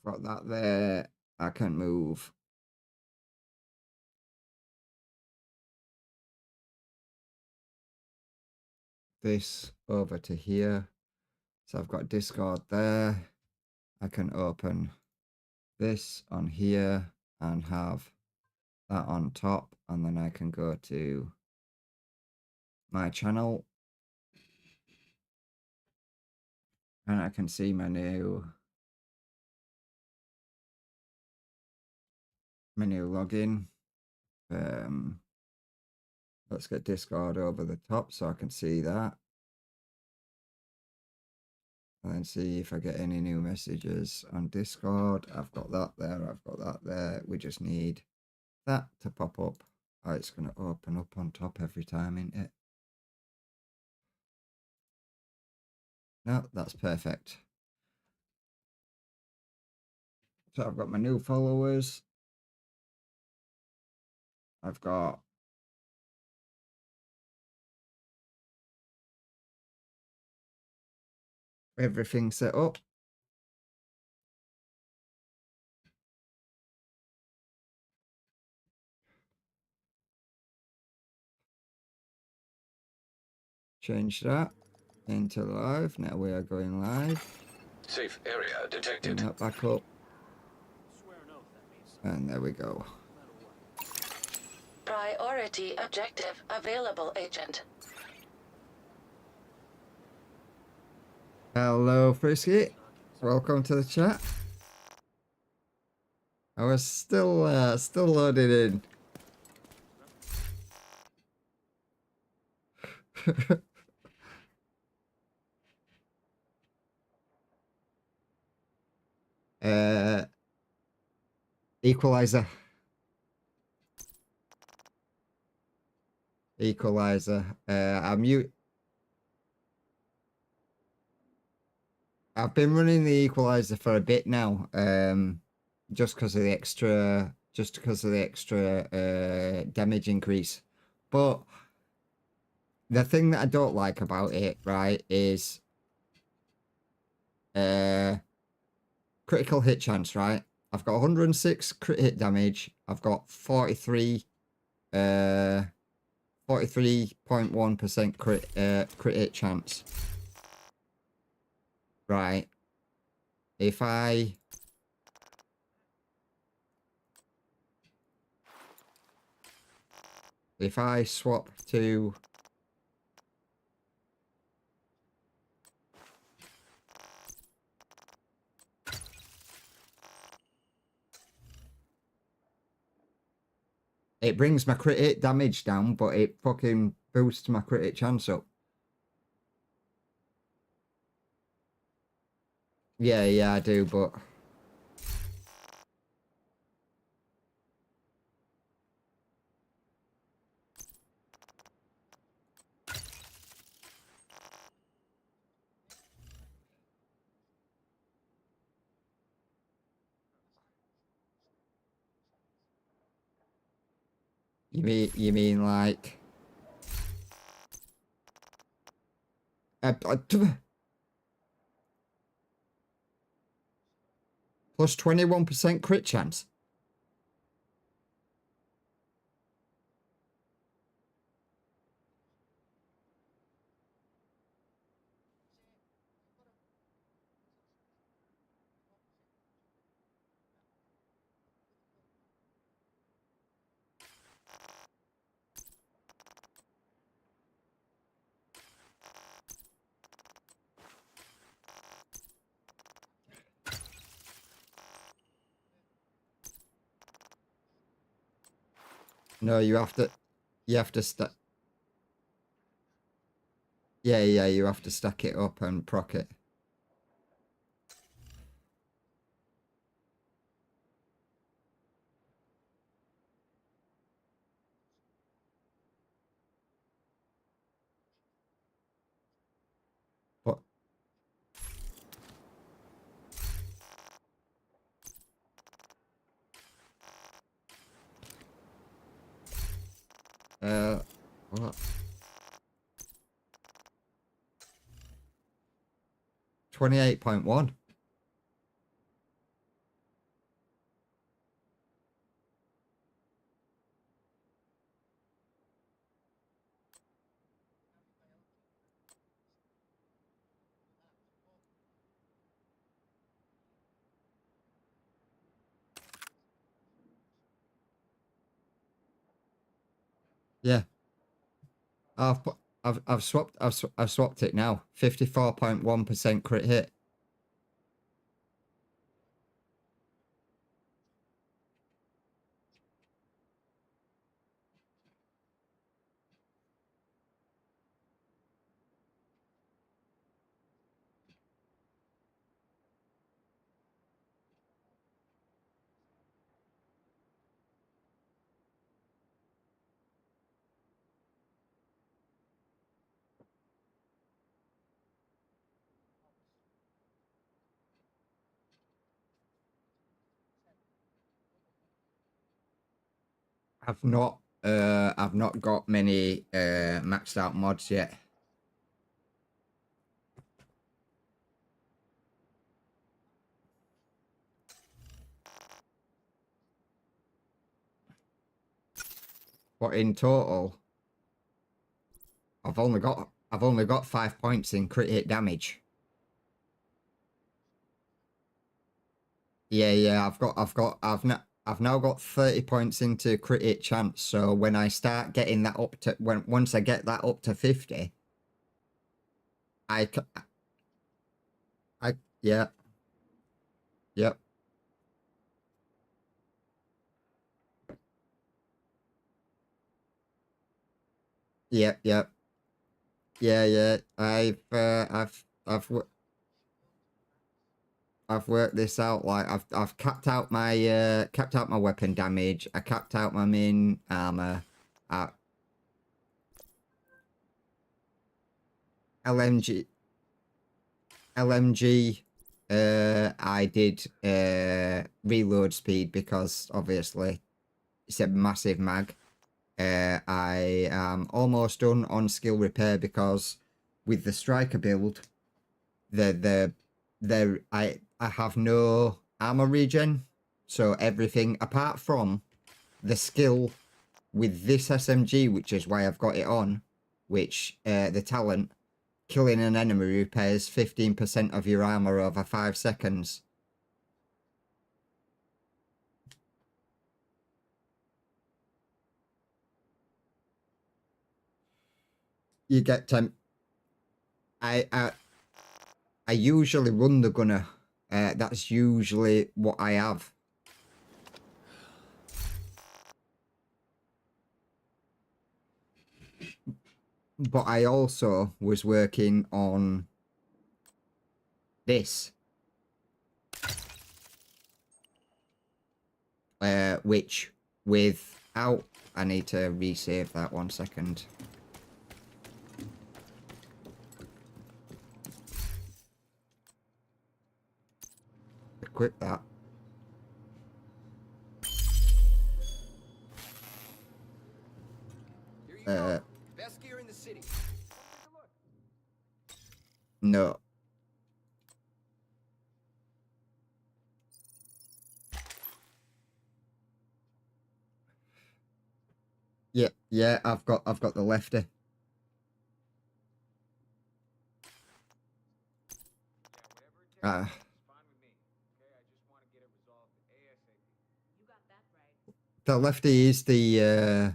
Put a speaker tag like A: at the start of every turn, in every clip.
A: got that there. I can move this over to here. So I've got Discord there. I can open this on here and have that on top, and then I can go to my channel and I can see my new login. Let's get Discord over the top so I can see that. And then see if I get any new messages on Discord. I've got that there. I've got that there. We just need that to pop up. Oh, it's going to open up on top every time, isn't it? No, that's perfect. So I've got my new followers. I've got everything set up. Change that into live. Now we are going live.
B: Safe area detected.
A: Bring that back up. And there we go.
C: Priority objective available, Agent.
A: Hello, Frisky. Welcome to the chat. I was still loaded in. Equalizer. I've been running the equalizer for a bit now. Just because of the extra damage increase. But the thing that I don't like about it, right, is critical hit chance, right? I've got 106 crit hit damage. I've got 43.1% crit hit chance. Right. If I swap to it brings my crit hit damage down, but it fucking boosts my crit hit chance up. Yeah, I do, but you mean like plus 21% crit chance. No, you have to stack. Yeah, you have to stack it up and proc it. But 28.1. Yeah. I've swapped it now. 54.1% crit hit. I've not got many maxed out mods yet. But in total, I've only got 5 points in crit hit damage. Yeah, I've now got 30 points into crit hit chance. So when I start getting that up to once I get that up to 50, yeah. Yep. Yep, yep. Yeah. I've worked this out. Like I've capped out my weapon damage. I capped out my main armor. LMG. I did reload speed because obviously it's a massive mag. I am almost done on skill repair because with the striker build, I have no armor regen, so everything apart from the skill with this SMG, which is why I've got it on, which the talent, killing an enemy repairs 15% of your armor over 5 seconds. You get 10. I usually run the gunner. That's usually what I have. But I also was working on this. Which without... I need to resave that 1 second. Equip that.
D: Best gear in the city.
A: No. Yeah, I've got the lefty. The lefty is the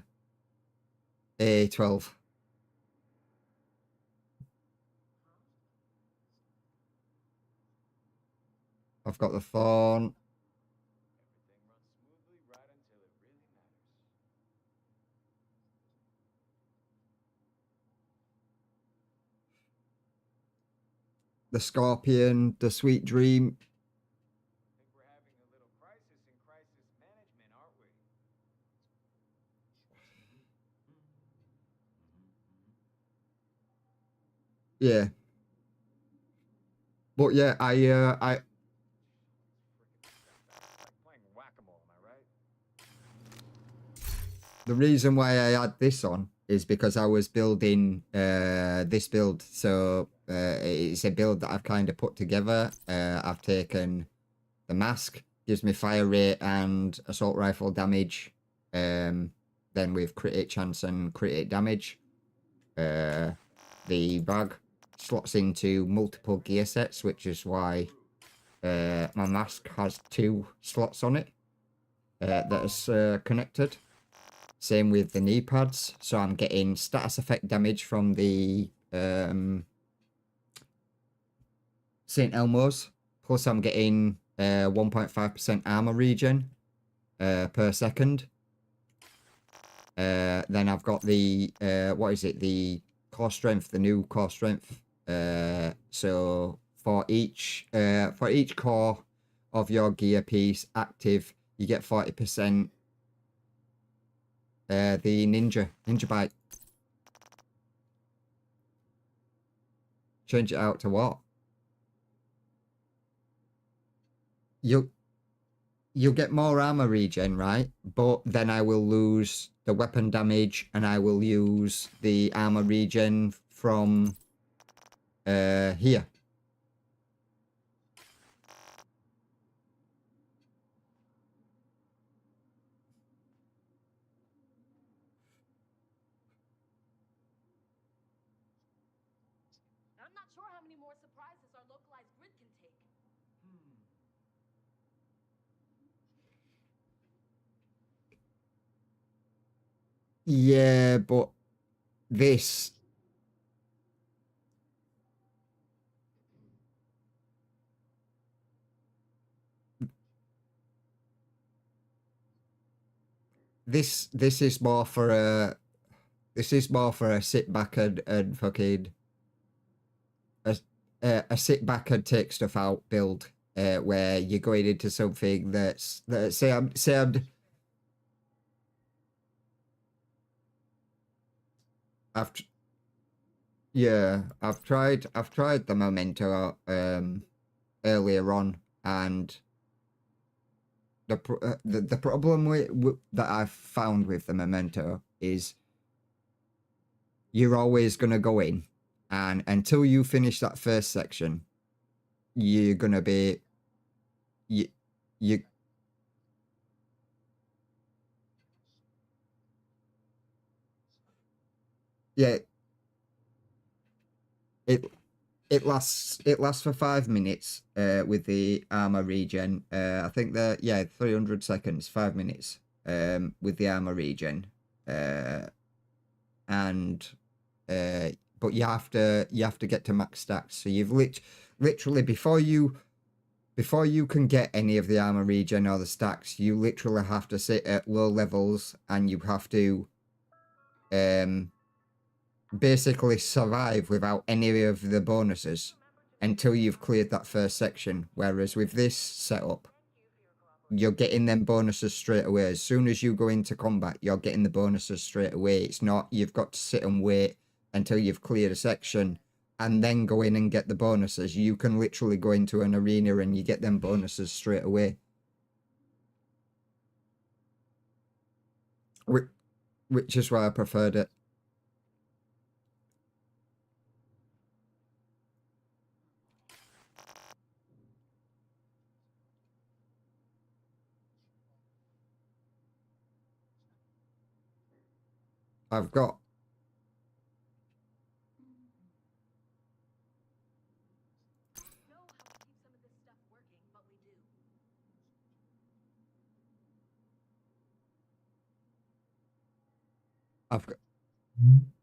A: A12. I've got the phone. The Scorpion, the Sweet Dream.
D: We're having a little crisis in crisis management, aren't we?
A: Yeah. But yeah, I
D: Like playing whack-a-mole, am I right?
A: the reason why I had this on is because I was building this build. So it's a build that I've kind of put together. I've taken the mask, gives me fire rate and assault rifle damage. Then with crit hit chance and crit hit damage. The bag slots into multiple gear sets, which is why my mask has 2 slots on it that is connected. Same with the knee pads. So I'm getting status effect damage from the St. Elmo's. Plus I'm getting 1.5% armor regen per second. Then I've got the what is it? The core strength, the new core strength. So for each core of your gear piece active, you get 40%. The ninja bite. Change it out to what? You'll get more armor regen, right? But then I will lose the weapon damage, and I will use the armor regen from here.
E: I'm not sure how many more surprises our localized grid can take.
A: Yeah, but this... This is more for a... This is more for a sit back and fucking... A sit back and take stuff out build, where you're going into something that's... Say I'm... Yeah, I've tried the Memento earlier on, and the problem that I've found with the Memento is you're always gonna go in, and until you finish that first section, you're gonna be you yeah. It lasts for 5 minutes with the armor regen. I think that 300 seconds, 5 minutes with the armor regen. But you have to get to max stacks. So you've literally before you can get any of the armor regen or the stacks, you literally have to sit at low levels, and you have to basically survive without any of the bonuses until you've cleared that first section. Whereas with this setup, you're getting them bonuses straight away. As soon as you go into combat, you're getting the bonuses straight away. It's not you've got to sit and wait until you've cleared a section and then go in and get the bonuses. You can literally go into an arena and you get them bonuses straight away. Which is why I preferred it. I've got...
E: Know how to keep some of this stuff working, but we do.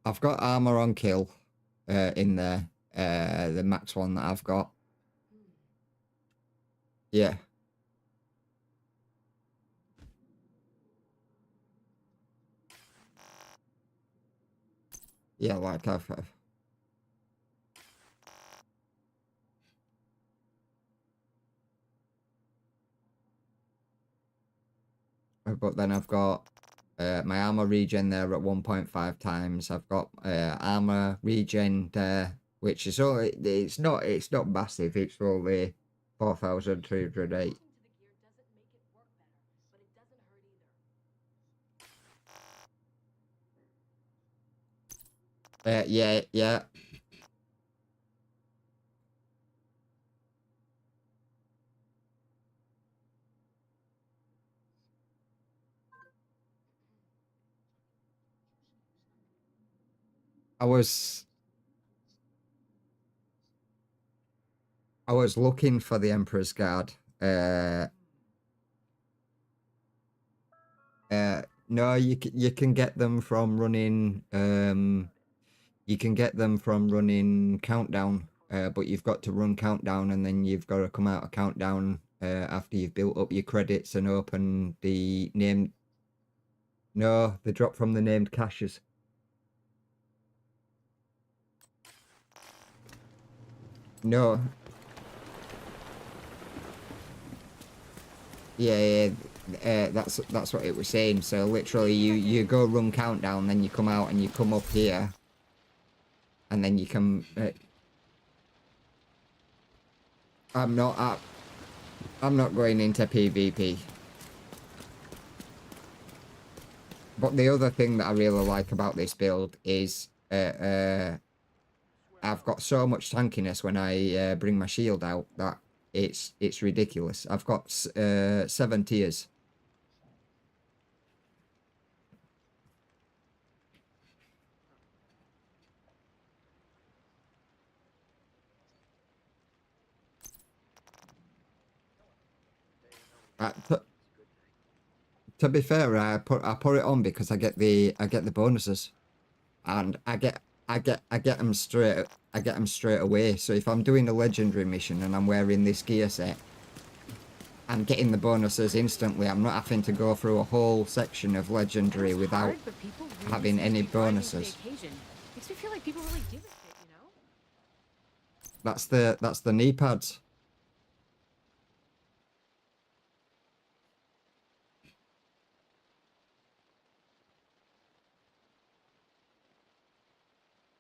A: I've got armor on kill in there. The max one that I've got. Yeah. Yeah, like I've but then I've got my armor regen there at 1.5 times. I've got armor regen there, which is only it's not massive. It's only 4,308. Yeah. I was looking for the Emperor's Guard. No, you can get them from running you can get them from running Countdown, but you've got to run Countdown and then you've got to come out of Countdown after you've built up your credits and open the named. No, they drop from the named caches. No. Yeah, that's what it was saying. So literally, you go run Countdown, then you come out and you come up here, and then you come. I'm not going into PvP. But the other thing that I really like about this build is I've got so much tankiness when I bring my shield out that it's ridiculous. I've got 7 tiers. To be fair, I put it on because I get the bonuses, and I get them straight away. So if I'm doing a legendary mission and I'm wearing this gear set, I'm getting the bonuses instantly. I'm not having to go through a whole section of legendary without having any bonuses.
E: Makes me feel like people really give a shit, you know?
A: That's the knee pads.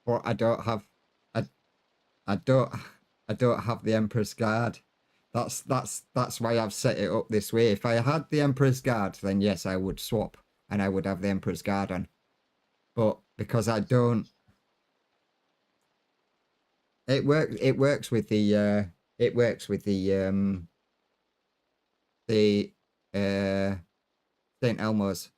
A: But I don't have the Emperor's Guard. That's why I've set it up this way. If I had the Emperor's Guard, then yes, I would swap and I would have the Emperor's Guard on. But because I don't, it works with the St. Elmo's.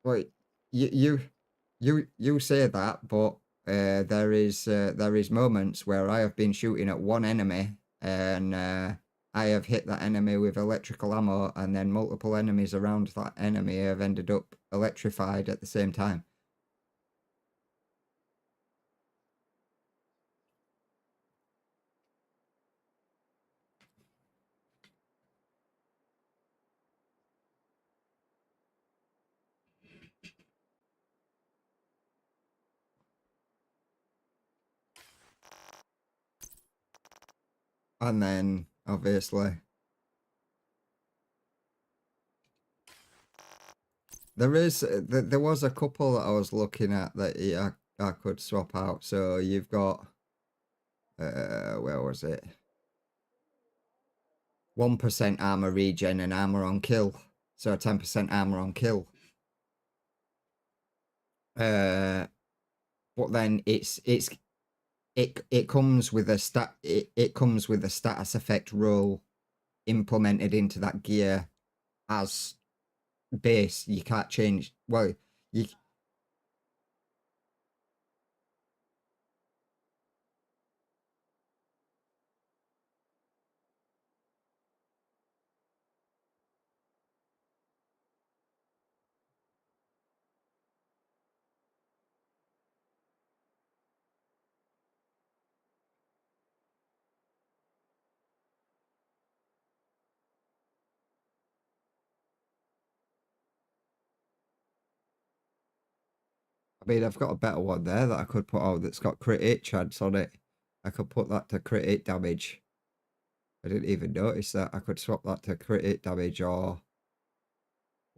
A: Well, you say that, but there is moments where I have been shooting at one enemy and I have hit that enemy with electrical ammo, and then multiple enemies around that enemy have ended up electrified at the same time. And then obviously there was a couple that I was looking at that I could swap out. So you've got where was it? 1% armor regen and armor on kill. So 10% armor on kill. But then it comes with a status effect role implemented into that gear as base. You can't change. Well, you. I mean, I've got a better one there that I could put out that's got crit hit chance on it. I could put that to crit hit damage. I didn't even notice that. I could swap that to crit hit damage, or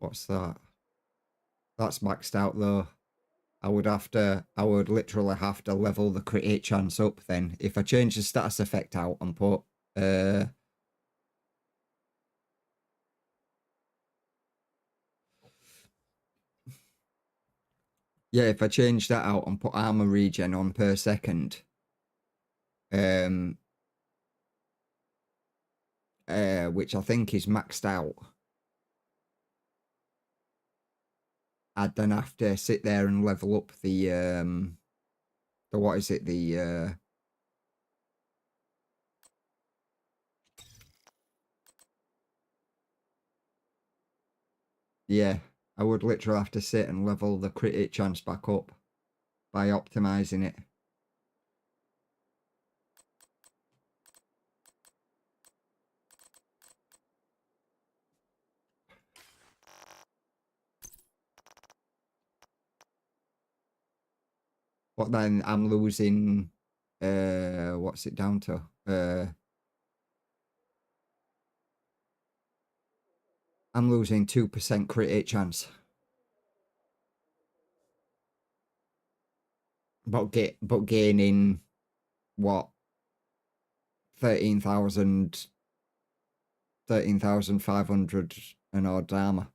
A: what's that? That's maxed out though. I would literally have to level the crit hit chance up then. If I change the status effect out and put yeah, if I change that out and put armor regen on per second, which I think is maxed out, I'd then have to sit there and level up the what is it, the Yeah, I would literally have to sit and level the crit hit chance back up by optimizing it. But then I'm losing, what's it down to? I'm losing 2% crit hit chance. But gaining what? 13,500 and odd armor.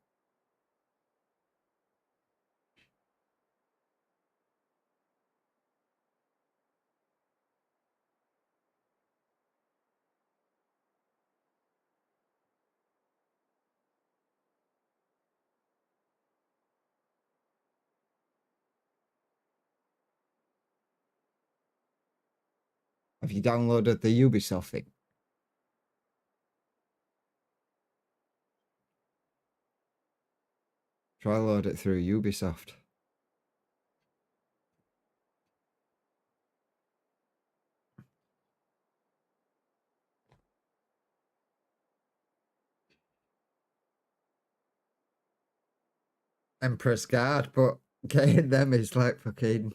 A: Have you downloaded the Ubisoft thing? Try load it through Ubisoft. Empress Guard, but getting them is like fucking...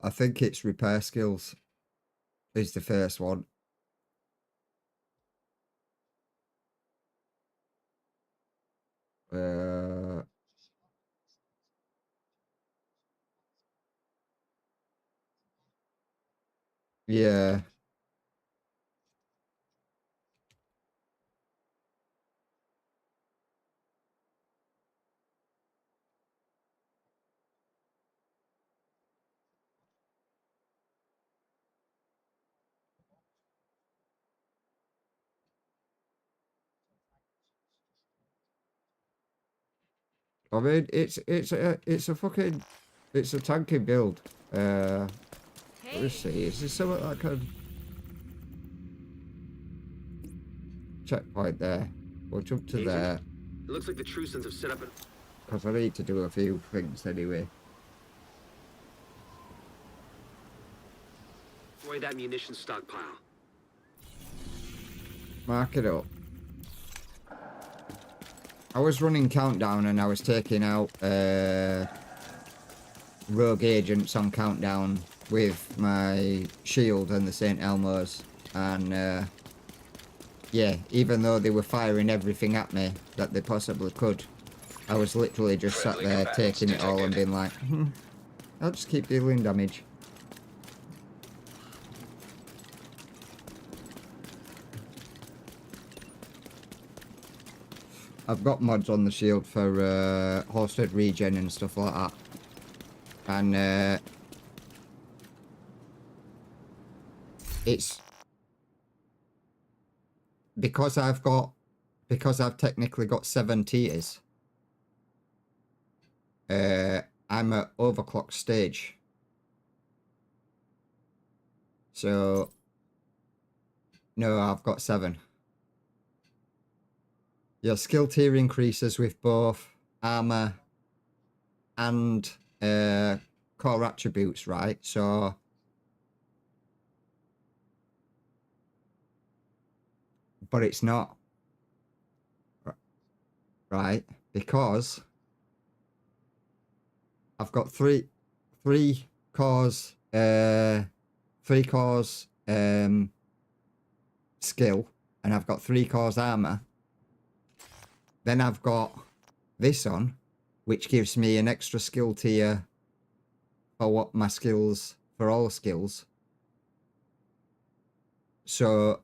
A: I think it's repair skills is the first one. Yeah. I mean, it's a fucking, it's a tanky build. Let's see, is there something I can... Checkpoint there. We'll jump to
F: Agent?
A: there,
F: It looks like the Trusons have set up an...
A: because I need to do a few things anyway.
F: Destroy that munitions stockpile.
A: Mark it up. I was running Countdown and I was taking out rogue agents on Countdown with my shield and the St. Elmo's, and yeah, even though they were firing everything at me that they possibly could, I was literally just sat there taking it all and being like, I'll just keep dealing damage. I've got mods on the shield for hosted regen and stuff like that. And it's because I've technically got 7 tiers. I'm at overclock stage. So no, I've got 7. Your skill tier increases with both armor and core attributes, right? So but it's not, right? Because I've got three cores, 3 cores skill, and I've got 3 cores armor. Then I've got this on, which gives me an extra skill tier for what my skills, for all skills. So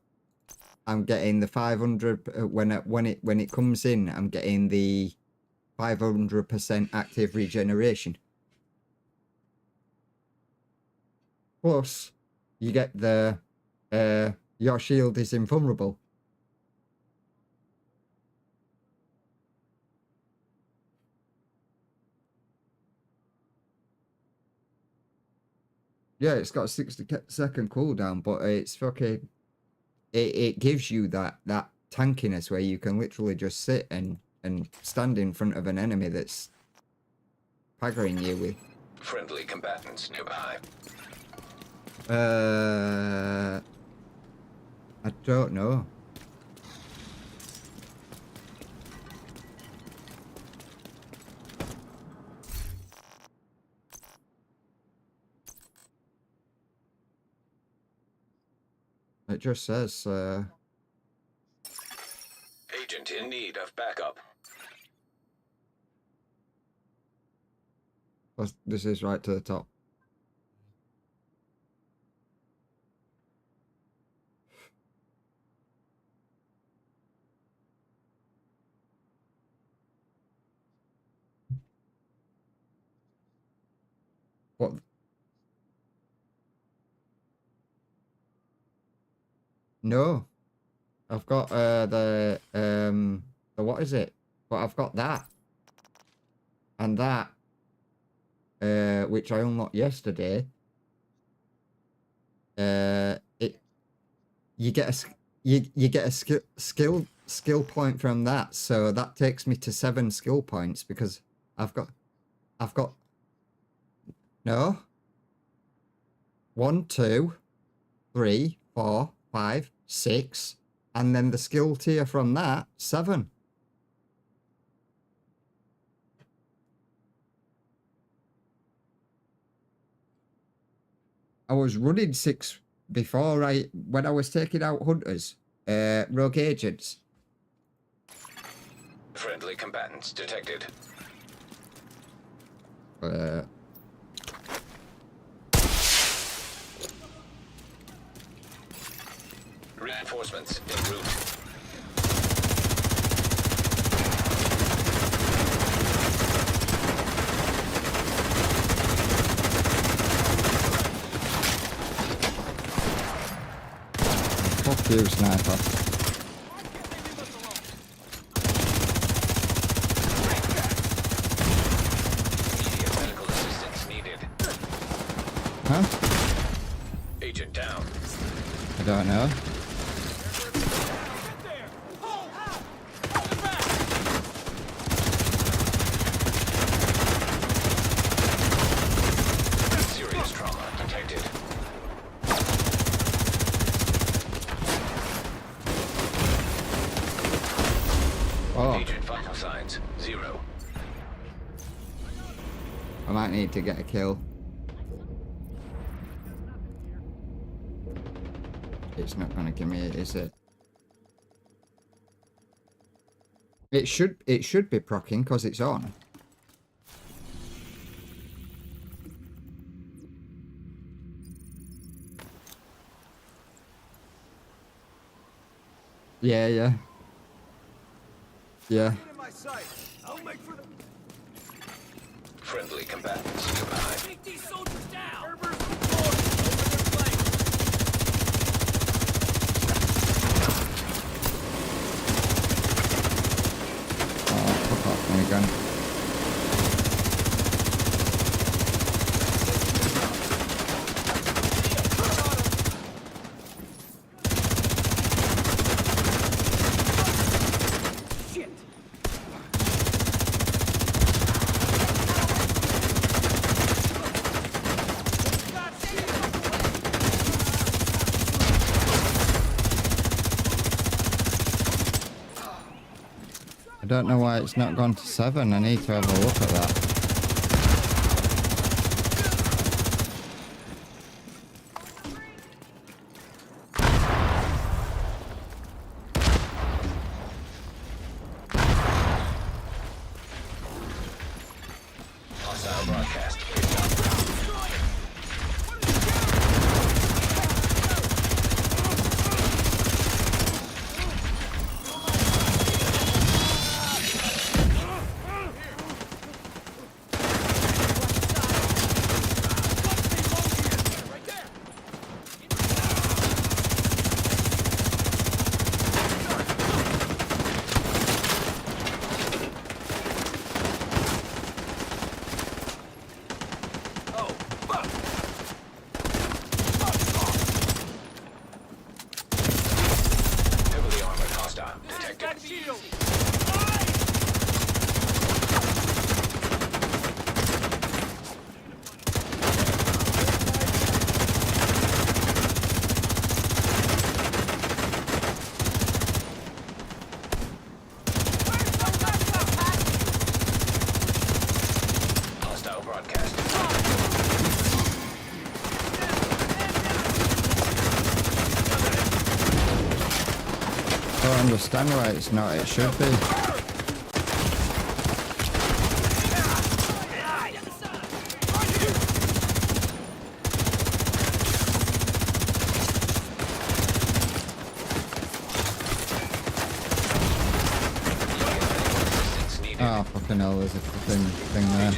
A: I'm getting the 500 when it comes in. I'm getting the 500% active regeneration. Plus, you get the your shield is invulnerable. Yeah, it's got a 60-second cooldown, but it's fucking... It gives you that tankiness where you can literally just sit and stand in front of an enemy that's pagering you with...
B: Friendly combatants nearby.
A: I don't know. It just says,
B: Agent in need of backup.
A: this is right to the top. What? No. I've got the what is it? But I've got that. And that which I unlocked yesterday. You get a skill point from that, so that takes me to 7 skill points because I've got no 1 2 3 4 5 6, and then the skill tier from that 7. I was running 6 before when I was taking out hunters, rogue agents.
B: Friendly combatants detected. Reinforcements en route.
A: Fuck you, sniper.
B: Immediate medical assistance needed.
A: Huh?
B: Agent down.
A: I don't know.
B: Serious trauma detected.
A: Oh,
B: Agent vital signs 0.
A: I might need to get a kill. It's not gonna give me it, is it? It should be proccing because it's on. Yeah, yeah. Yeah.
D: Get in my sight. I'll make for the...
B: Friendly combatants nearby.
D: Take these soldiers down! Herbert's deployed! Over their flank!
A: Oh, fuck off, minigun.
D: Shit!
A: I don't know why it's not gone to 7. I need to have a look at that.
B: Hostile broadcast picked up.
A: don't understand why it's not. It should be.
B: Assistance needed.
A: Oh, fucking hell, there's a fucking thing there.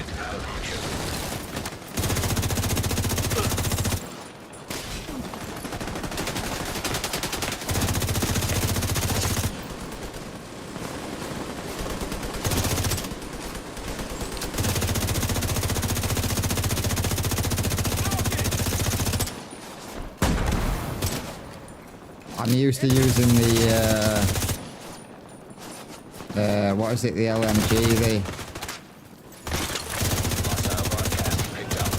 A: I'm used to using the what is it, the LMG, the
B: Hostile broadcast picked up.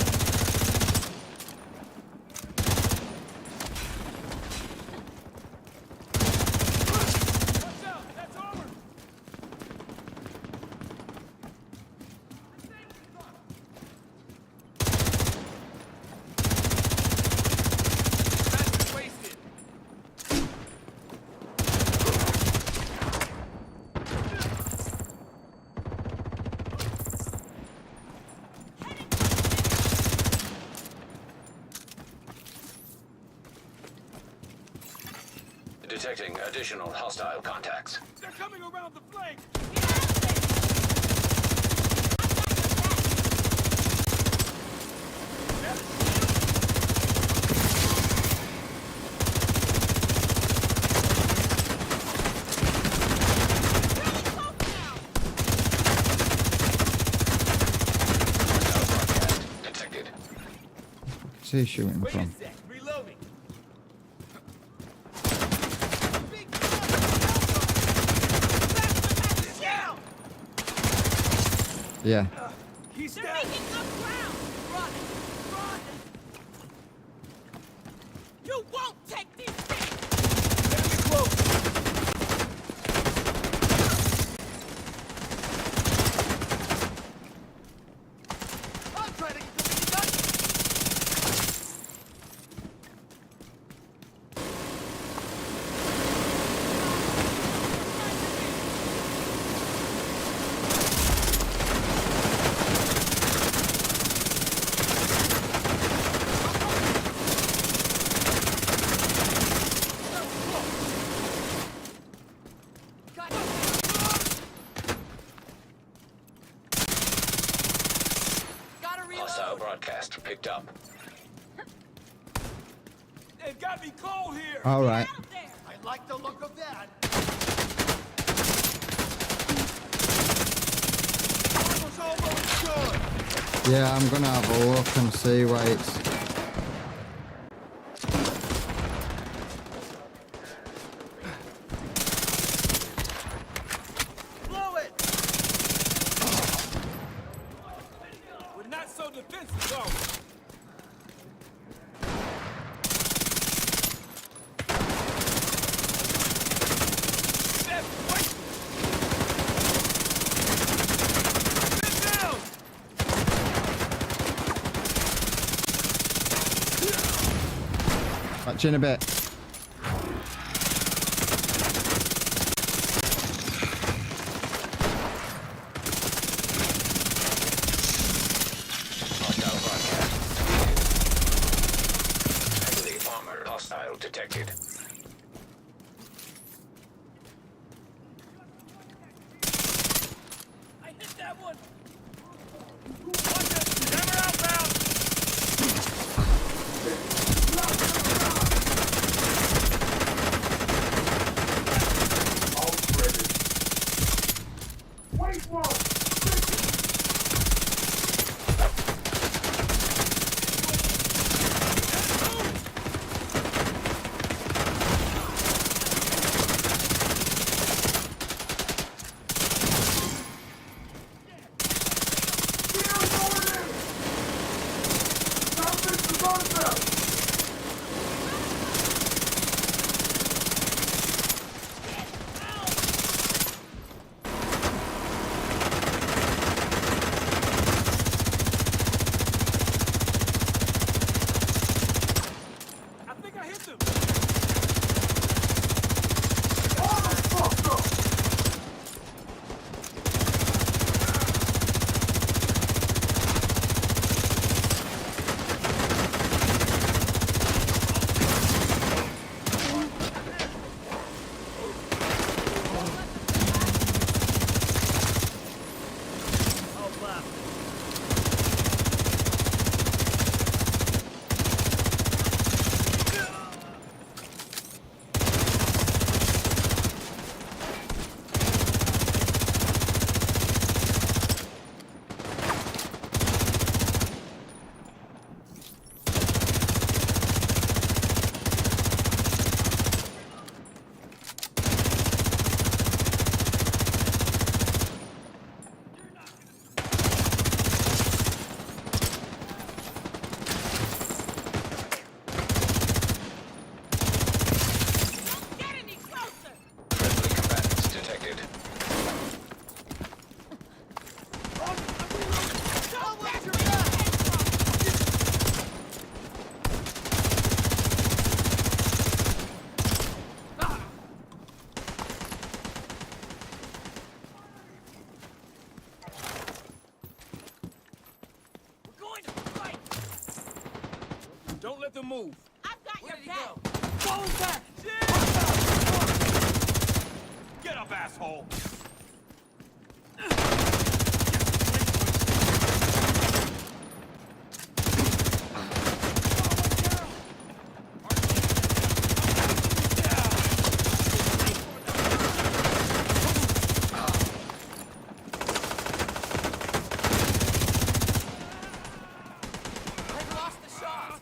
D: Watch out! That's armor! That's wasted!
B: Detecting additional hostile contacts.
D: They're coming around the flank!
B: Hostile broadcast detected.
A: where's he shooting
D: Wait a
A: from?
D: sec, reloading!
A: Yeah.
D: He's
E: They're
D: down!
E: making up ground! Run! Run! You won't take these things!
D: Enemy close! I'm trying to get the gun!
E: Gotta reload!
B: Hostile broadcast picked up.
D: They've got me cold here!
A: All right.
E: Out there!
D: I like the look of that! Armor's almost good!
A: Yeah, I'm gonna have a look and see why it's.
D: Blow it! We're not so defensive, though. That's right. Get down!
A: Catch you in a bit.
B: Hostile broadcast. Heavily armored hostile detected.
D: I hit that one! Watch it! Hammer outbound! move.
E: I've got
D: Where
E: your
D: did he
E: back.
D: go? Fall back! Get up, asshole! I lost the shot!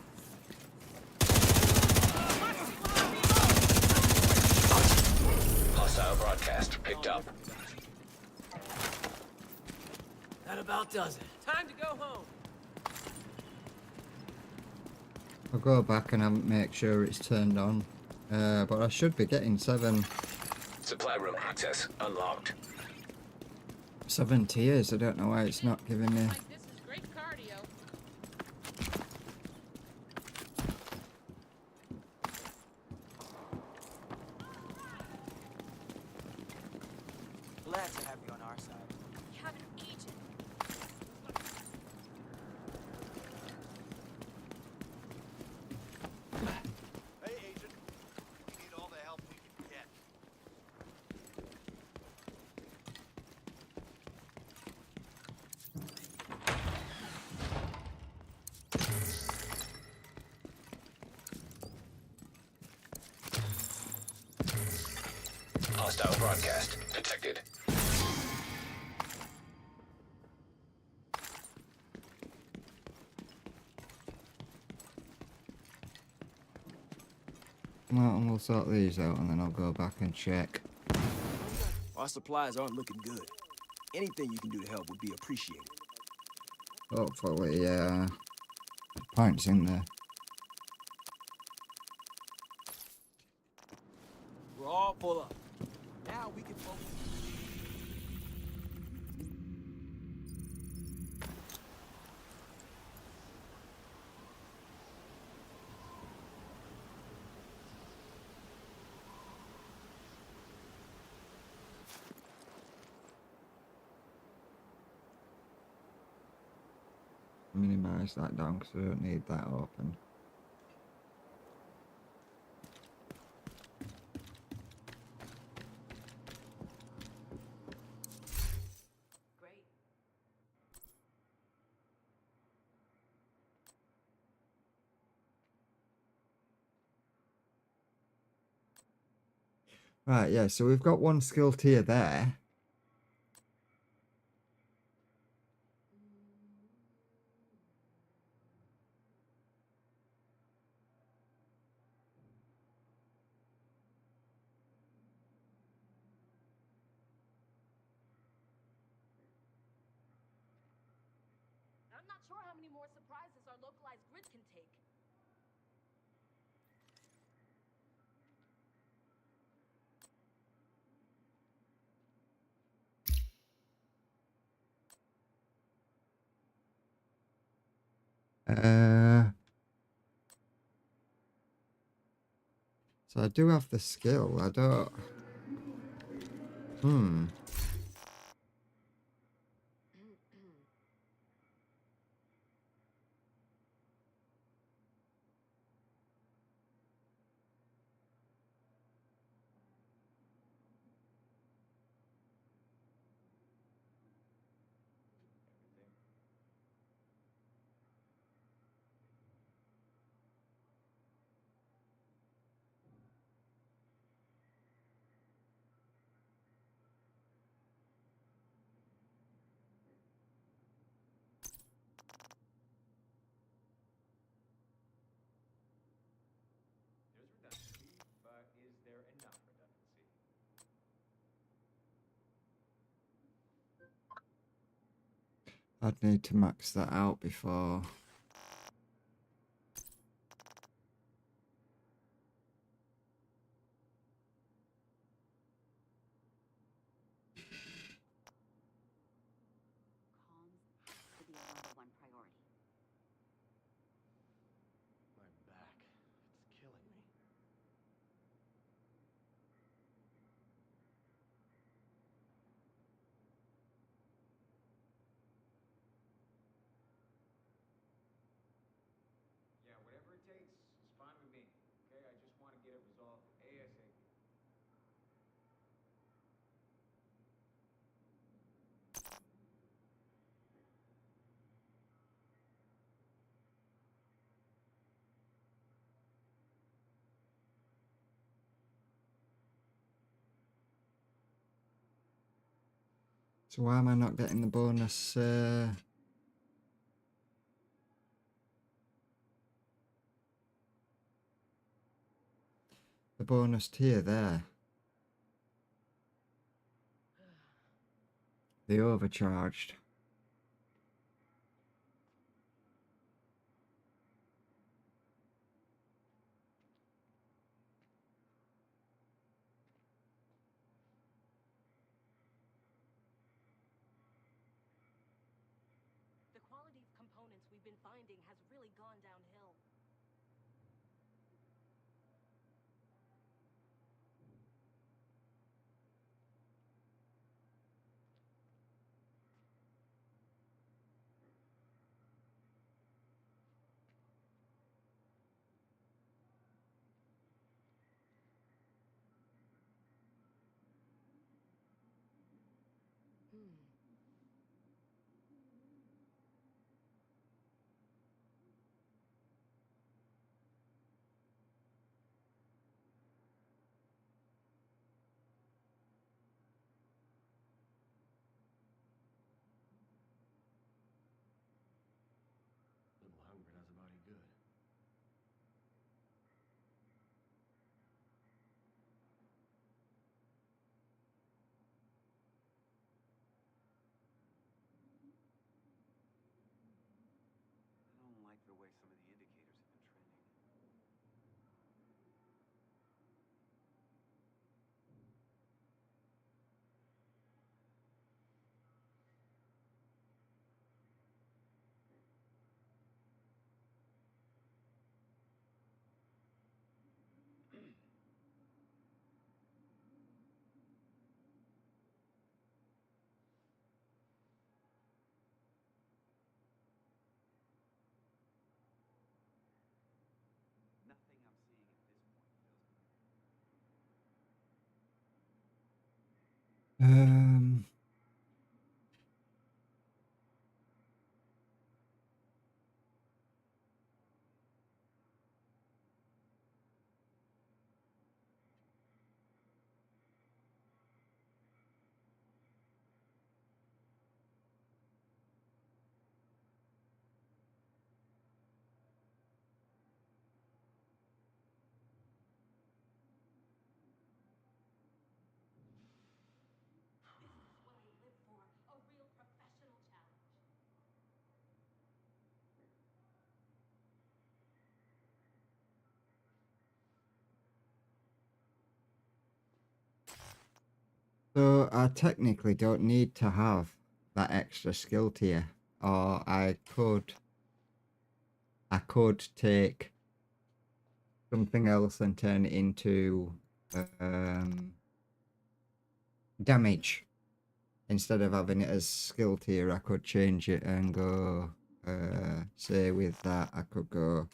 B: Hostile broadcast picked up.
D: That about does it. Time to go home.
A: I'll go back and make sure it's turned on. But I should be getting 7
B: Supply room access unlocked.
A: tiers. I don't know why it's not giving me.
E: Like this is great cardio.
D: Glad to have you on our side.
E: We have an agent.
G: Hey, Agent. We need all the help we can get.
B: Hostile broadcast detected.
A: Well, and we'll sort these out and then I'll go back and check.
H: Our supplies aren't looking good. Anything you can do to help would be appreciated.
A: Hopefully, points in there.
H: We're all full up. Now we can focus.
A: Minimize that down because I don't need that open.
E: Great.
A: Right, yeah, so we've got 1 skill tier there.
E: I'm not sure how many more surprises our localized grid can take.
A: So I do have the skill. I don't.
D: There's redundancy, but is there enough redundancy?
A: I'd need to max that out before.
I: Comms has to be our #1 priority.
D: My back. It's killing me.
A: So why am I not getting the bonus? The bonus tier there. They overcharged.
E: The quality of components we've been finding has really gone downhill.
F: Little hungry, that's about it good.
D: I don't like the way some of the indicators have been trending. Nothing I'm seeing at this point feels good.
E: What I live for, a real professional challenge.
A: So I technically don't need to have that extra skill tier, or I could take something else and turn it into damage. Instead of having it as skill tier, I could change it and go, say with that, I could go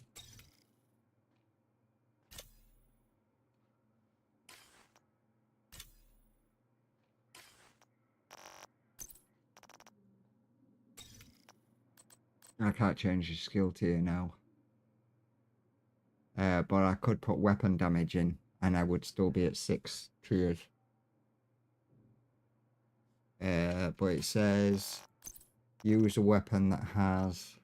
A: I can't change the skill tier now. But I could put weapon damage in and I would still be at 6 tiers. But it says use a weapon that has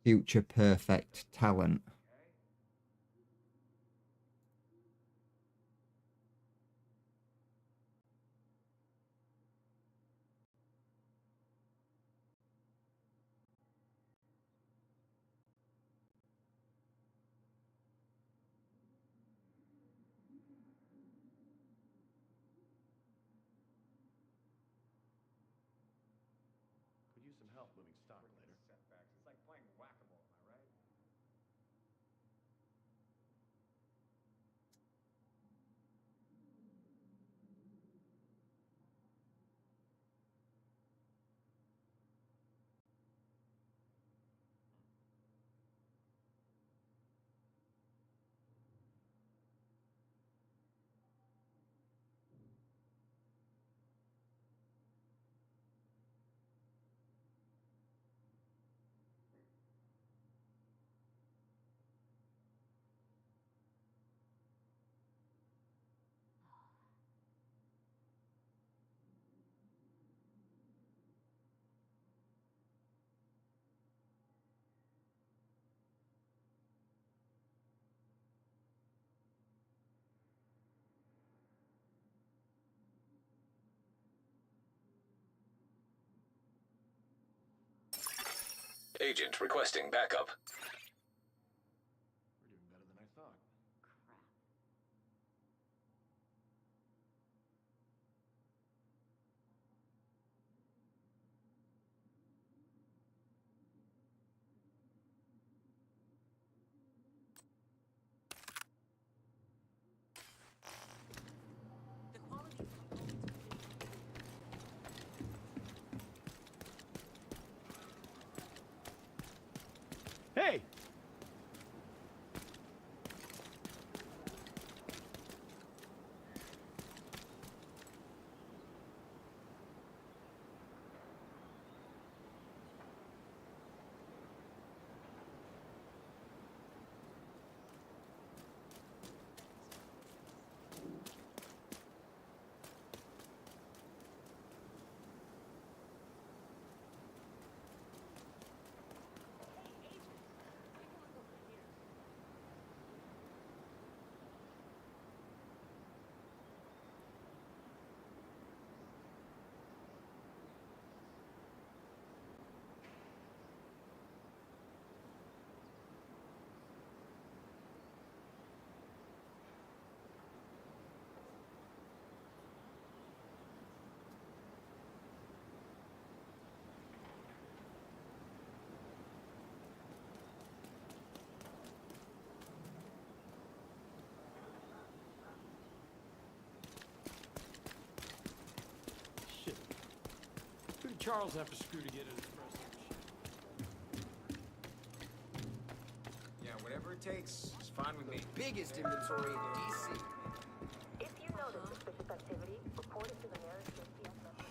A: future perfect talent.
D: Could use some help moving stock later. Setbacks. It's like playing whack-a-mole, am I right?
B: Agent requesting backup.
F: We're doing better than I thought.
I: Crap.
E: The quality of components
H: Hey!
F: Shit. Who did Charles have to screw to get his espresso machine?
D: Yeah, whatever it takes, it's fine with me. Biggest inventory in DC.
E: If you notice suspicious activity, report it to the nearest JCS member.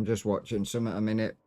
A: I'm just watching some at a minute.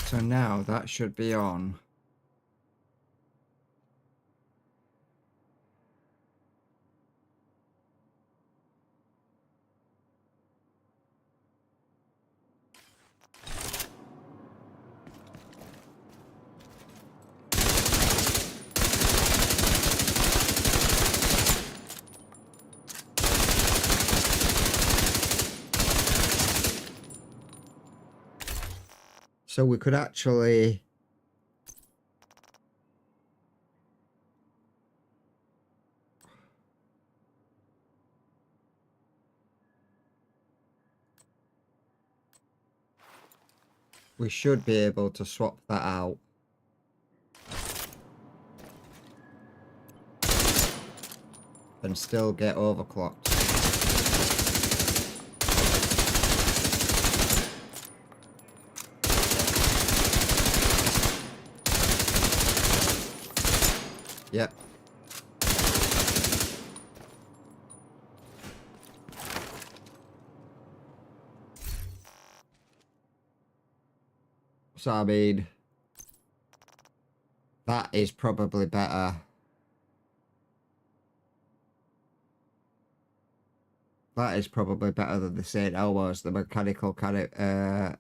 A: So now that should be on. So we could actually we should be able to swap that out. And still get overclocked. Yep. So I mean, that is probably better. That is probably better than the St. Elmo's, the mechanical kind of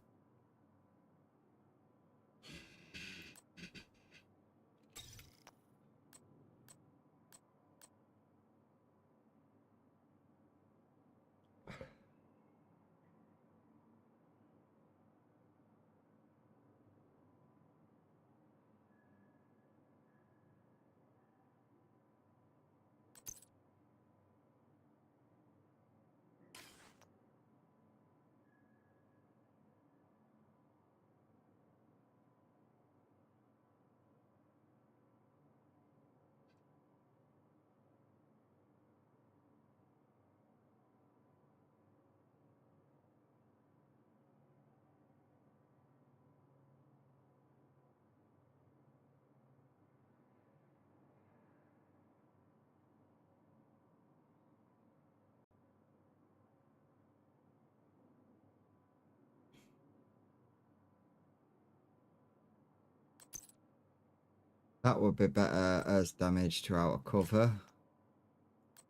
A: that would be better as damage to outer cover.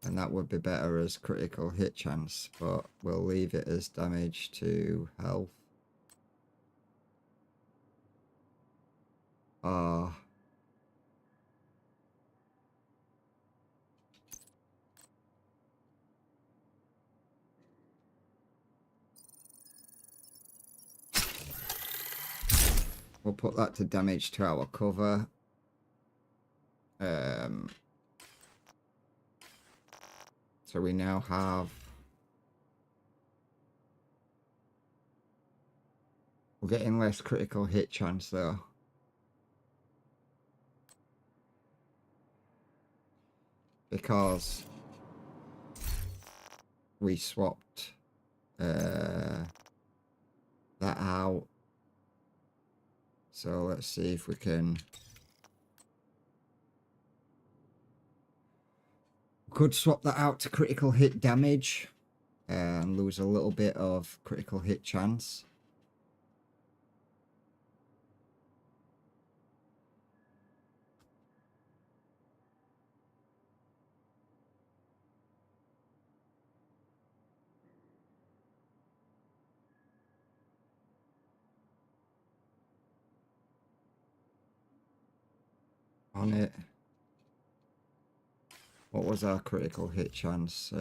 A: And that would be better as critical hit chance, but we'll leave it as damage to health. We'll put that to damage to our cover. So we now have... We're getting less critical hit chance though. Because we swapped that out. So let's see if we can... Could swap that out to critical hit damage and lose a little bit of critical hit chance. on it. What was our critical hit chance?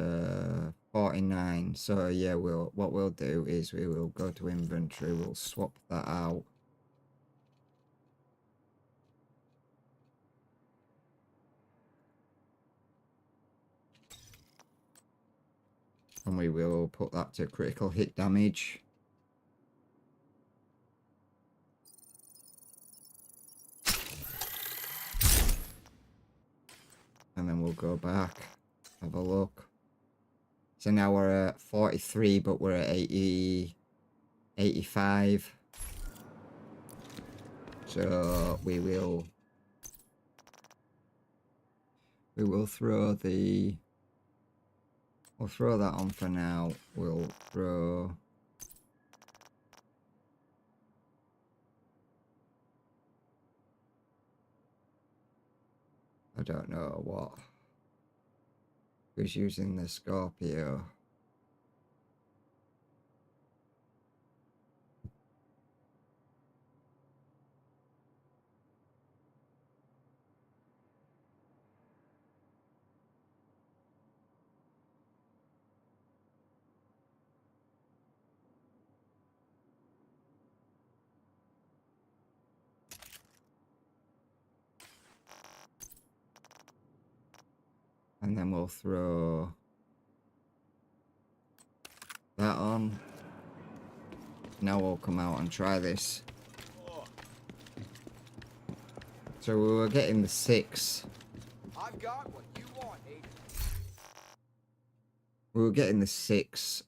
A: 49. So yeah, what we'll do is we will go to inventory, we'll swap that out. And we will put that to critical hit damage. And then we'll go back, have a look. So now we're at 43, but we're at 85. So we will throw the... We'll throw that on for now. We'll throw... I don't know what. Who's using the Scorpio? And then we'll throw that on. Now we'll come out and try this. So we were getting the 6.
H: I've got what you want, Agent.
A: We were getting the 6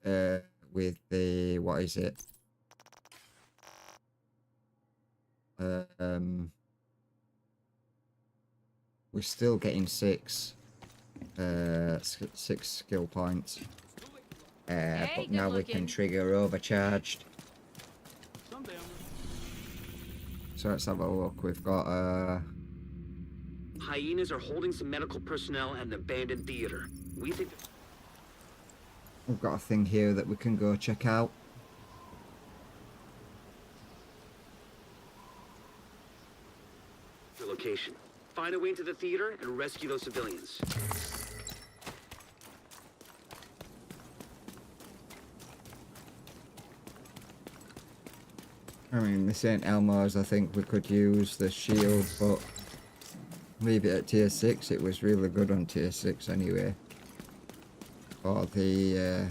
A: with the, what is it? We're still getting 6 skill points. But now we can trigger overcharged. So let's have a look. We've got
J: Hyenas are holding some medical personnel at an abandoned theater. We think
A: we've got a thing here that we can go check out.
J: the location. Find a way into the theater and rescue those civilians.
A: I mean, the St. Elmo's, I think we could use the shield, but leave it at tier 6. It was really good on tier 6 anyway. For the...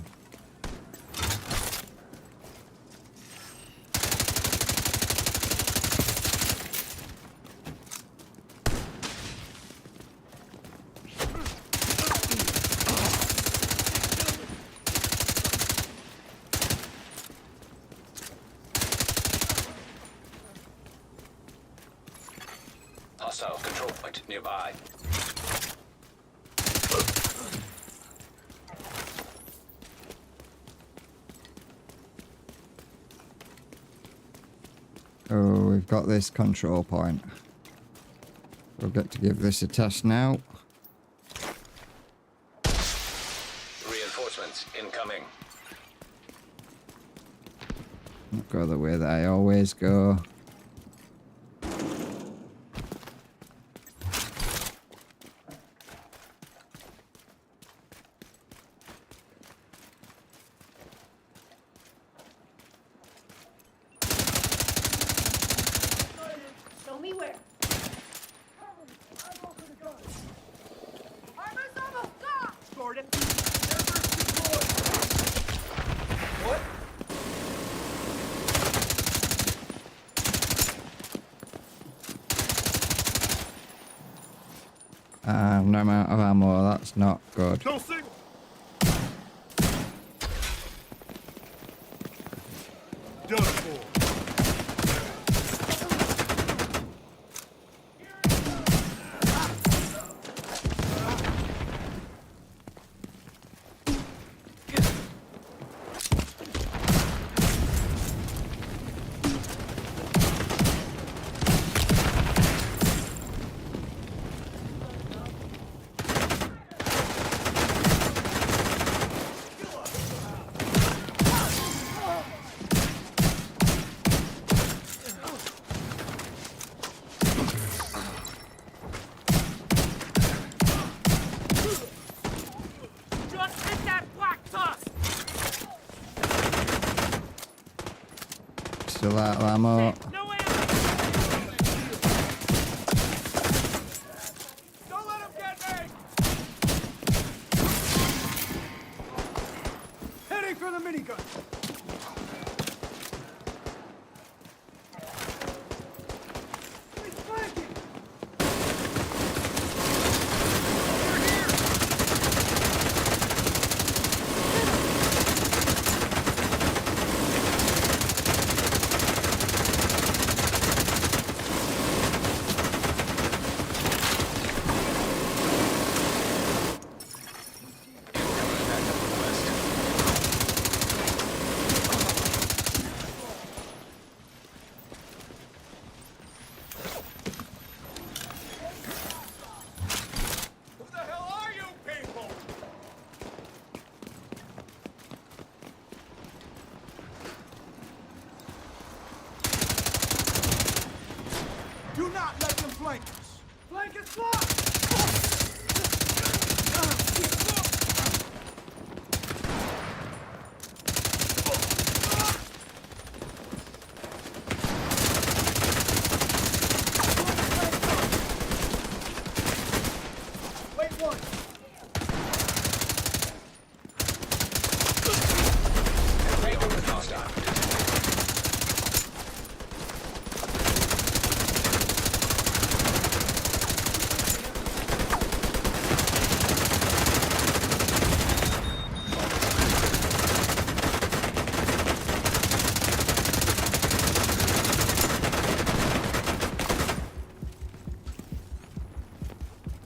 B: Hostile control point nearby.
A: Oh, we've got this control point. We'll get to give this a test now.
B: Reinforcements incoming.
A: I'll go the way that I always go.
E: Show me where. Armor's almost gone.
G: Gordon, what?
A: No amount of ammo, that's not good.
G: No signal. Done for.
A: Still out of ammo.
F: No ammo! Don't let him get me! Heading for the minigun! He's flanking! Who the hell are you people? Do not let them flank us. Flank us blocked! Wait one.
B: Hostile.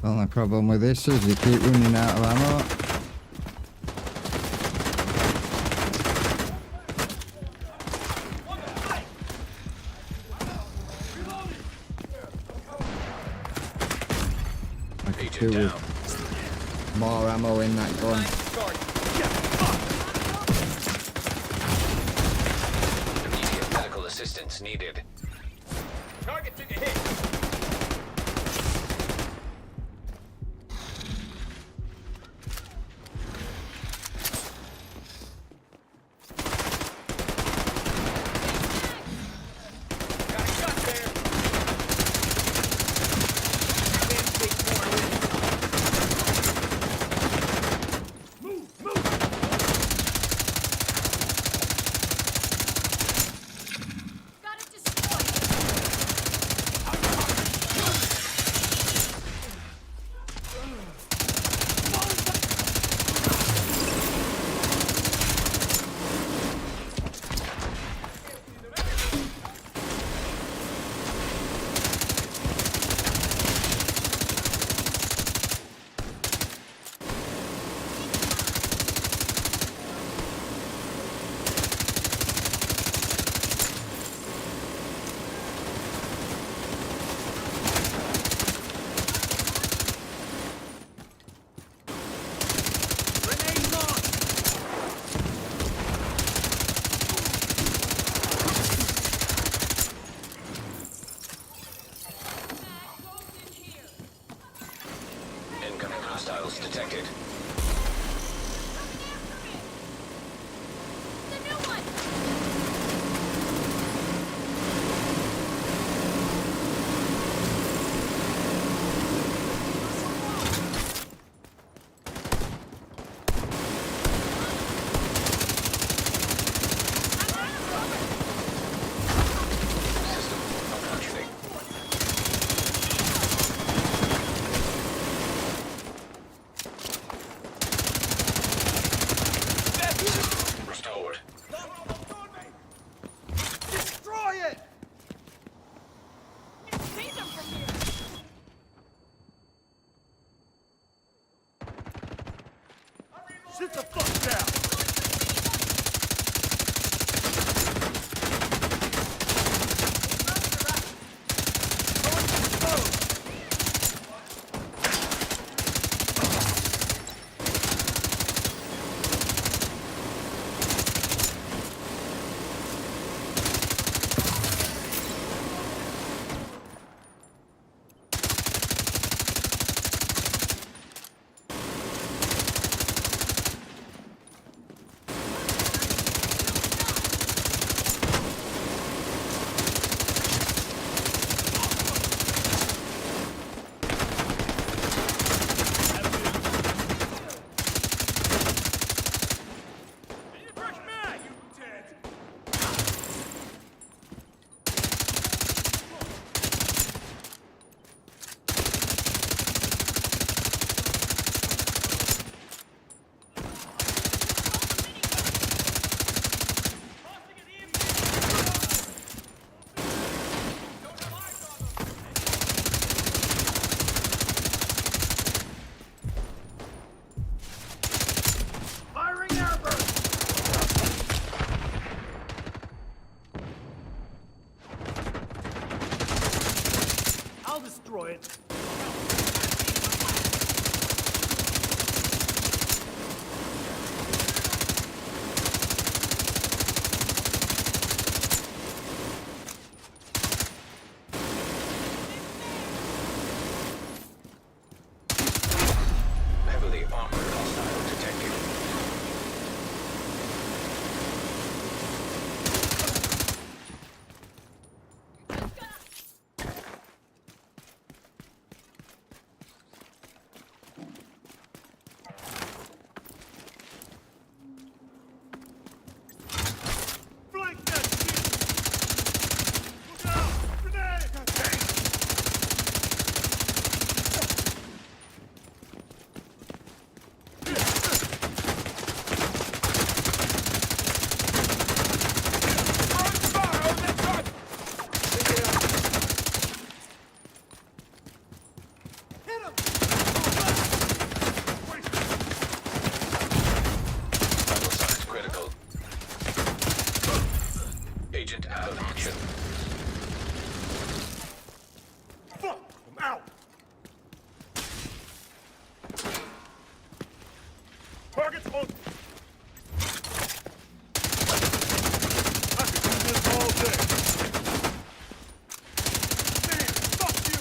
A: Only problem with this is you keep running out of ammo. I could do with more ammo in that gun.
B: Immediate medical assistance needed.
D: Target took a hit. Got a shot there. Can't take more of it. Move, move.
E: Got it destroyed.
D: Grenade launch.
B: Incoming hostiles detected.
E: The new one.
B: System malfunctioning. System restored.
D: Destroy it.
E: Take them from here.
D: Sit the fuck down.
G: destroy it.
B: Heavily armored hostile detected.
G: Flank that shit! Look out! Grenade!
B: Vital signs critical. Agent out of action.
G: Fuck! I'm out! Target's on! I could do this all day! Man, fuck you!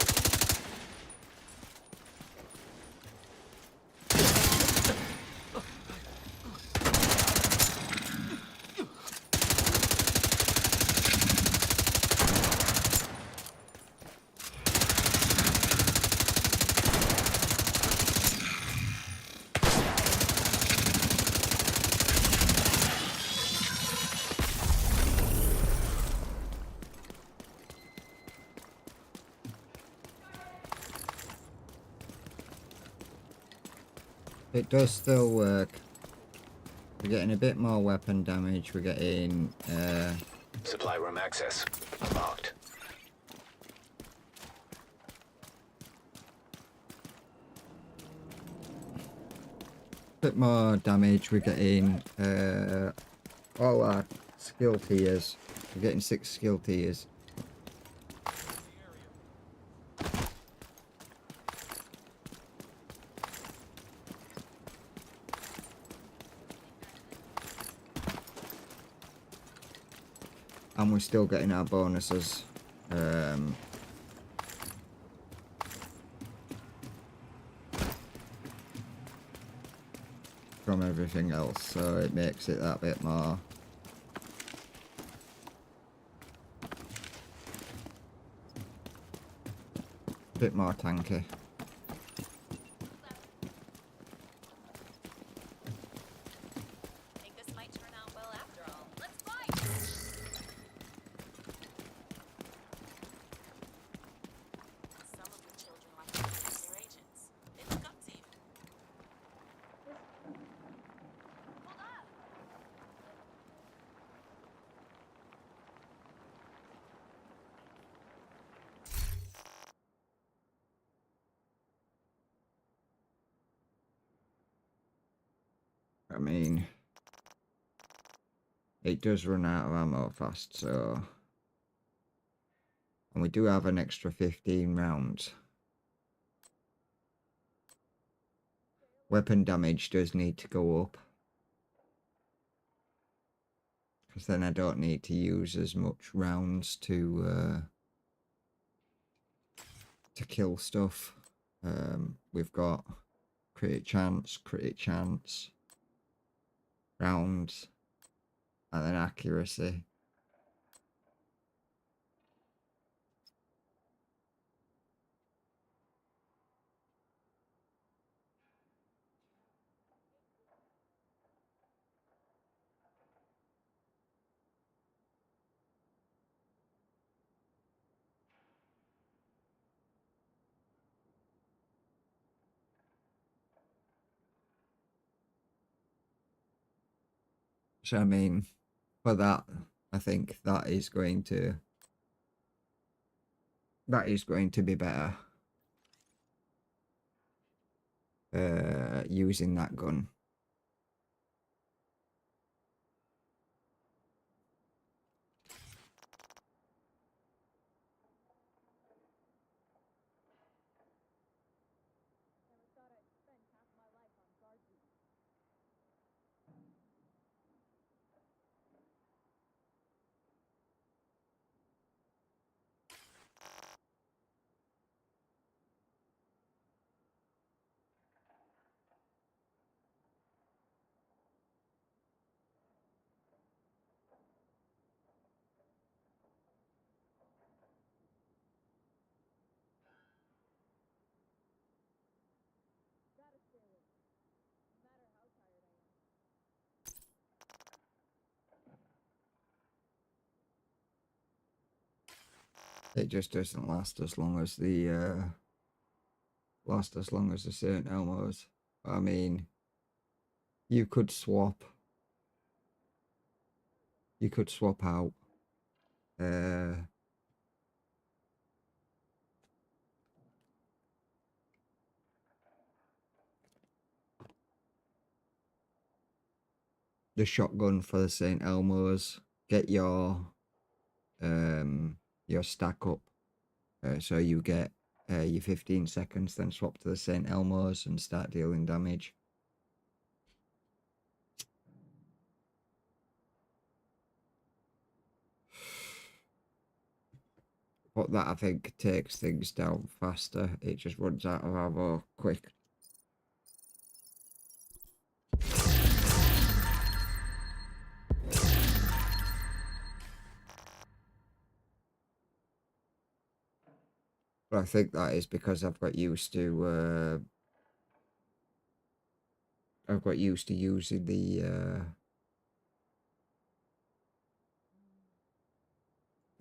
A: It does still work. We're getting a bit more weapon damage. We're getting
B: Supply room access unlocked.
A: bit more damage. We're getting all our skill tiers. We're getting 6 skill tiers. And we're still getting our bonuses. From everything else, so it makes it that bit more. Bit more tanky.
E: Think this might turn out well after all. Let's fight! Some of the children like to be their agents. They look up to you. Hold up!
A: I mean, it does run out of ammo fast, so... And we do have an extra 15 rounds. Weapon damage does need to go up. Because then I don't need to use as much rounds to kill stuff. We've got crit chance, rounds, and then accuracy. So I mean, for that, I think that is going to be better. Using that gun. It just doesn't last as long as the St. Elmo's. I mean, you could swap out the shotgun for the St. Elmo's, get your stack up, so you get your 15 seconds, then swap to the St. Elmo's and start dealing damage. But that, I think, takes things down faster. It just runs out of ammo quick. But I think that is because I've got used to using the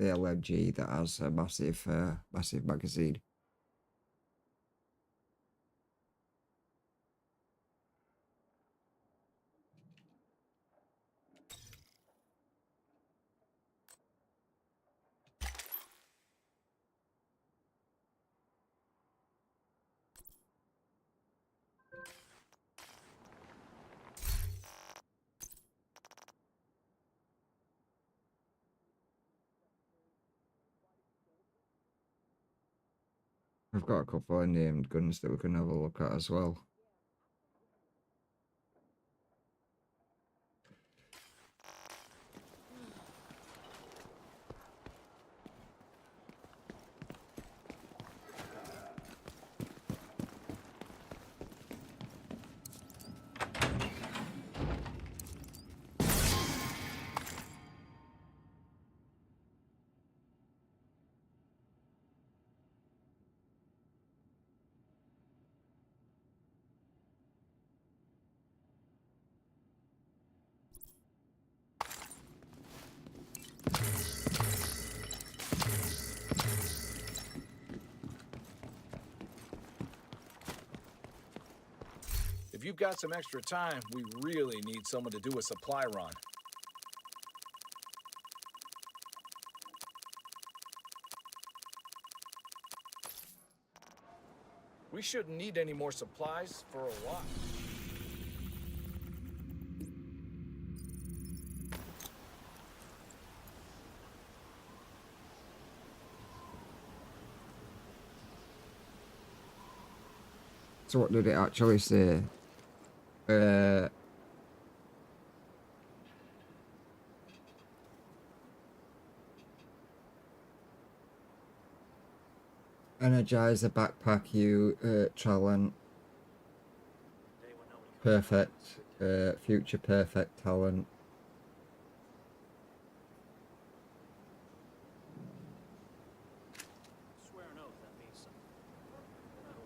A: LMG that has a massive magazine. I've got a couple of named guns that we can have a look at as well.
G: If you've got some extra time, we really need someone to do a supply run. We shouldn't need any more supplies for a while.
A: So what did it actually say? Energize the backpack, you talent. Perfect, future perfect talent.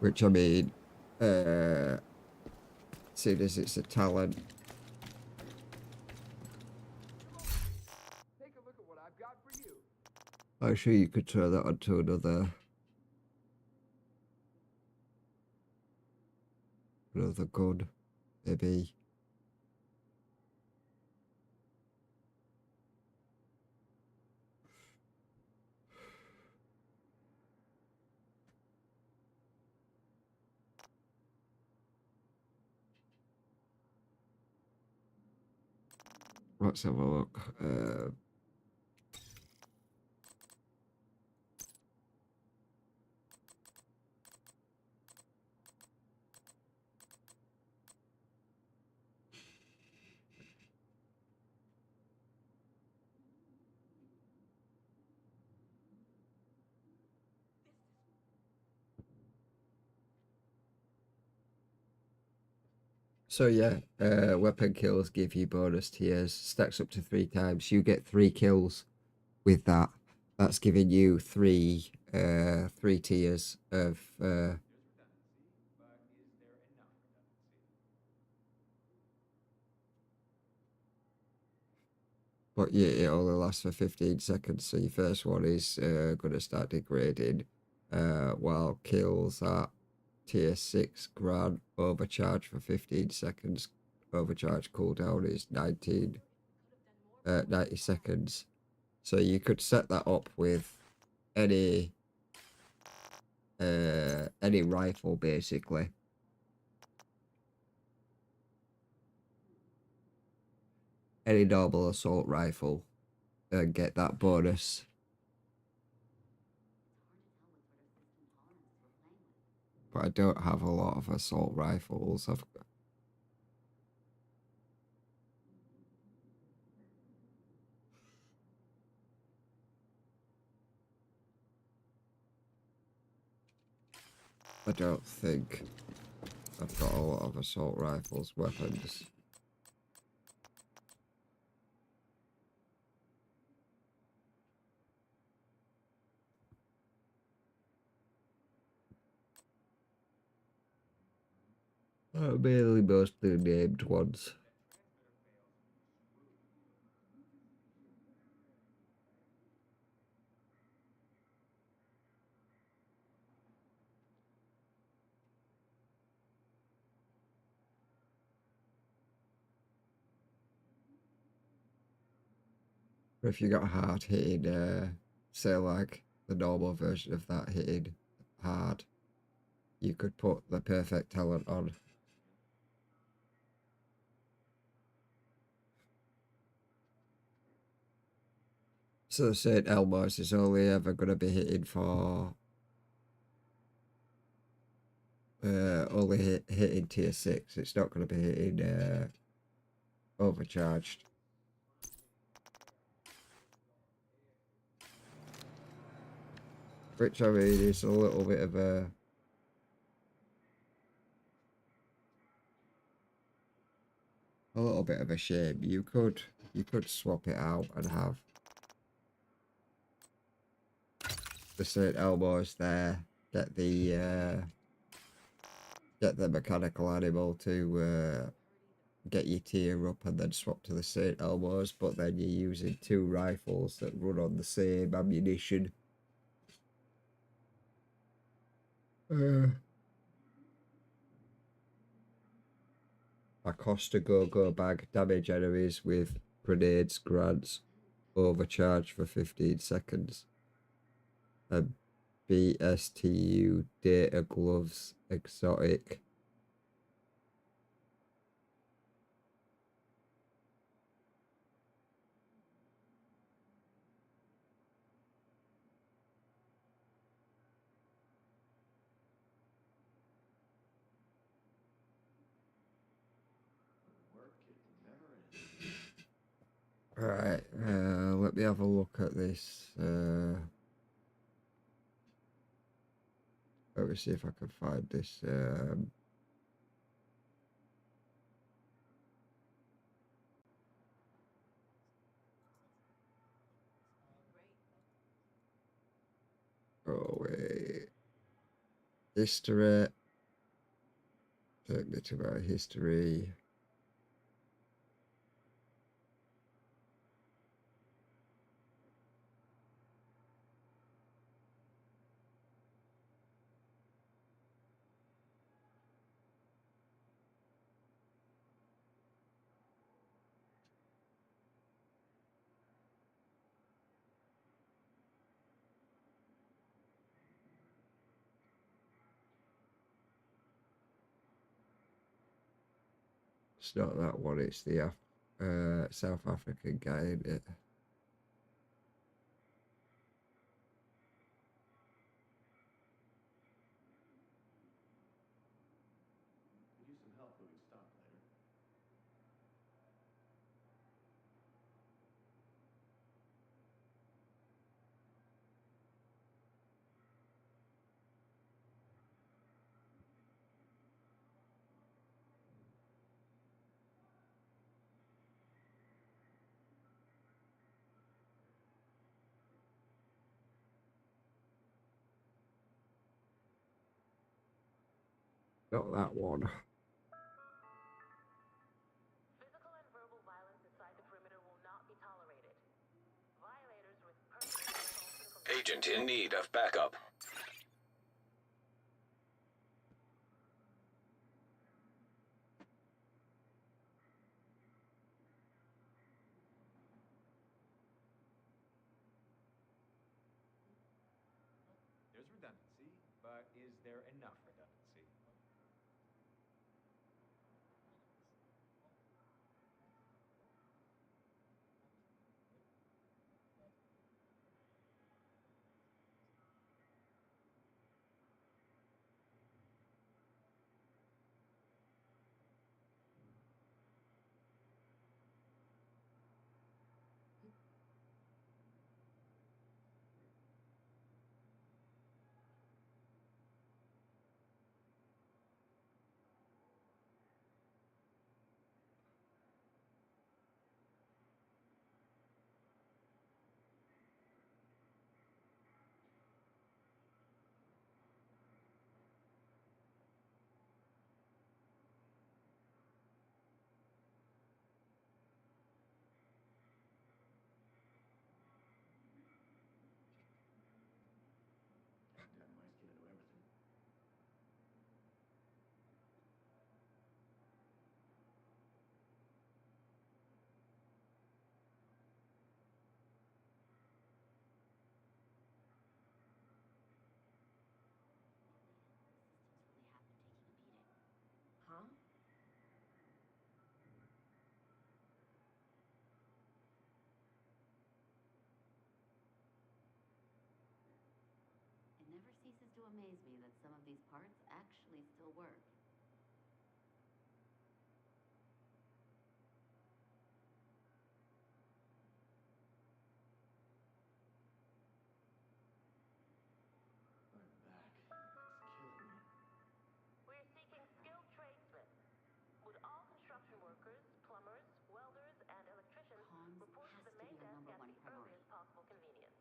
A: Which I mean, soon as it's a talent.
D: Take a look at what I've got for you.
A: I'm sure you could throw that onto another gun, maybe. Let's have a look. So yeah, weapon kills give you bonus tiers, stacks up to 3 times. You get 3 kills with that. That's giving you 3 tiers of But yeah, it only lasts for 15 seconds, so your first one is going to start degrading while kills at tier 6 grant overcharge for 15 seconds. Overcharge cooldown is 90 seconds. So you could set that up with any rifle basically. Any normal assault rifle and get that bonus. But I don't have a lot of assault rifles. I don't think I've got a lot of assault rifles weapons. Mainly mostly named ones. If you got hard hitting, say like the normal version of that hitting hard, you could put the perfect talent on. So the St. Elmo's is only ever going to be hitting for only hitting tier 6. It's not going to be hitting overcharged. Which I mean is a little bit of a shame. You could swap it out and have the St. Elmo's there. Get the mechanical animal to get your tier up and then swap to the St. Elmo's, but then you're using 2 rifles that run on the same ammunition. A Costa Go-Go bag, damage enemies with grenades, grants, overcharge for 15 seconds. A BSTU data gloves, exotic. Alright, let me have a look at this. Let me see if I can find this. Oh, wait. History. Take me to my history. It's not that one, it's the South African guy, isn't it? Not that one.
C: Physical and verbal violence inside the perimeter will not be tolerated.
B: Agent in need of backup.
D: There's redundancy, but is there enough redundancy?
H: Damn mice get into everything.
I: Systems really have been taking a beating.
C: Huh?
I: It never ceases to amaze me that some of these parts actually still work.
H: My back. It's killing me.
C: We're seeking skilled tradesmen. Would all construction workers, plumbers, welders, and electricians
I: Comms
C: report to
I: has
C: the
I: to be
C: main
I: our
C: desk
I: number
C: at
I: one
C: the
I: priority.
C: earliest possible convenience?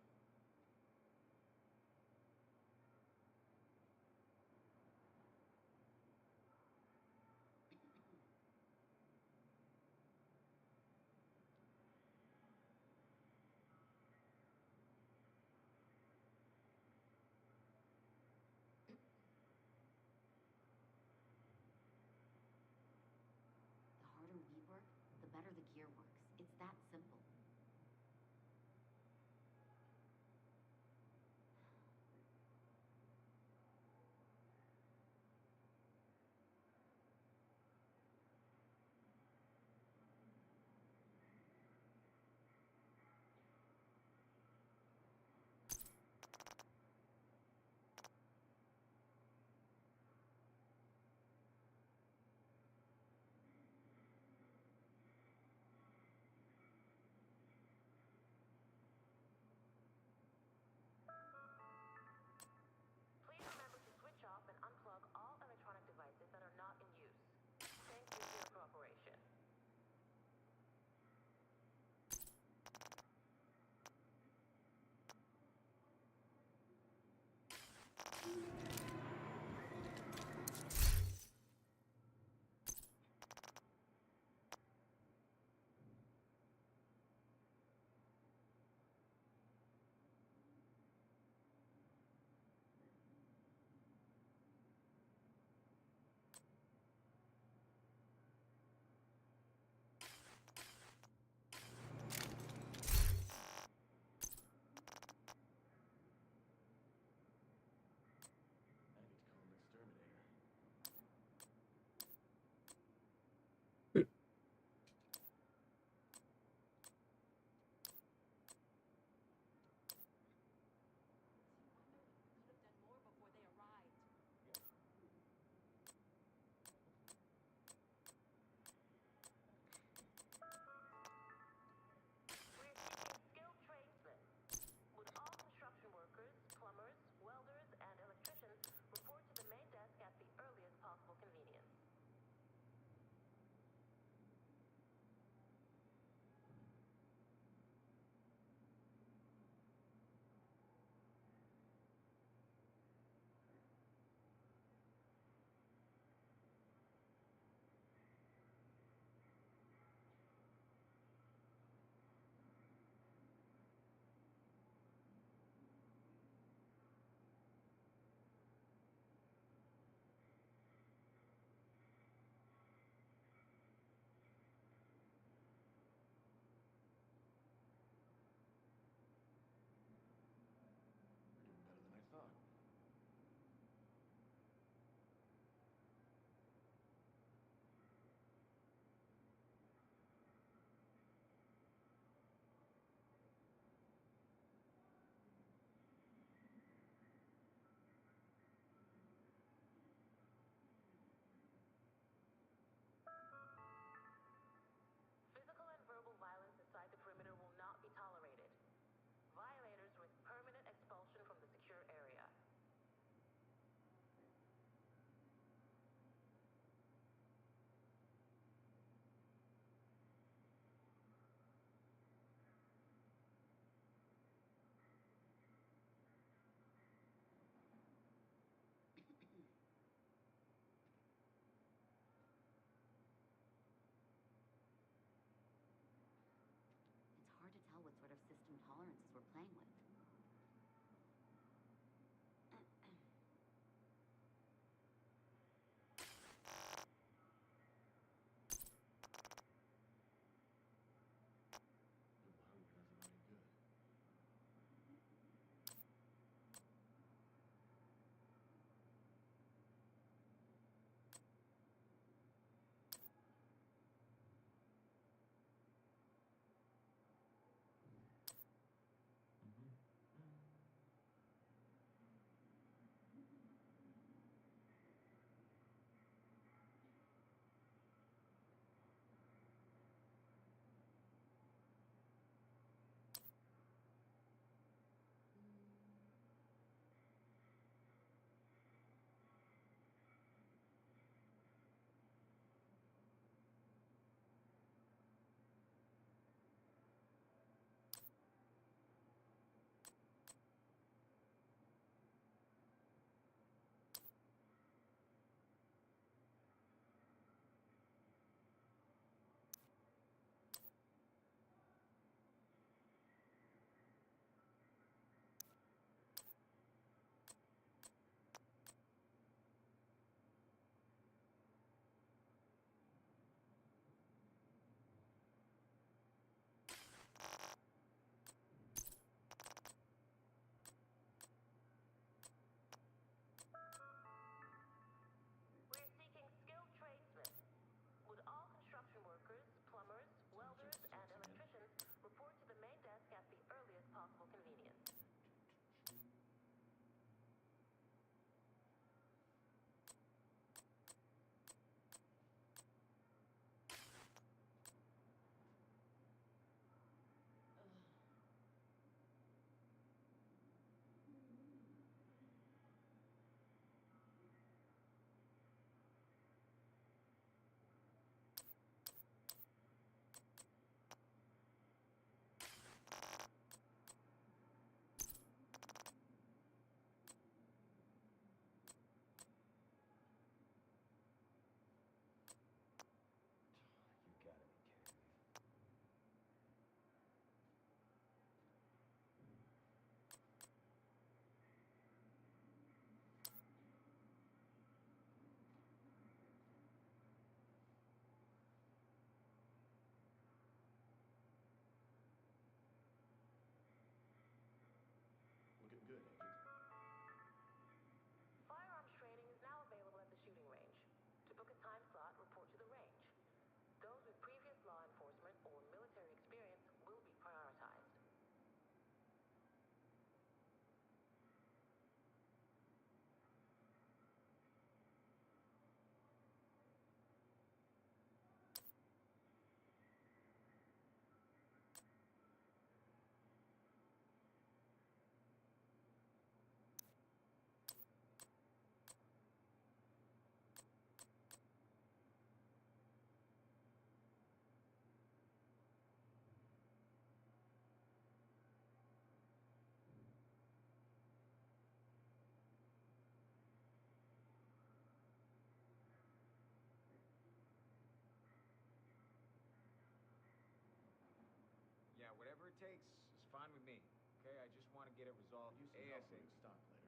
D: get it resolved ASAP.
F: Stock later.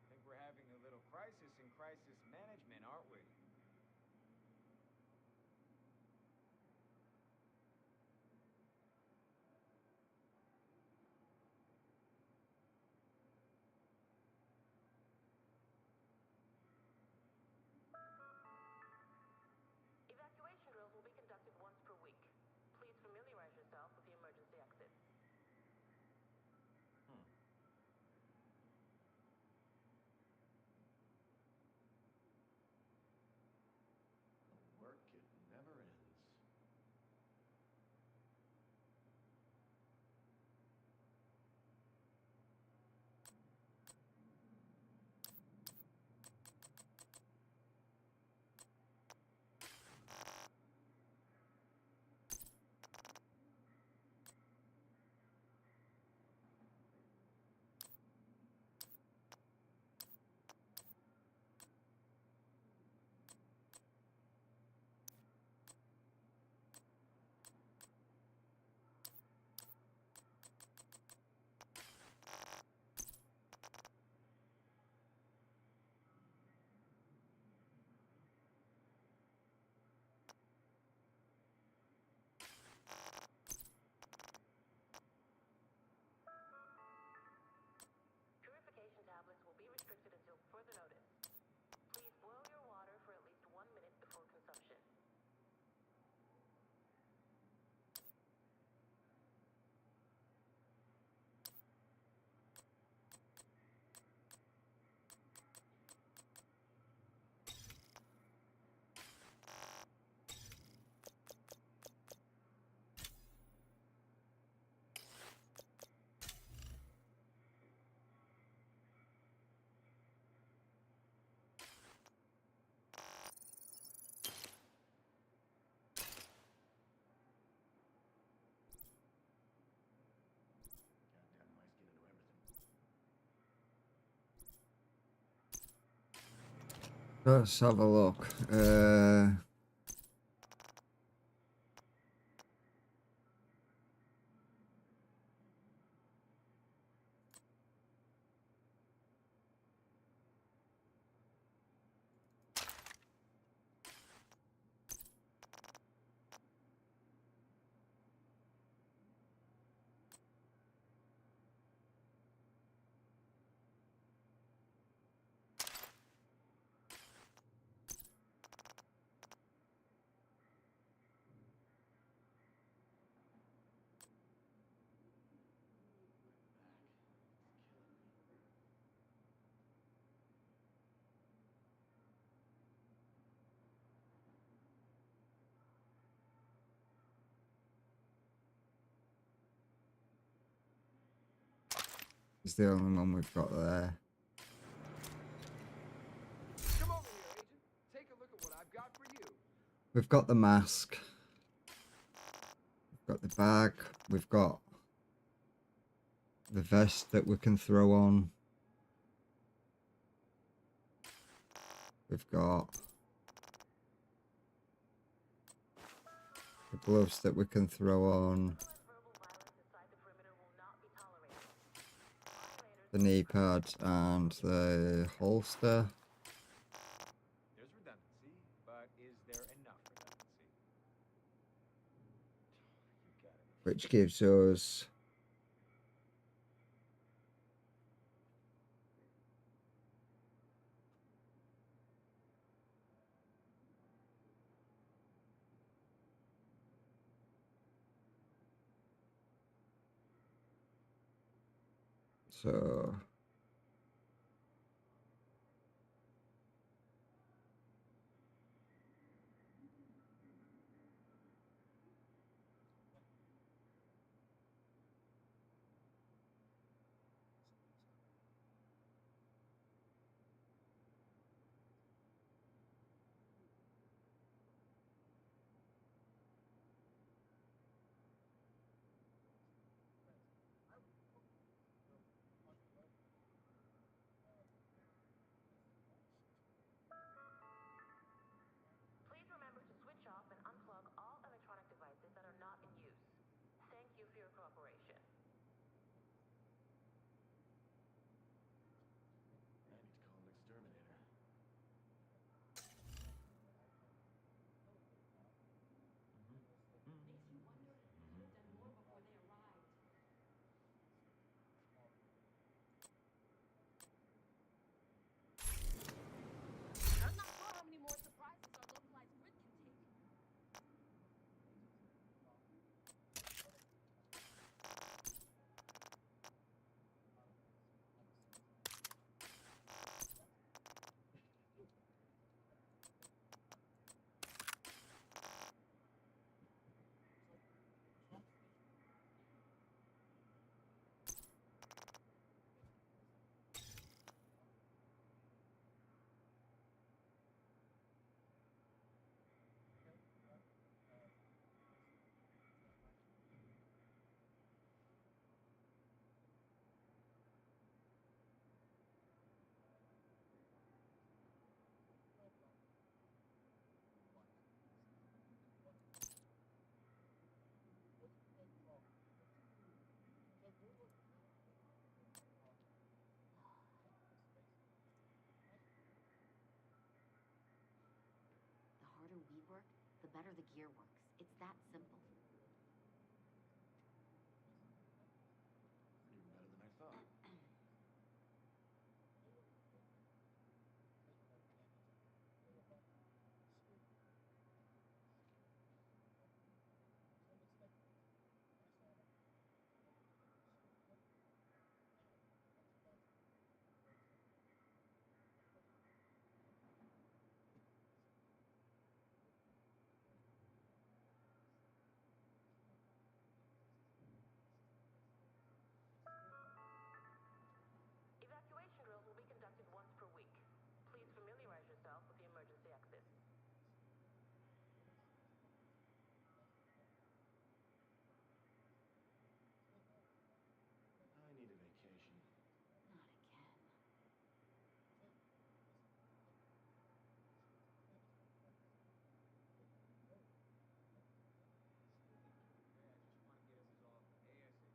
D: Think we're having a little crisis in crisis management, aren't we?
C: Evacuation drills will be conducted once per week. Please familiarize yourself with the emergency exit.
F: Work, it never ends.
C: Purification tablets will be restricted until further notice. Please boil your water for at least 1 minute before consumption.
F: Goddamn mice get into everything.
A: Let's have a look. It's the only one we've got there.
D: Come over here, Agent. Take a look at what I've got for you.
A: We've got the mask. We've got the bag. We've got the vest that we can throw on. We've got the gloves that we can throw on.
C: Verbal violence inside the perimeter will not be tolerated. Violators
A: The knee pad and the holster,
D: There's redundancy, but is there enough redundancy? You got it.
A: which gives us So
C: Please remember to switch off and unplug all electronic devices that are not in use. Thank you for your cooperation.
F: I need to call an exterminator.
E: Makes you wonder if we could have done more before they arrived. I'm not sure how many more surprises our localized grid can take.
I: The harder we work, the better the gear works. It's that simple.
F: Even better than I thought.
C: Evacuation drills will be conducted once per week. Please familiarize yourself with the emergency exit.
F: I need a vacation.
I: Not again.
D: Yeah, I just want to get us off ASAP.
I: It's hard to tell what's resistant tolerance to a plane.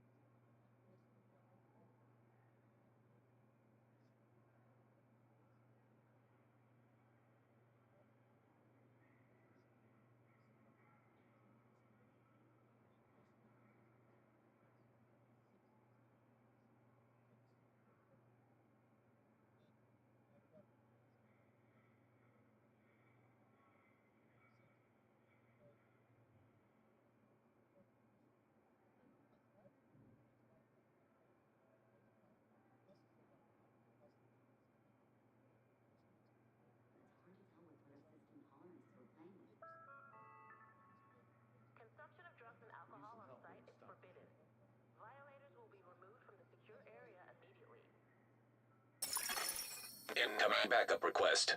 C: Consumption of drugs and alcohol on site is forbidden. Violators will be removed from the secure area immediately.
B: Incoming backup request.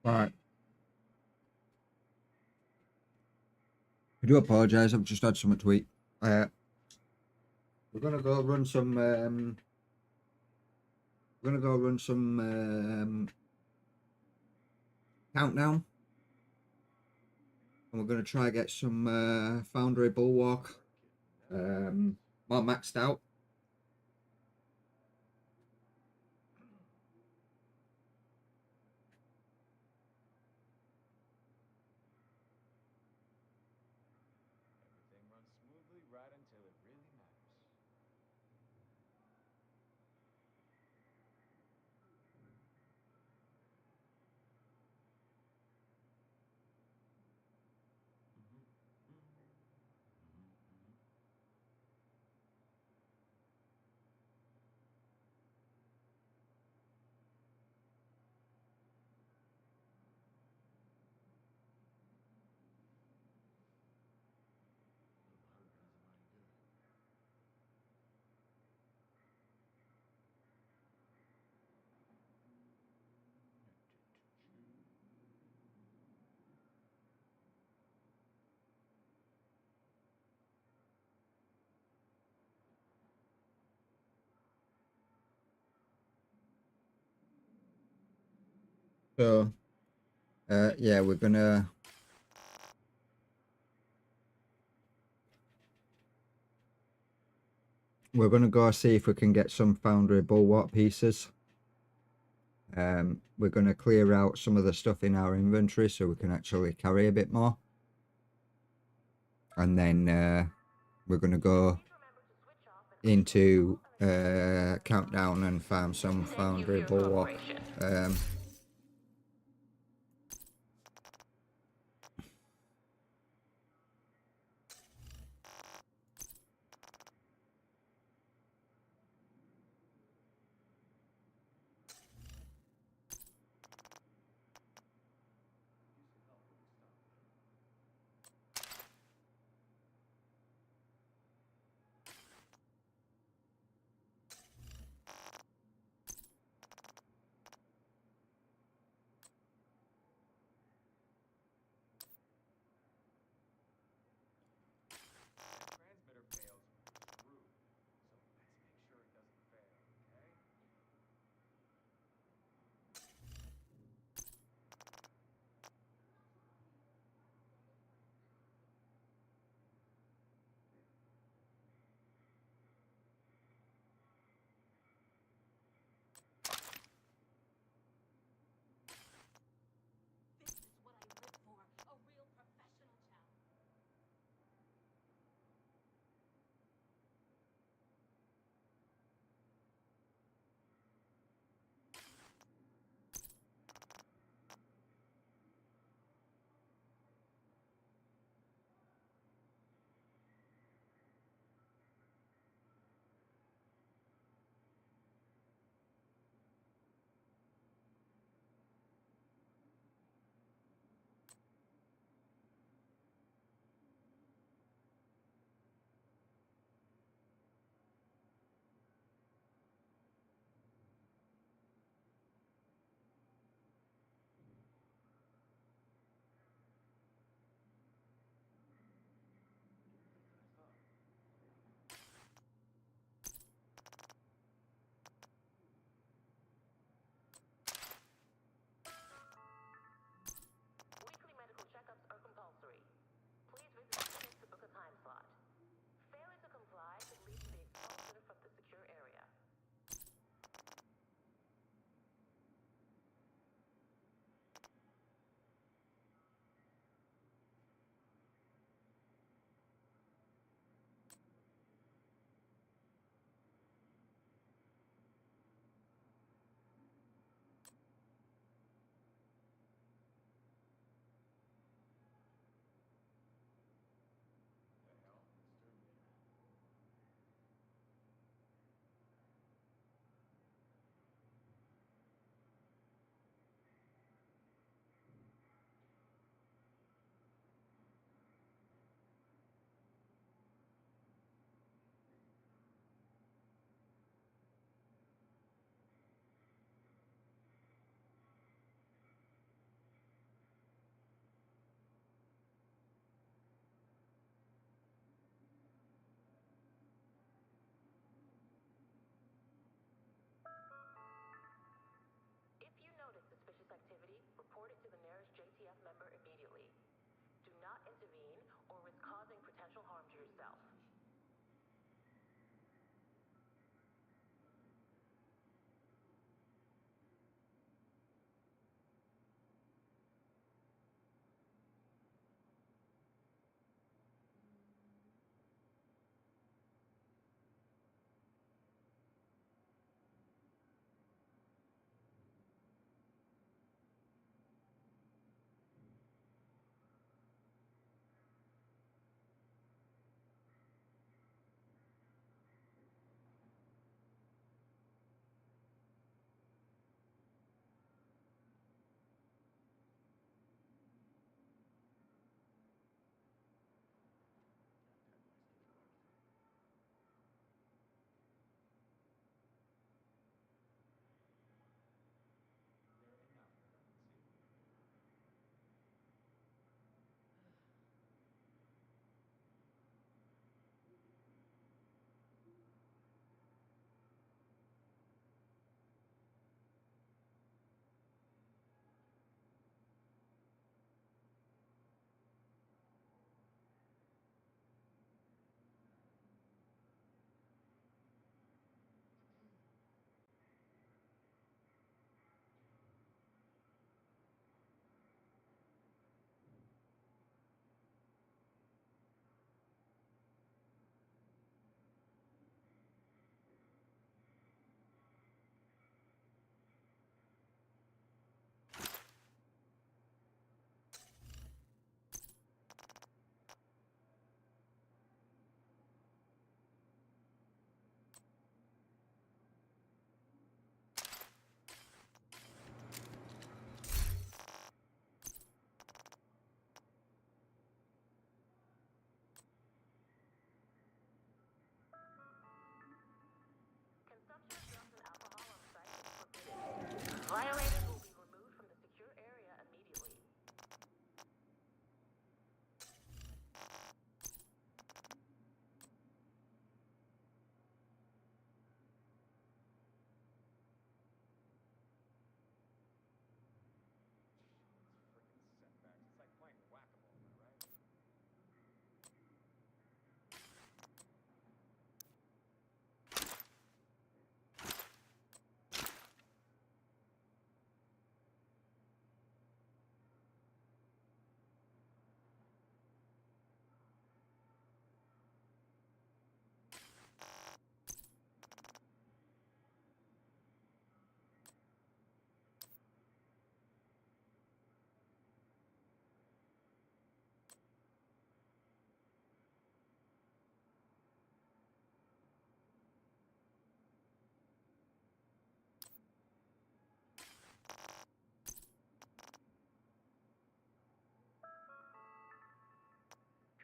A: Right. I do apologise. I've just had something to eat. We're gonna go run some. We're gonna go run some countdown, and we're gonna try get some Foundry Bulwark more maxed out.
D: Everything runs smoothly right until it really matters.
A: So, yeah, we're gonna. We're gonna go see if we can get some Foundry Bulwark pieces. We're gonna clear out some of the stuff in our inventory so we can actually carry a bit more. And then we're gonna go into Countdown and farm some Foundry Bulwark.
C: or risk causing potential harm to yourself. Consumption of drugs and alcohol on site is forbidden. Violators will be removed from the secure area immediately.
D: Freaking setbacks. It's like playing whack-a-mole, am I right?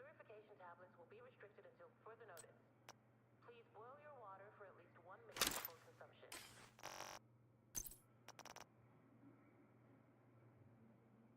D: Purification tablets will be restricted until further notice. Please boil your water for at least 1 minute before consumption.
I: Lately, systems really have been taking a beating.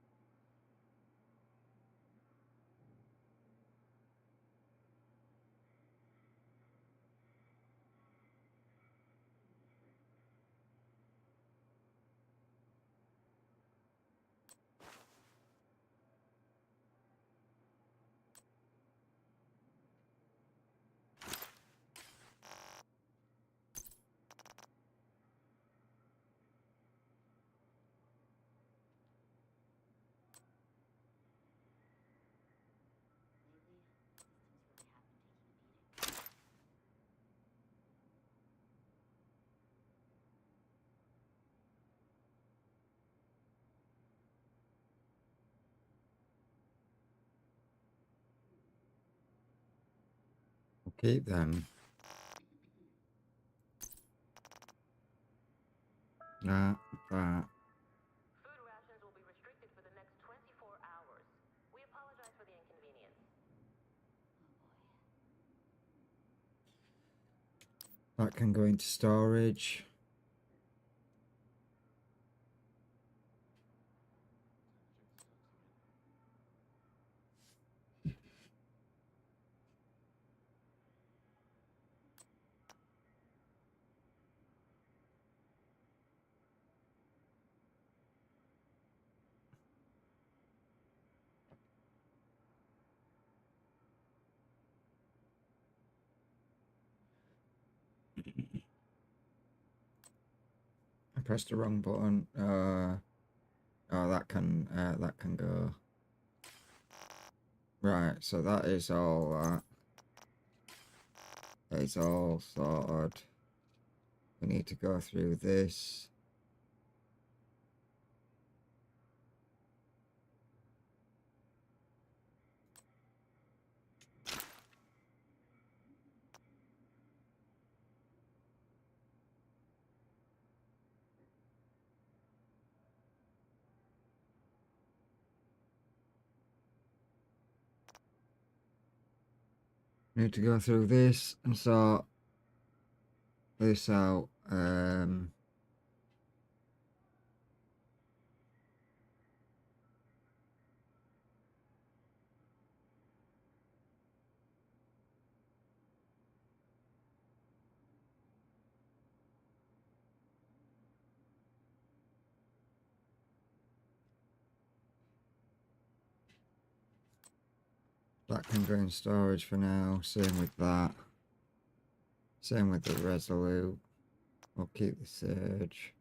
A: Keep them. That.
C: Food rations will be restricted for the next 24 hours. We apologize for the inconvenience.
I: Oh boy.
A: That can go into storage. I pressed the wrong button. Oh, that can go. Right, so that is all that. That is all sorted. We need to go through this. Need to go through this and sort this out. That can go in storage for now. Same with that. Same with the Resolute. We'll keep the Surge.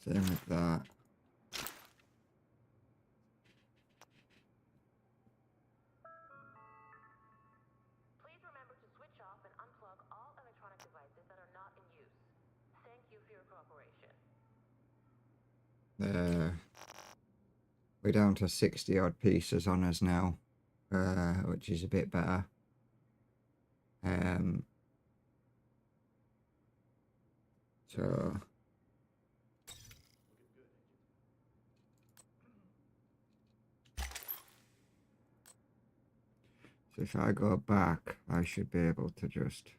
A: Same with that.
D: Please remember to switch off and unplug all electronic devices that are not in use. Thank you for your cooperation.
A: We're down to 60 odd pieces on us now, which is a bit better. So if I go back, I should be able to just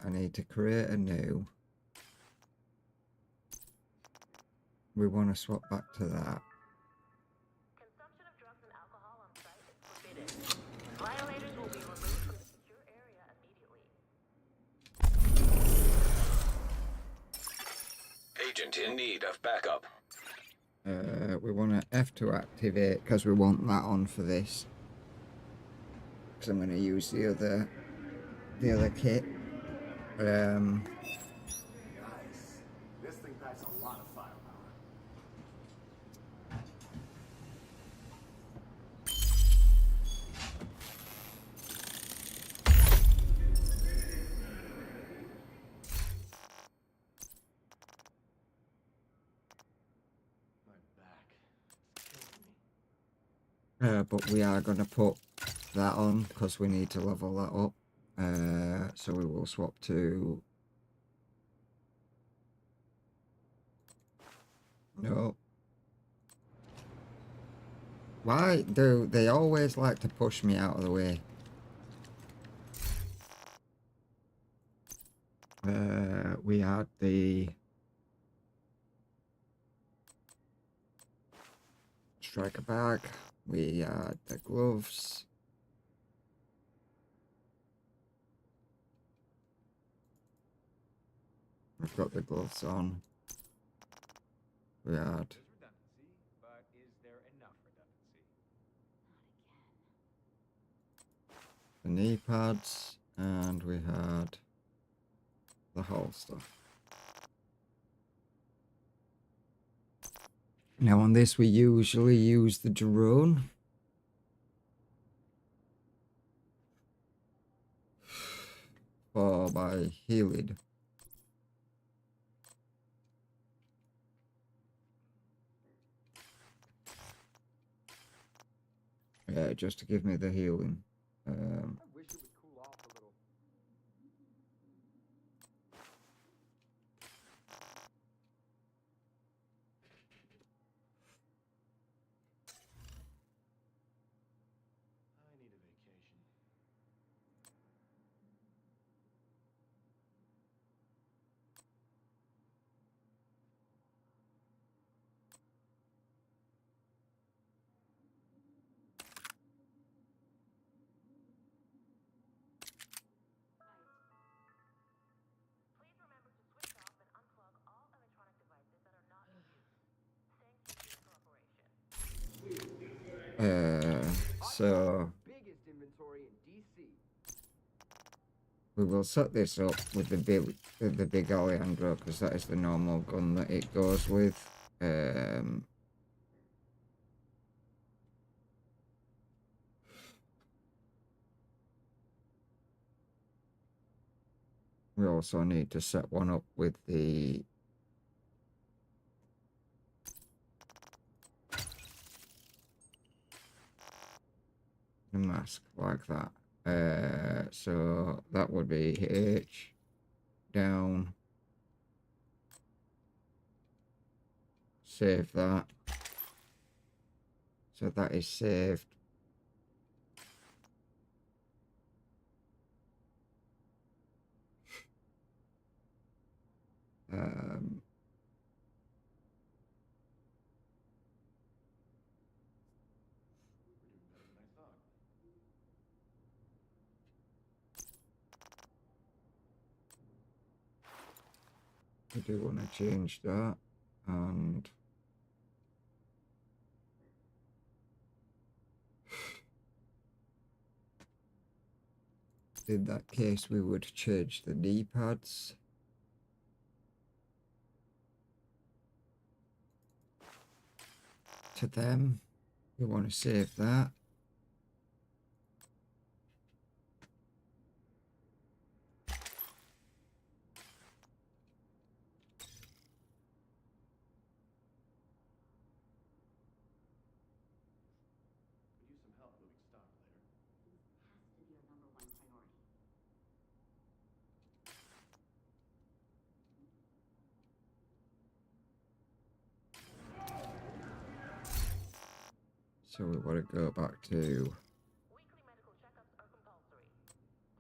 A: I need to create a new. We want to swap back to that.
D: Consumption of drugs and alcohol on site is forbidden. Violators will be removed from the secure area immediately.
B: Agent in need of backup.
A: We want to F to activate because we want that on for this. Because I'm going to use the other kit.
H: This thing packs a lot of firepower. My back.
A: But we are going to put that on because we need to level that up. So we will swap to... No. Why do they always like to push me out of the way? We had the... striker bag. We had the gloves. I've got the gloves on. We had
F: Redundancy, but is there enough redundancy?
A: the knee pads, and we had the holster. Now on this we usually use the drone. For my healing. Yeah, just to give me the healing.
F: I wish it would cool off a little. I need a vacation.
A: So
H: Biggest inventory in DC.
A: we will set this up with the big Alejandro because that is the normal gun that it goes with. We also need to set one up with the mask like that. So that would be H down. Save that. So that is saved. I do want to change that, and in that case we would change the knee pads to them. We want to save that.
I: Has to be our number one priority.
A: So we want to go back to
D: Weekly medical checkups are compulsory.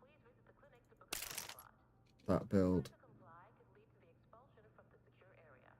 D: Please visit the clinic to book a time slot.
A: that build.
D: To comply could lead to the expulsion from the secure area.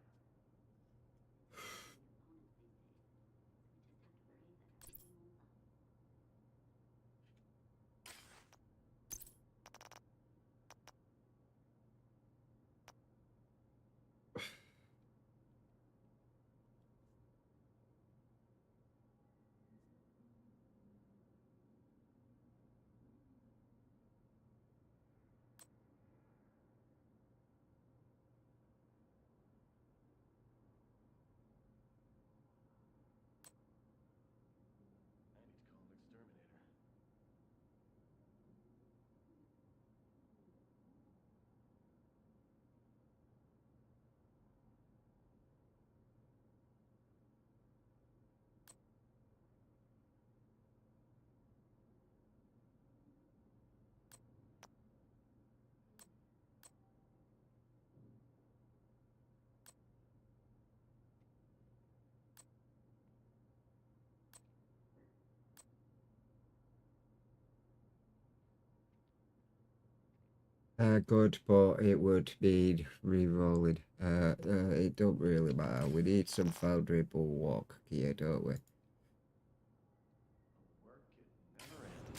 A: Good, but it would be re-rolling. It don't really matter. We need some Foundry Bulwark gear, don't we?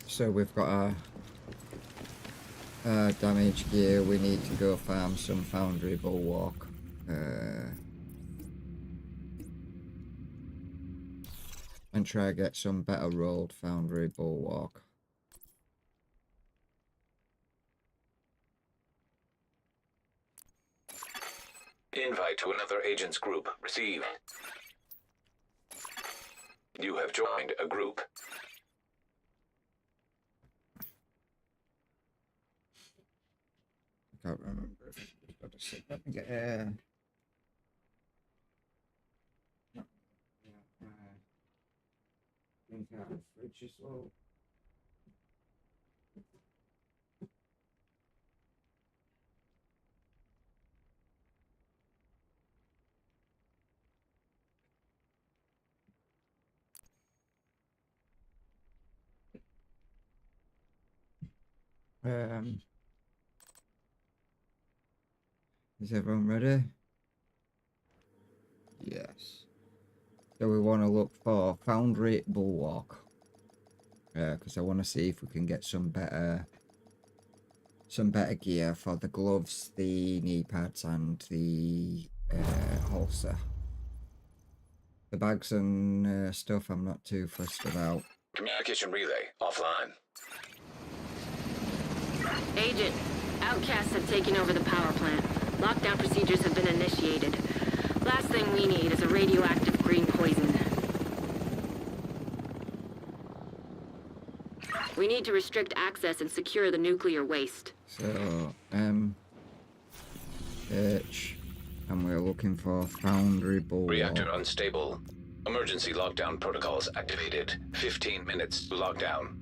A: So we've got our damage gear. We need to go farm some Foundry Bulwark. And try to get some better rolled Foundry Bulwark.
B: Invite to another agent's group received. You have joined a group.
A: I can't remember if it's got to sit. Let me get fridge as well. Is everyone ready? Yes. So we want to look for Foundry Bulwark. Because I want to see if we can get some better gear for the gloves, the knee pads, and the holster. The bags and stuff I'm not too fussed about.
B: Communication relay offline.
D: Agent, outcasts have taken over the power plant. Lockdown procedures have been initiated. Last thing we need is a radioactive green poison. We need to restrict access and secure the nuclear waste.
A: So, H, and we're looking for Foundry Bulwark.
B: Reactor unstable. Emergency lockdown protocols activated. 15 minutes to lockdown.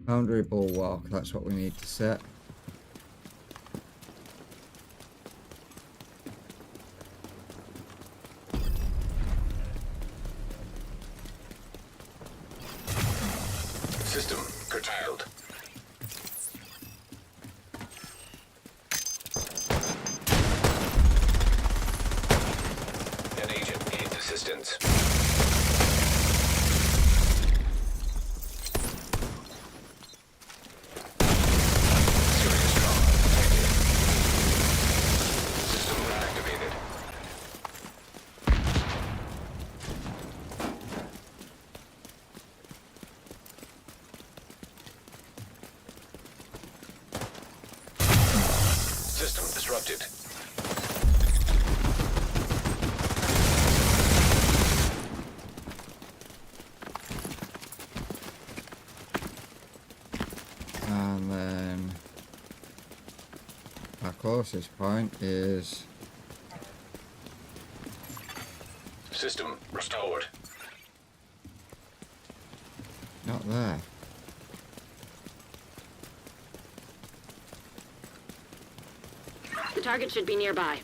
A: Foundry Bulwark, that's what we need to set.
B: System curtailed. An agent needs assistance. Serious trauma detected. System activated. System disrupted.
A: And then our closest point is
B: System restored.
A: not there.
D: The target should be nearby.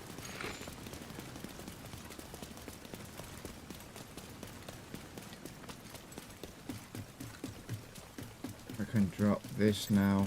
A: I can drop this now.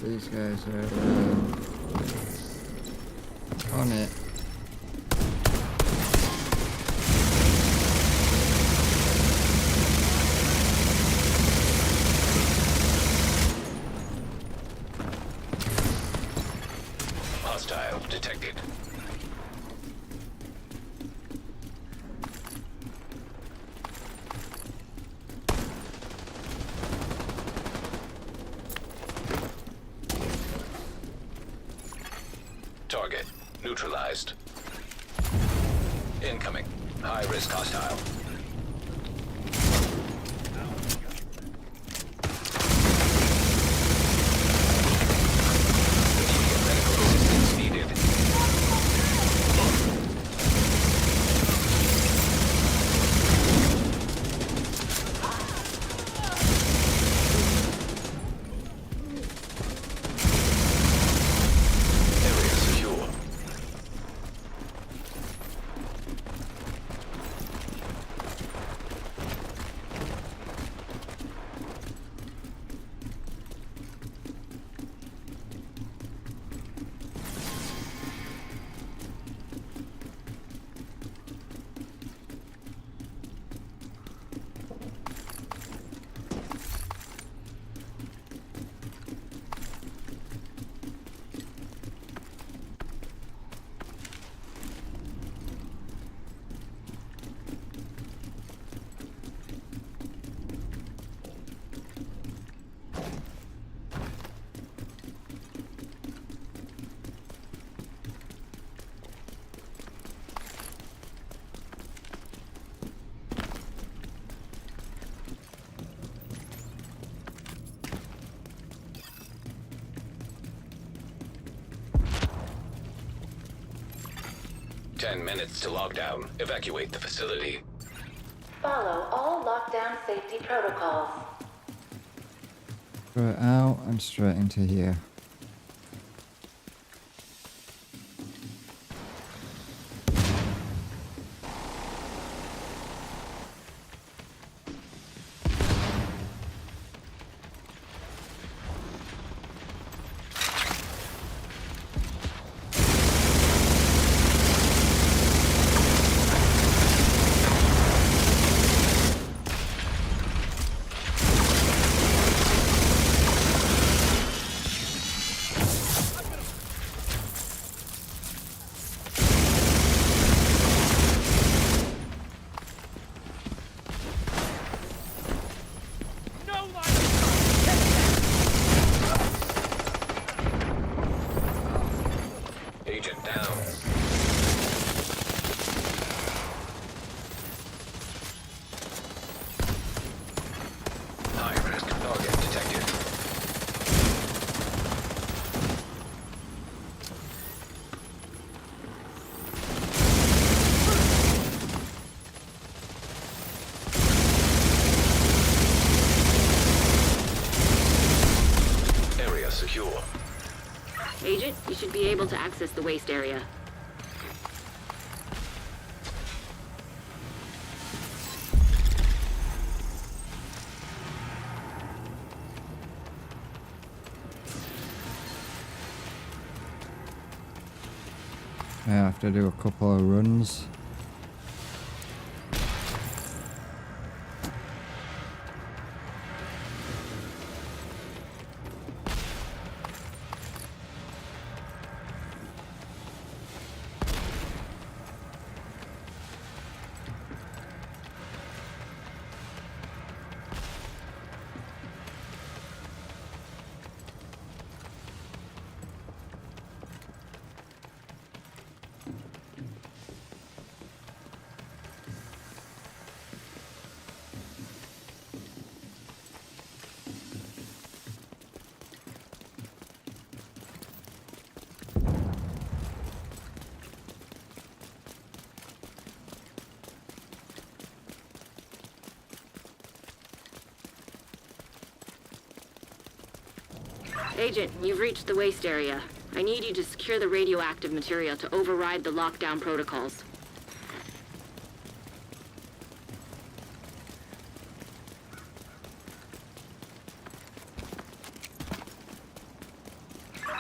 A: These guys are on it.
B: Hostile detected. Target neutralized. Incoming. High risk hostile. Medical assistance needed. Area secure. minutes to lockdown. Evacuate the facility.
C: Follow all lockdown safety protocols.
A: Straight out and straight into here.
B: Agent down. High risk target detected. Area secure.
D: Agent, you should be able to access the waste area.
A: I have to do a couple of runs.
D: Agent, you've reached the waste area. I need you to secure the radioactive material to override the lockdown protocols.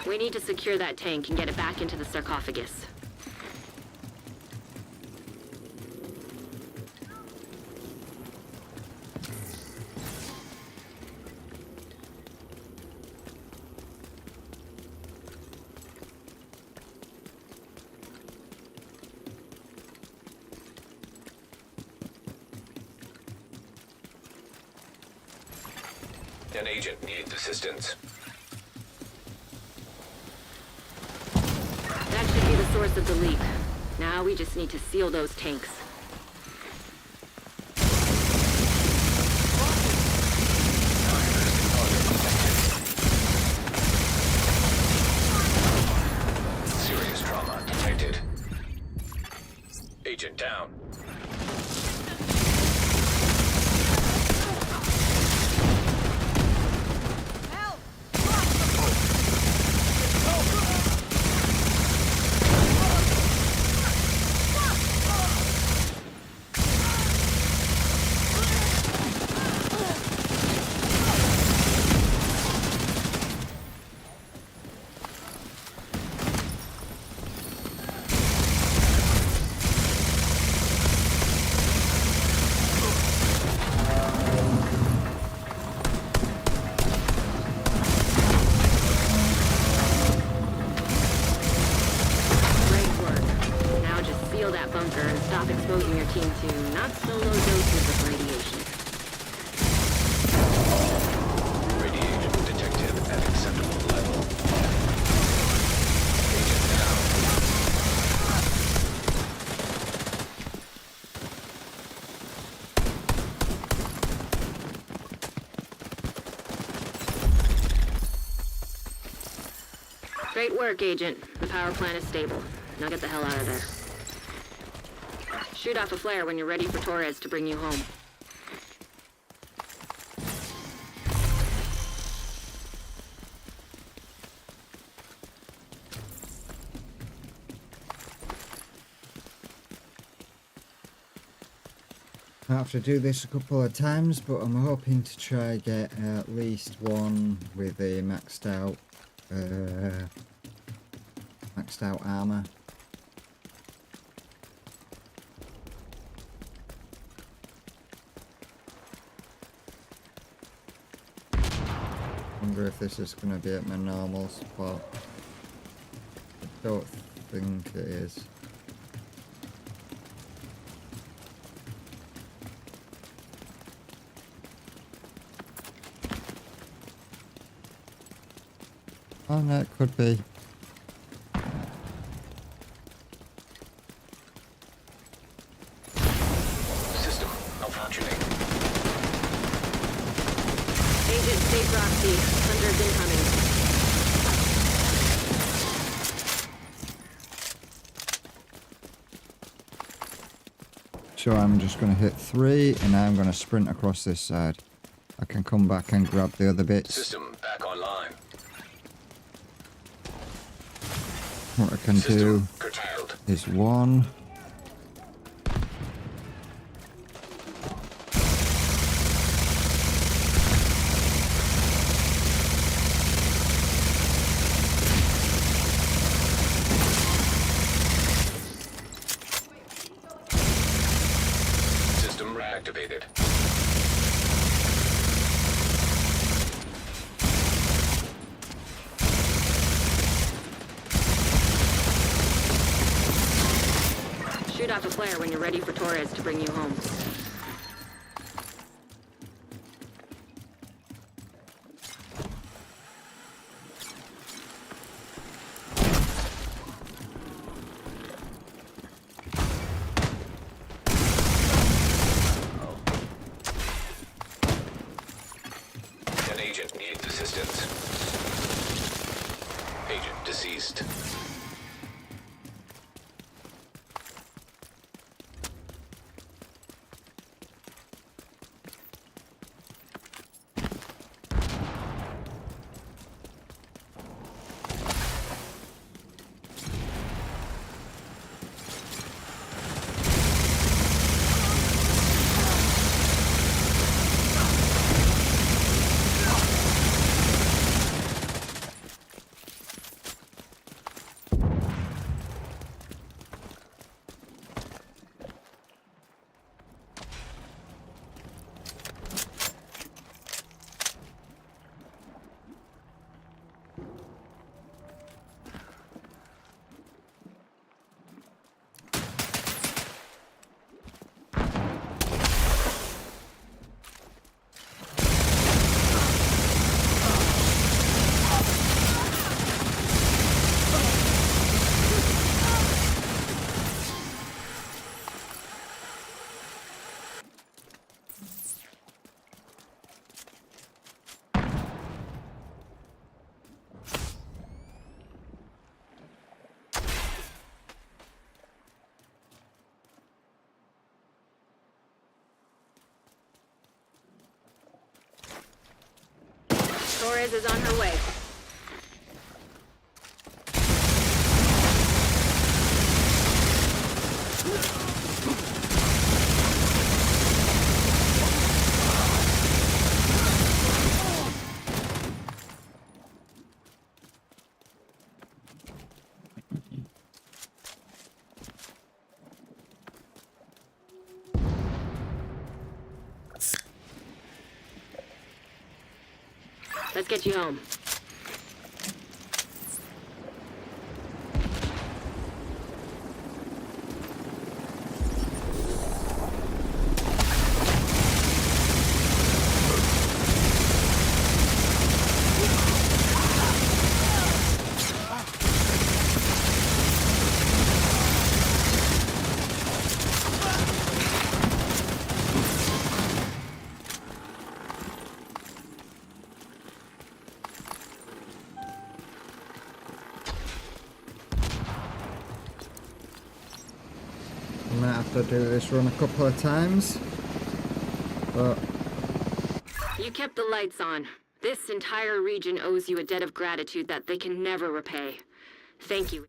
D: We need to secure that tank and get it back into the sarcophagus.
B: An agent needs assistance.
D: That should be the source of the leak. Now we just need to seal those tanks.
B: Serious trauma detected. Agent down.
D: And stop exposing your team to not so low doses of radiation.
B: Radiation detected at acceptable level. Agent down.
D: Great work, Agent. The power plant is stable. Now get the hell out of there. Shoot off a flare when you're ready for Torres to bring you home.
A: I have to do this a couple of times, but I'm hoping to try get at least one with a maxed out armor. Wonder if this is going to be at my normal spot. I don't think it is. Oh no, it could be.
B: System malfunctioning.
D: Agent, stay proxy. Hunters incoming.
A: So I'm just going to hit 3 and now I'm going to sprint across this side. I can come back and grab the other bits.
B: System back online.
A: What I can do
B: System curtailed.
A: is 1.
B: System reactivated.
D: Shoot off a flare when you're ready for Torres to bring you home.
B: An agent needs assistance. Agent deceased.
D: Torres is on her way. Let's get you home.
A: to do this run a couple of times. But
D: You kept the lights on. This entire region owes you a debt of gratitude that they can never repay. Thank you.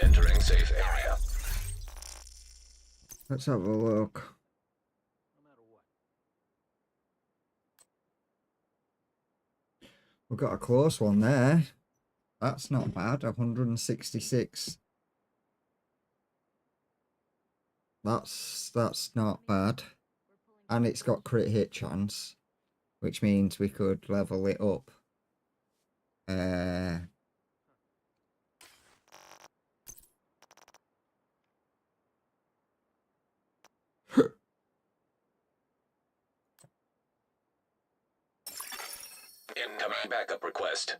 B: Entering safe area.
A: let's have a look. We've got a close one there. That's not bad. 166. That's not bad. And it's got crit hit chance, which means we could level it up.
B: Incoming backup request.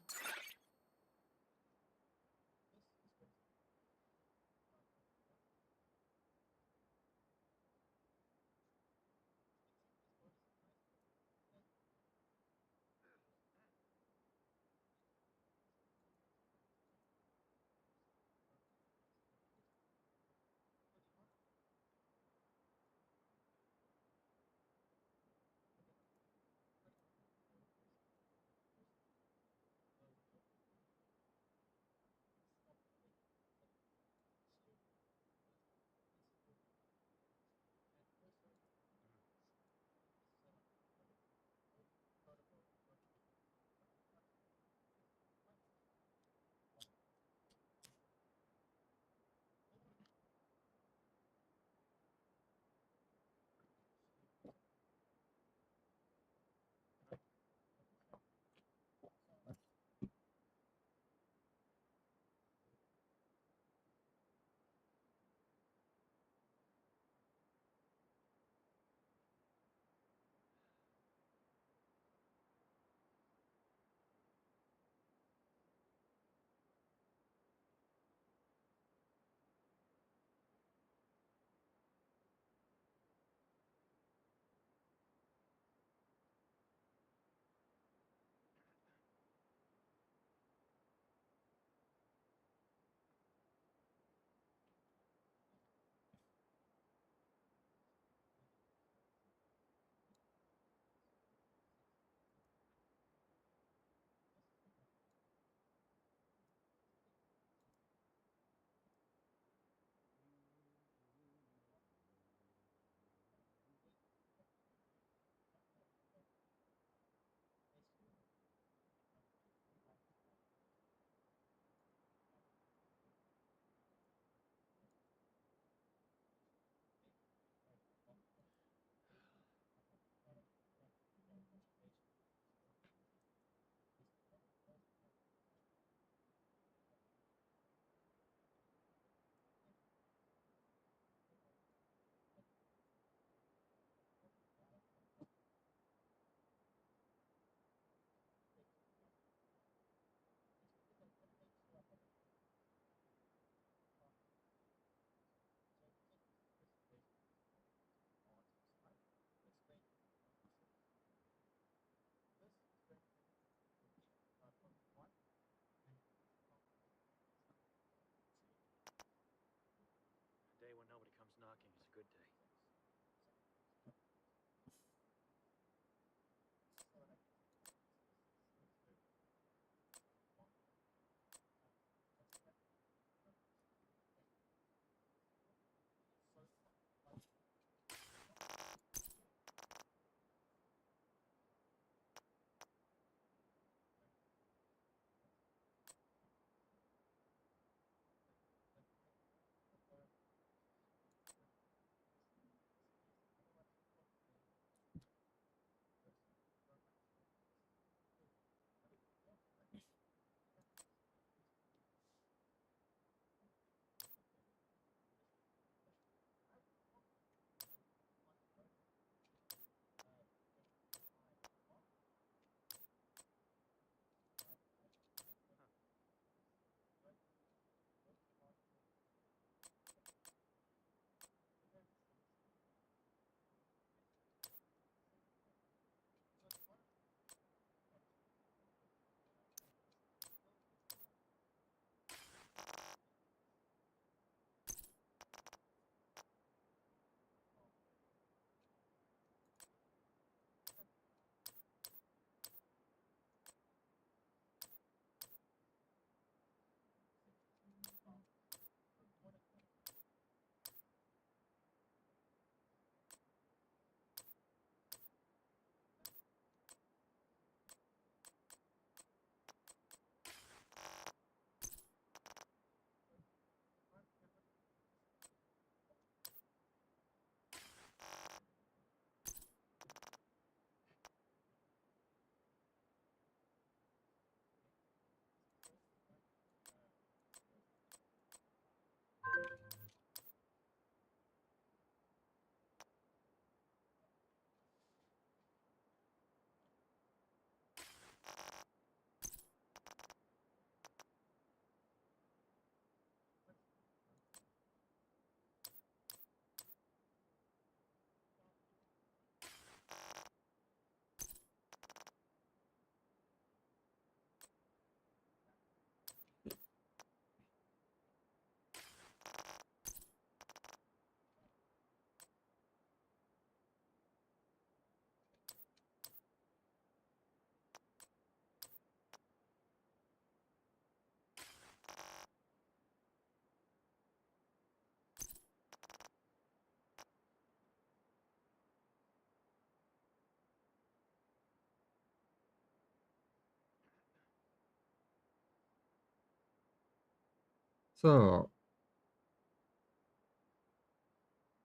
A: So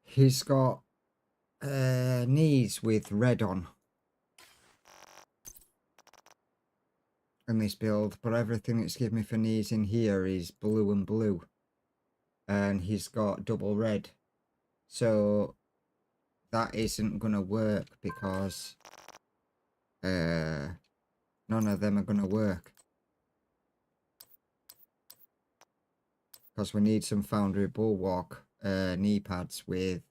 A: he's got knees with red on in this build, but everything it's given me for knees in here is blue and blue. And he's got double red. So that isn't gonna work because none of them are gonna work. Because we need some Foundry Bulwark knee pads with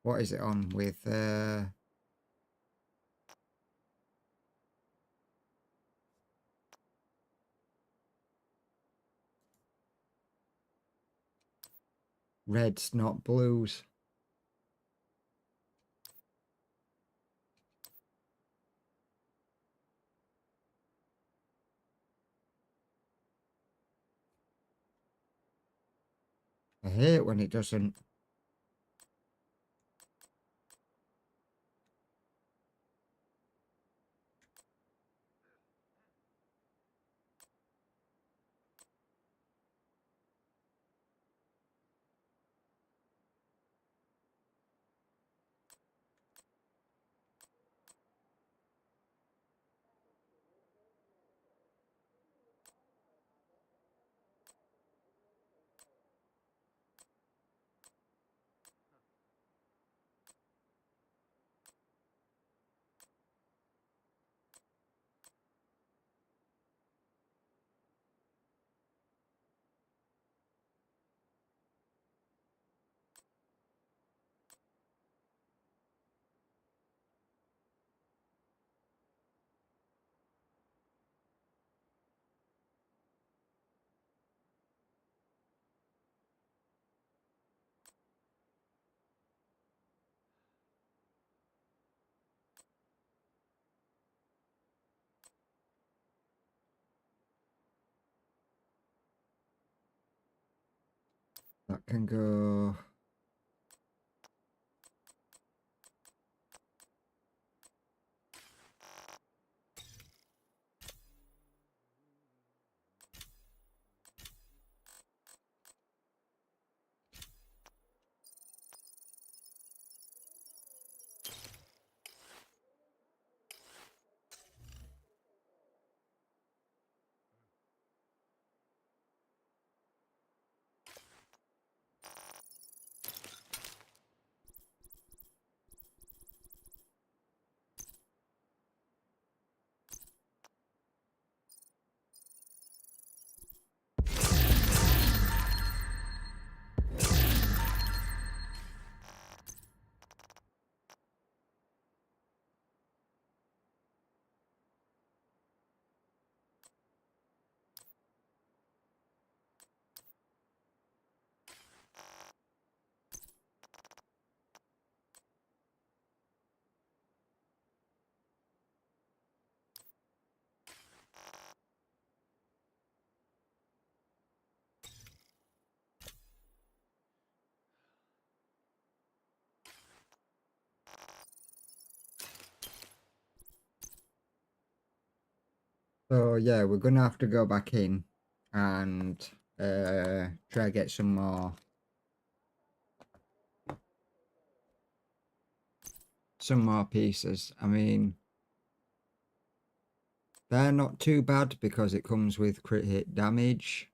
A: what is it on with reds, not blues. I hate when it doesn't. That can go. So yeah, we're gonna have to go back in and try to get some more pieces. I mean, they're not too bad because it comes with crit hit damage.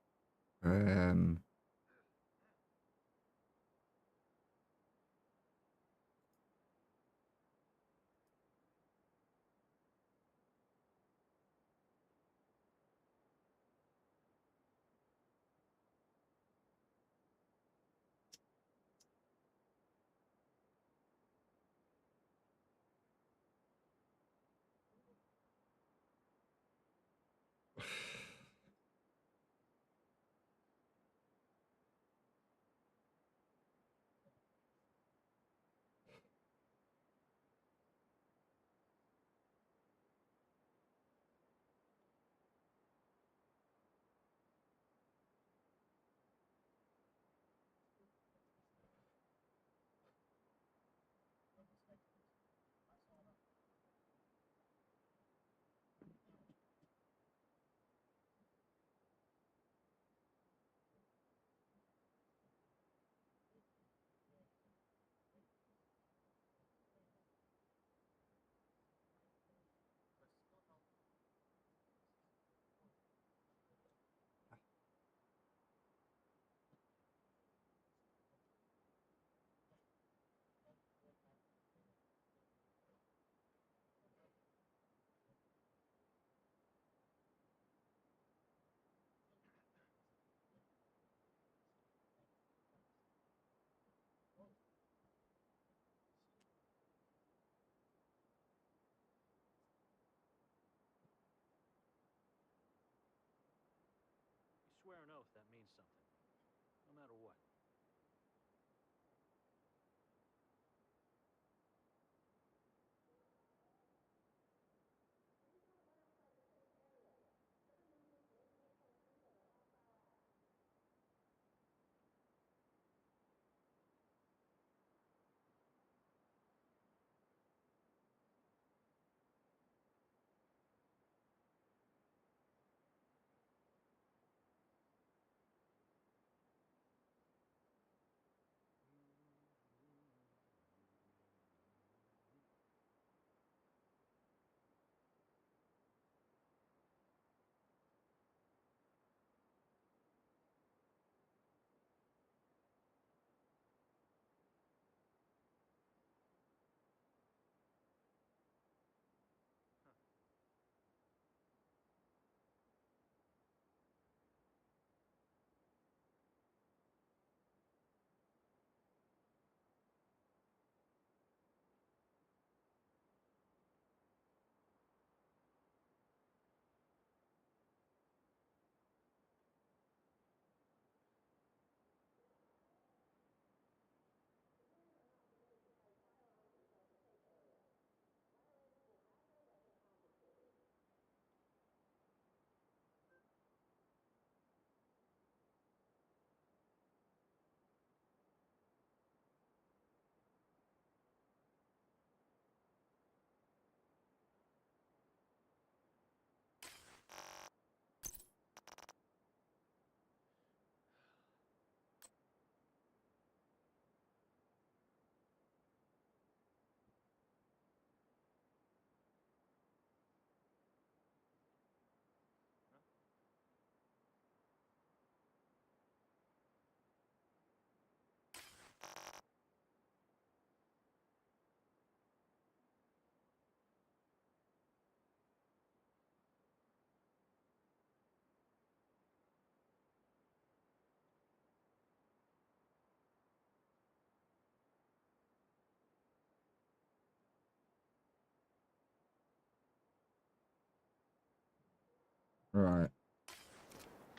A: Right.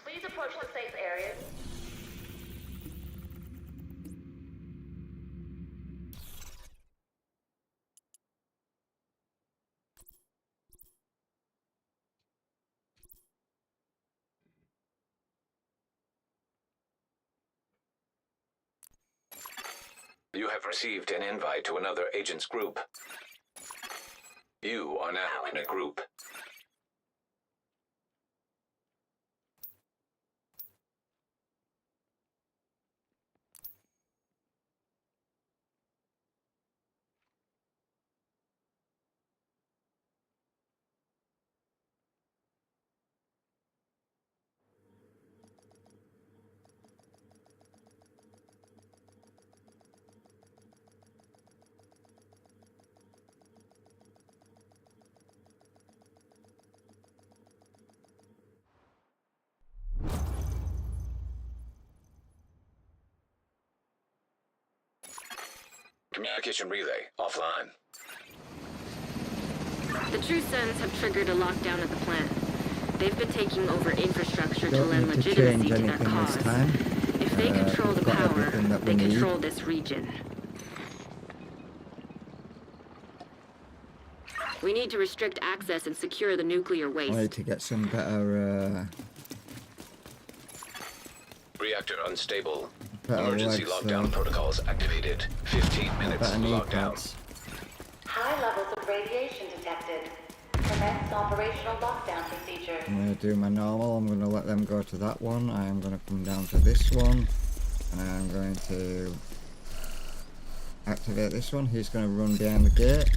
C: Please approach the safe areas.
B: You have received an invite to another agent's group. You are now in a group. Communication relay offline.
D: The True Sons have triggered a lockdown at the plant. They've been taking over infrastructure to
A: Don't
D: lend
A: need to
D: legitimacy
A: change
D: to their
A: anything
D: cause.
A: this time.
D: If they control the
A: we've got
D: power,
A: everything that we
D: they
A: need.
D: control this region. We need to restrict access and secure the nuclear
A: I
D: waste.
A: need to get some better
B: Reactor unstable.
A: better
B: Emergency
A: legs,
B: lockdown protocols activated. 15 minutes
A: better knee
B: lockdown.
A: pads.
C: High levels of radiation detected. Commence operational lockdown procedure.
A: I'm going to do my normal. I'm going to let them go to that one. I am going to come down to this one. And I am going to activate this one. He's going to run behind the gate.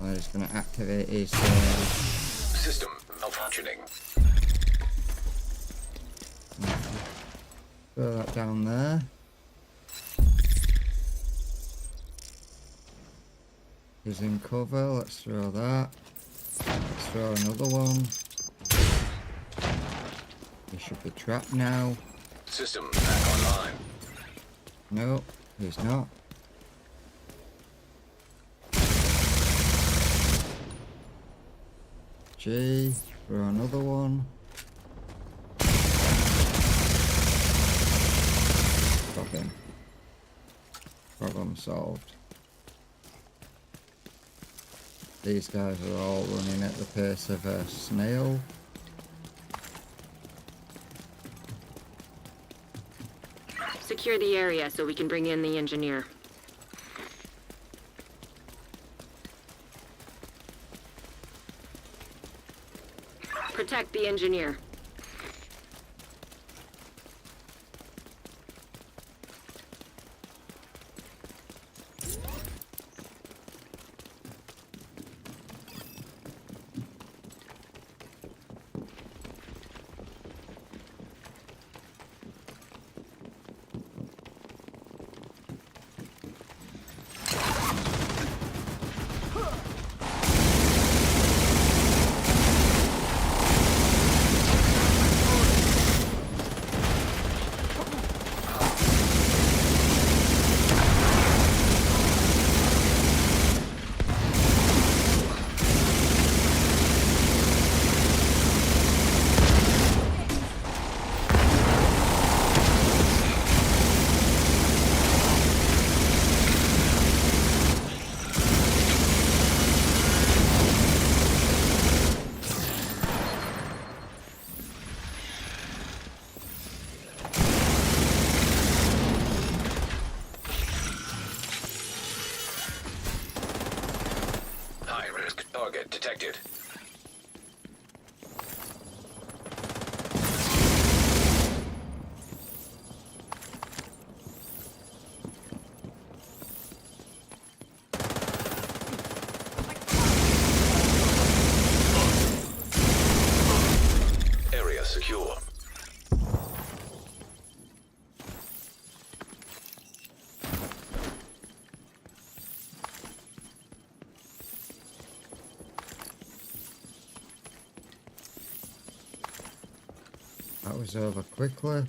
A: I'm just going to activate his...
B: System malfunctioning.
A: throw that down there. He's in cover. Let's throw that. Let's throw another one. He should be trapped now.
B: System back online.
A: No, he's not. G, throw another one. Stop him. Problem solved. These guys are all running at the pace of a snail.
D: Secure the area so we can bring in the engineer. Protect the engineer.
B: High-risk target detected. Area secure.
A: That was over quickly.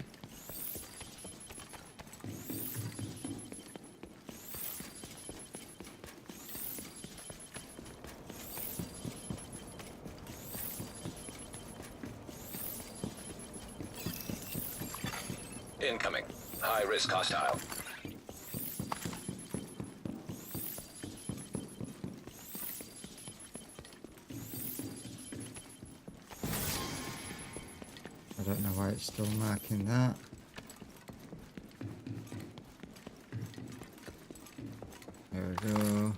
B: Incoming. High risk hostile.
A: I don't know why it's still marking that. There we go.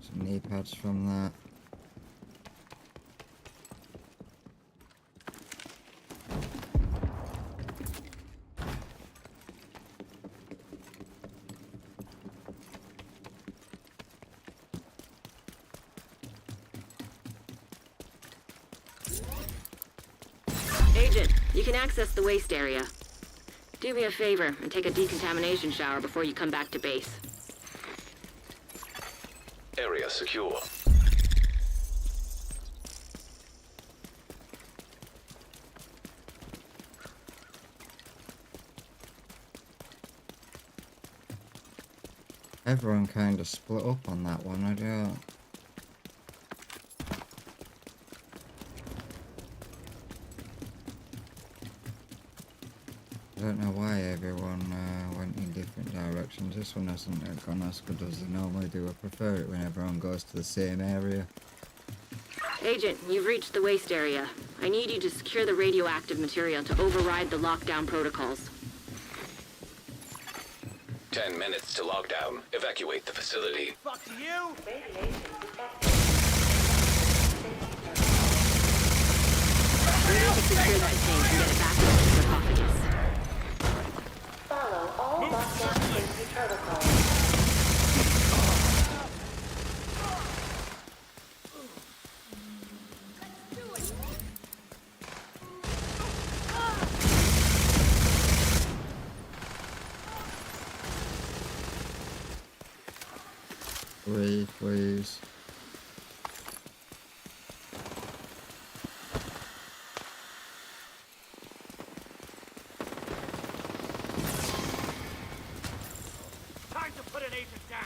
A: Some knee pads from that.
D: Agent, you can access the waste area. Do me a favor and take a decontamination shower before you come back to base.
B: Area secure.
A: Everyone kind of split up on that one, I don't. I don't know why everyone went in different directions. This one hasn't gone as good as they normally do. I prefer it when everyone goes to the same area.
D: Agent, you've reached the waste area. I need you to secure the radioactive material to override the lockdown protocols.
B: 10 minutes to lockdown. Evacuate the facility.
H: Fuck you!
D: We need to secure that tank and get it back into the sarcophagus.
C: Follow all lockdown safety protocols.
A: Breathe, please.
F: Time to put an agent down.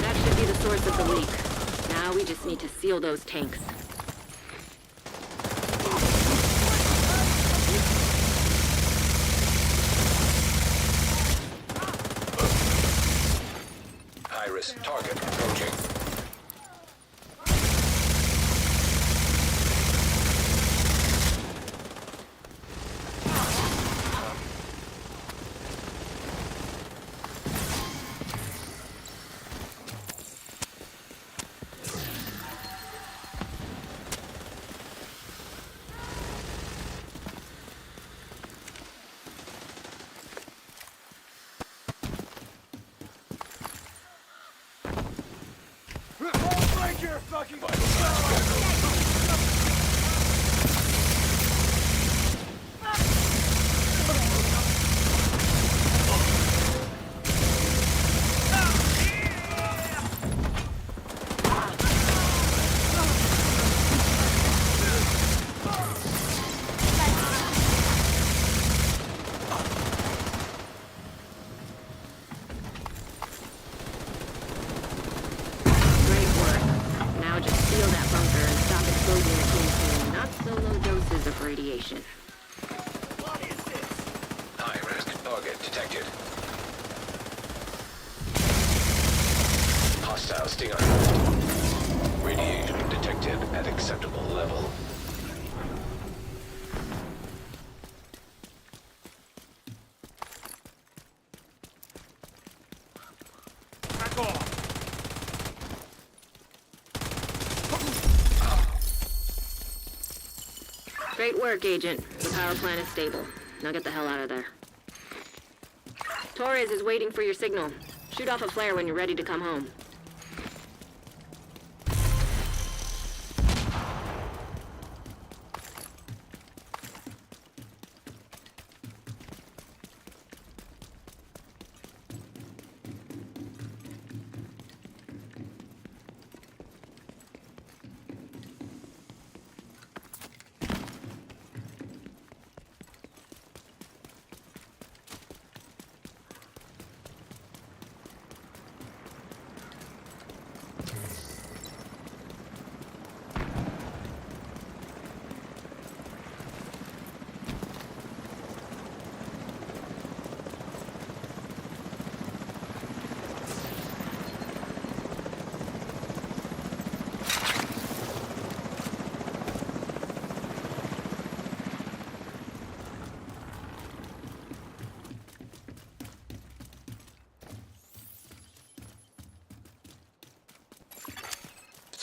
D: That should be the source of the leak. Now we just need to seal those tanks.
B: High risk target approaching.
H: Break your fucking
D: Great work. Now just seal that bunker and stop exposing the team to not so low doses of radiation.
H: What is this?
B: High risk target detected. Hostile Stinger. Radiation detected at acceptable level.
F: Back off.
D: Great work, Agent. The power plant is stable. Now get the hell out of there. Torres is waiting for your signal. Shoot off a flare when you're ready to come home.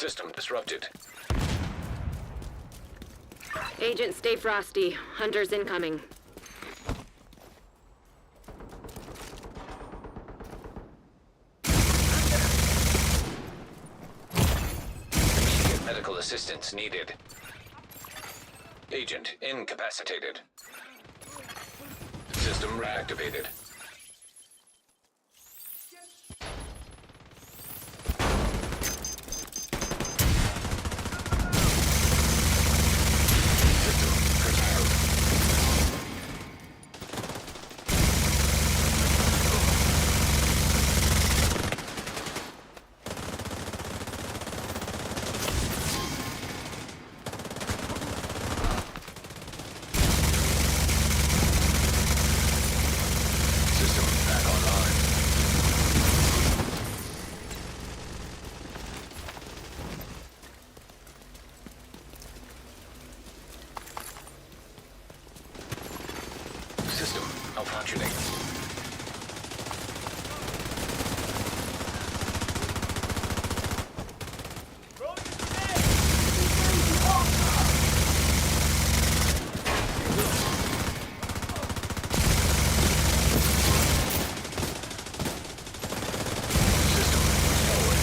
B: System disrupted.
D: Agent, stay frosty. Hunters incoming.
B: Immediate medical assistance needed. Agent incapacitated. System reactivated. System curtailed. System back online. System malfunctioning. System forward.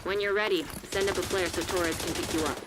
D: When you're ready, send up a flare so Torres can pick you up.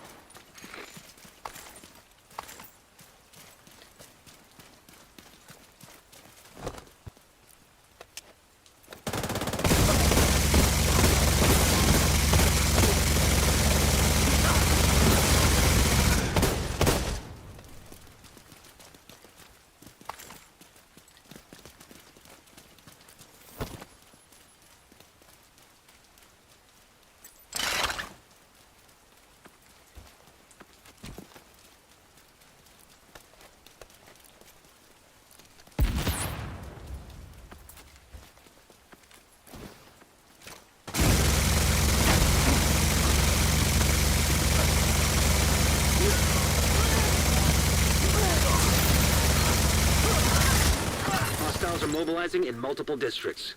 J: Hostiles are mobilizing in multiple districts.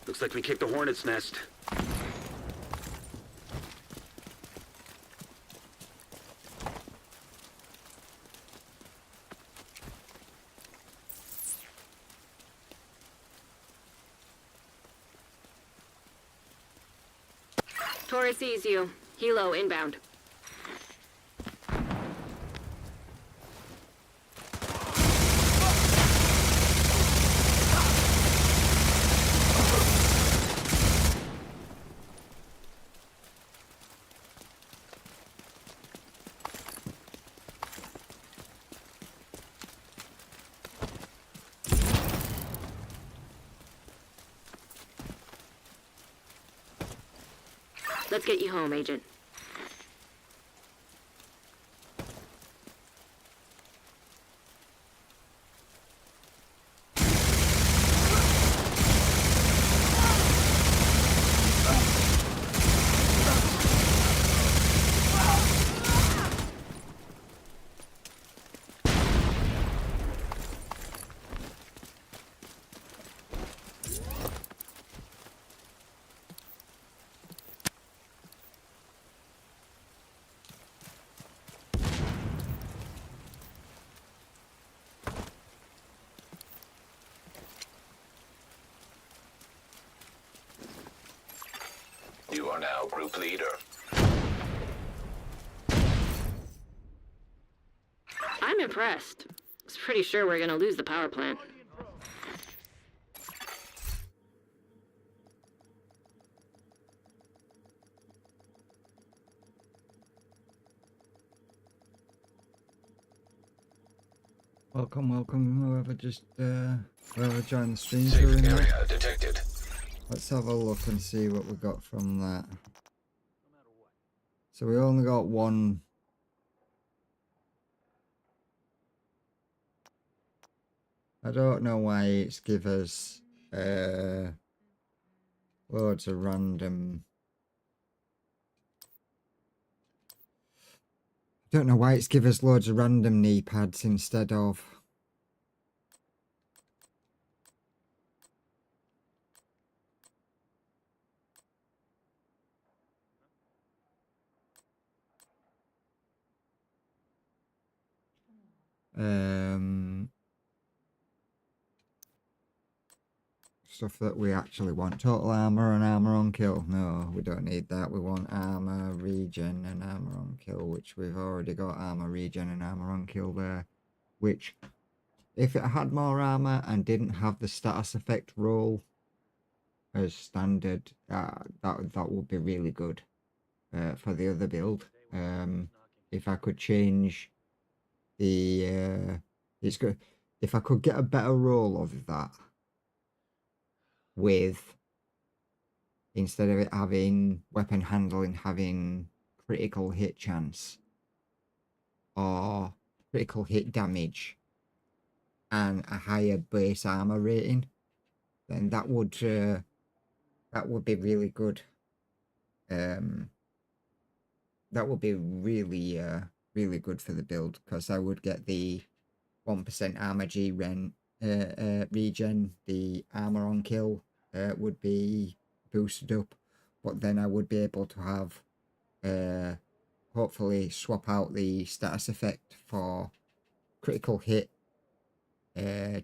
J: Looks like we kicked the hornet's nest.
D: Torres sees you. Helo inbound. Let's get you home, Agent.
B: You are now group leader.
D: I'm impressed. I was pretty sure we're gonna lose the power plant.
A: Welcome, whoever joined the stream
B: Safe
A: during that.
B: area detected.
A: Let's have a look and see what we got from that. So we only got one. I don't know why it's give us loads of random. Don't know why it's give us loads of random knee pads instead of. Stuff that we actually want. Total armor and armor on kill. No, we don't need that. We want armor, regen, and armor on kill, which we've already got armor, regen, and armor on kill there. Which, if it had more armor and didn't have the status effect roll as standard, that would be really good for the other build. If I could change the it's good. If I could get a better roll of that with, instead of it having weapon handling, having critical hit chance or critical hit damage and a higher base armor rating, then that would be really good. That would be really really good for the build, because I would get the 1% armor regen, the armor on kill would be boosted up, but then I would be able to have hopefully swap out the status effect for critical hit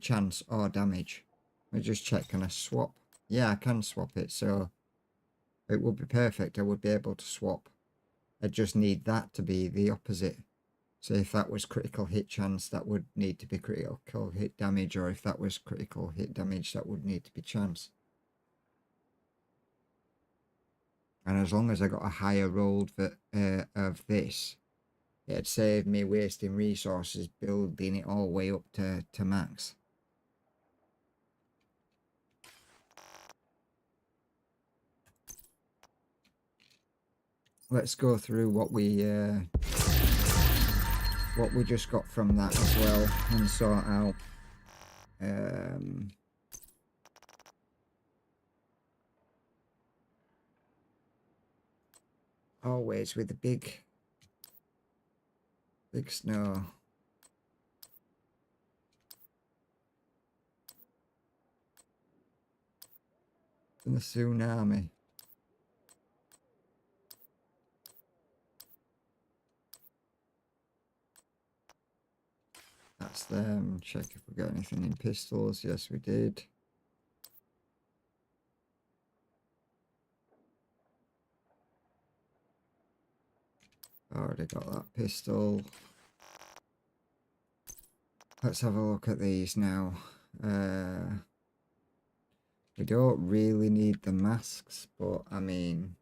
A: chance or damage. Let me just check, can I swap? Yeah, I can swap it, so it would be perfect. I would be able to swap. I just need that to be the opposite. So if that was critical hit chance, that would need to be critical hit damage, or if that was critical hit damage, that would need to be chance. And as long as I got a higher roll of this, it'd save me wasting resources building it all the way up to max. Let's go through what we just got from that as well and sort out always with the big snow. And the tsunami. That's them. Check if we got anything in pistols. Yes, we did. Already got that pistol. Let's have a look at these now. We don't really need the masks, but I mean,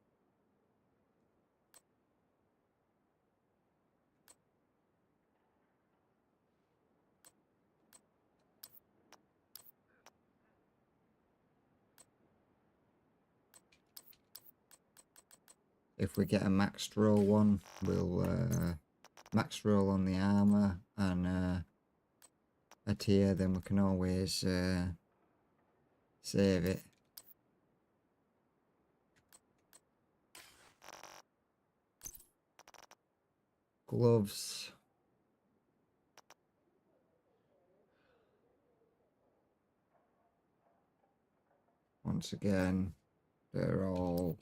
A: if we get a maxed roll one, we'll max roll on the armor and a tier, then we can always save it. Gloves. Once again, they're all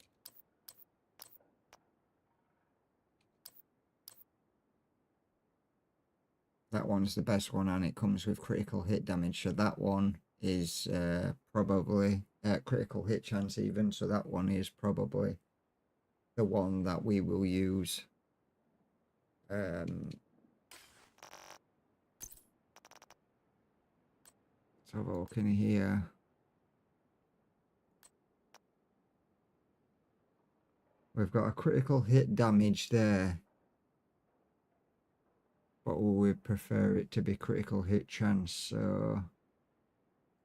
A: that one's the best one, and it comes with critical hit damage, so that one is probably critical hit chance even, so that one is probably the one that we will use. Let's have a look in here. We've got a critical hit damage there, but we would prefer it to be critical hit chance. So,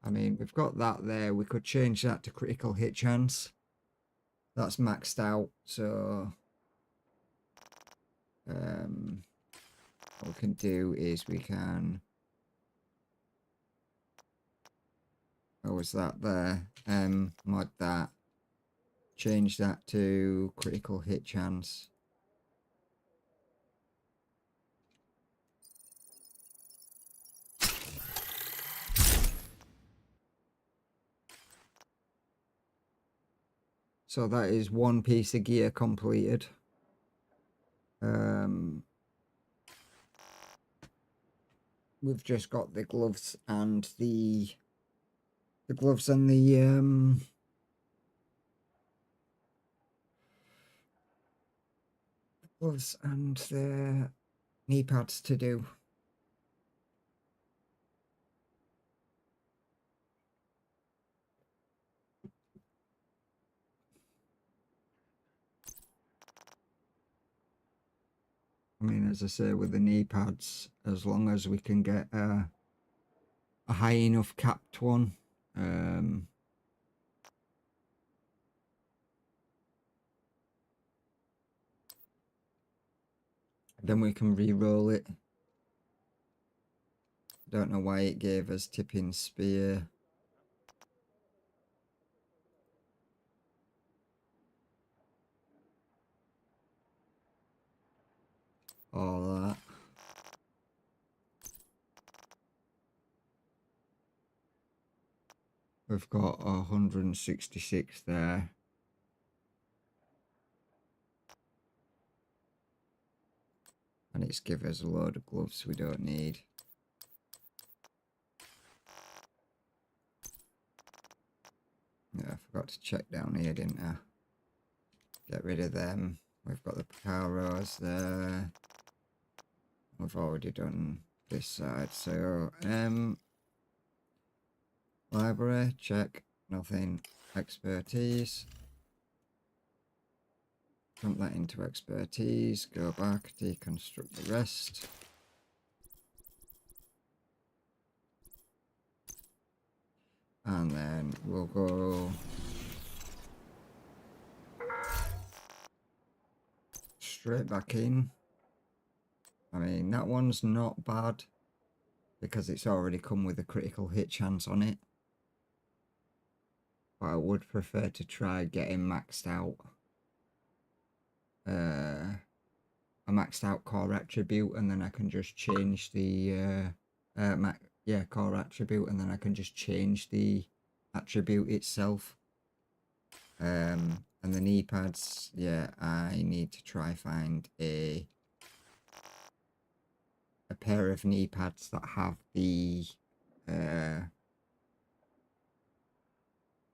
A: I mean, we've got that there. We could change that to critical hit chance. That's maxed out. So, what we can do is we can. Oh, was that there? Mod that. Change that to critical hit chance. So that is one piece of gear completed. we've just got the gloves and the gloves and the gloves and the knee pads to do. I mean, as I say, with the knee pads, as long as we can get a high enough capped one, then we can re-roll it. Don't know why it gave us tipping spear. All that. We've got 166 there. And it's give us a load of gloves we don't need. Yeah, I forgot to check down here, didn't I? Get rid of them. We've got the Picaros there. We've already done this side. So, library, check. Nothing. Expertise. Dump that into expertise. Go back. Deconstruct the rest. And then we'll go straight back in. I mean, that one's not bad because it's already come with a critical hit chance on it. But I would prefer to try getting maxed out. A maxed out core attribute, and then I can just change the core attribute, and then I can just change the attribute itself. And the knee pads, yeah, I need to try find a pair of knee pads that have the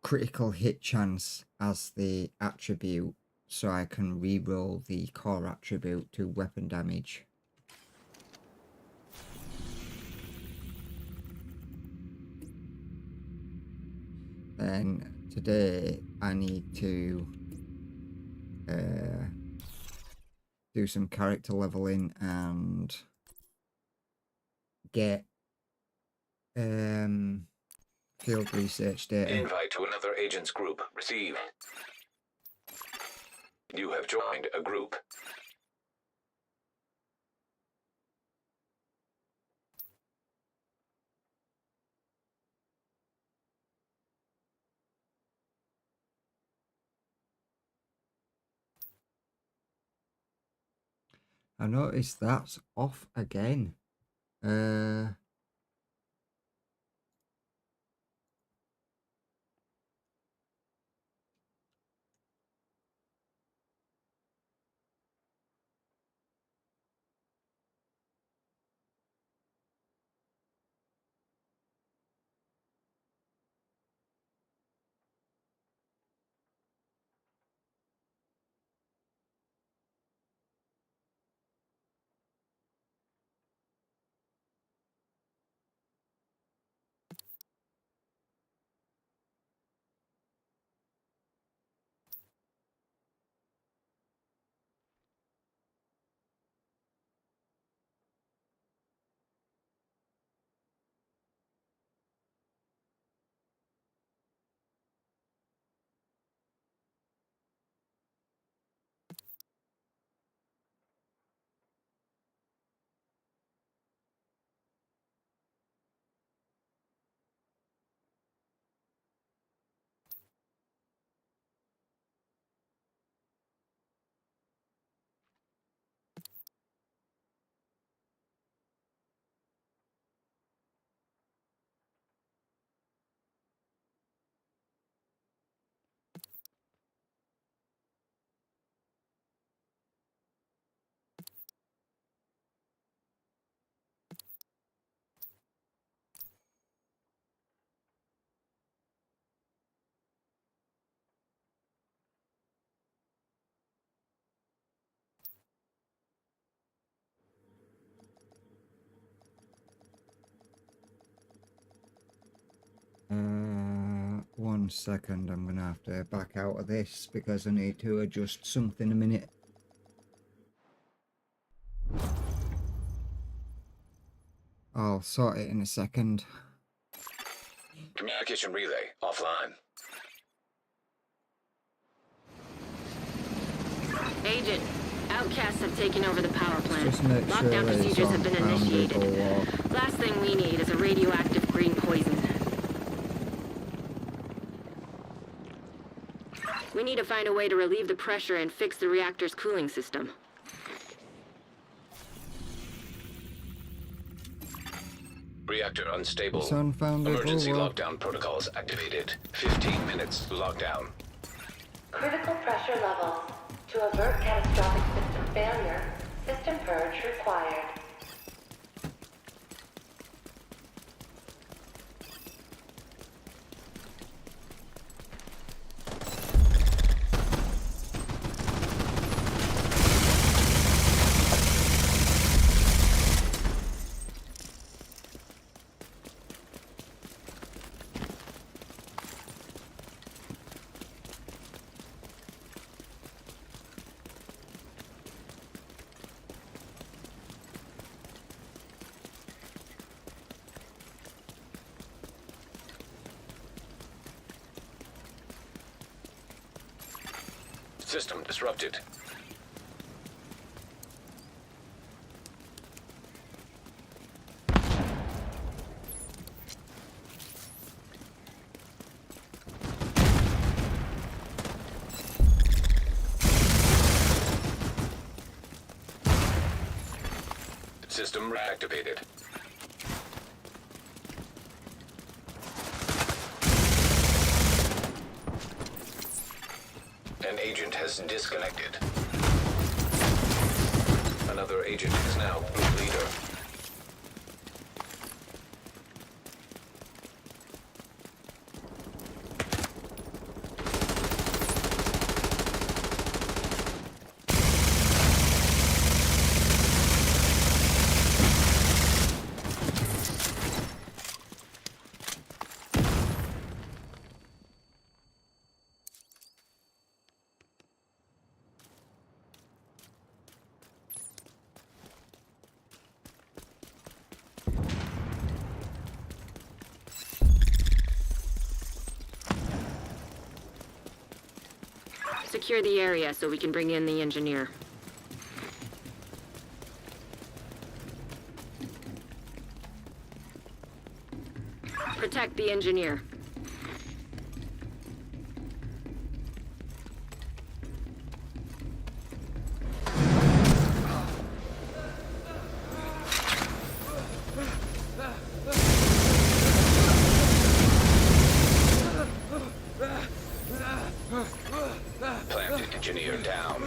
A: critical hit chance as the attribute, so I can re-roll the core attribute to weapon damage. Then today I need to do some character leveling and get field research data.
B: Invite to another agent's group. Receive. You have joined a group.
A: I noticed that's off again. 1 second, I'm gonna have to back out of this because I need to adjust something a minute. I'll sort it in a second.
B: Communication relay offline.
D: Agent, outcasts have taken over the power plant.
A: Just make sure
D: Lockdown
A: that it's
D: procedures
A: on
D: have been
A: Crown
D: initiated.
A: Eagle Walk.
D: Last thing we need is a radioactive green poison. We need to find a way to relieve the pressure and fix the reactor's cooling system.
B: Reactor unstable.
A: It's on Crown Eagle
B: Emergency
A: Walk.
B: lockdown protocols activated. 15 minutes lockdown.
C: Critical pressure levels. To avert catastrophic system failure, system purge required.
B: System disrupted. System reactivated. An agent has disconnected. Another agent is now group leader.
D: Secure the area so we can bring in the engineer. Protect the engineer.
B: Plant engineer down.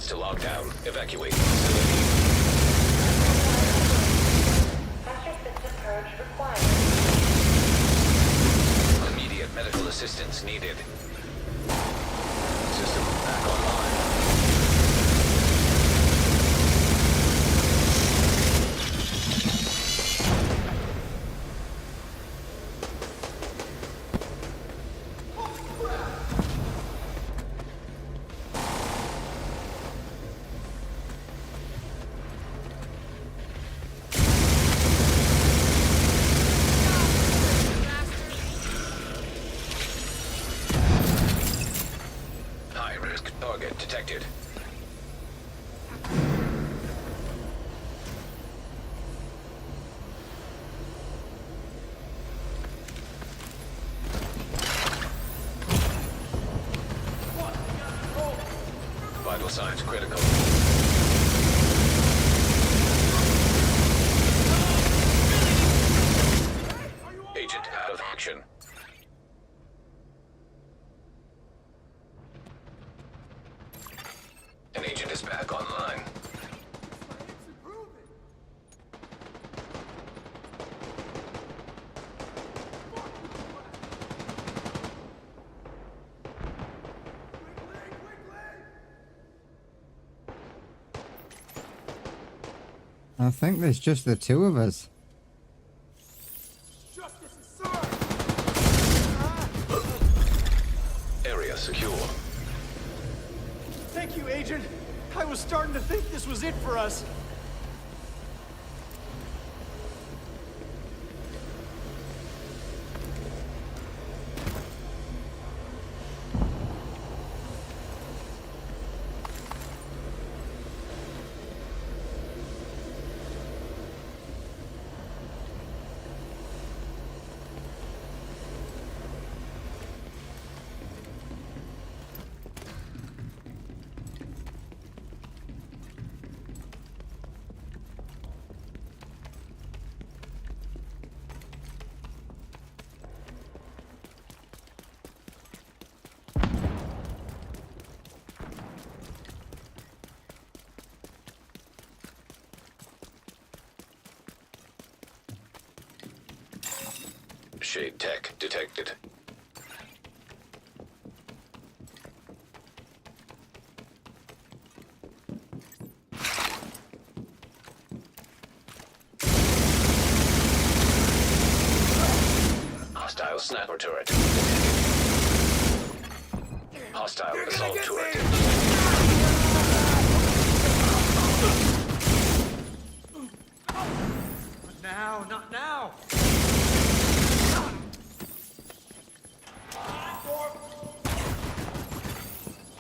B: minutes to lockdown. Evacuate the facility.
C: Master system purge required.
B: Immediate medical assistance needed. System back online. High-risk target detected. Vital signs critical. Agent out of action. An agent is back online.
A: I think there's just the two of us.
B: Area secure.
F: Thank you, Agent. I was starting to think this was it for us.
B: Shade tech detected. Hostile sniper turret. Hostile assault turret.
F: Not now, not now.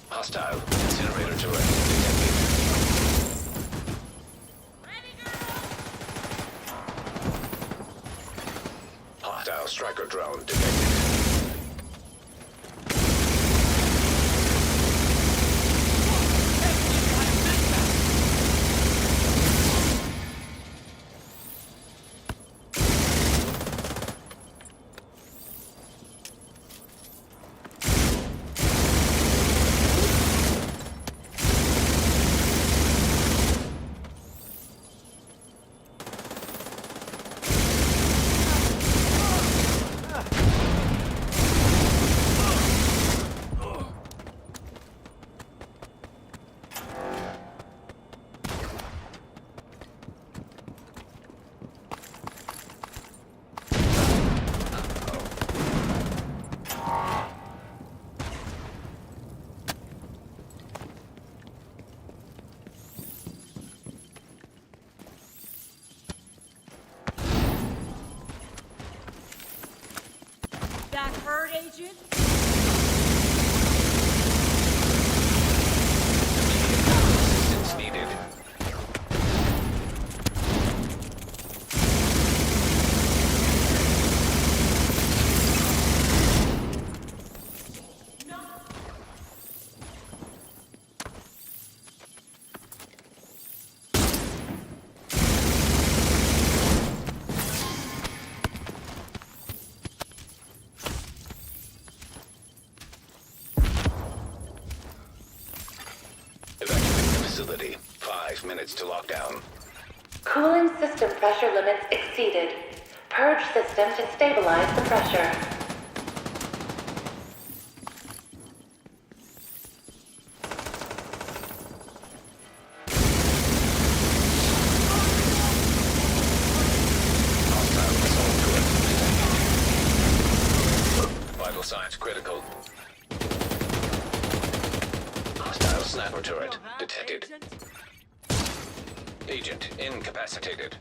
B: Hostile incinerator turret detected. Hostile striker drone detected.
E: That hurt, Agent?
B: Assistance needed. minutes to lockdown.
C: Cooling system pressure limits exceeded. Purge system to stabilize the pressure.
B: Vital signs critical. Hostile sniper turret detected. Agent incapacitated.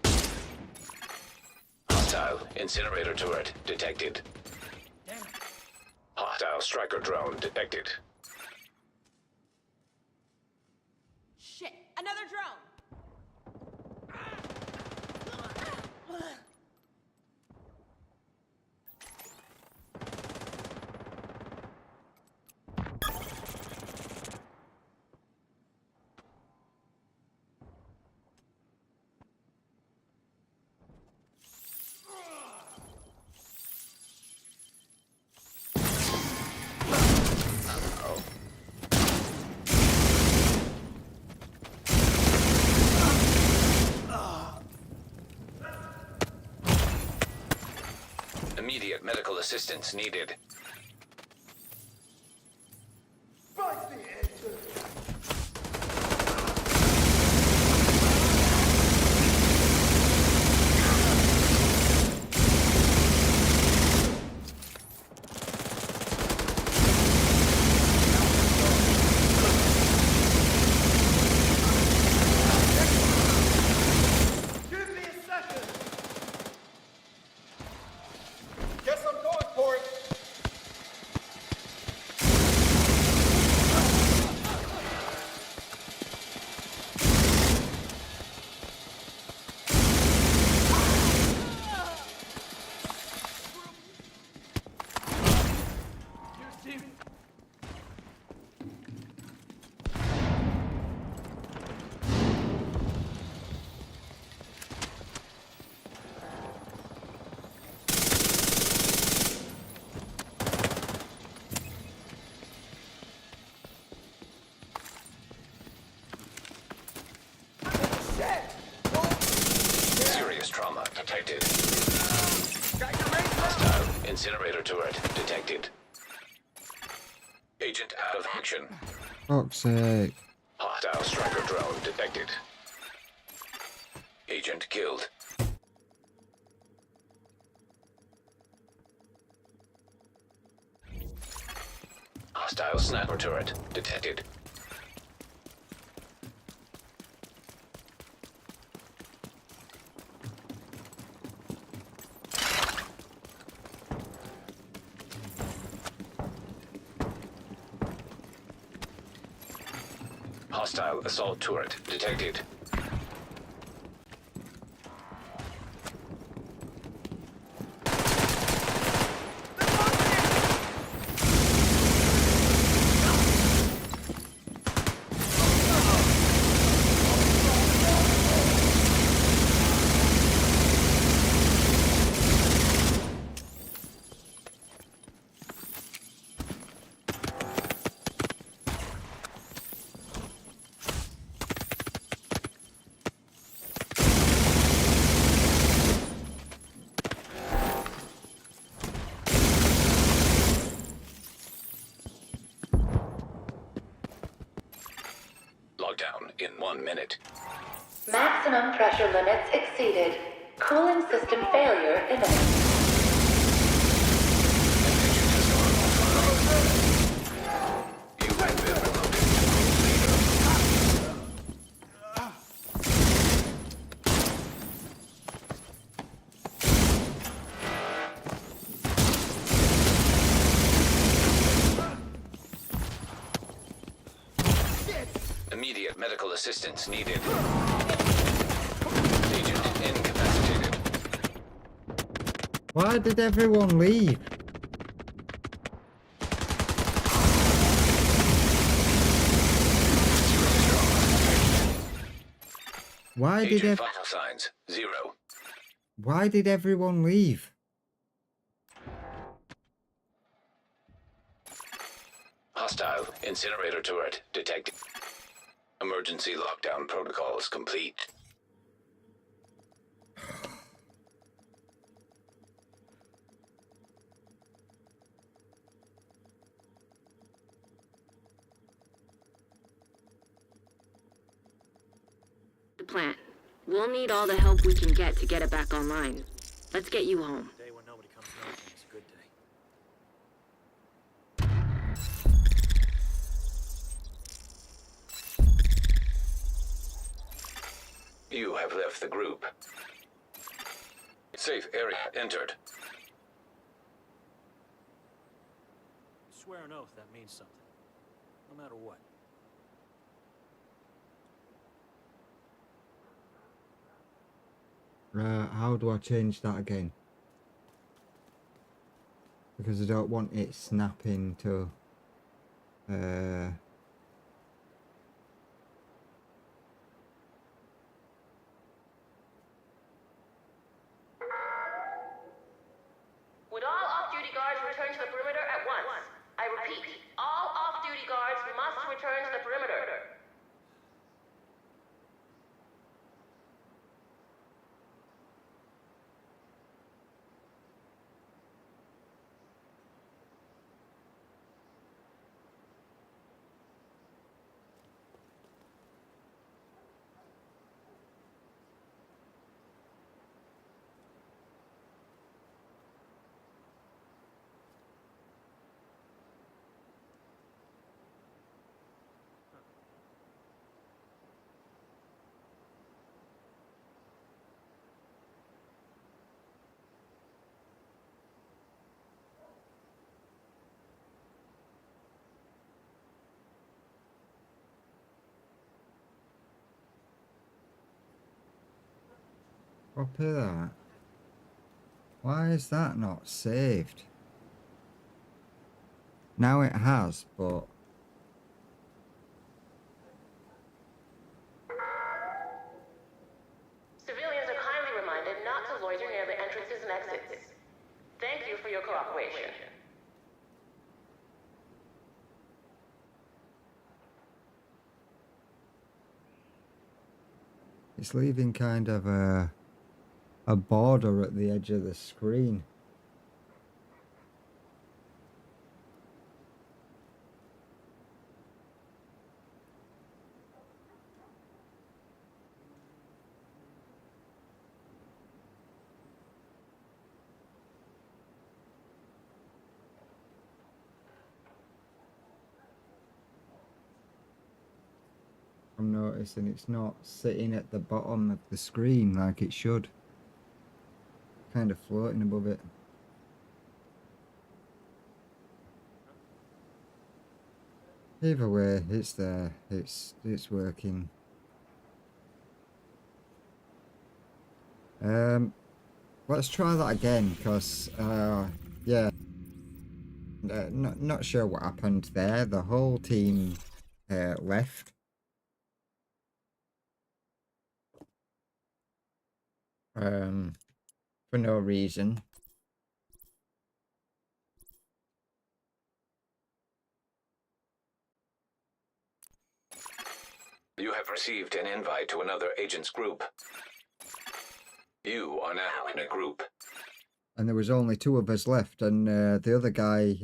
B: Hostile incinerator turret detected. Hostile striker drone detected.
E: Shit! Another drone!
B: Immediate medical assistance needed. Serious trauma detected. Hostile incinerator turret detected. Agent out of action.
A: Fuck's sake.
B: Hostile striker drone detected. Agent killed. Hostile sniper turret detected. Hostile assault turret detected. Lockdown in 1 minute.
C: Maximum pressure limits exceeded. Cooling system failure imminent.
B: You have been promoted to group leader. Immediate medical assistance needed. Agent incapacitated.
A: Why did everyone leave? Why did
B: Agent vital signs 0.
A: Why did everyone leave?
B: Hostile incinerator turret detected. Emergency lockdown protocols complete.
D: The plant. We'll need all the help we can get to get it back online. Let's get you home.
F: Day when nobody comes knocking is a good day.
B: You have left the group. Safe area entered.
F: Swear an oath that means something. No matter what.
A: How do I change that again? Because I don't want it snapping to...
C: Would all off-duty guards return to the perimeter at once? I repeat, all off-duty guards must return to the perimeter.
A: Copy that. Why is that not saved? Now it has, but...
C: Civilians are kindly reminded not to loiter near the entrances and exits. Thank you for your cooperation.
A: It's leaving kind of a border at the edge of the screen. I'm noticing it's not sitting at the bottom of the screen like it should. Kind of floating above it. Either way, it's there. It's working. Let's try that again, because yeah, not sure what happened there. The whole team left. For no reason.
B: You have received an invite to another agent's group. You are now in a group.
A: And there was only 2 of us left, and the other guy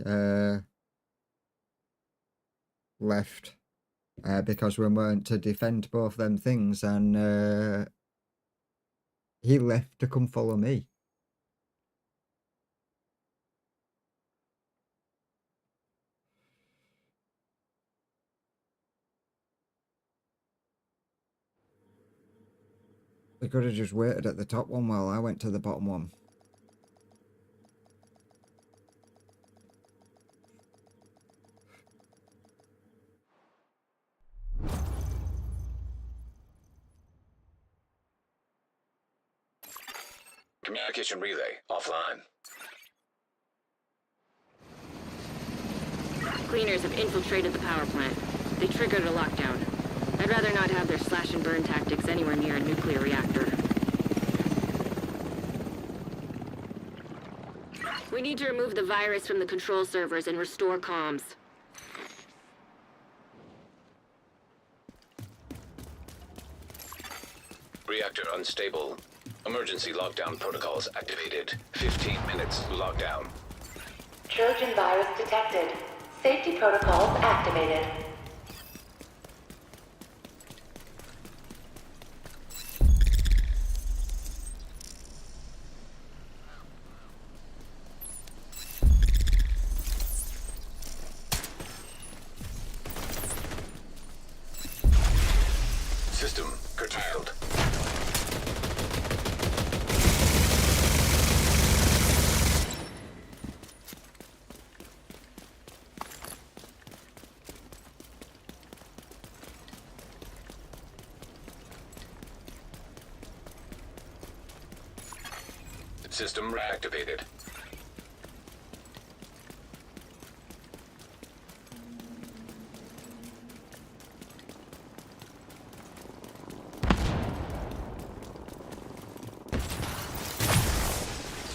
A: left because we weren't to defend both them things, and he left to come follow me. They could have just waited at the top one while I went to the bottom one.
B: Communication relay offline.
D: Cleaners have infiltrated the power plant. They triggered a lockdown. I'd rather not have their slash and burn tactics anywhere near a nuclear reactor. We need to remove the virus from the control servers and restore comms.
B: Reactor unstable. Emergency lockdown protocols activated. 15 minutes lockdown.
C: Trojan virus detected. Safety protocols activated.
B: System curtailed. System reactivated.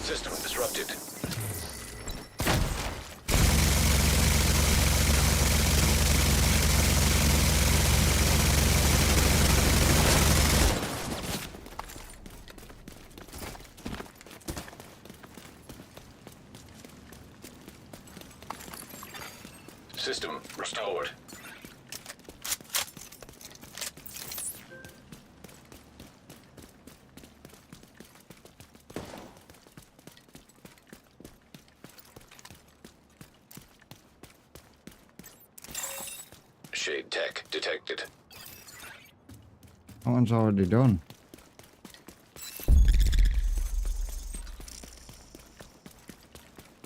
B: System disrupted. System restored. Shade tech detected.
A: That one's already done.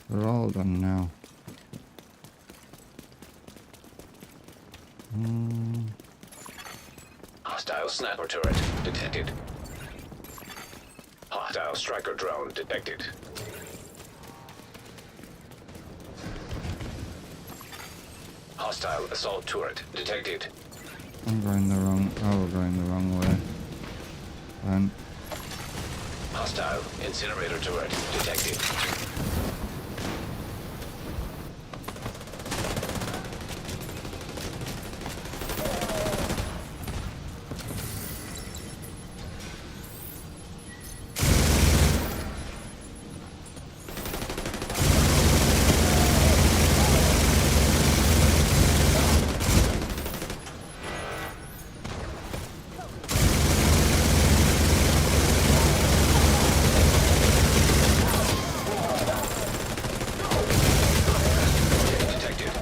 A: They're all done now.
B: Hostile sniper turret detected. Hostile striker drone detected. Hostile assault turret detected.
A: I'm going the wrong. Oh, we're going the wrong way. And
B: Hostile incinerator turret detected. Detected.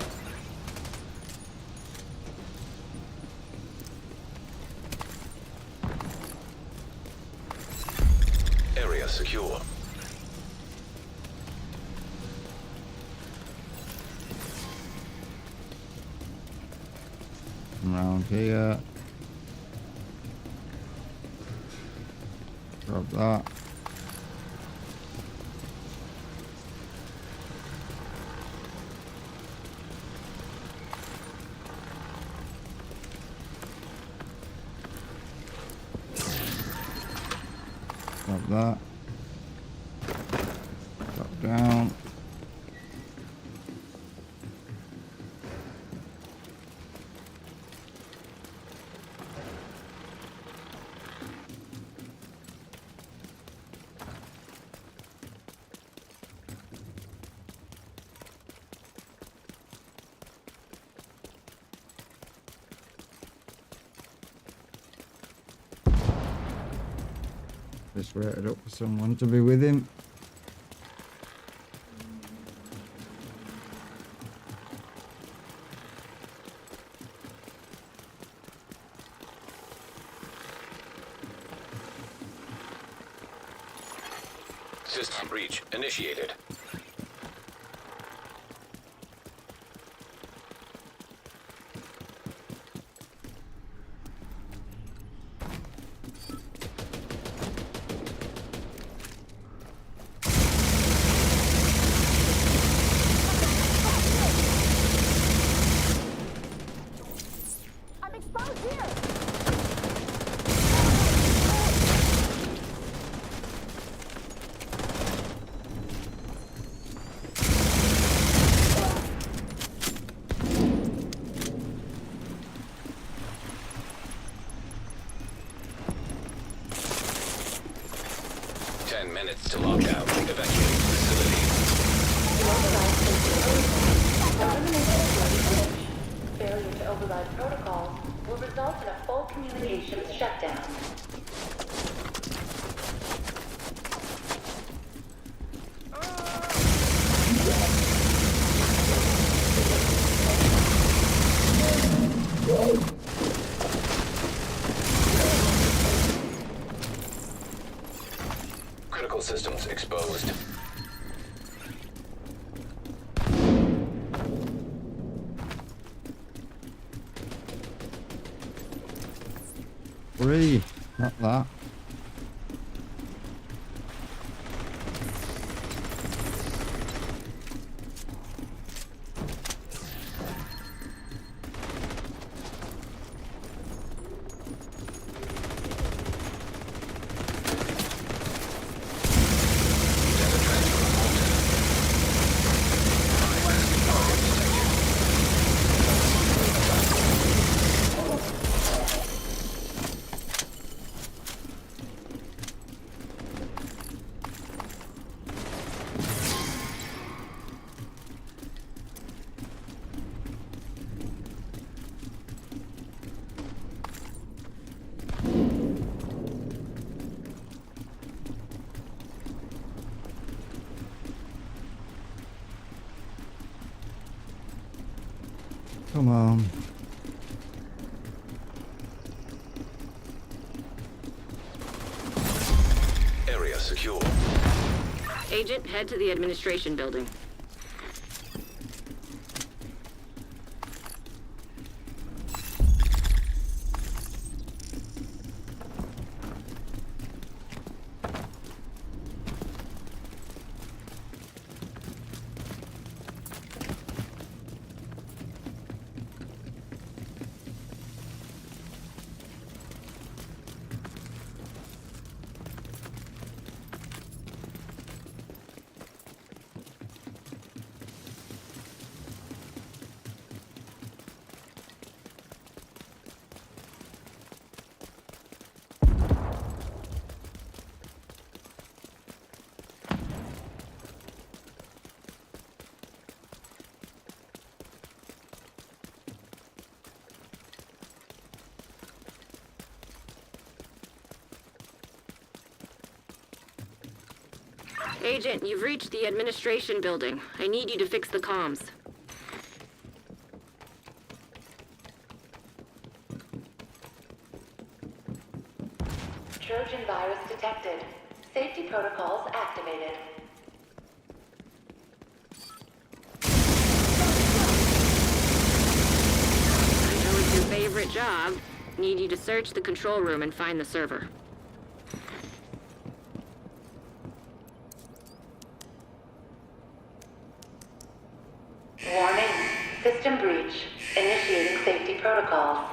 B: Area secure.
A: around here. Grab that. Grab that. Drop down. Just waited up for someone to be with him.
B: System breach initiated.
E: I'm exposed here!
B: to lock down. Evacuate the facility.
C: Failure to override protocols will result in a full communications shutdown.
B: Critical systems exposed.
A: Free, not that. Come on.
B: Area secure.
D: Agent, head to the administration building. Agent, you've reached the administration building. I need you to fix the comms.
C: Trojan virus detected. Safety protocols activated.
D: I know it's your favorite job. Need you to search the control room and find the server.
C: Warning. System breach. Initiating safety protocols.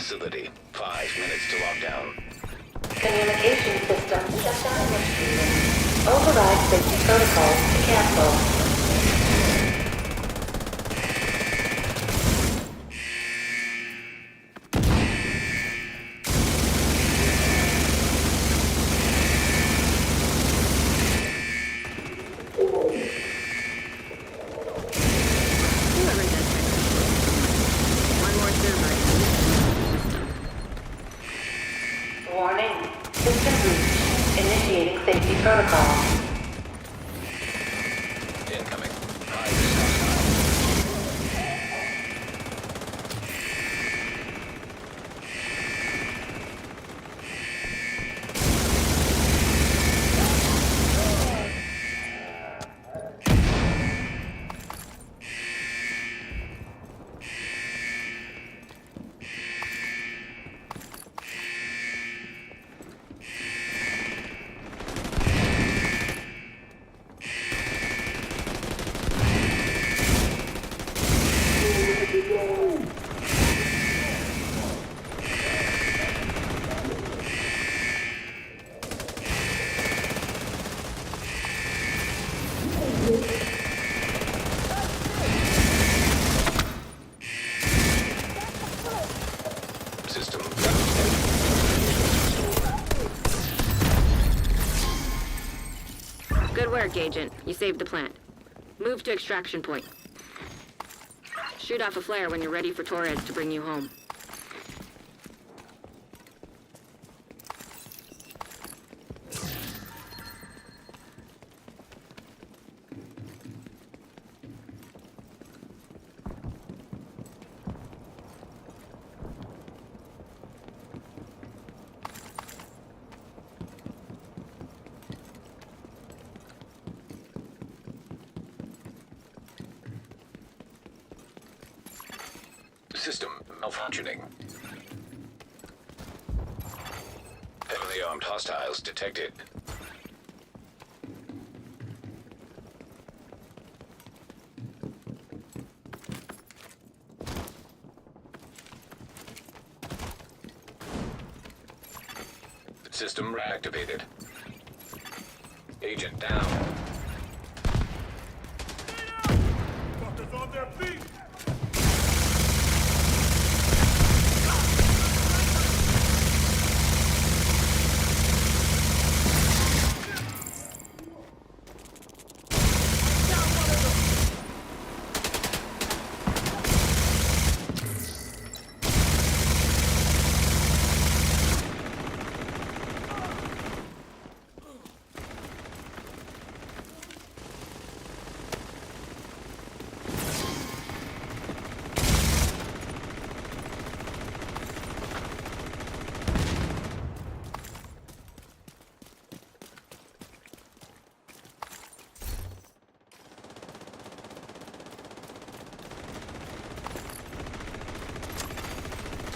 B: facility. 5 minutes to lockdown.
C: Communication system shutdown initiated. Override safety protocols to cancel.
D: Whoever does that. One more server in the system.
C: Warning. System breach. Initiating safety protocol.
B: Incoming. High-risk system.
D: Good work, Agent. You saved the plant. Move to extraction point. Shoot off a flare when you're ready for Torres to bring you home.
B: System malfunctioning. Heavily armed hostiles detected. System reactivated. Agent down.
F: Fuckers on their feet!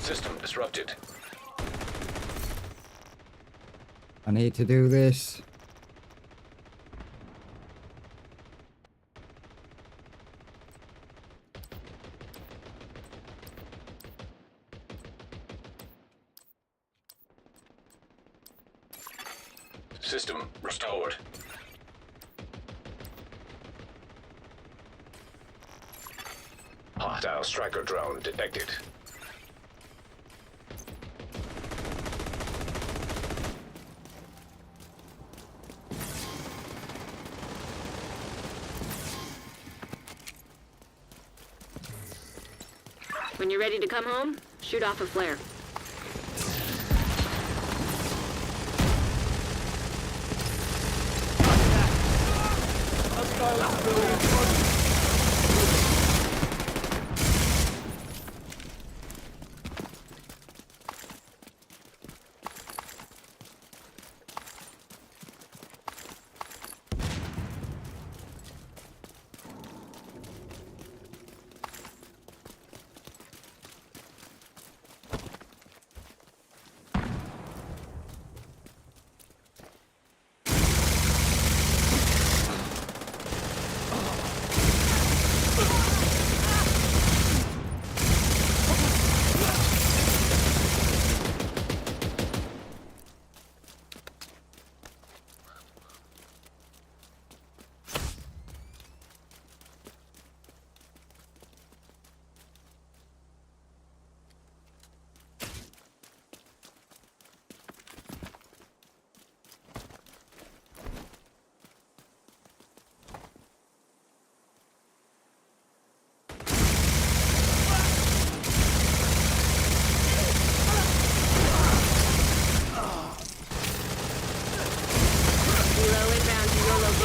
B: System disrupted.
A: I need to do this.
B: System restored. Hostile striker drone detected.
D: When you're ready to come home, shoot off a flare.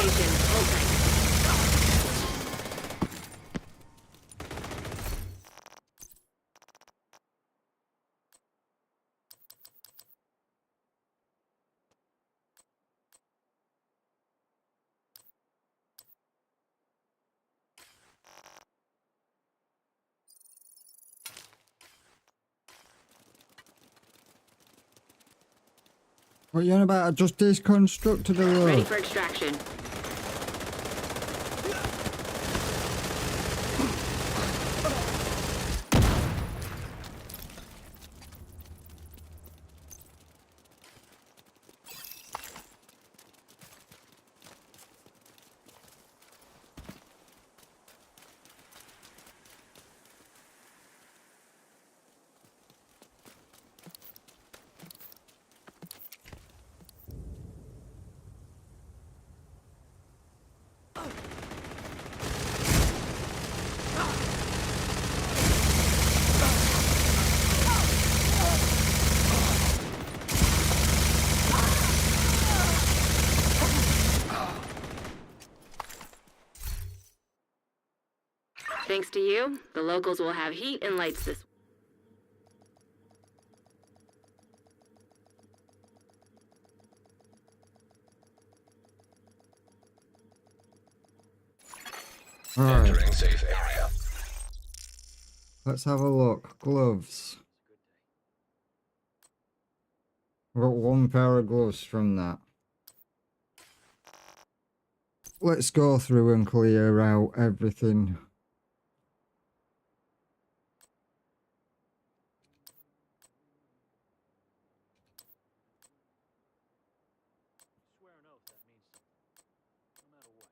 D: destination. Hold tight.
A: What you on about? I just deconstructed the road.
D: Ready for extraction. Thanks to you, the locals will have heat and lights this.
A: Alright,
B: Entering safe area.
A: let's have a look. Gloves. I've got one pair of gloves from that. Let's go through and clear out everything.
F: Swear an oath that means something, no matter what.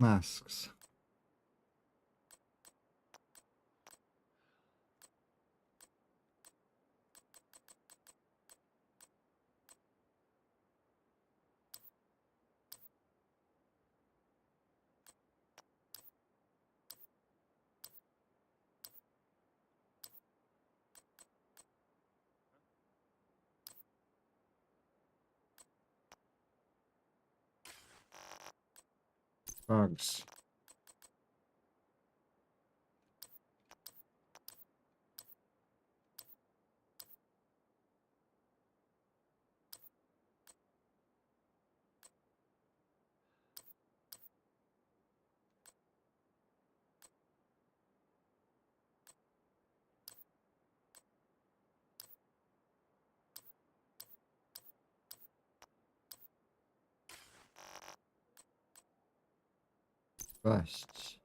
A: Masks. Bags. Vests.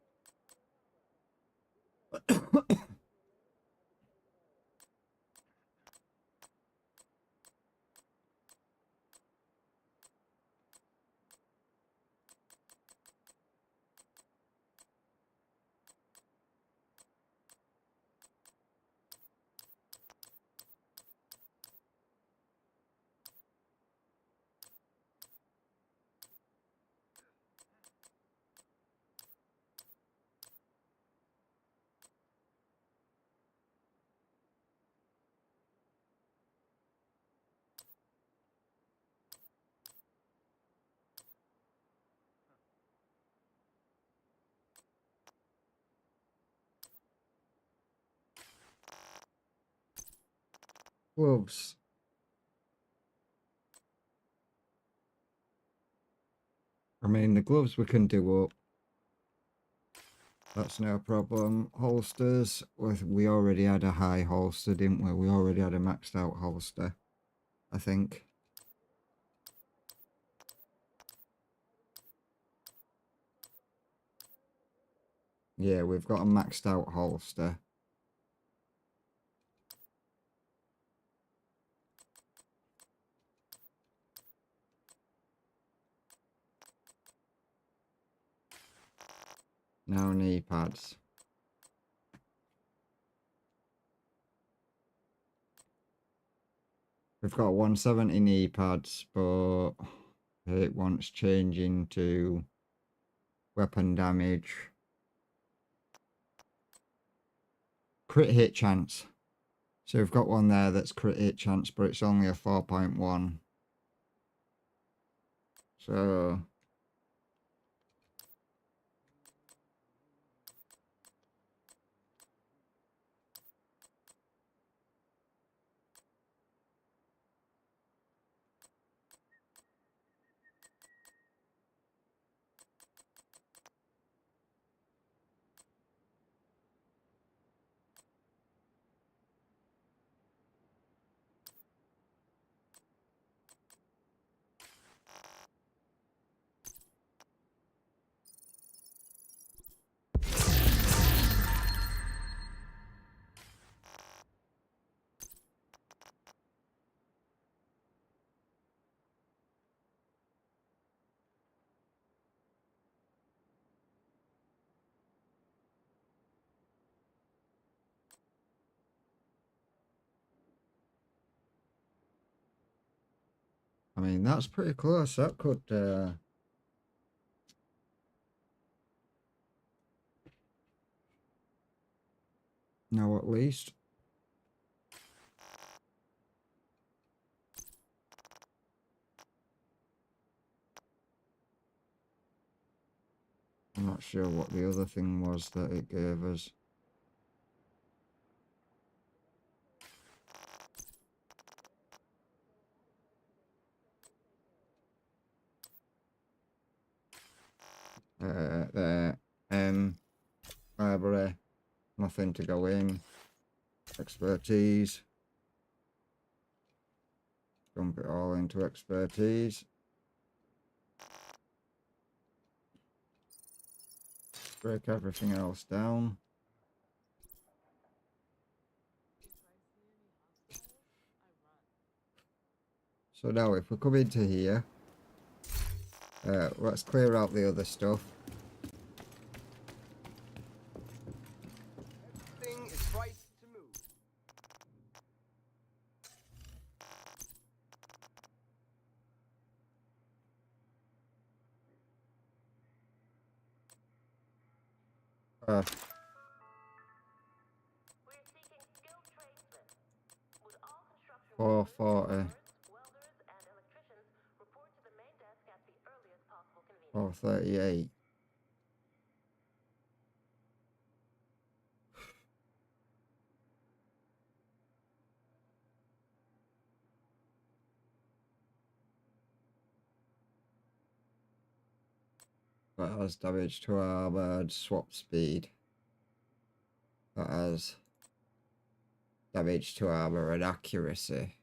A: Gloves. I mean, the gloves we can do up. That's no problem. Holsters. We already had a high holster, didn't we? We already had a maxed out holster, I think. Yeah, we've got a maxed out holster. Now knee pads. We've got 170 knee pads, but it wants changing to weapon damage. Crit hit chance. So we've got one there that's crit hit chance, but it's only a 4.1. So I mean, that's pretty close. That could no, at least. I'm not sure what the other thing was that it gave us. There. Library. Nothing to go in. Expertise. Dump it all into expertise. Break everything else down. So now if we come into here, let's clear out the other stuff.
H: Everything is right to move.
C: We're seeking skilled tradesmen. Would all construction
A: 440.
C: welders, and electricians report to the main desk at the earliest possible convenience.
A: 438. That has damage to armored, swap speed. That has damage to armor and accuracy.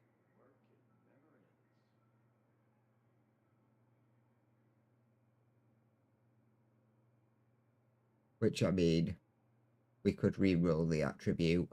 A: Which, I mean, we could re-roll the attribute.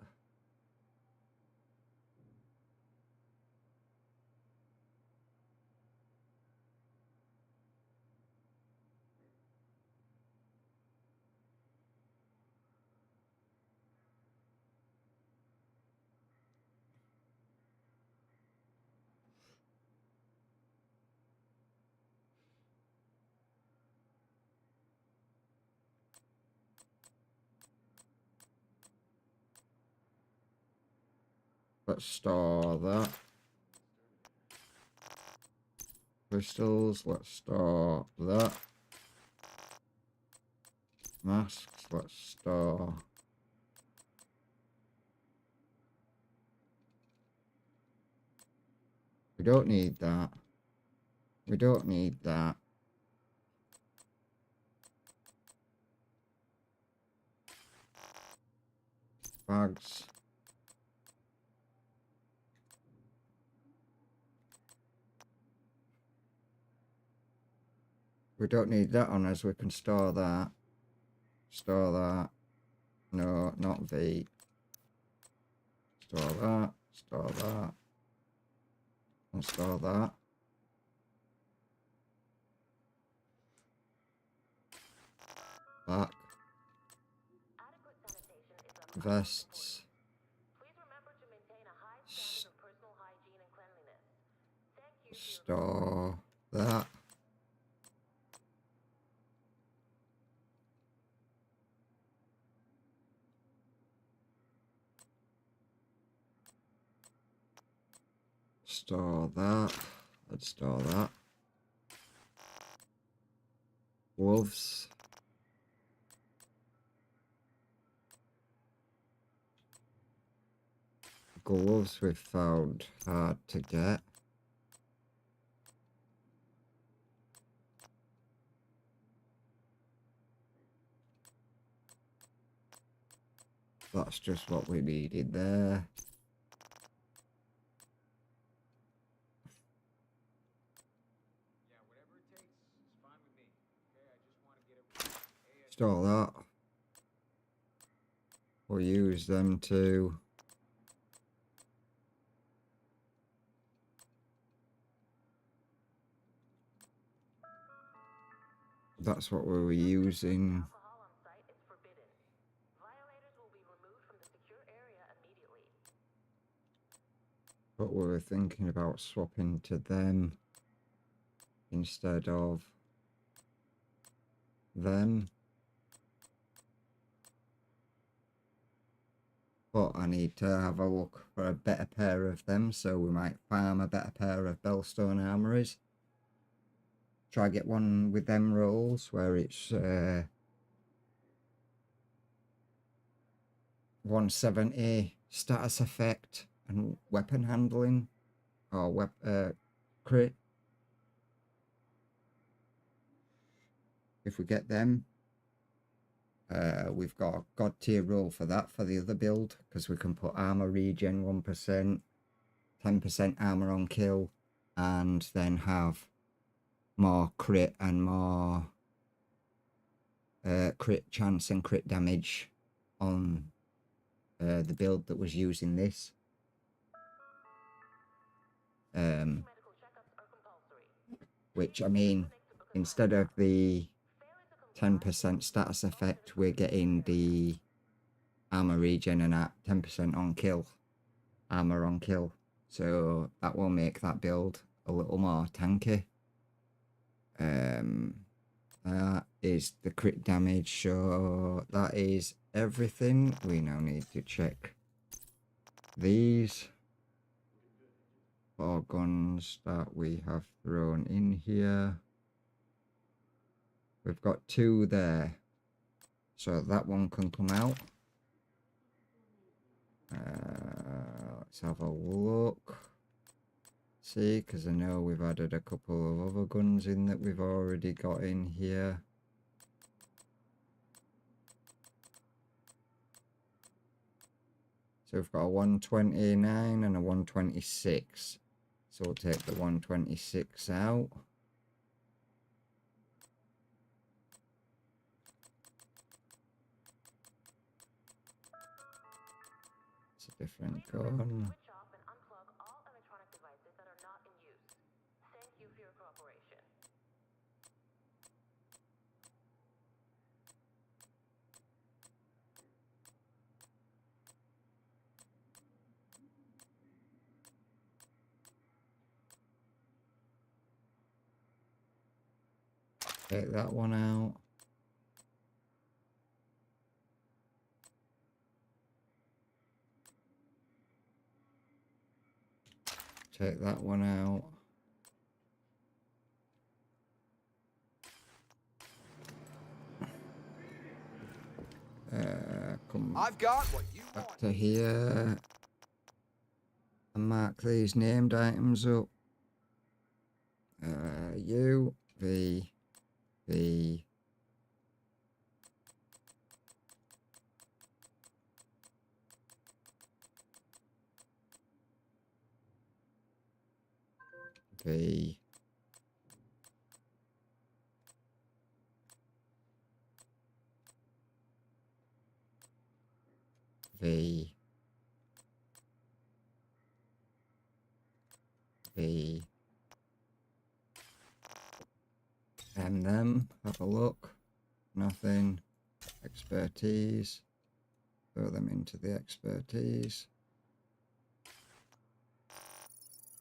A: Let's store that. Crystals, let's store that. Masks, let's store. We don't need that. We don't need that. Bags. We don't need that on us. We can store that. Store that. No, not V. Store that. Store that. And store that. Back. vests.
C: Please remember to maintain a high standard of personal hygiene and cleanliness. Thank you for your
A: Store that. Store that. Let's store that. Gloves. Gloves we found hard to get. That's just what we needed there. Store that. We'll use them to that's what we were using.
C: alcohol on site is forbidden. Violators will be removed from the secure area immediately.
A: But we were thinking about swapping to them instead of them. But I need to have a look for a better pair of them, so we might farm a better pair of Bellstone Armories. Try get one with them rolls where it's 170 status effect and weapon handling, or crit. If we get them, we've got a god tier roll for that for the other build, because we can put armor regen 1%, 10% armor on kill, and then have more crit and more crit chance and crit damage on the build that was using this. Which, I mean, instead of the 10% status effect, we're getting the armor regen and 10% on kill, armor on kill. So that will make that build a little more tanky. That is the crit damage, so that is everything. We now need to check these 4 guns that we have thrown in here. We've got 2 there, so that one can come out. Let's have a look. See, because I know we've added a couple of other guns in that we've already got in here. So we've got a 129 and a 126. So we'll take the 126 out. It's a different gun. Take that one out. Take that one out. Come
H: I've got what you
A: back
H: want.
A: to here and mark these named items up. U, V, V, V, V, V, and them, have a look, nothing, expertise, throw them into the expertise.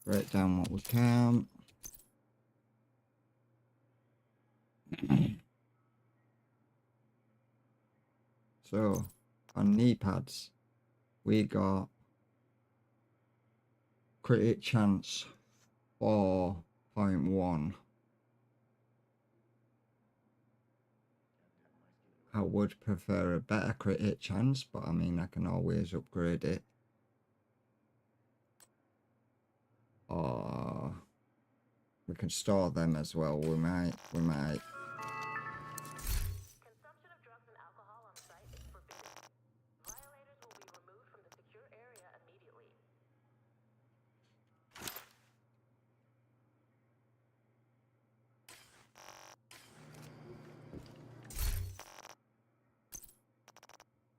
A: Break down what we can. So, on knee pads, we got crit hit chance 4.1. I would prefer a better crit hit chance, but I mean, I can always upgrade it. Or we can store them as well. We might.
C: Consumption of drugs and alcohol on site is forbidden. Violators will be removed from the secure area immediately.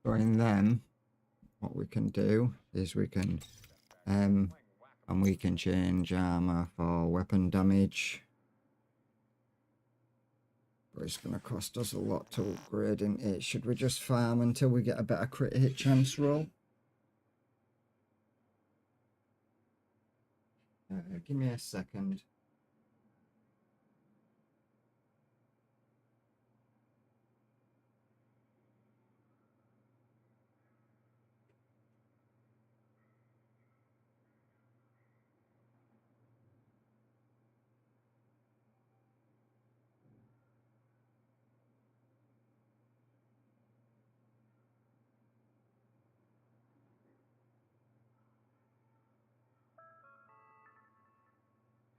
A: So in them, what we can do is we can and we can change armor for weapon damage. But it's going to cost us a lot to upgrade in it. Should we just farm until we get a better crit hit chance roll? Give me a second.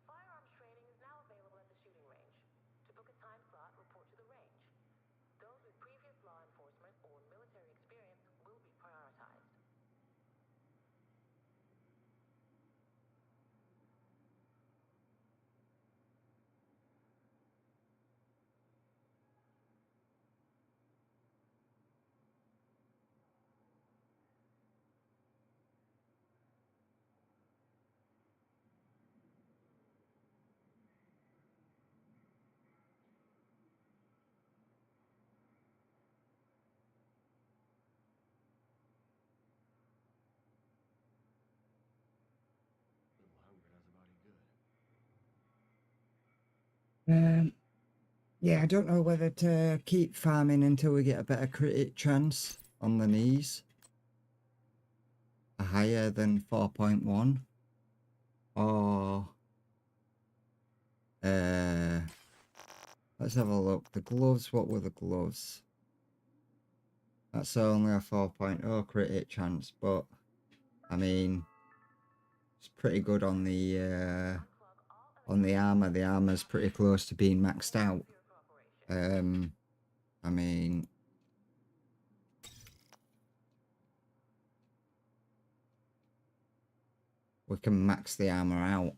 C: Firearms training is now available at the shooting range. To book a time slot, report to the range. Those with previous law enforcement or military experience will be prioritized.
A: Yeah, I don't know whether to keep farming until we get a better crit hit chance on the knees. Higher than 4.1. Or let's have a look. The gloves, what were the gloves? That's only a 4.0 crit hit chance, but I mean, it's pretty good on the armor. The armor's pretty close to being maxed out. I mean, we can max the armor out.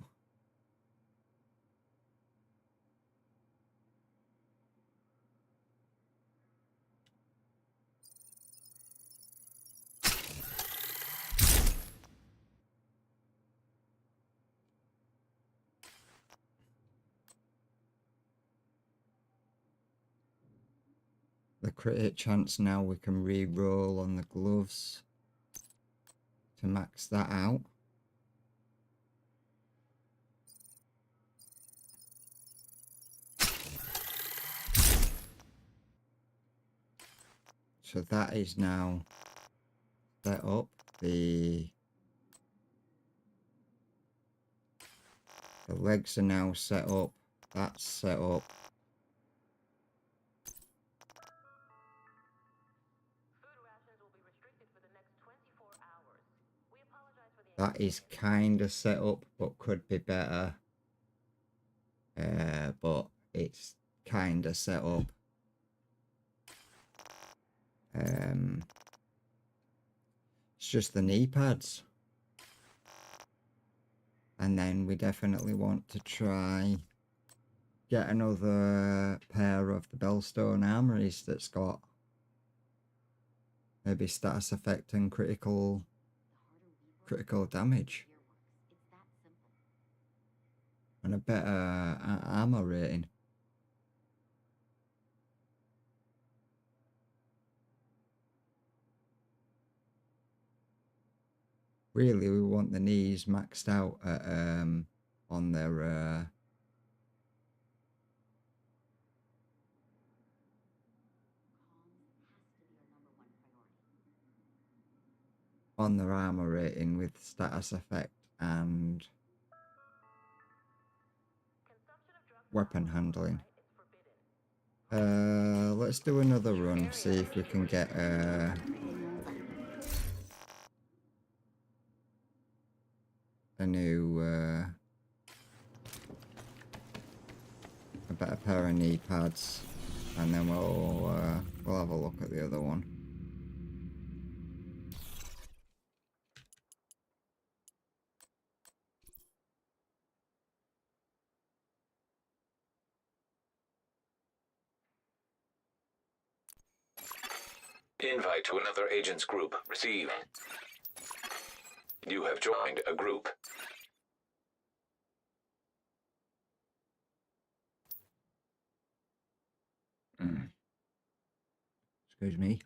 A: The crit hit chance now we can re-roll on the gloves to max that out. So that is now set up. The legs are now set up. That's set up. That is kind of set up, but could be better. But it's kind of set up. It's just the knee pads. And then we definitely want to try get another pair of the Bellstone armories that's got maybe status effect and critical damage. And a better armor rating. Really, we want the knees maxed out at, on their on their armor rating with status effect and weapon handling. Let's do another run, see if we can get a new a better pair of knee pads, and then we'll have a look at the other one.
B: Invite to another agent's group received. You have joined a group.
A: Excuse me.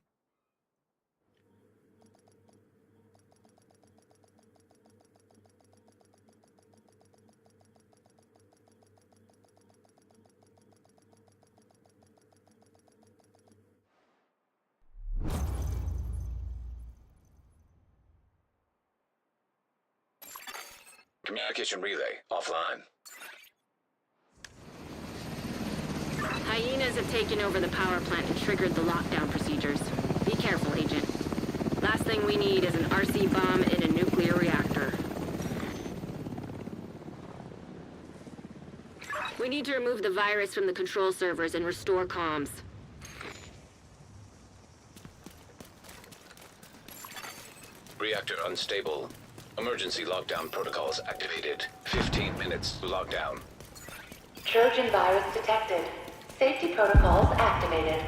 B: Communication relay offline.
D: Hyenas have taken over the power plant and triggered the lockdown procedures. Be careful, Agent. Last thing we need is an RC bomb in a nuclear reactor. We need to remove the virus from the control servers and restore comms.
B: Reactor unstable. Emergency lockdown protocols activated. 15 minutes to lockdown.
C: Trojan virus detected. Safety protocols activated.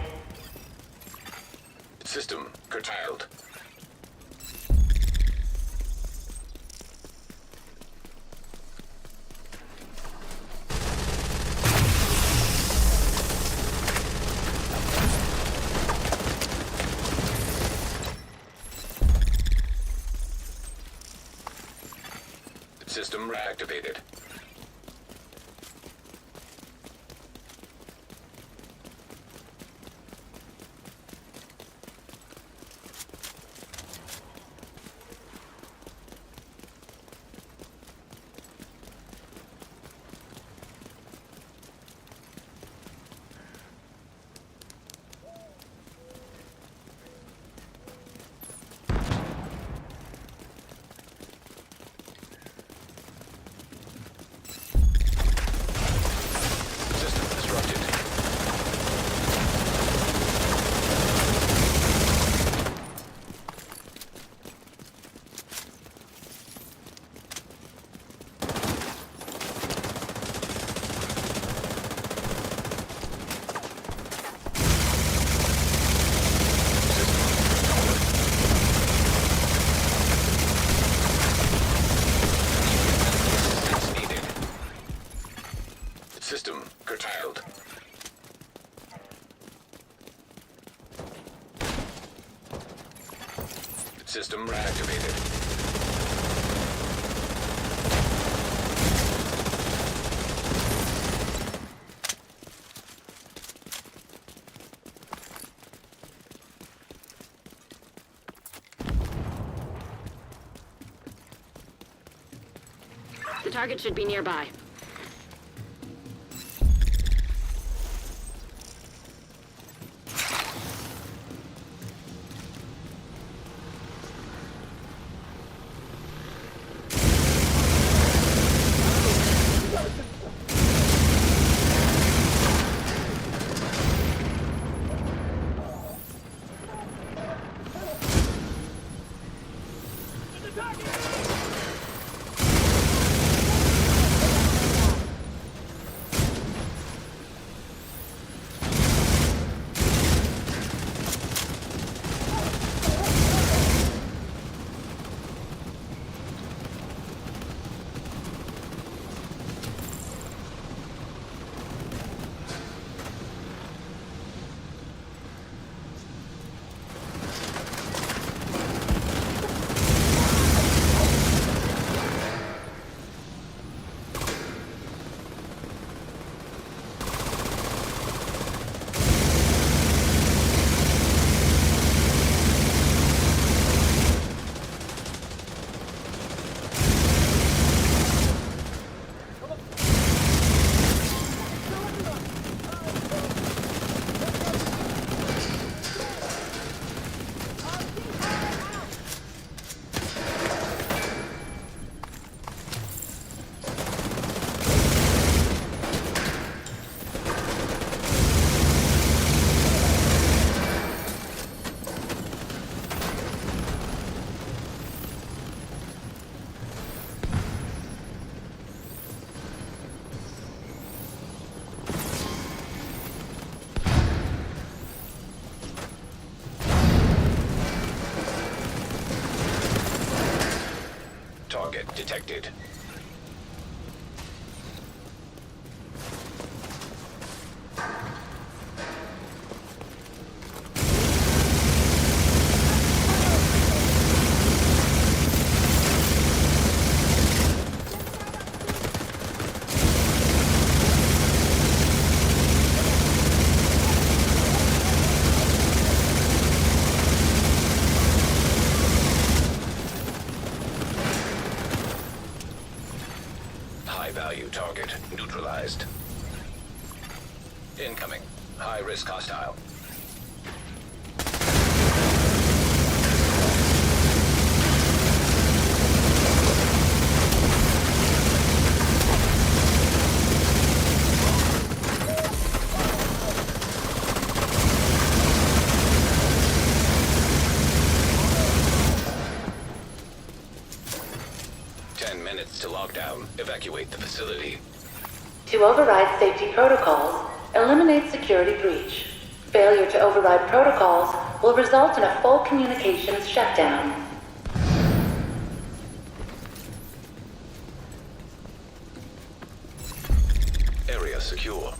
B: System curtailed. System reactivated. System curtailed. System reactivated.
D: The target should be nearby.
B: detected. High-value target neutralized. Incoming. High-risk hostile. To lockdown, evacuate the facility.
C: To override safety protocols, eliminate security breach. Failure to override protocols will result in a full communications shutdown.
B: Area secure.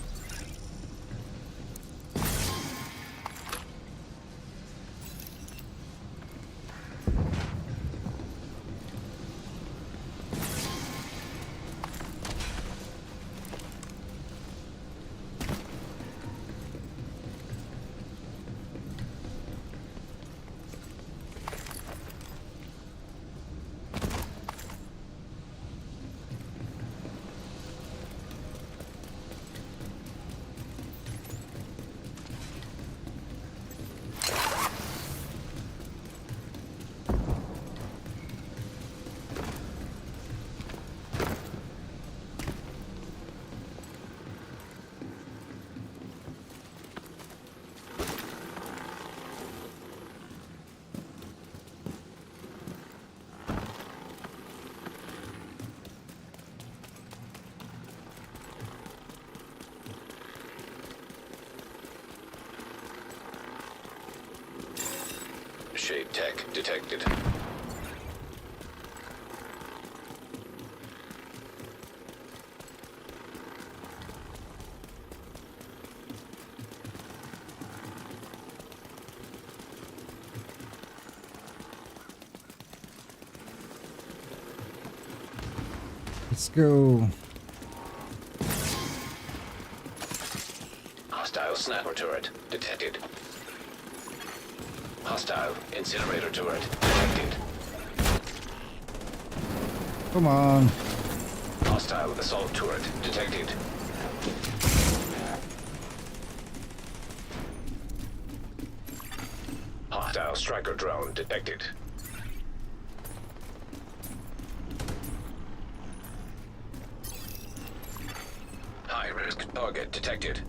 B: Shade tech detected.
A: Let's go.
B: Hostile snapper turret detected. Hostile incinerator turret detected.
A: Come on.
B: Hostile assault turret detected. Hostile striker drone detected. High-risk target detected.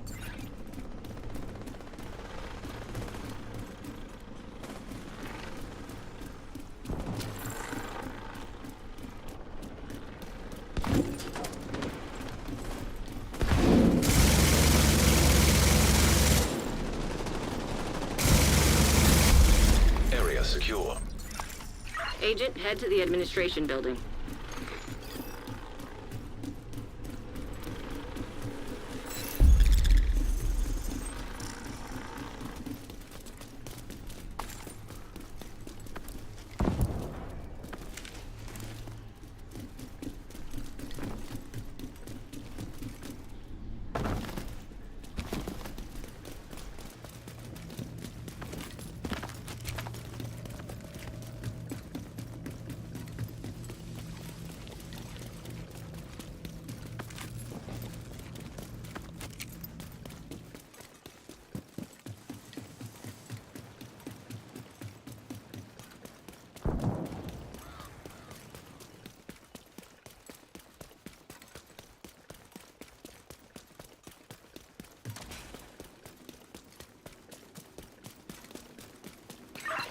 B: Area secure.
D: Agent, head to the administration building.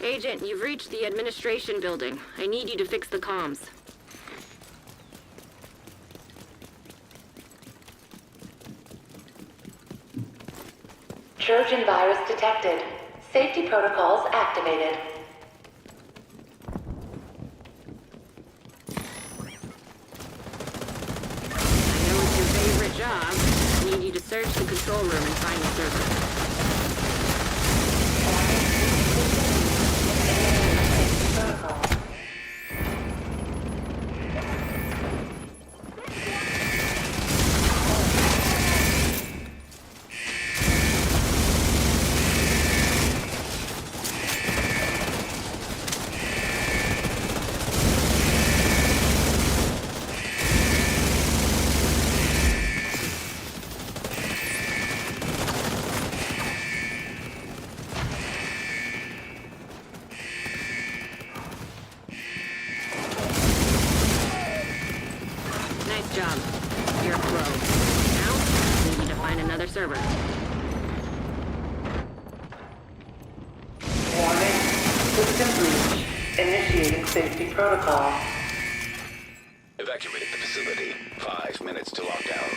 D: Agent, you've reached the administration building. I need you to fix the comms.
C: Trojan virus detected. Safety protocols activated.
D: Search the control room and find the server. Nice job. You're a pro. Now, we need to find another server.
C: Warning. System breach. Initiating safety protocol.
B: Evacuate the facility. 5 minutes to lockdown.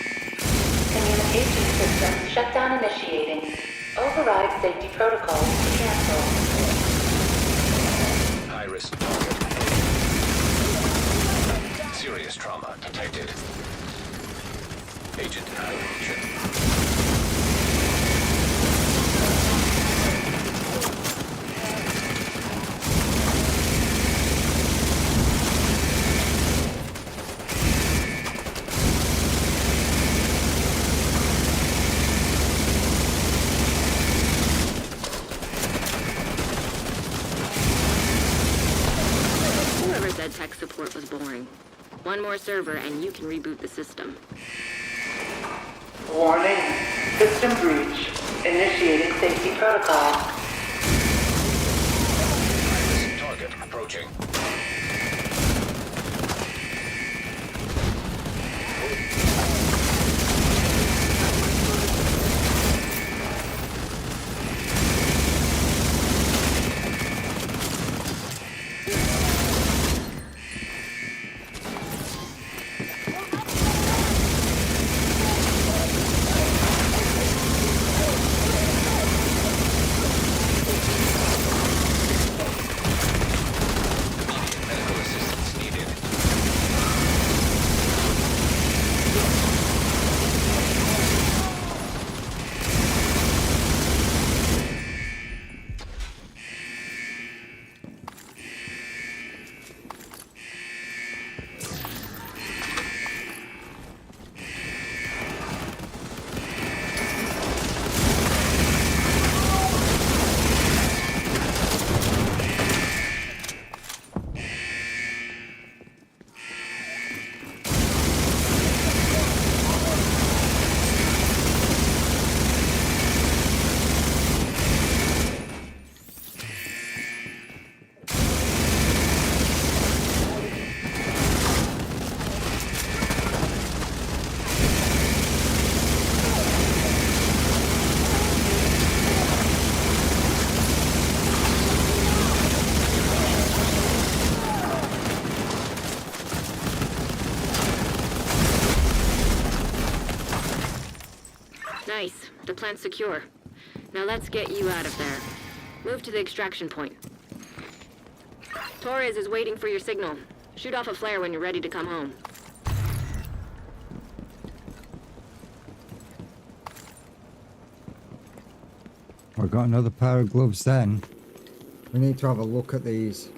C: Communication system shutdown initiating. Override safety protocol to cancel.
B: High-risk target. Serious trauma detected. Agent malfunction.
D: Whoever said tech support was boring. One more server and you can reboot the system.
C: Warning. System breach. Initiating safety protocol.
B: High-risk target approaching. Medical assistance needed.
D: Nice. The plant's secure. Now let's get you out of there. Move to the extraction point. Torres is waiting for your signal. Shoot off a flare when you're ready to come home.
A: I've got another pair of gloves then. We need to have a look at these.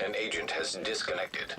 B: An agent has disconnected.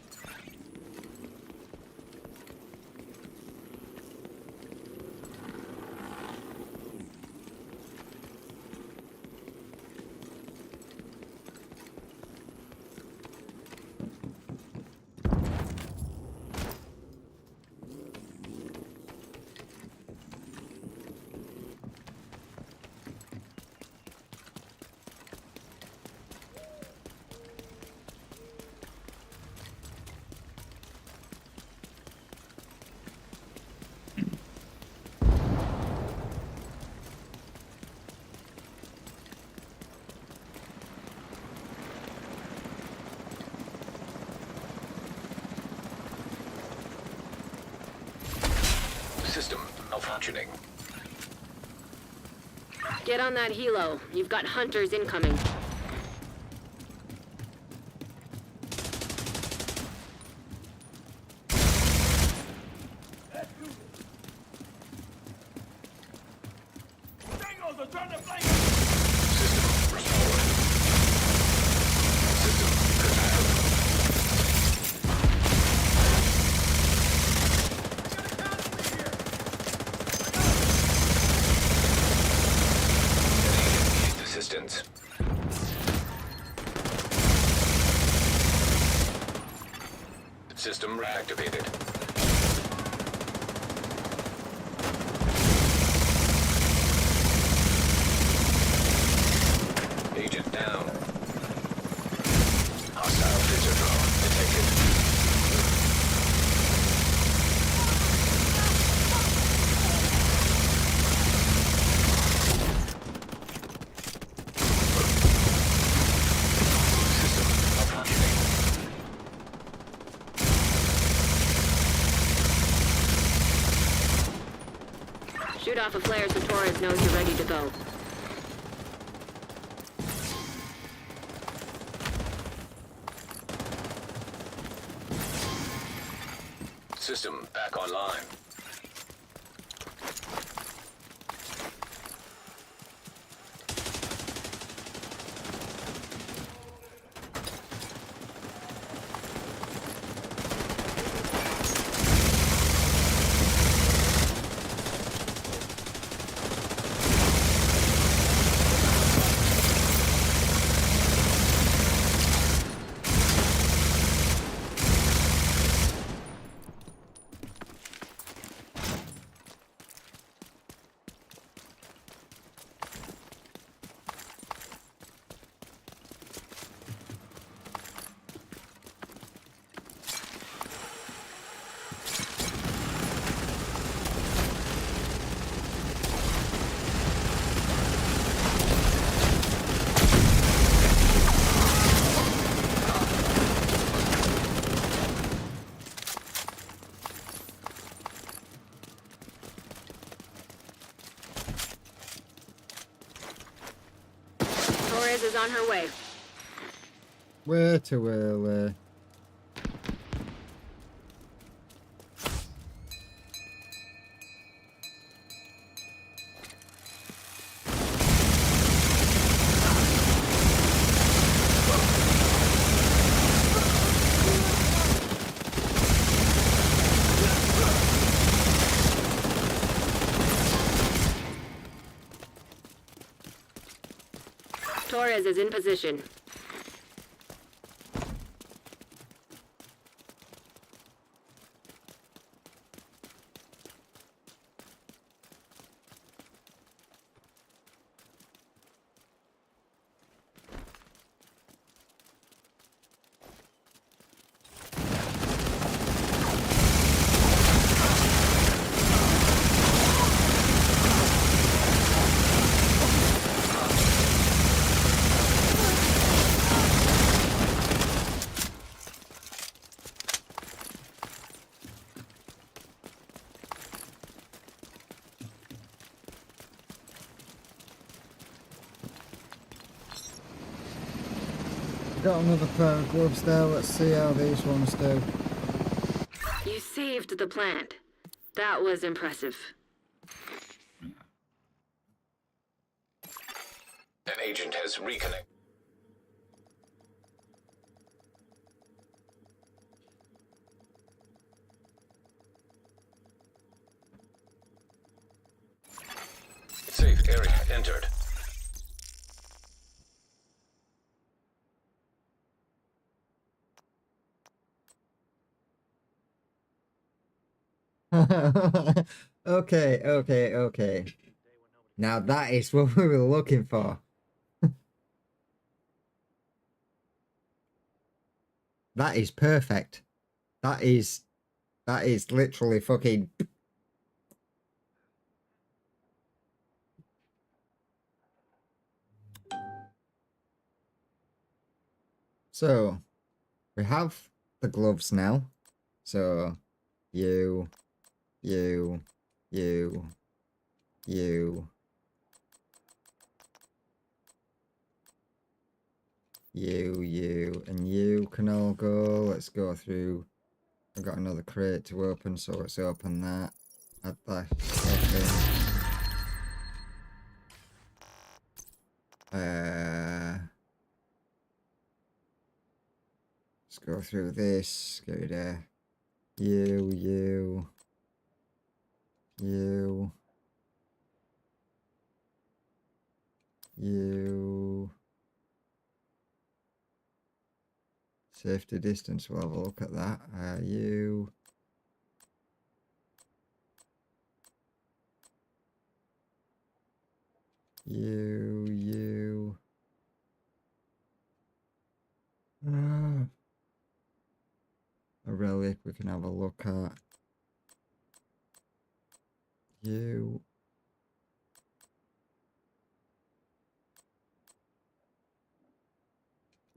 B: System malfunctioning.
D: Get on that helo. You've got hunters incoming.
B: System reactivated. Agent down. Hostile phaser drone detected. System malfunctioning.
D: Shoot off a flare so Torres knows you're ready to go.
B: System back online.
D: Torres is on her way.
A: Way too early.
D: Torres is in position.
A: Got another pair of gloves there. Let's see how these ones do.
D: You saved the plant. That was impressive.
B: An agent has reconnected. Safe area entered.
A: Okay. Now that is what we were looking for. That is perfect. That is literally fucking. So, we have the gloves now. So, you, and you can all go. Let's go through. I've got another crate to open, so let's open that. Add that in. Let's go through this. Go there. You. Safety distance, we'll have a look at that. You... You... A relic we can have a look at. You...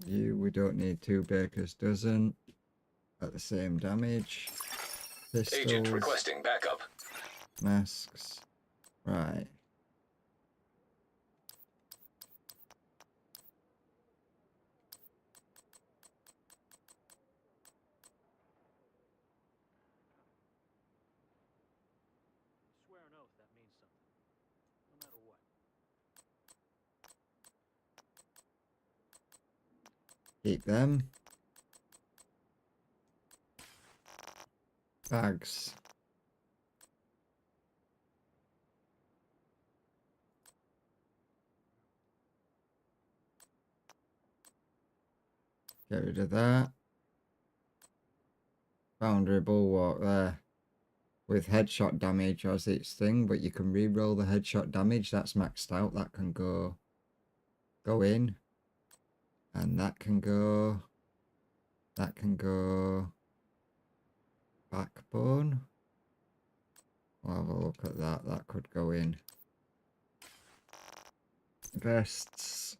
A: we don't need 2 baker's dozen at the same damage. Pistols,
B: Agent requesting backup.
A: masks. Right.
J: Swear an oath, that means something. No matter what.
A: Keep them. Bags. Get rid of that. Boundary bulwark there. With headshot damage as its thing, but you can re-roll the headshot damage. That's maxed out. That can go in. And that can go. That can go. Backbone. We'll have a look at that. That could go in. Vests.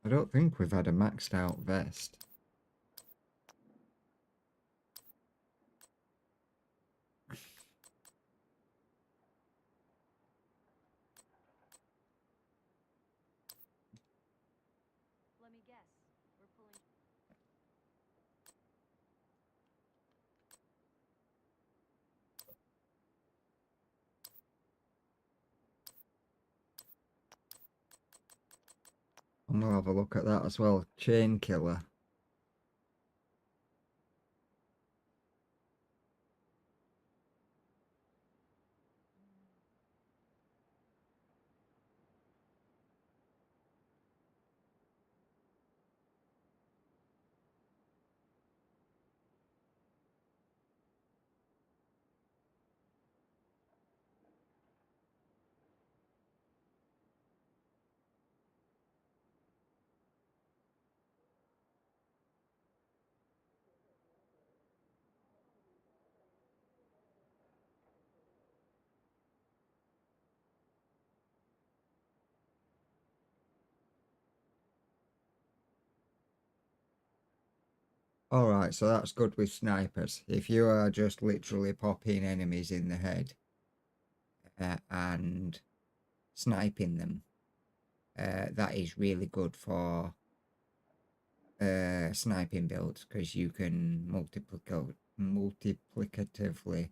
A: I don't think we've had a maxed out vest.
I: Let me guess. We're pulling.
A: And we'll have a look at that as well. Chain killer. Alright, so that's good with snipers. If you are just literally popping enemies in the head and sniping them, that is really good for sniping builds, because you can multiplicatively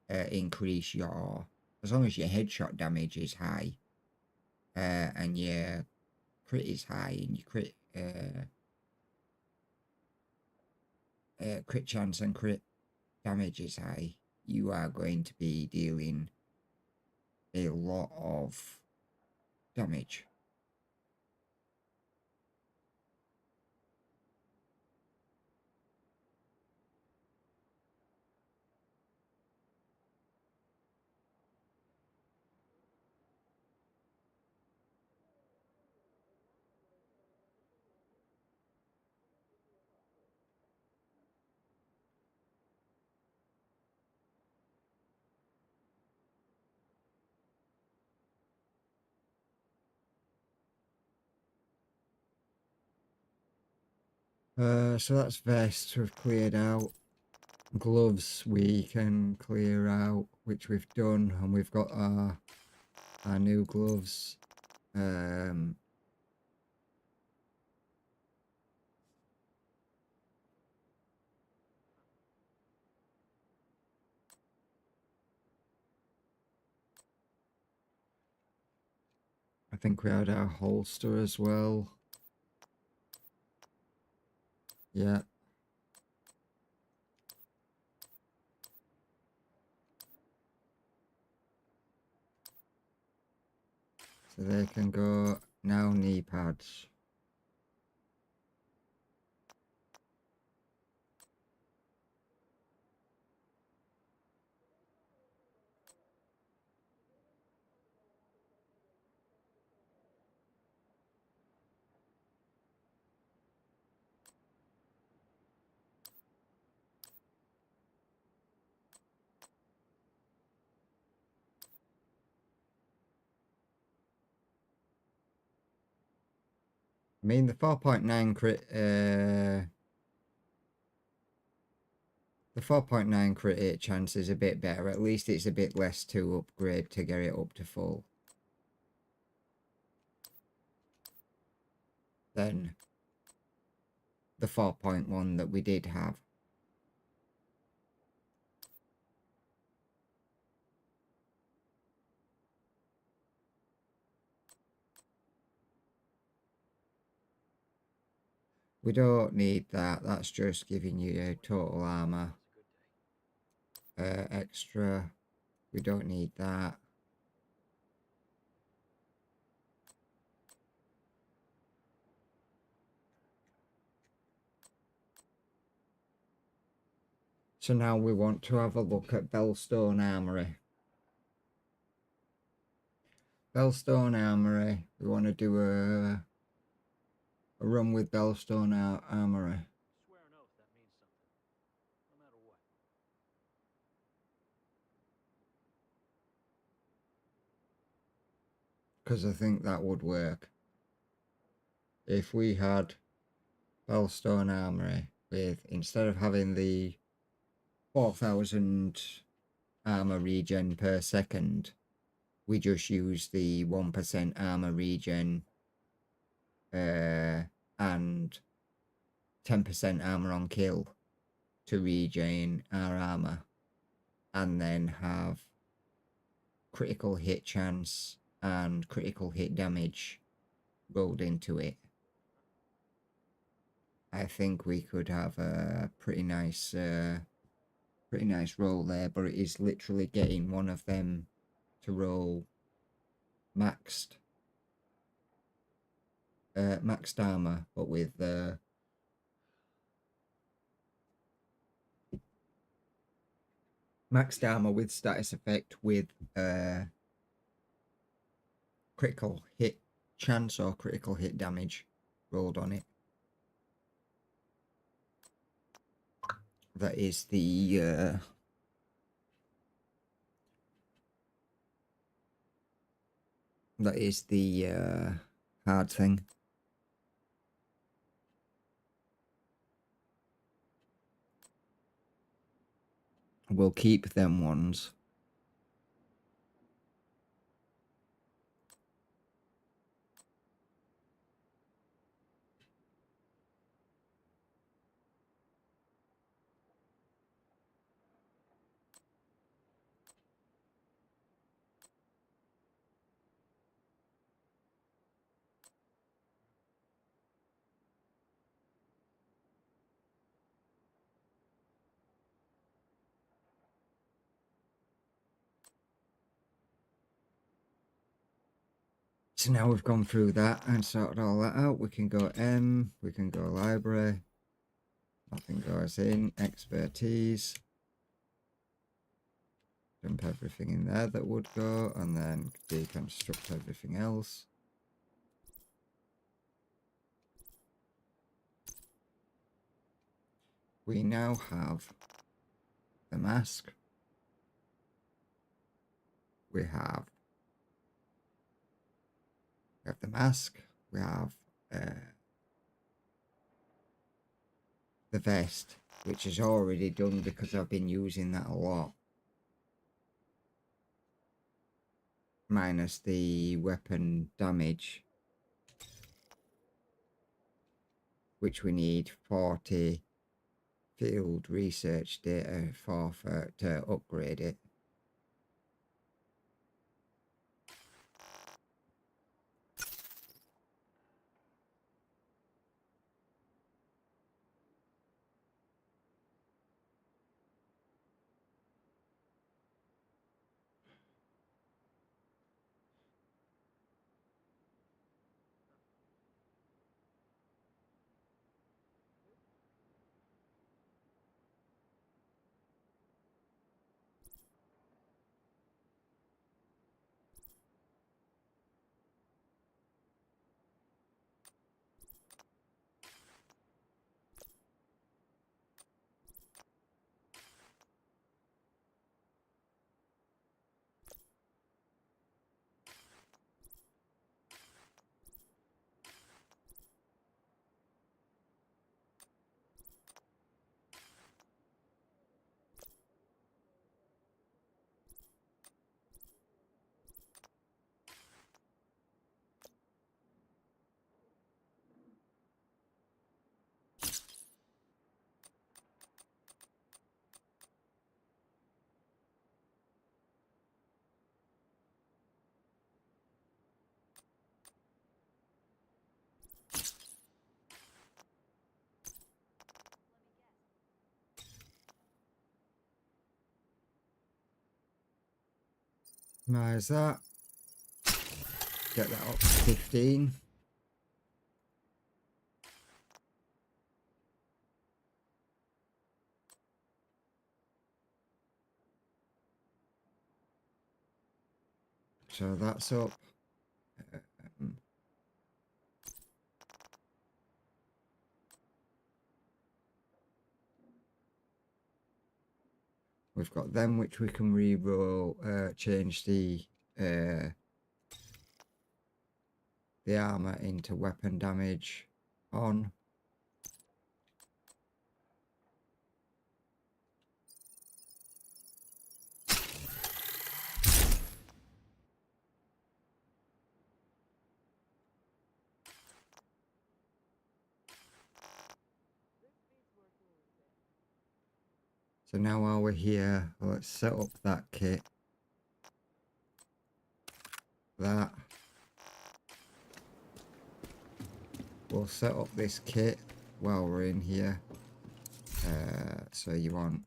A: increase your, as long as your headshot damage is high and your crit is high and your crit chance and crit damage is high, you are going to be dealing a lot of damage. So that's vests we've cleared out. Gloves we can clear out, which we've done, and we've got our new gloves. I think we had our holster as well. Yeah. So they can go now. Knee pads. I mean, the 4.9 crit, the 4.9 crit hit chance is a bit better. At least it's a bit less to upgrade to get it up to full than the 4.1 that we did have. We don't need that. That's just giving you a total armor. Extra. We don't need that. So now we want to have a look at Bellstone Armory. Bellstone Armory. We want to do a run with Bellstone Armory.
J: Swear an oath that means something, no matter what.
A: Because I think that would work. If we had Bellstone Armory with, instead of having the 4,000 armor regen per second, we just use the 1% armor regen and 10% armor on kill to regen our armor, and then have critical hit chance and critical hit damage rolled into it. I think we could have a pretty nice roll there, but it is literally getting one of them to roll maxed armor, but with maxed armor with status effect with critical hit chance or critical hit damage rolled on it. That is the hard thing. We'll keep them ones. So now we've gone through that and sorted all that out, we can go M, we can go library, nothing goes in, expertise, dump everything in there that would go, and then deconstruct everything else. We now have the mask, we have the mask, we have the vest, which is already done because I've been using that a lot. Minus the weapon damage, which we need 40 field research data for to upgrade it. Maximize that. Get that up to 15. So that's up. We've got them which we can re-roll, change the armor into weapon damage on. So now while we're here, let's set up that kit. That. We'll set up this kit while we're in here. So you want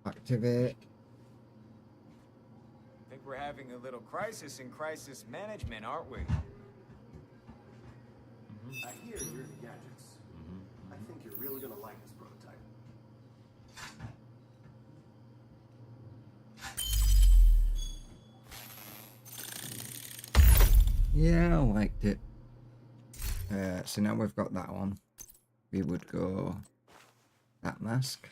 A: activate.
K: I think we're having a little crisis in crisis management, aren't we?
L: I hear you're into gadgets. I think you're really gonna like this prototype.
A: Yeah, I liked it. So now we've got that on. We would go that mask.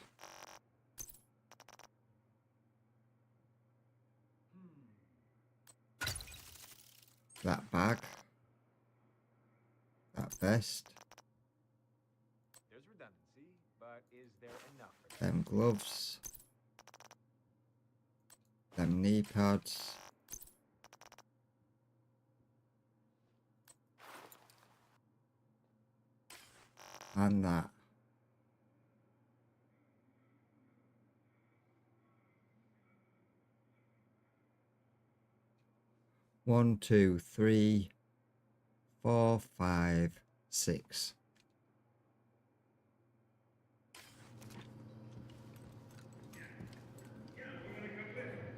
A: That bag. That vest.
K: There's redundancy, but is there enough?
A: Them gloves. Them knee pads. And that. One, two, three, 4, 5, 6.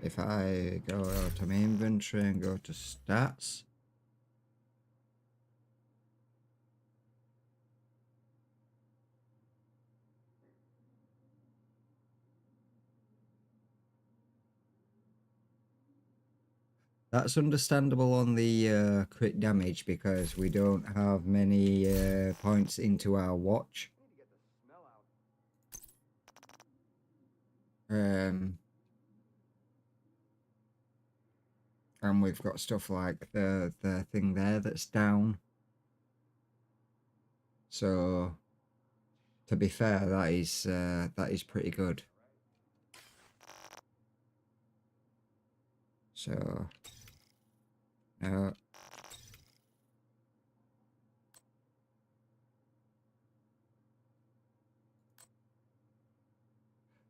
A: If I go out of my inventory and go to stats. That's understandable on the crit damage because we don't have many points into our watch. And we've got stuff like the thing there that's down. So to be fair, that is pretty good. So no.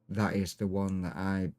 A: That is the one that I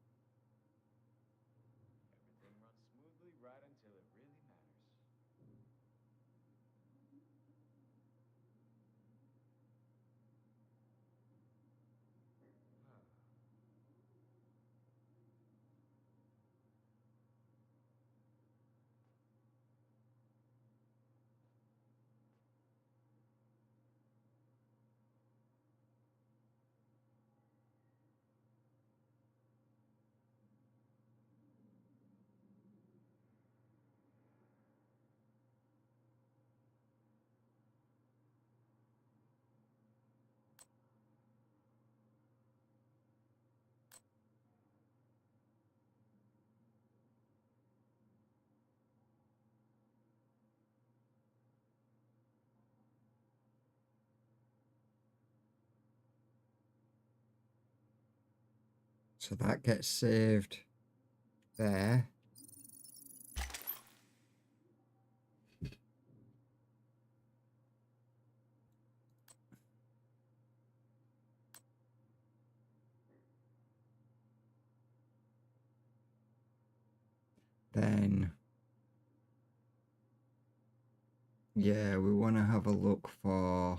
A: so that gets saved there. then yeah, we want to have a look for.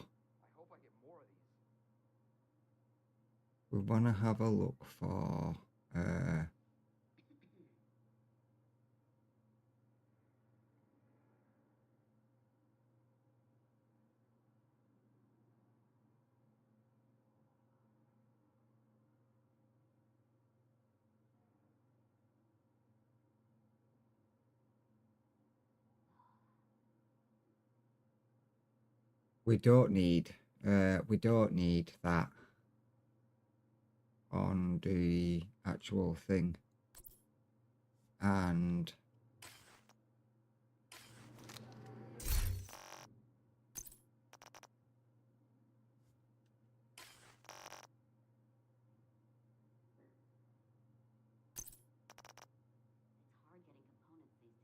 A: We want to have a look for. We don't need that on the actual thing. And
I: It's hard getting components these days,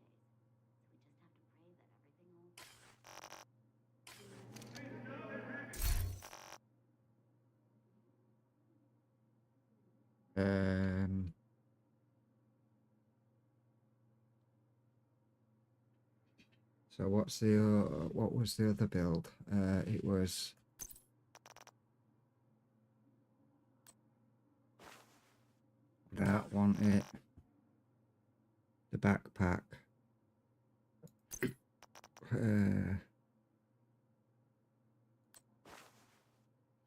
I: so we just have to pray that everything will.
A: so what was the other build? It was that one. The backpack.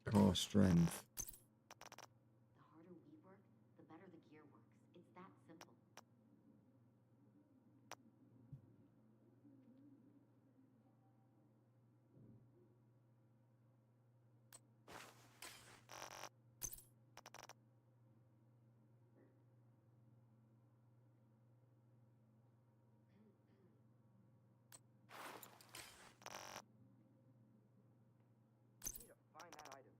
A: Core strength.
I: The harder we work, the better the gear works. It's that simple.
H: Need to find that item.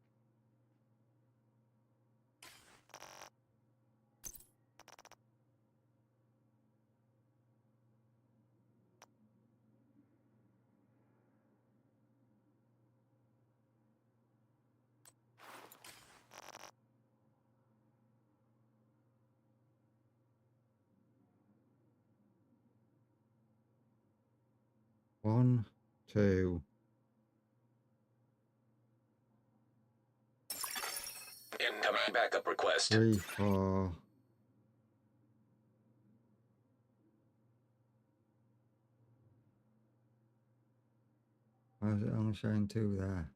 A: One, two.
B: Incoming backup request.
A: 3, 4. Why is it only showing 2 there?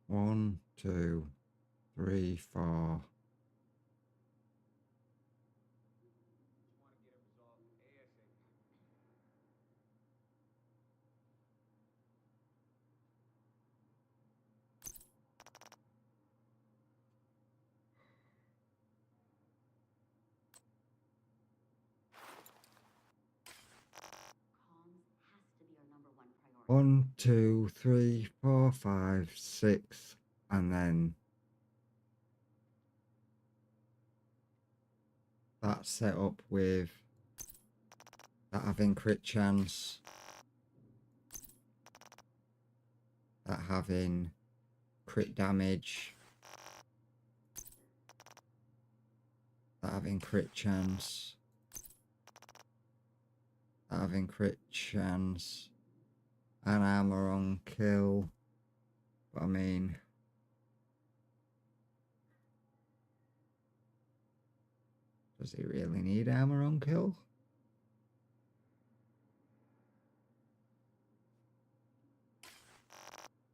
A: One, 2, 3, 4.
I: Comms has to be our #1 priority.
A: 1, 2, 3, 4, 5, 6, and then that's set up with that having crit chance, that having crit damage, that having crit chance, that having crit chance, and armor on kill. But I mean, does he really need armor on kill?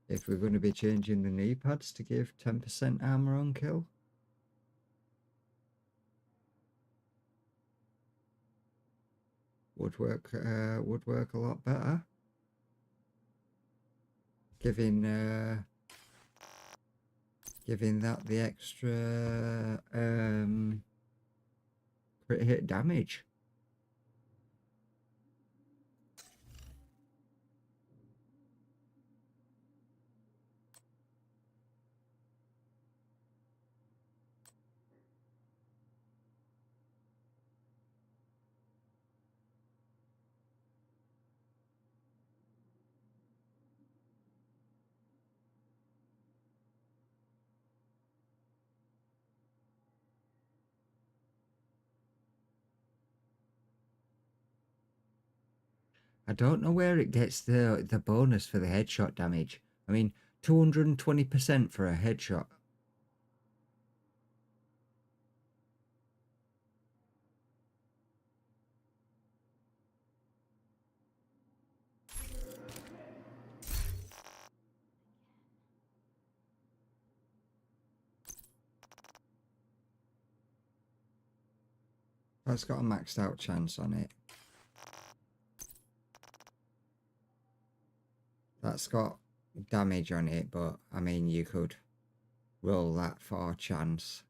A: If we're going to be changing the knee pads to give 10% armor on kill? Would work a lot better. Giving that the extra crit hit damage. I don't know where it gets the bonus for the headshot damage. I mean, 220% for a headshot. That's got a maxed out chance on it. That's got damage on it, but I mean, you could roll that for chance.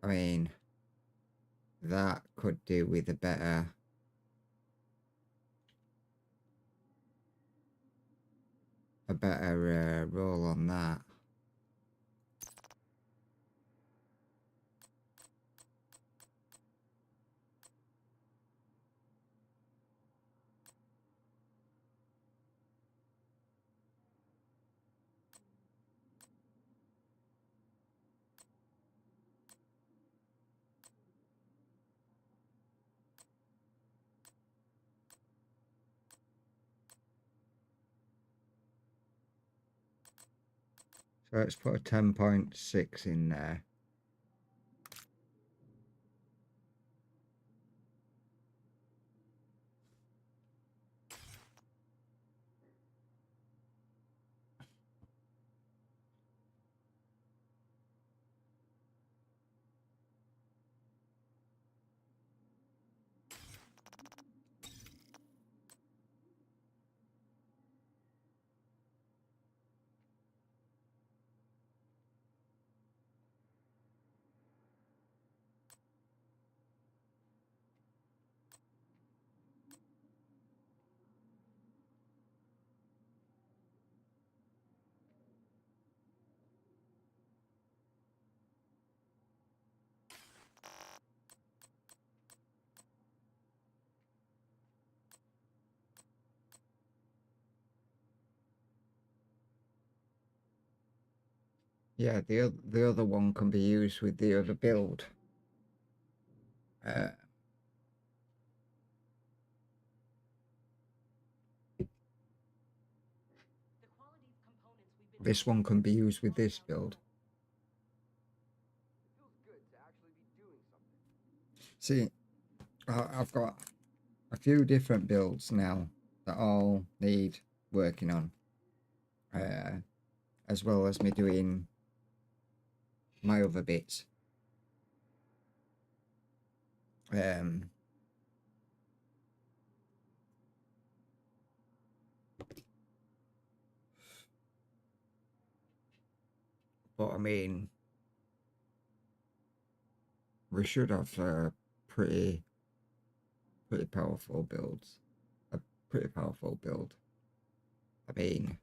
A: I mean, that could do with a better roll on that. So let's put a 10.6 in there. Yeah, the other one can be used with the other build. This one can be used with this build. See, I've got a few different builds now that all need working on, as well as me doing my other bits. But I mean, we should have pretty powerful builds. A pretty powerful build. I mean,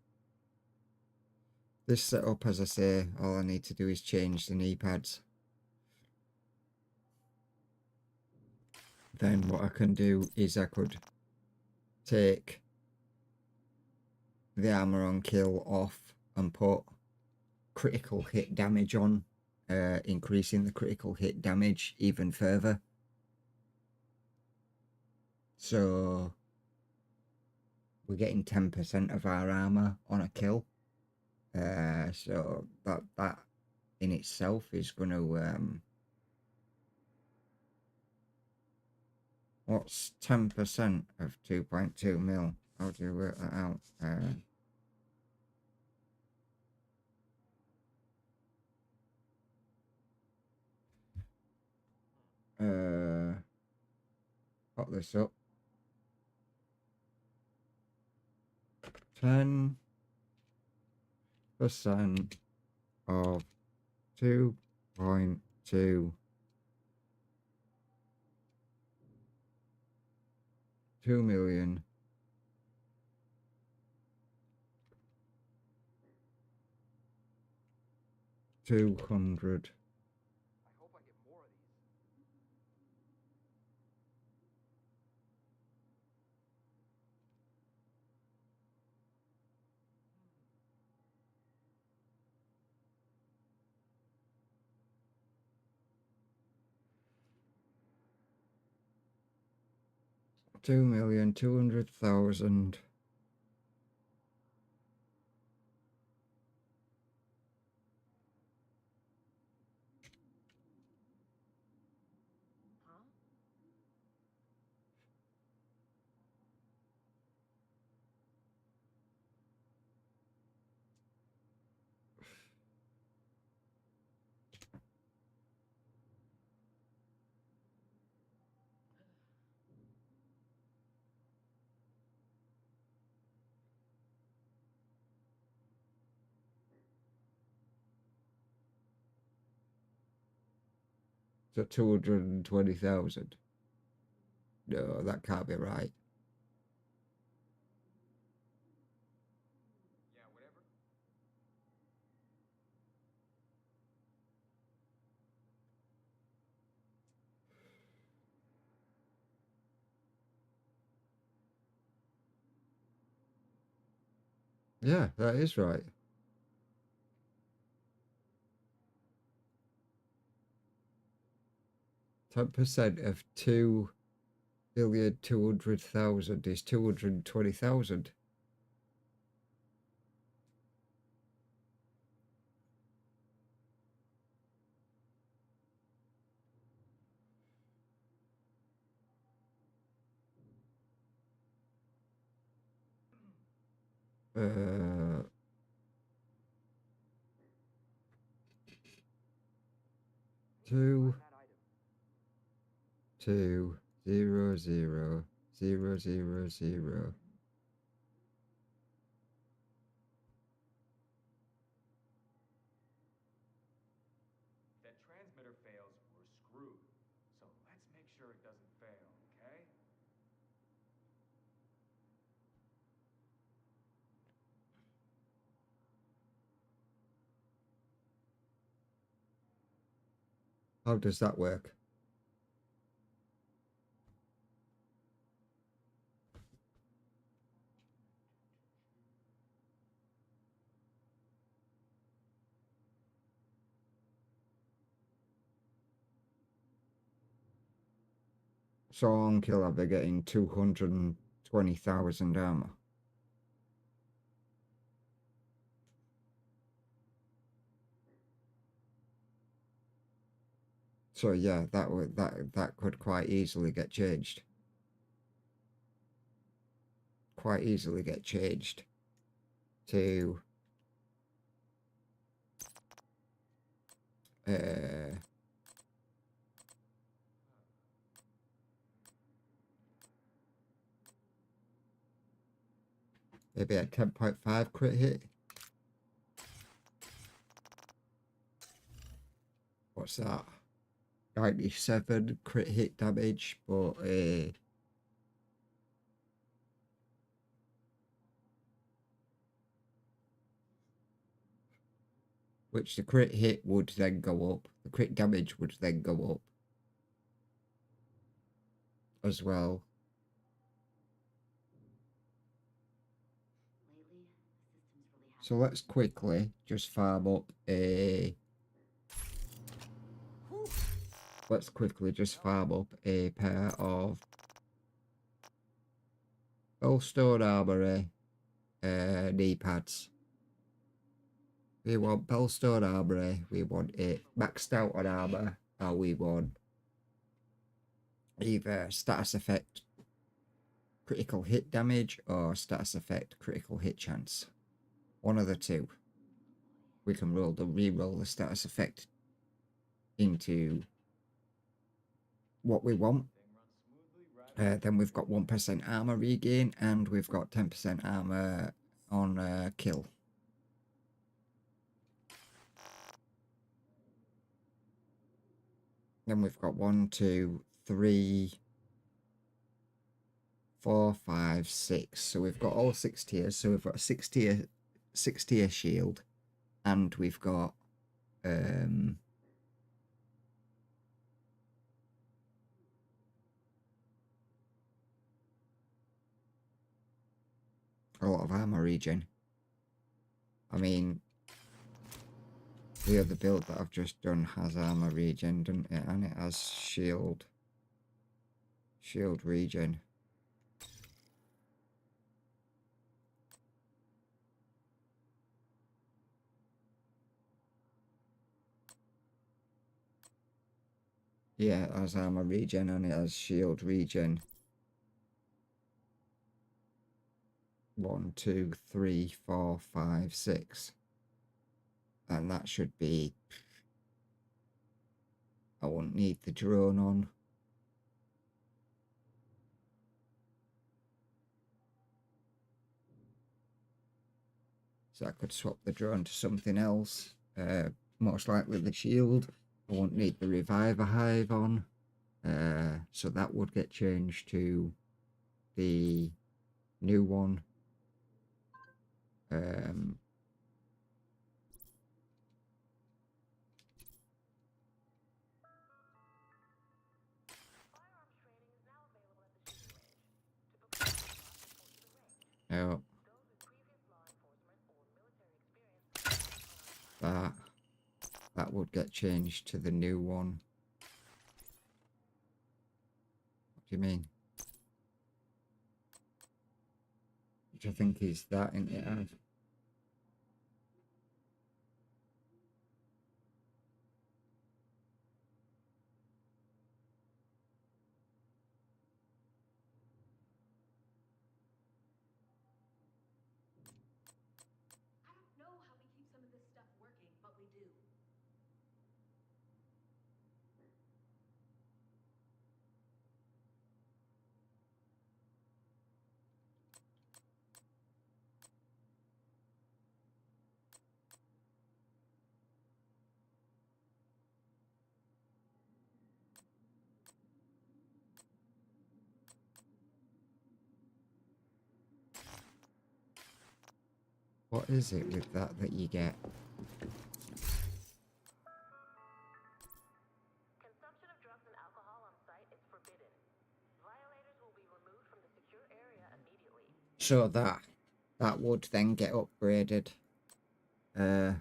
A: this setup, as I say, all I need to do is change the knee pads. Then what I can do is I could take the armor on kill off and put critical hit damage on, increasing the critical hit damage even further. So we're getting 10% of our armor on a kill. So that in itself is going to what's 10% of 2.2 mil? How do you work that out? Pop this up. 10% of 2.2 2,000,000 200. 2,200,000. So 220,000. No, that can't be right.
K: Yeah, whatever.
A: Yeah, that is right. %10 of 2,200,000 is 220,000. Two, 2, 0, 0, 0, 0, 0.
K: If that transmitter fails, we're screwed. So let's make sure it doesn't fail, okay?
A: How does that work? So on kill, I'll be getting 220,000 armor. So yeah, that could quite easily get changed. Quite easily get changed to maybe a 10.5 crit hit. What's that? 97 crit hit damage, but which the crit hit would then go up. The crit damage would then go up as well. So let's quickly just farm up a... Let's quickly just farm up a pair of Bellstone Armory knee pads. We want Bellstone Armory, we want it maxed out on armor, and we want either status effect critical hit damage or status effect critical hit chance. One of the two. We can re-roll the status effect into what we want. Then we've got 1% armor regain, and we've got 10% armor on kill. Then we've got 1, 2, 3, 4, 5, 6. So we've got all 6 tiers. So we've got a 6 tier shield, and we've got a lot of armor regen. I mean, the other build that I've just done has armor regen, doesn't it? And it has shield regen. Yeah, as armor regen and it has shield regen. 1, 2, 3, 4, 5, 6. And that should be... I won't need the drone on. So I could swap the drone to something else. Most likely the shield. I won't need the reviver hive on. So that would get changed to the new one. Oh. That would get changed to the new one. What do you mean? Which I think is that in it as.
E: I don't know how we keep some of this stuff working, but we do.
A: What is it with that you get?
C: Consumption of drugs and alcohol on site is forbidden. Violators will be removed from the secure area immediately.
A: So that would then get upgraded.
I: Sorry.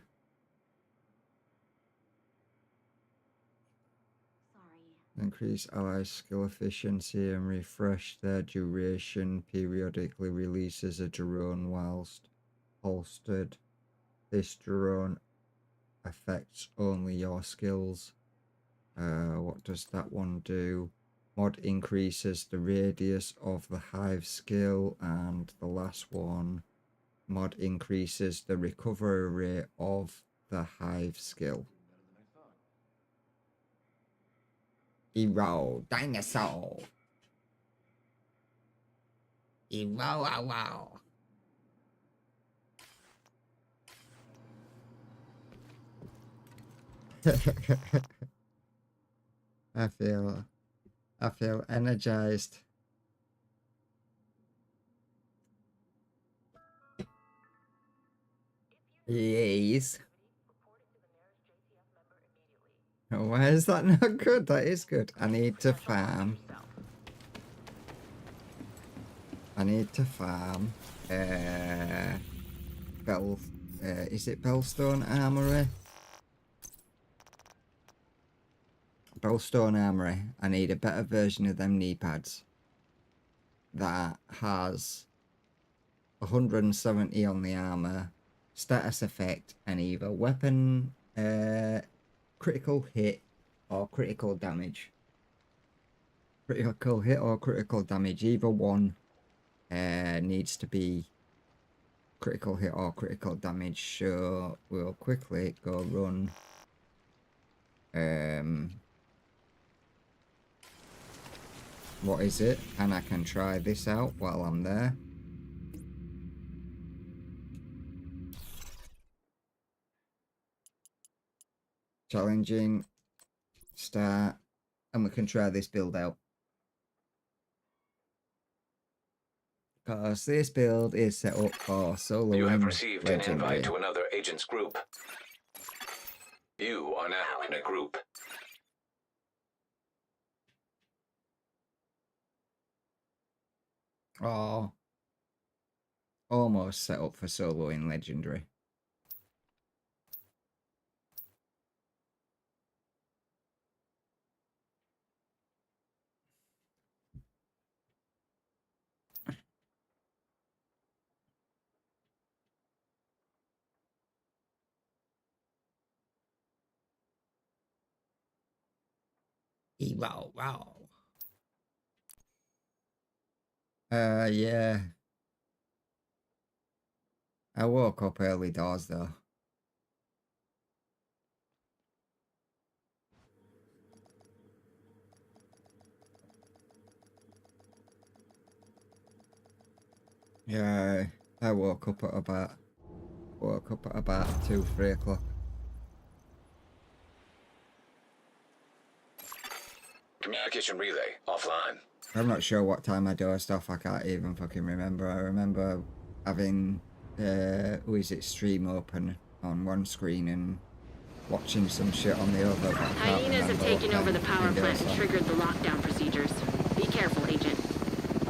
A: Increase allies' skill efficiency and refresh their duration. Periodically releases a drone whilst holstered. This drone affects only your skills. What does that one do? Mod increases the radius of the hive skill, and the last one, mod increases the recovery rate of the hive skill. Hero dinosaur. Hero, wow. I feel energized. Yes. Oh, why is that not good? That is good. I need to farm. Is it Bellstone Armory? Bellstone Armory. I need a better version of them knee pads that has 170 on the armor, status effect, and either weapon critical hit or critical damage. Critical hit or critical damage, either one needs to be critical hit or critical damage. So we'll quickly go run what is it? And I can try this out while I'm there. Challenging, start, and we can try this build out. Because this build is set up for solo.
B: You have received an invite to another agent's group. You are now in a group.
A: Oh, almost set up for solo in Legendary. Wow, wow. Yeah. I woke up early doors though. Yeah, I woke up at about 2, 3 o'clock.
B: Communication relay offline.
A: I'm not sure what time I dozed off. I can't even fucking remember. I remember having who is it, stream open on one screen and watching some shit on the other. But I can't
D: Hyenas have
A: remember
D: taken
A: what
D: over the
A: time
D: power
A: I
D: plant
A: dozed
D: and
A: off.
D: triggered the lockdown procedures. Be careful, Agent.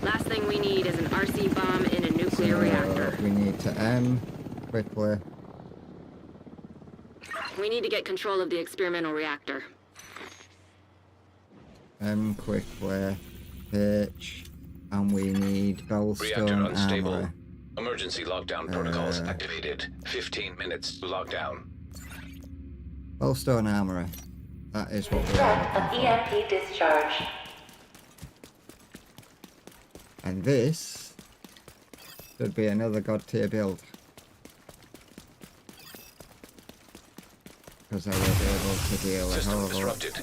D: Last thing we need is an RC bomb in a nuclear reactor.
A: We need to M quickly.
D: We need to get control of the experimental reactor.
A: M quickly. H. And we need
B: Reactor
A: Bellstone
B: unstable.
A: Armory.
B: Emergency lockdown protocols activated. 15 minutes to lockdown.
A: Bellstone Armory. That is what we're
C: Threat
A: looking
C: of
A: for.
C: EMP discharge.
A: And this should be another god tier build. Because I will be able to deal with
B: System
A: all of
B: disrupted.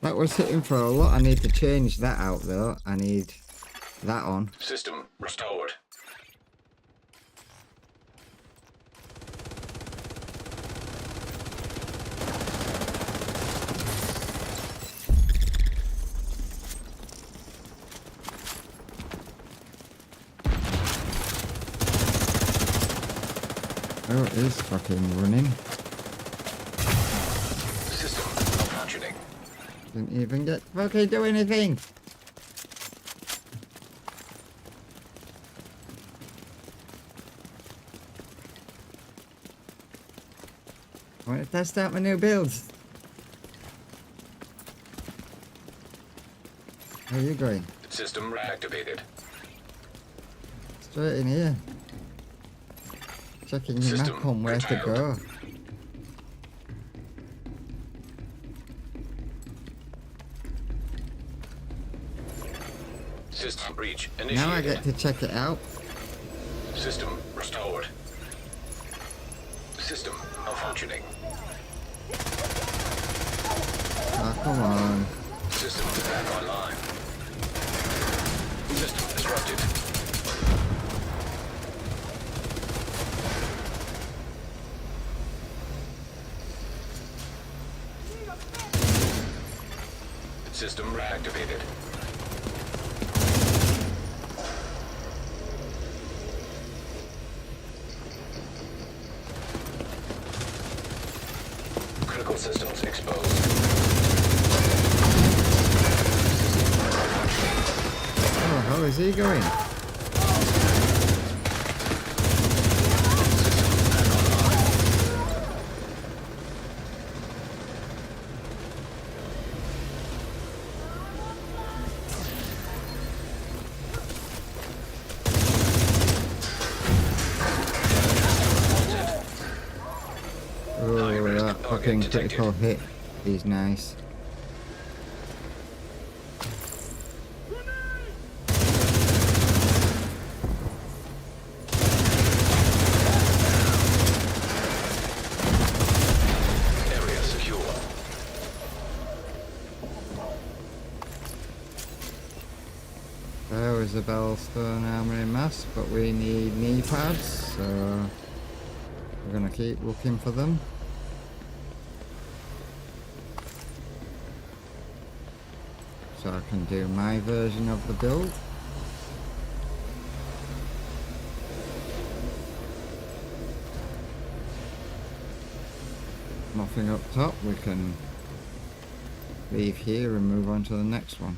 A: That was hitting for a lot. I need to change that out though. I need that on.
B: System restored.
A: Oh, it is fucking running.
B: System malfunctioning.
A: Didn't even get fucking do anything. I want to test out my new builds. Where are you going?
B: System reactivated.
A: Straight in here. Checking your
B: System
A: map on where to
B: curtailed.
A: go.
B: System breach initiated.
A: Now I get to check it out.
B: System restored. System malfunctioning.
A: Oh, come on.
B: System is back online. System disrupted. System reactivated. Critical systems exposed.
A: Oh, how is he going? Oh, that fucking critical hit is nice.
B: Area secure.
A: There is a Bellstone Armory mask, but we need knee pads, so we're gonna keep looking for them. So I can do my version of the build. Nothing up top, we can leave here and move on to the next one.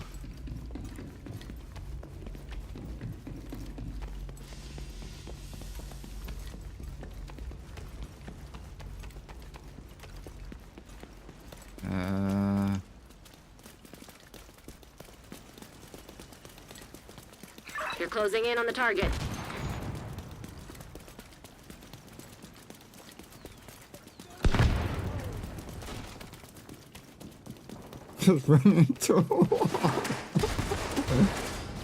D: Closing in on the target.
A: Just run into a wall.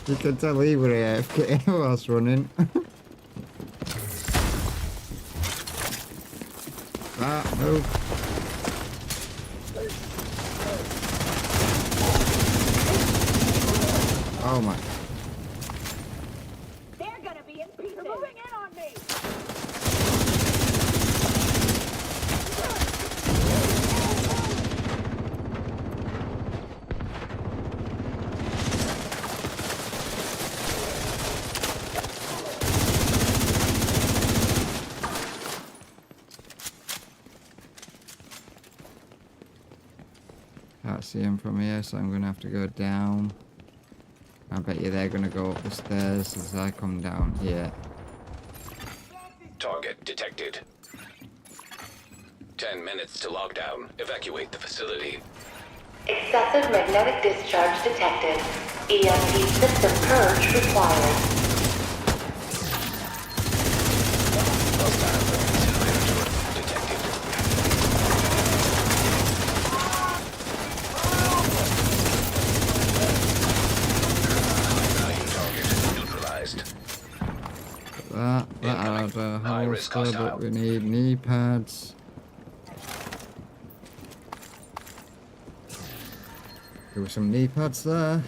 A: You can tell he was AFK whilst running. Move. Oh my.
C: They're gonna be in pieces. They're moving in on me.
A: Can't see him from here, so I'm gonna have to go down. I bet you they're gonna go up the stairs as I come down here.
B: Target detected. 10 minutes to lockdown. Evacuate the facility.
C: Excessive magnetic discharge detected. EMP system purge required.
B: Hostile incinerator detected. High-value target neutralized.
A: That had a holster, but we need knee pads. Do some knee pads there.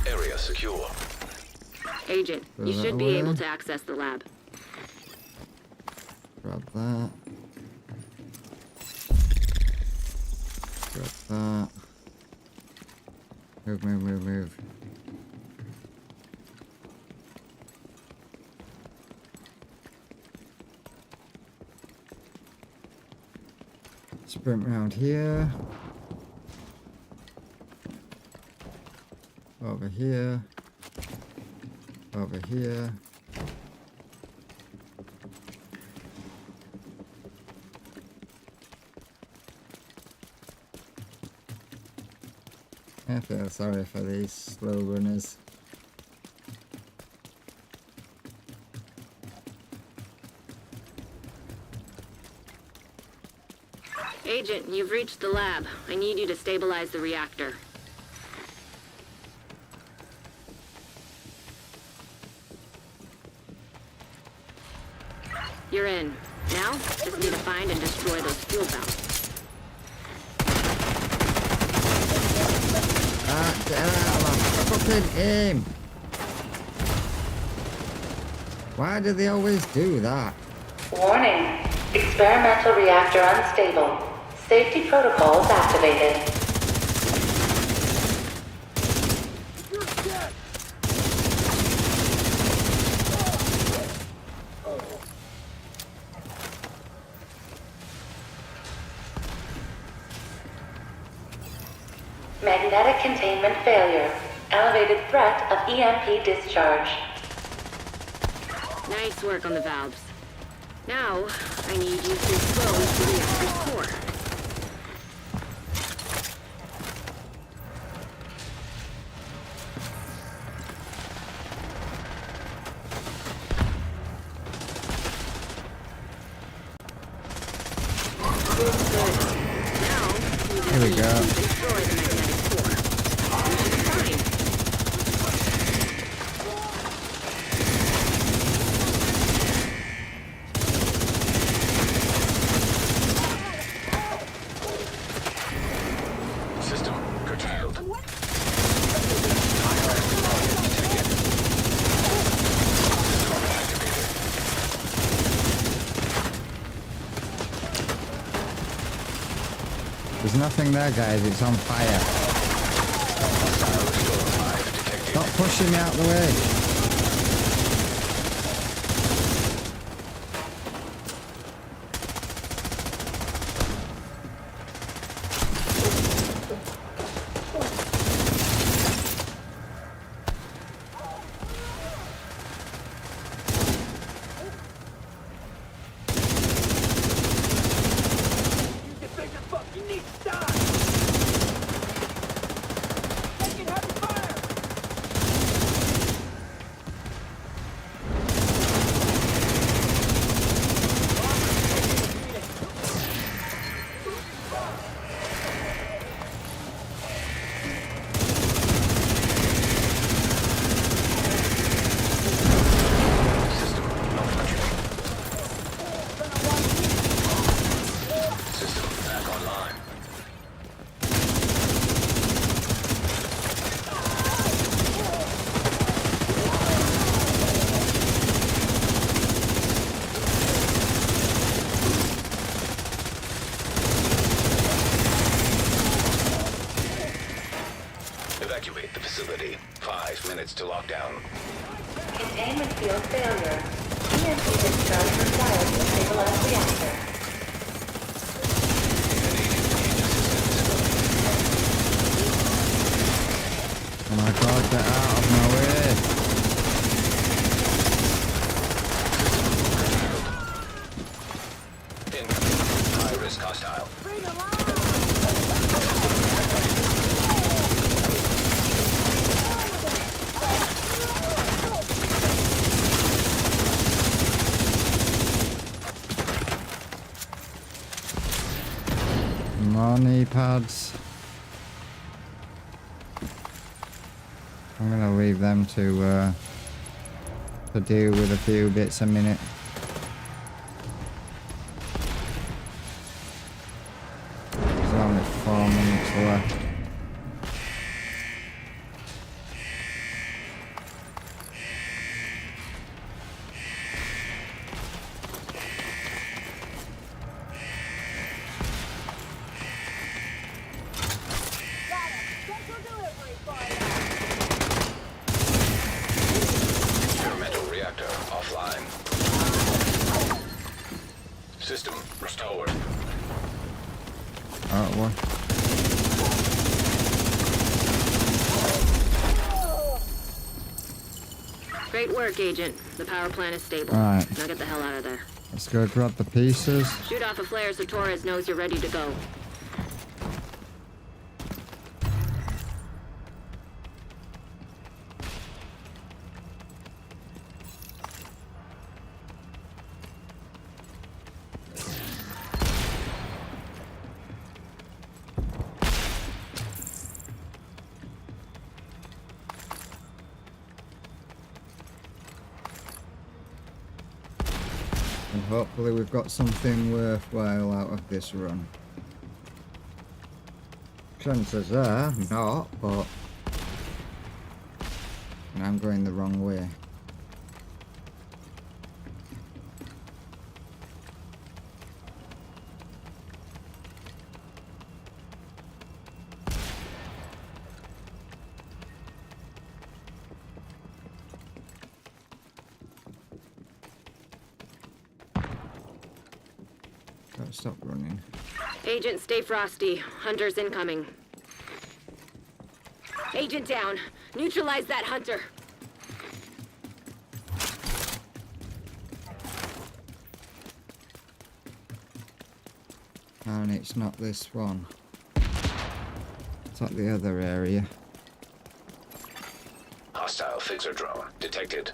B: Area secure.
D: Agent, you
A: Throw that
D: should be
A: away.
D: able to access the lab.
A: Grab that. Grab that. Move, move, move, move. Sprint round here. Over here. Over here. I feel sorry for these slow runners.
D: Agent, you've reached the lab. I need you to stabilize the reactor. You're in. Now, just need to find and destroy those fuel valves.
A: Get out of my fucking aim! Why do they always do that?
C: Warning. Experimental reactor unstable. Safety protocols activated. Magnetic containment failure. Elevated threat of EMP discharge.
D: Nice work on the valves. Now, I need you to expose the reactor's core.
A: Here we go.
D: Destroy the magnetic core. You should be fine.
B: System curtailed.
A: There's nothing there, guys. It's on fire. Stop pushing me out the way.
B: Frosty. 5 minutes to lockdown.
C: Containment field failure. EMP discharge required to stabilize reactor.
A: Oh my god, get out of my way!
B: High-risk hostile.
A: More knee pads. I'm gonna leave them to deal with a few bits a minute. There's only 4 minutes left.
B: Experimental reactor offline. System restored.
A: Alright, one.
D: Great work, Agent. The power plant is stable.
A: Right.
D: Now get the hell out of there.
A: Let's go grab the pieces.
D: Shoot off a flare so Torres knows you're ready to go.
A: And hopefully we've got something worthwhile out of this run. Chances are not, but I'm going the wrong way. Gotta stop running.
D: Agent, stay frosty. Hunter's incoming. Agent down. Neutralize that hunter.
A: And it's not this one. It's at the other area.
B: Hostile phaser drone detected.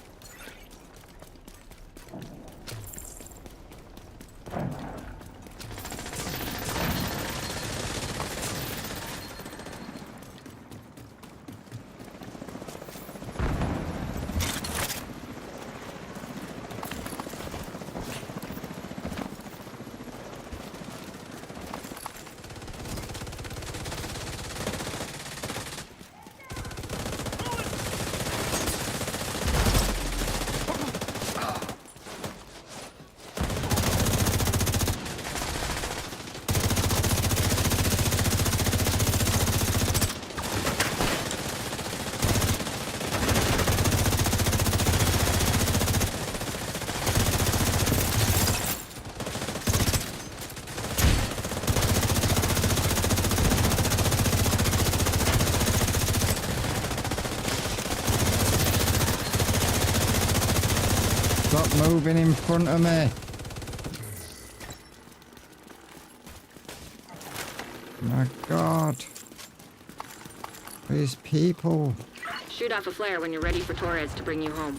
A: Stop moving in front of me. My God. These people.
D: Shoot off a flare when you're ready for Torres to bring you home.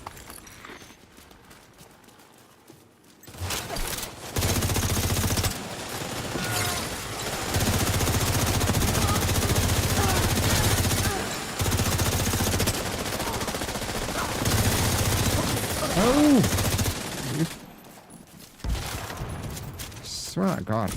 A: Oh! Swear to God.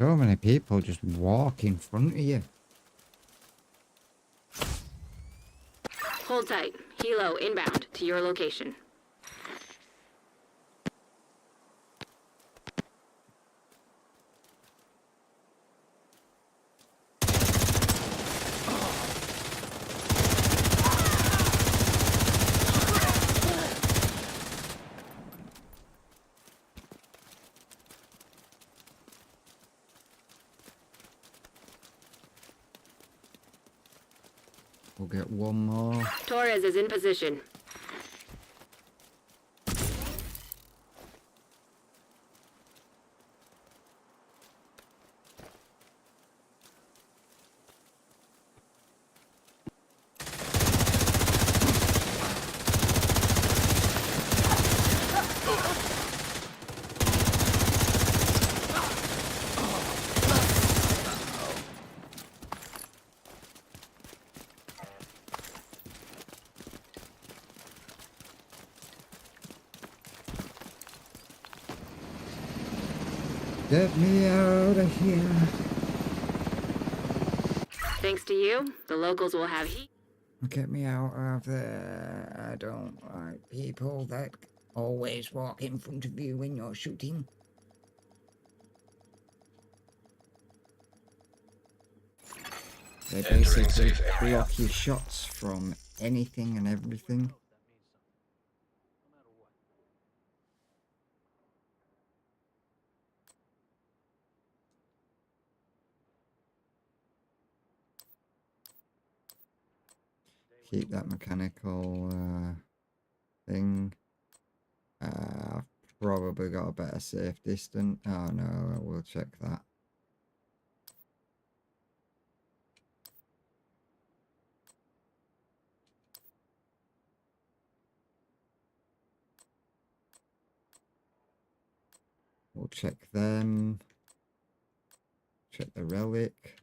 A: So many people just walk in front of you.
D: Hold tight. Helo inbound to your location.
A: We'll get one more.
D: Torres is in position.
A: Get me out of here.
D: Thanks to you, the locals will have heat.
A: Get me out of there. I don't like people that always walk in front of you when you're shooting. They basically block your shots from anything and everything. Keep that mechanical thing. I've probably got a better safe distance. Oh no, we'll check that. We'll check them. Check the relic.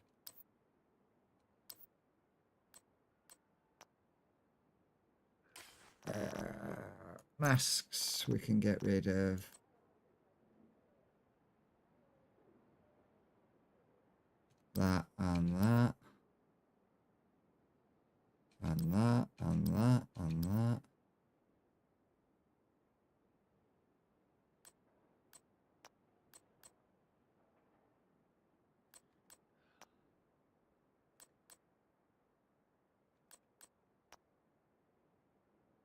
A: Masks we can get rid of. That and that. And that and that and that.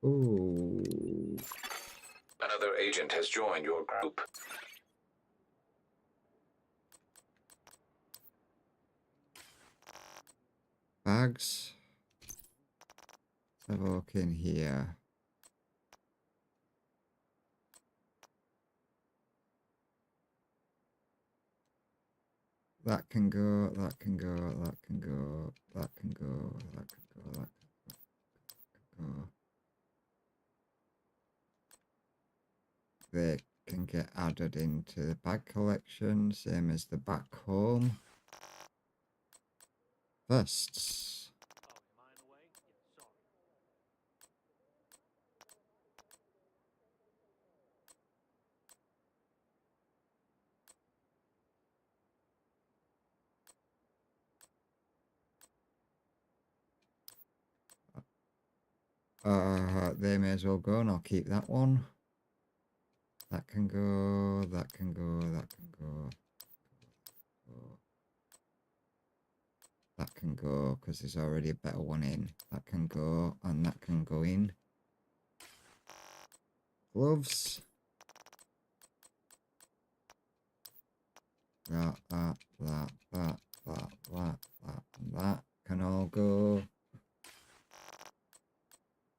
A: Ooh.
B: Another agent has joined your group.
A: Bags. Let's have a look in here. That can go, that can go, that can go, that can go, that can go, that can go. They can get added into the bag collection, same as the back home. Vests. They may as well go, and I'll keep that one. That can go, that can go, that can go. That can go, because there's already a better one in. That can go, and that can go in. Gloves. That, and that can all go.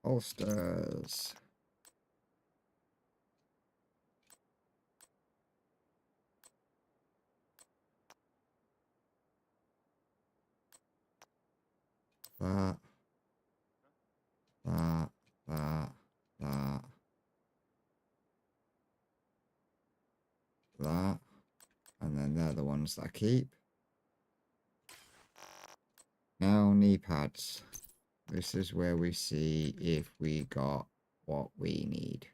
A: Holsters. That, and then they're the ones that I keep. Now knee pads. This is where we see if we got what we need.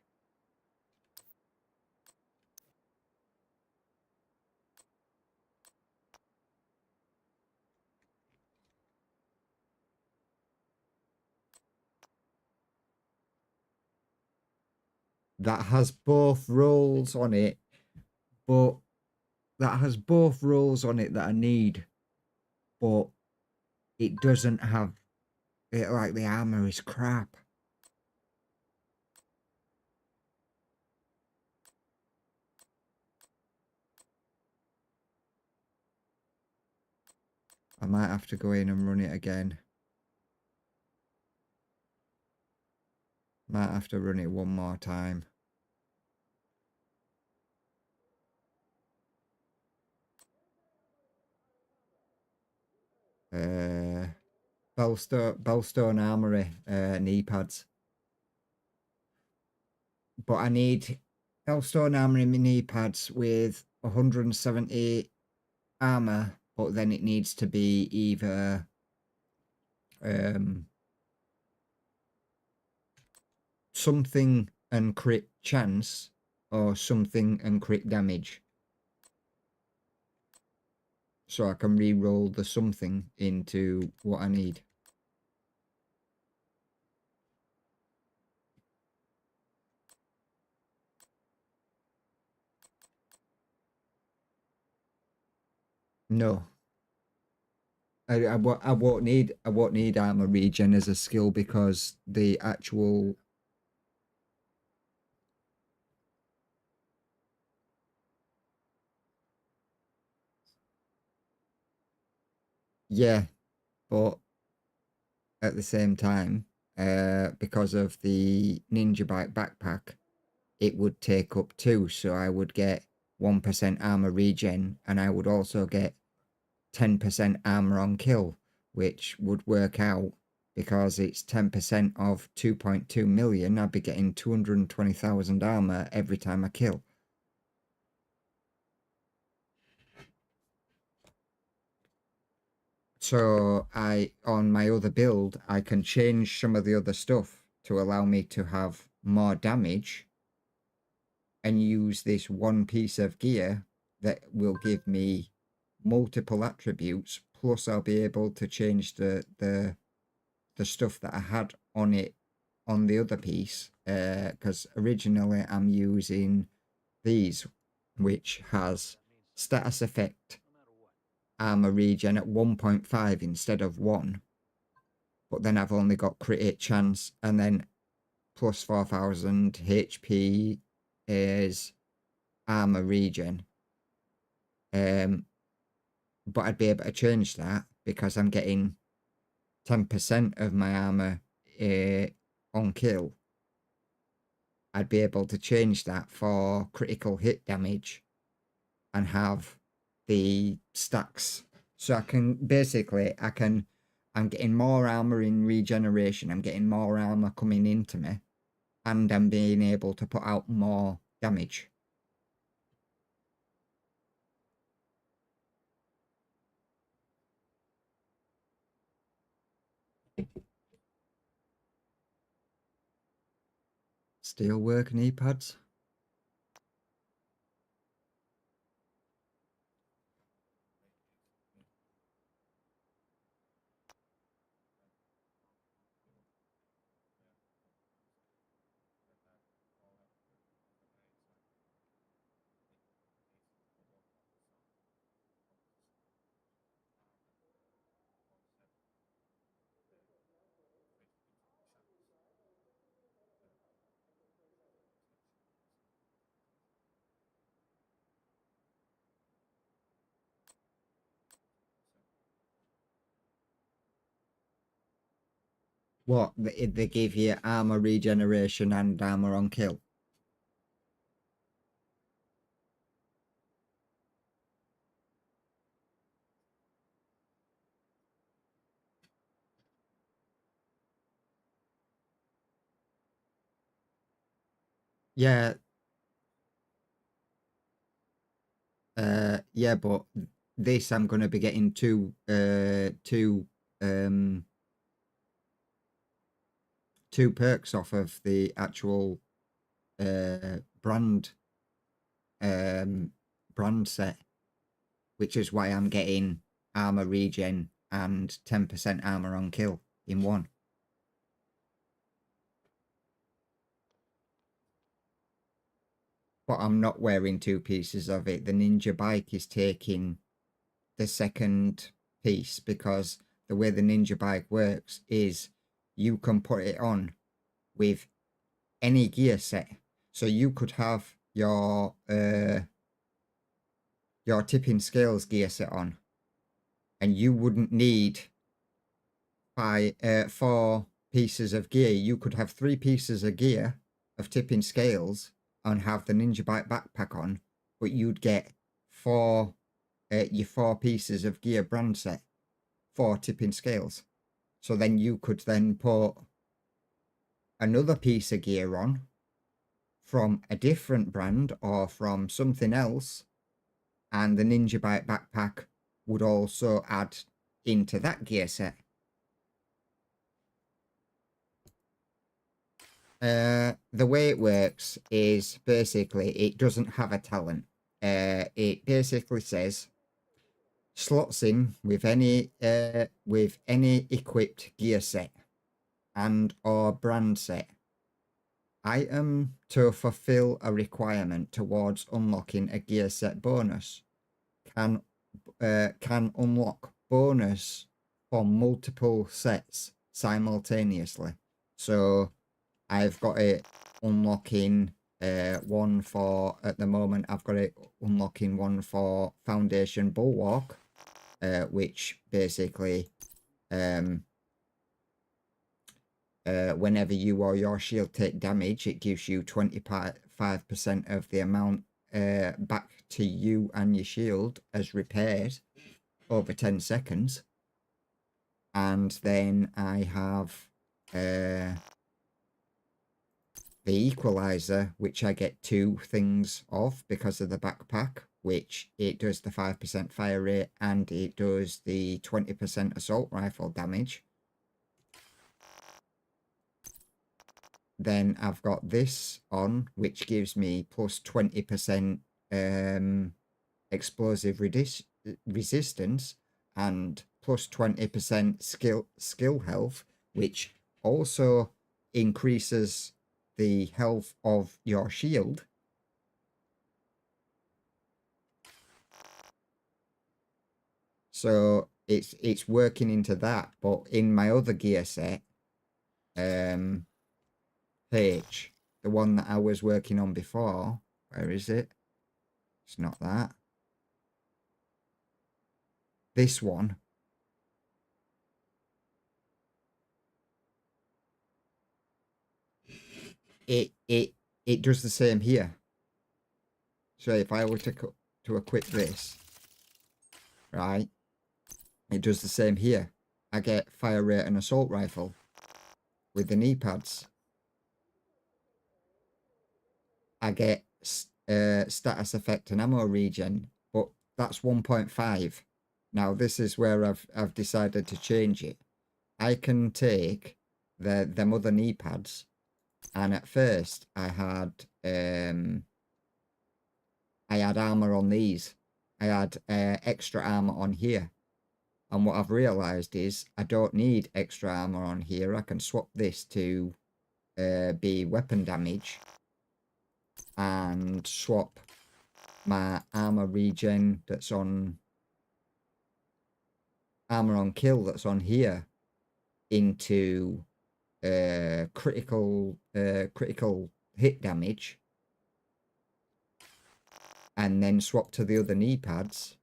A: that has both roles on it, but that has both roles on it that I need, but it doesn't have it. Like, the armor is crap. I might have to go in and run it again. Might have to run it one more time. Bellstone Armory knee pads. But I need Bellstone Armory knee pads with 170 armor, but then it needs to be either something and crit chance or something and crit damage. So I can re-roll the something into what I need. No. I won't need armor regen as a skill, because the actual yeah, but at the same time, because of the Ninja Bike backpack, it would take up 2, so I would get 1% armor regen, and I would also get 10% armor on kill, which would work out, because it's 10% of 2.2 million, I'd be getting 220,000 armor every time I kill. So on my other build, I can change some of the other stuff to allow me to have more damage and use this one piece of gear that will give me multiple attributes, plus I'll be able to change the stuff that I had on it on the other piece, because originally I'm using these, which has status effect armor regen at 1.5 instead of 1, but then I've only got crit hit chance, and then plus 4,000 HP is armor regen. But I'd be able to change that because I'm getting 10% of my armor on kill. I'd be able to change that for critical hit damage and have the stacks. So I can basically, I'm getting more armor in regeneration, I'm getting more armor coming into me, and I'm being able to put out more damage. Steelwork knee pads. What, they give you armor regeneration and armor on kill? Yeah. Yeah, but this I'm going to be getting two perks off of the actual brand set, which is why I'm getting armor regen and 10% armor on kill in 1. but I'm not wearing 2 pieces of it. The Ninja bike is taking the second piece, because the way the Ninja bike works is you can put it on with any gear set. So you could have your tipping scales gear set on, and you wouldn't need 4 pieces of gear. You could have 3 pieces of gear of tipping scales and have the Ninja bike backpack on, but you'd get your 4 pieces of gear brand set, 4 tipping scales. So then you could then put another piece of gear on from a different brand or from something else, and the Ninja bike backpack would also add into that gear set. The way it works is basically it doesn't have a talent. It basically says slots in with any equipped gear set and or brand set. Item to fulfill a requirement towards unlocking a gear set bonus. Can unlock bonus for multiple sets simultaneously. So I've got it unlocking one for, at the moment I've got it unlocking one for Foundation Bulwark, which basically whenever you or your shield take damage, it gives you 25% of the amount back to you and your shield as repaired over 10 seconds. And then I have the Equalizer, which I get 2 things of because of the backpack, which it does the 5% fire rate and it does the 20% assault rifle damage. Then I've got this on, which gives me plus 20% explosive resistance and plus 20% skill health, which also increases the health of your shield. So it's working into that. But in my other gear set, H, the one that I was working on before, where is it? It's not that. This one. It does the same here. So if I were to equip this, right, it does the same here. I get fire rate and assault rifle with the knee pads. I get status effect and ammo regen, but that's 1.5. Now this is where I've decided to change it. I can take them other knee pads, and at first I had armor on these. I had extra armor on here, and what I've realized is I don't need extra armor on here. I can swap this to be weapon damage and swap my armor regen that's on armor on kill that's on here into critical hit damage, and then swap to the other knee pads,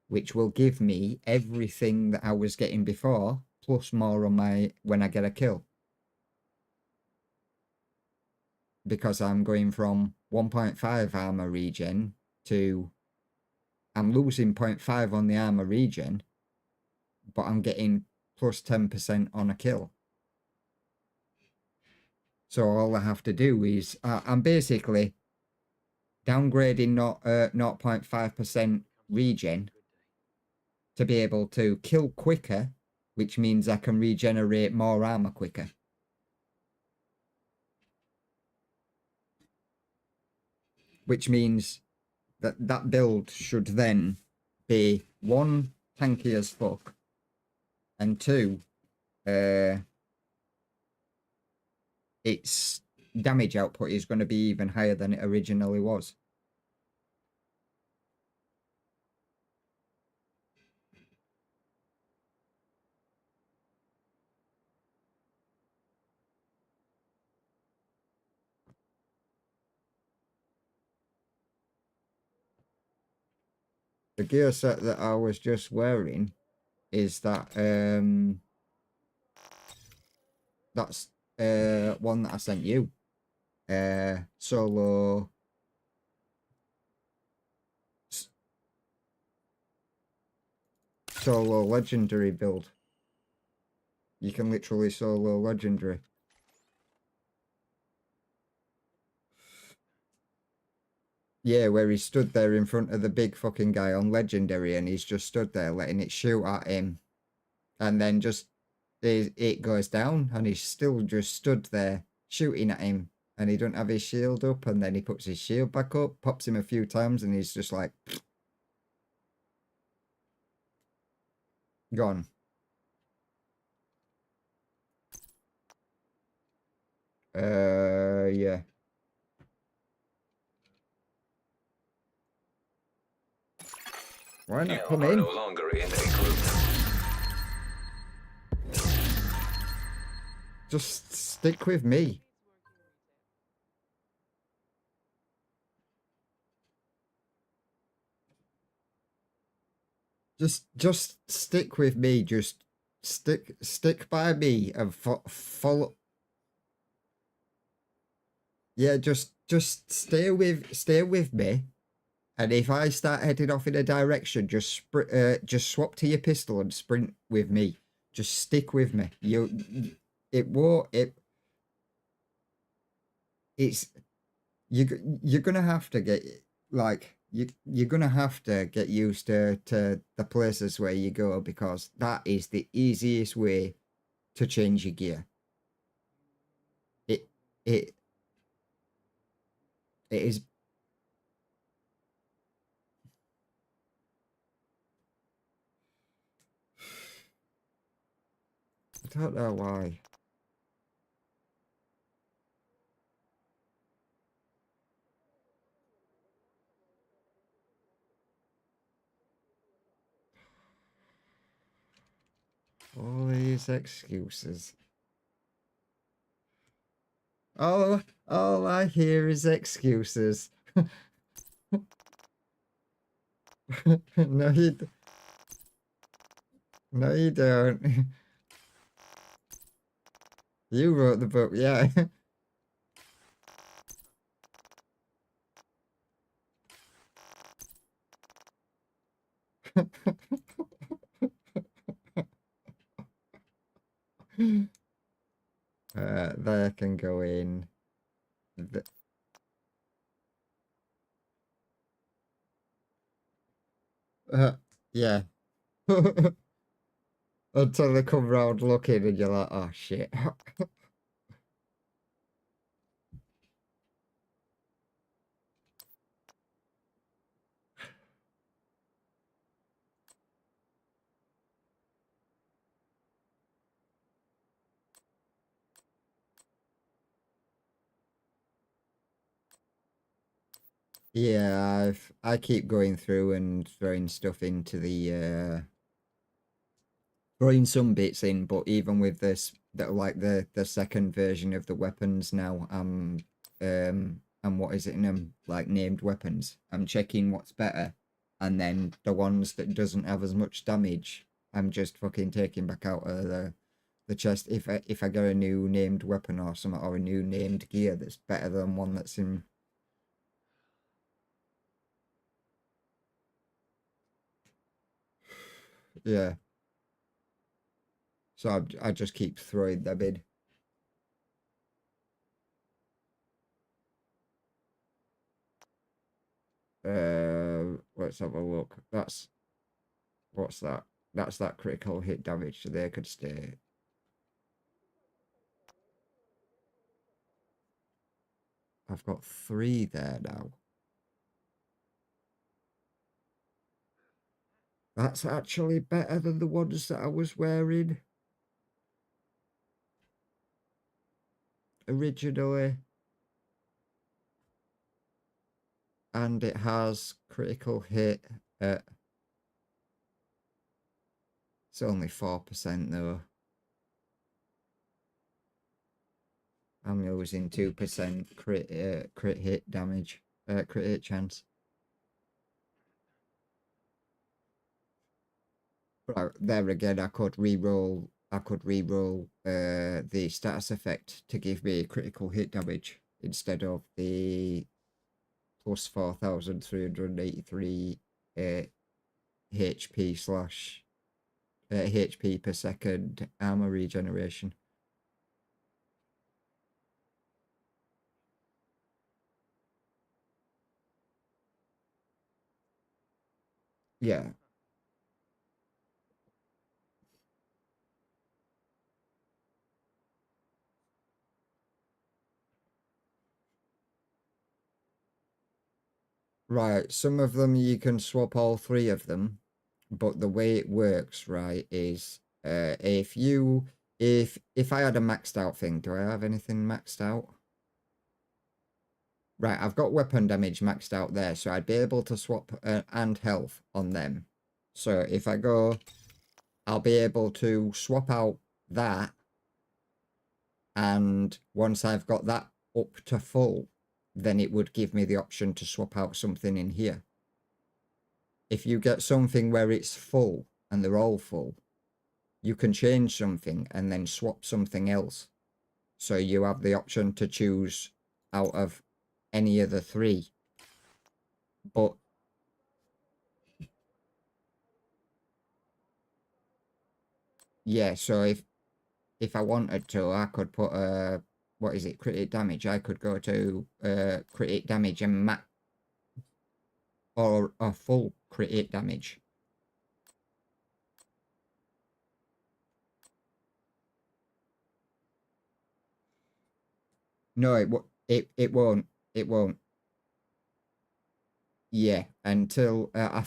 A: which will give me everything that I was getting before plus more on my when I get a kill, because I'm going from 1.5 armor regen to I'm losing 0.5 on the armor regen, but I'm getting plus 10% on a kill. So all I have to do is I'm basically downgrading 0.5% regen to be able to kill quicker, which means I can regenerate more armor quicker. Which means that build should then be 1, tanky as fuck, and 2, it's damage output is going to be even higher than it originally was. The gear set that I was just wearing is that that's one that I sent you. Solo legendary build. You can literally solo legendary. Yeah, where he stood there in front of the big fucking guy on legendary, and he's just stood there letting it shoot at him, and then just it goes down, and he's still just stood there shooting at him, and he don't have his shield up, and then he puts his shield back up, pops him a few times, and he's just like gone. Yeah. Why not come in?
B: No longer in a group.
A: Just stick with me. Just stick with me. Just stick by me and follow. Yeah, just stay with me. And if I start heading off in a direction, just swap to your pistol and sprint with me. Just stick with me. You're gonna have to get you're gonna have to get used to the places where you go, because that is the easiest way to change your gear. It is. I don't know why. All these excuses. All I hear is excuses. No, you don't. You wrote the book, yeah. There can go in. Yeah. Until they come round looking and you're like, oh shit. Yeah, I keep going through and throwing stuff into the throwing some bits in, but even with this, like the second version of the weapons now, and what is it in them, like named weapons, I'm checking what's better, and then the ones that doesn't have as much damage, I'm just fucking taking back out of the chest if I get a new named weapon or something, or a new named gear that's better than one that's in. Yeah. So I just keep throwing them in. Let's have a look. What's that? That's that critical hit damage, so they could stay. I've got 3 there now. That's actually better than the ones that I was wearing originally. and it has critical hit at... It's only 4% though. I'm losing 2% crit hit damage, crit hit chance. Right, there again, I could re-roll the status effect to give me critical hit damage instead of the plus 4,383 HP slash HP per second armor regeneration. Yeah. Right, some of them you can swap all 3 of them, but the way it works, right, is if I had a maxed out thing, do I have anything maxed out? Right, I've got weapon damage maxed out there, so I'd be able to swap and health on them. So if I go, I'll be able to swap out that, and once I've got that up to full, then it would give me the option to swap out something in here. If you get something where it's full and they're all full, you can change something and then swap something else. So you have the option to choose out of any of the 3. But yeah, so if I wanted to, I could put what is it, crit damage. I could go to crit damage and max, or a full crit damage. No, it won't. It won't. Yeah, until I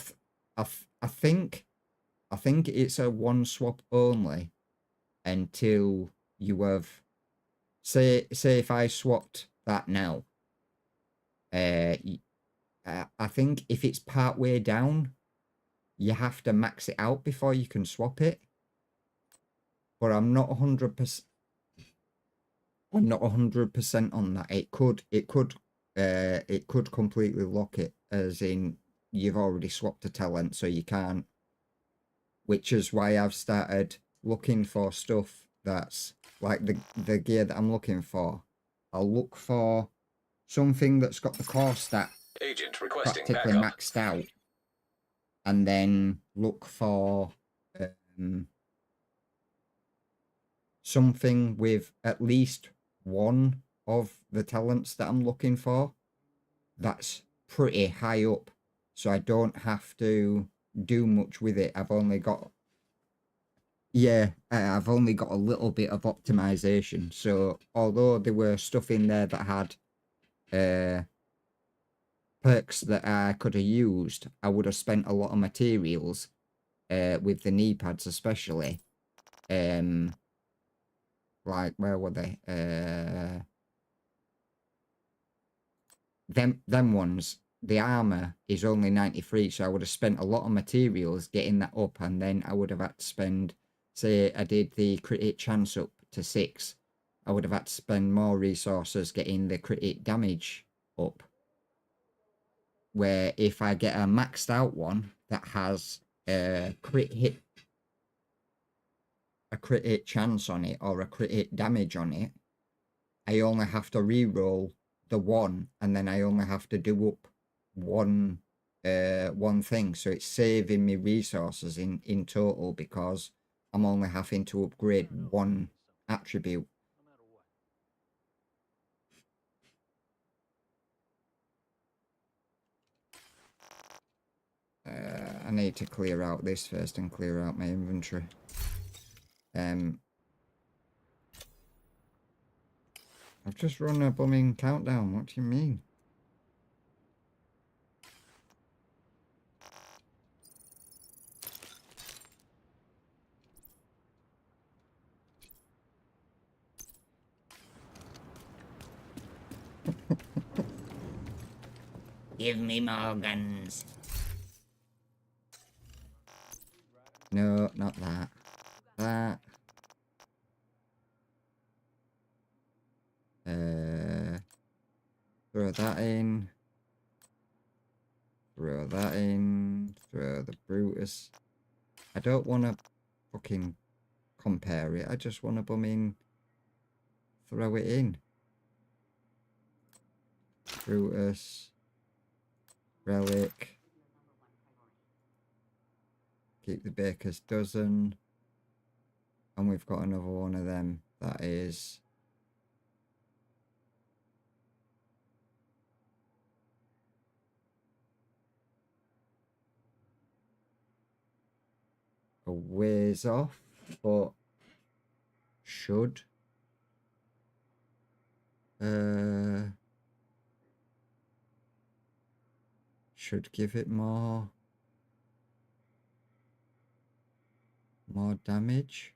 A: think it's a one swap only until you have say if I swapped that now. I think if it's part way down, you have to max it out before you can swap it. But I'm not 100%. I'm not 100% on that. It could completely lock it, as in you've already swapped a talent, so you can't. Which is why I've started looking for stuff that's like the gear that I'm looking for. I'll look for something that's got the core stat
B: Agent requesting
A: practically
B: backup.
A: maxed out, and then look for something with at least one of the talents that I'm looking for that's pretty high up, so I don't have to do much with it. I've only got I've only got a little bit of optimization. So although there were stuff in there that had perks that I could have used, I would have spent a lot of materials with the knee pads especially. Like, where were they? Them ones, the armor is only 93, so I would have spent a lot of materials getting that up, and then I would have had to spend, say I did the crit hit chance up to 6, I would have had to spend more resources getting the crit hit damage up. Where if I get a maxed out one that has a crit hit chance on it, or a crit hit damage on it, I only have to re-roll the one, and then I only have to do up one thing, so it's saving me resources in total, because I'm only having to upgrade one attribute. I need to clear out this first and clear out my inventory. I've just run a blooming countdown. What do you mean? Give me more guns. No, not that. That. Throw that in. Throw that in. Throw the Brutus. I don't want to fucking compare it. I just want to bum in. Throw it in. Brutus. Relic. Keep the Baker's Dozen. And we've got another one of them. That is... a ways off, but should give it more damage.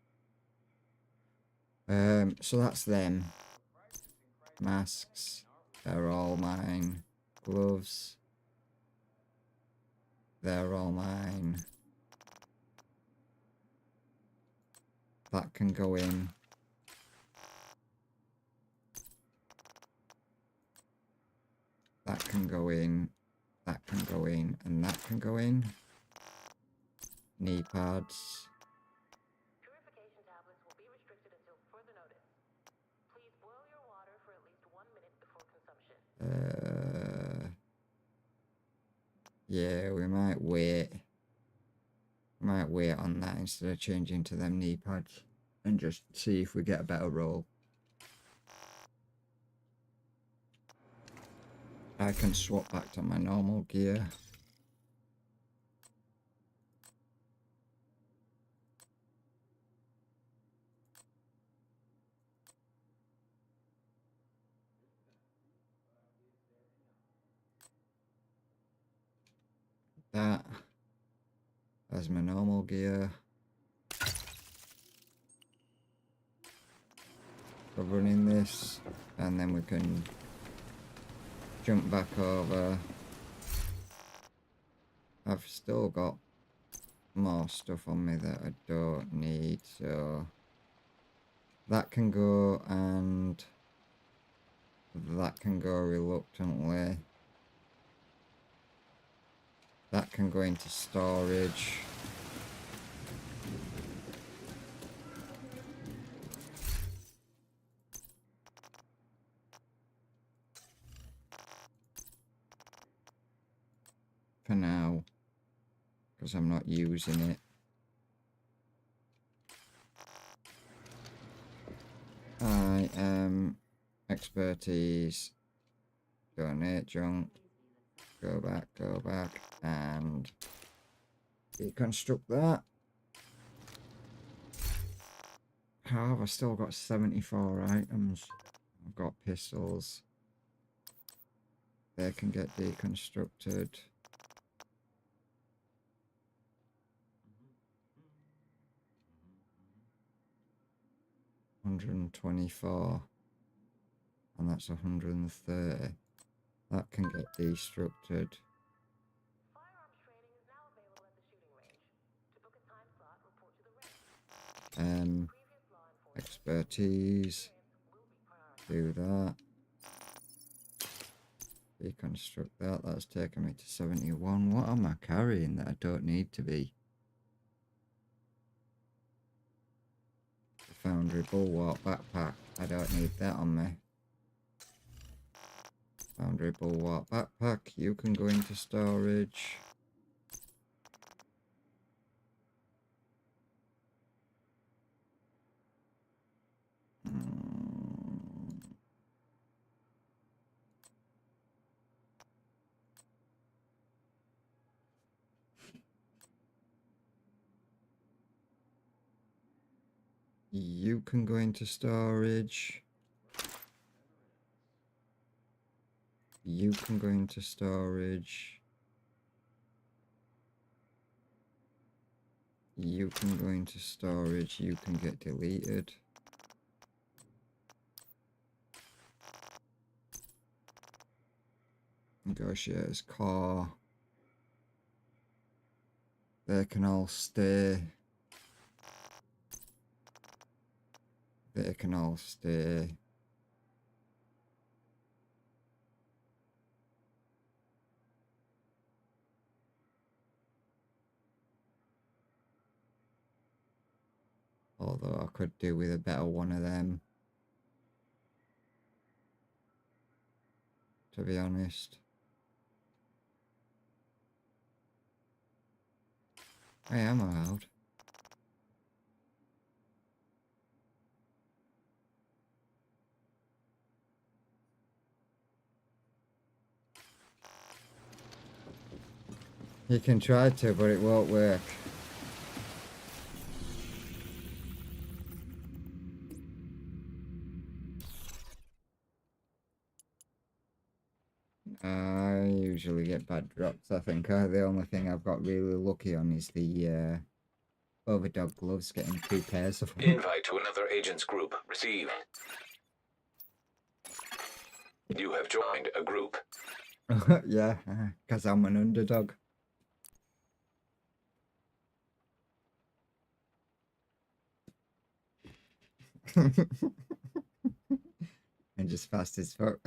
A: So that's them. Masks, they're all mine. Gloves, they're all mine. That can go in. That can go in. That can go in. And that can go in. Knee pads.
C: Purification tablets will be restricted until further notice. Please boil your water for at least 1 minute before consumption.
A: Yeah, we might wait. Might wait on that instead of changing to them knee pads and just see if we get a better roll. I can swap back to my normal gear. That's my normal gear. We're running this, and then we can jump back over. I've still got more stuff on me that I don't need, so that can go, and that can go reluctantly. That can go into storage. For now, because I'm not using it. I am expertise, donate junk, go back, and deconstruct that. However, I've still got 74 items. I've got pistols. They can get deconstructed. $124, and that's 130. That can get destructed.
C: Firearms training is now available at the shooting range. To book a time slot, report to the range. Previous law enforcement
A: Expertise.
C: will be prioritized.
A: Do that. Deconstruct that. That's taken me to 71. What am I carrying that I don't need to be? The Foundry Bulwark backpack. I don't need that on me. Foundry Bulwark backpack. You can go into storage. You can go into storage. You can go into storage. You can go into storage. You can get deleted. Negotiators core. They can all stay. They can all stay. Although I could do with a better one of them, to be honest. I am allowed. You can try to, but it won't work. I usually get bad drops. I think the only thing I've got really lucky on is the overdog gloves, getting 2 pairs of them.
B: Invite to another agent's group received. You have joined a group.
A: Yeah, because I'm an underdog. And just fast as fuck.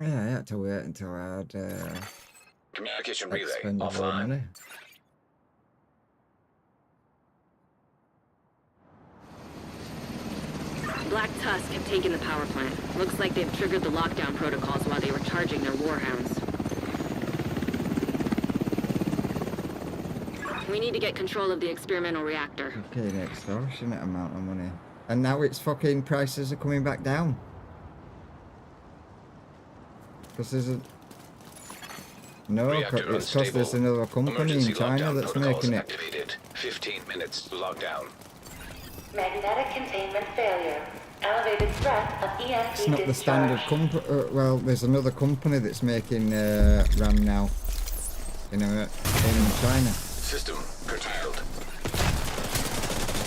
A: Yeah, I had to wait until I had
B: Communication relay
A: expendable
B: offline.
A: money.
D: Black Tusk have taken the power plant. Looks like they've triggered the lockdown protocols while they were charging their warhounds. We need to get control of the experimental reactor.
A: Okay, an extortionate amount of money. And now its fucking prices are coming back down. Because there's a... No,
B: Reactor
A: it's because there's another company
B: Emergency
A: in China
B: lockdown
A: that's
B: protocols
A: making it.
B: activated. 15 minutes lockdown.
C: Magnetic containment failure. Elevated threat of EMP
A: It's not the
C: discharge.
A: standard company. Well, there's another company that's making RAM now. In China.
B: System curtailed.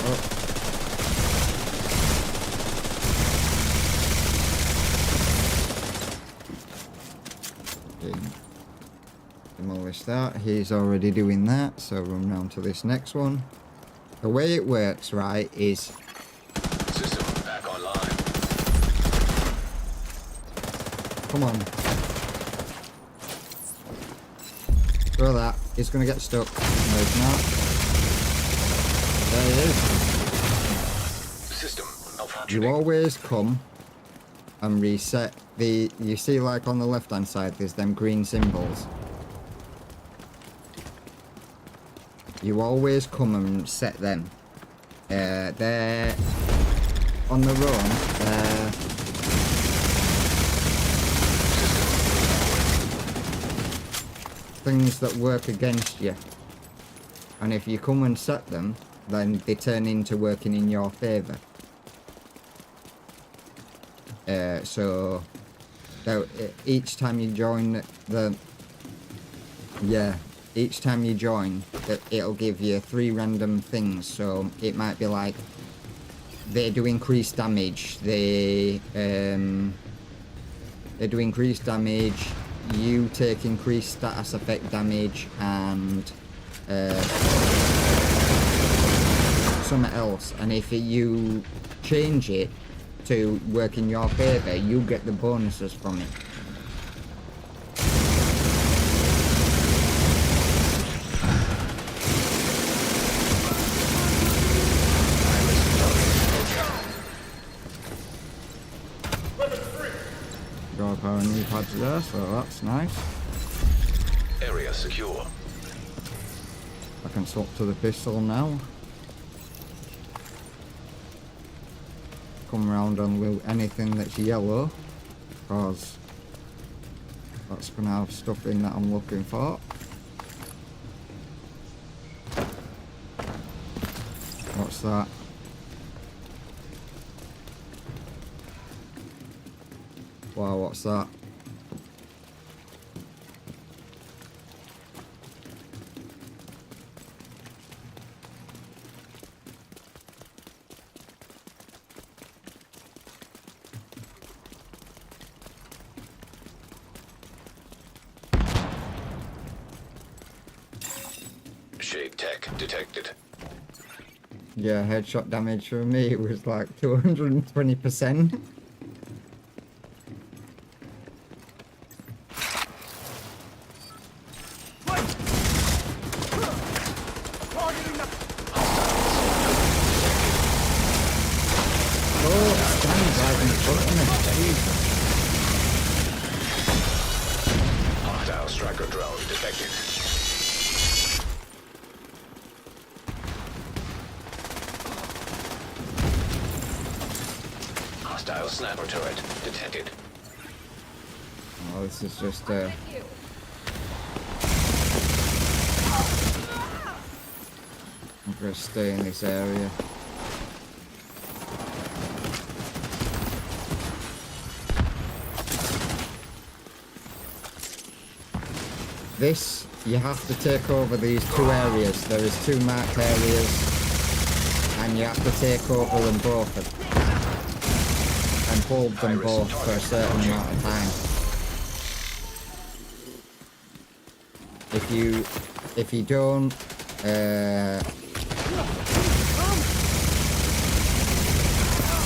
A: Oh. Okay. Demolish that. He's already doing that, so run round to this next one. The way it works, right, is...
B: System back online.
A: Come on. Throw that. He's going to get stuck. No, he's not. There he is.
B: System malfunctioning.
A: You always come and reset the... You see, like, on the left-hand side, there's them green symbols. You always come and set them. They're on the run. Things that work against you. And if you come and set them, then they turn into working in your favour. So each time you join the... Yeah. Each time you join, it'll give you 3 random things. So it might be like they do increased damage. They do increased damage. You take increased status effect damage and something else. And if you change it to work in your favour, you get the bonuses from it. Got our new pads there, so that's nice.
B: Area secure.
A: I can swap to the pistol now. Come around and loot anything that's yellow, because that's going to have stuff in that I'm looking for. What's that? Wow, what's that?
B: Shade tech detected.
A: Yeah, headshot damage for me was like 220%. Oh, standing right in front of me. Jesus.
B: Hostile striker drone detected. Hostile sniper turret detected.
A: Oh, this is just I'm gonna stay in this area. This, you have to take over these two areas. There is two marked areas, and you have to take over them both and hold them both for a certain amount of time. If you don't,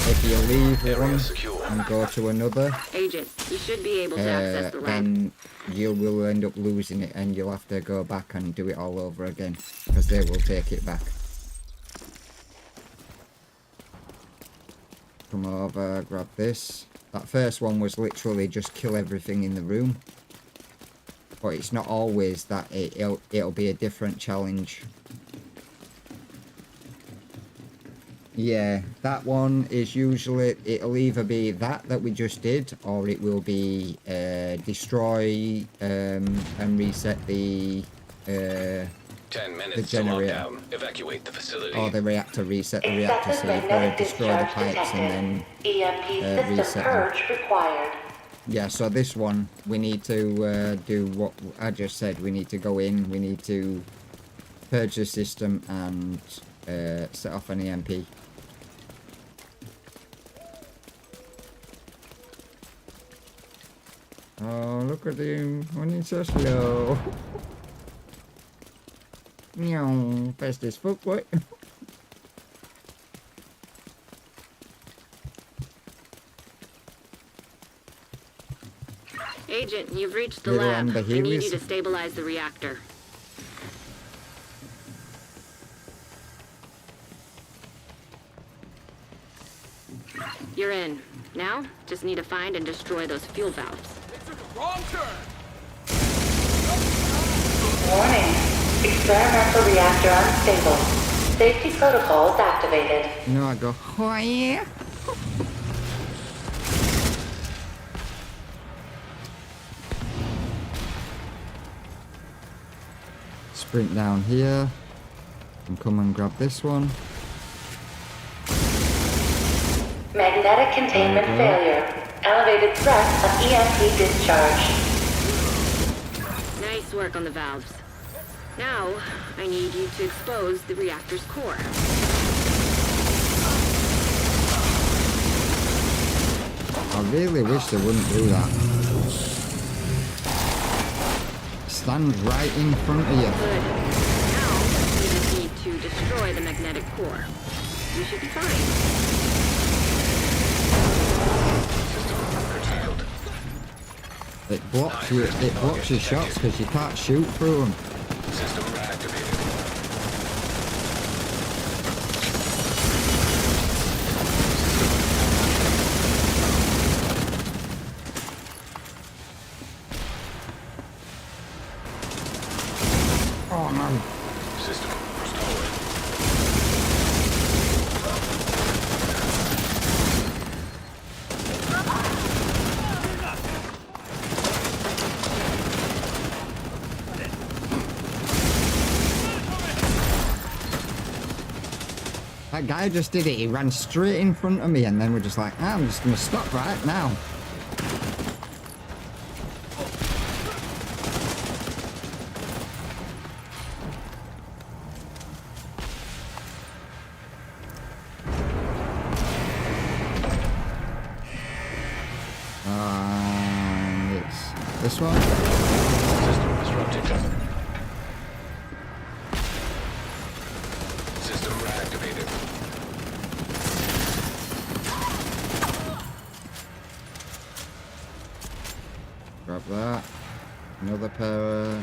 A: if you leave one and go to another,
D: Agent, you should be able to access the lab.
A: then you will end up losing it, and you'll have to go back and do it all over again, because they will take it back. Come over, grab this. That first one was literally just kill everything in the room, but it's not always that. It'll be a different challenge. Yeah, that one is usually, it'll either be that we just did, or it will be destroy and reset the
B: 10 minutes to lockdown. Evacuate the facility.
A: or the reactor, reset the reactor, so you've got to destroy the pipes and then reset them.
C: required.
A: Yeah, so this one, we need to do what I just said. We need to go in, we need to purge the system and set off an EMP. Oh, look at him, running so slow. Meow, fast as fuck, what?
D: Agent, you've reached the
A: Little
D: lab.
A: Amber
D: I
A: here
D: need
A: is-
D: you to stabilize the reactor. You're in. Now, just need to find and destroy those fuel valves.
F: Wrong turn!
C: Warning. Experimental reactor unstable. Safety protocols activated.
A: No, I go, oh yeah. Sprint down here and come and grab this one.
C: Magnetic containment
A: Okay.
C: failure. Elevated threat of EMP discharge.
D: Nice work on the valves. Now, I need you to expose the reactor's core.
A: I really wish they wouldn't do that. Stand right in front of you.
D: Good. Now, you just need to destroy the magnetic core. You should be fine.
A: It blocks you. It blocks your shots because you can't shoot through them.
B: System activated.
A: Oh no!
B: System restored.
A: That guy just did it. He ran straight in front of me, and then we're just like, I'm just gonna stop right now. It's this one.
B: System disrupted. System reactivated.
A: Grab that. Another power.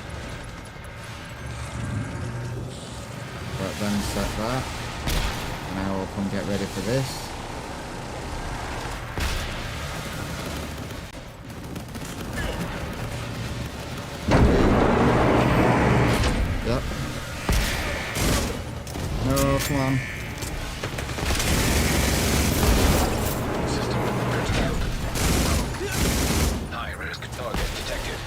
A: Right then, set that. Now we'll come get ready for this. Yep. No, come on.
B: System curtailed. High risk target detected.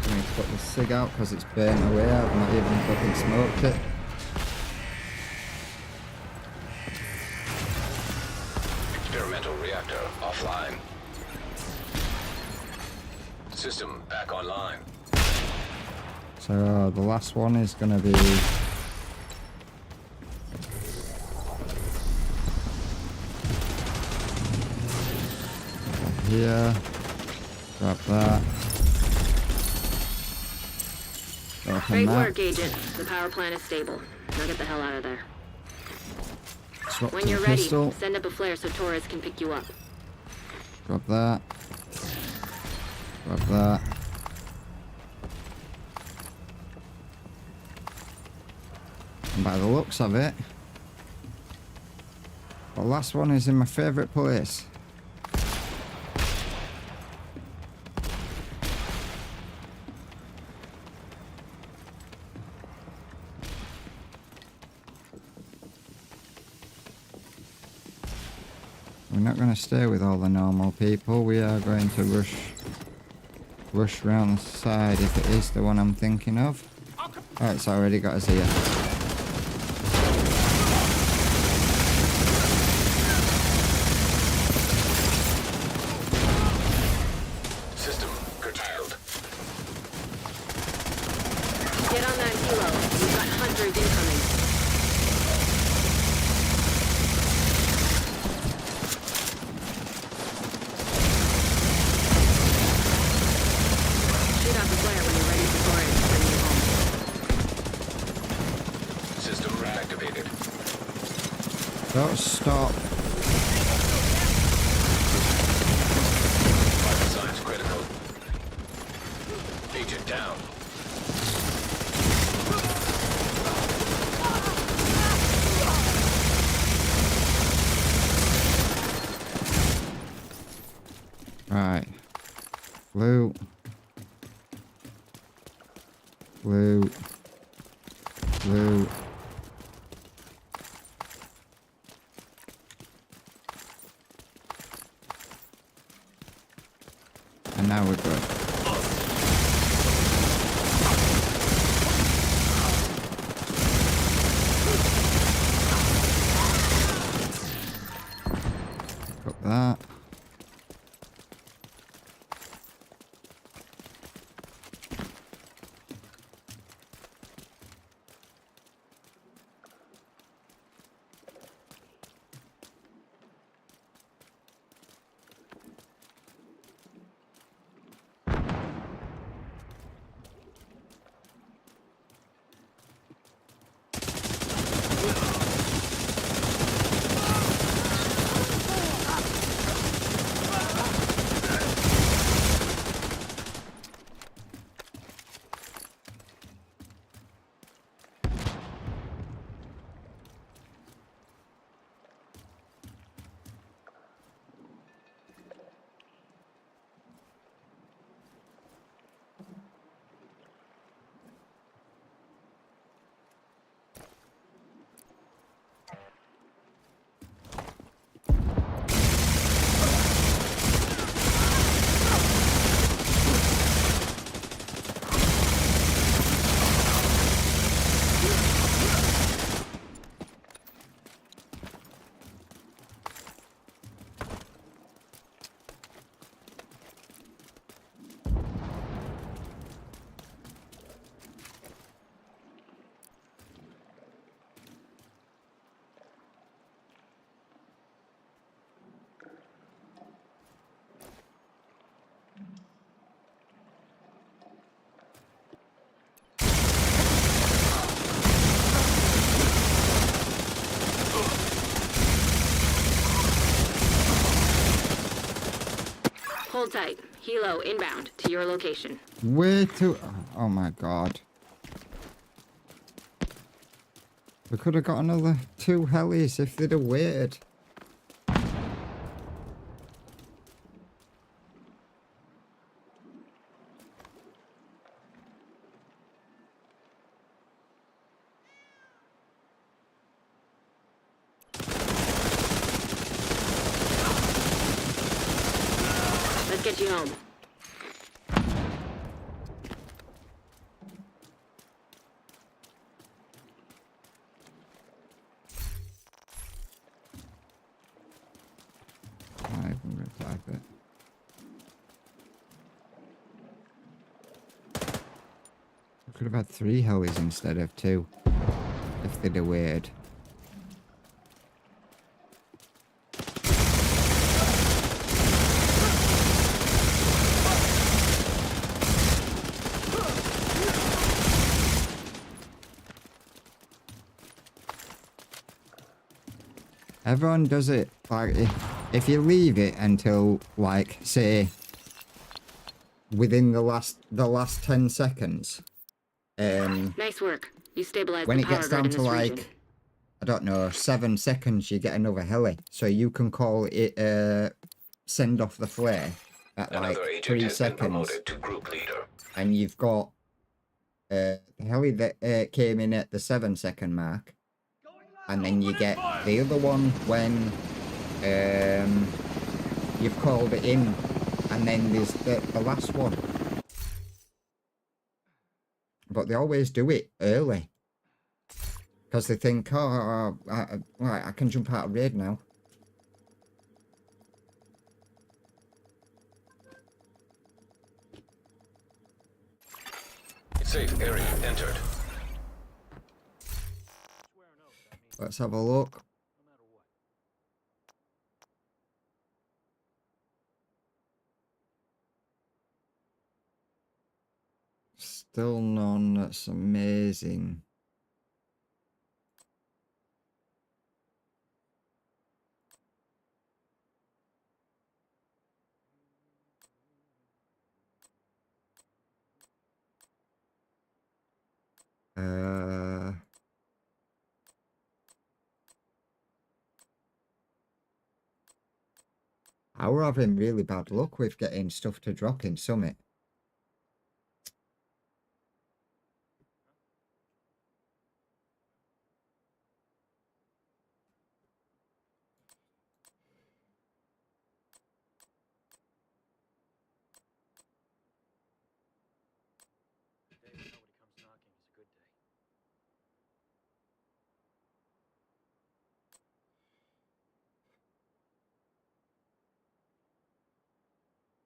A: I need to put the cig out because it's burnt away. I've not even fucking smoked it.
B: Experimental reactor offline. System back online.
A: So the last one is going to be here. Grab that. Open
D: Great
A: that.
D: work, Agent. The power plant is stable. Now get the hell out of there.
A: Swap
D: When
A: to
D: you're
A: the
D: ready,
A: pistol.
D: send up a flare so Torres can pick you up.
A: Grab that. Grab that. And by the looks of it, the last one is in my favourite place. We're not going to stay with all the normal people. We are going to rush round the side if it is the one I'm thinking of. Oh, it's already got us here.
B: System curtailed.
D: Get on that helo. We've got hunters incoming. Shoot out the flare when you're ready for Torres to bring you home.
B: System reactivated.
A: Don't stop.
B: Vital signs critical. Agent down.
A: Right. Blue. Blue. Blue. And now we're good. Got that.
D: Hold tight. Helo inbound to your location.
A: Way too... Oh my god. We could have got another 2 helis if they'd have waited.
D: Let's get you home.
A: I'm gonna type it. We could have had 3 helis instead of 2 if they'd have waited. Everyone does it, like, if you leave it until, like, say, within the last 10 seconds,
D: Nice work. You stabilized
A: when
D: the
A: it
D: power
A: gets
D: grid
A: down
D: in
A: to,
D: this
A: like,
D: region.
A: I don't know, 7 seconds, you get another heli. So you can call it, send off the flare at, like,
B: Another agent
A: 3
B: has been
A: seconds.
B: promoted to group leader.
A: And you've got, the heli that came in at the 7-second mark. And then you get the other one when you've called it in, and then there's the last one. But they always do it early. Because they think, oh, right, I can jump out of raid now.
B: Safe area entered.
A: Let's have a look. Still none. That's amazing. We're having really bad luck with getting stuff to drop in Summit.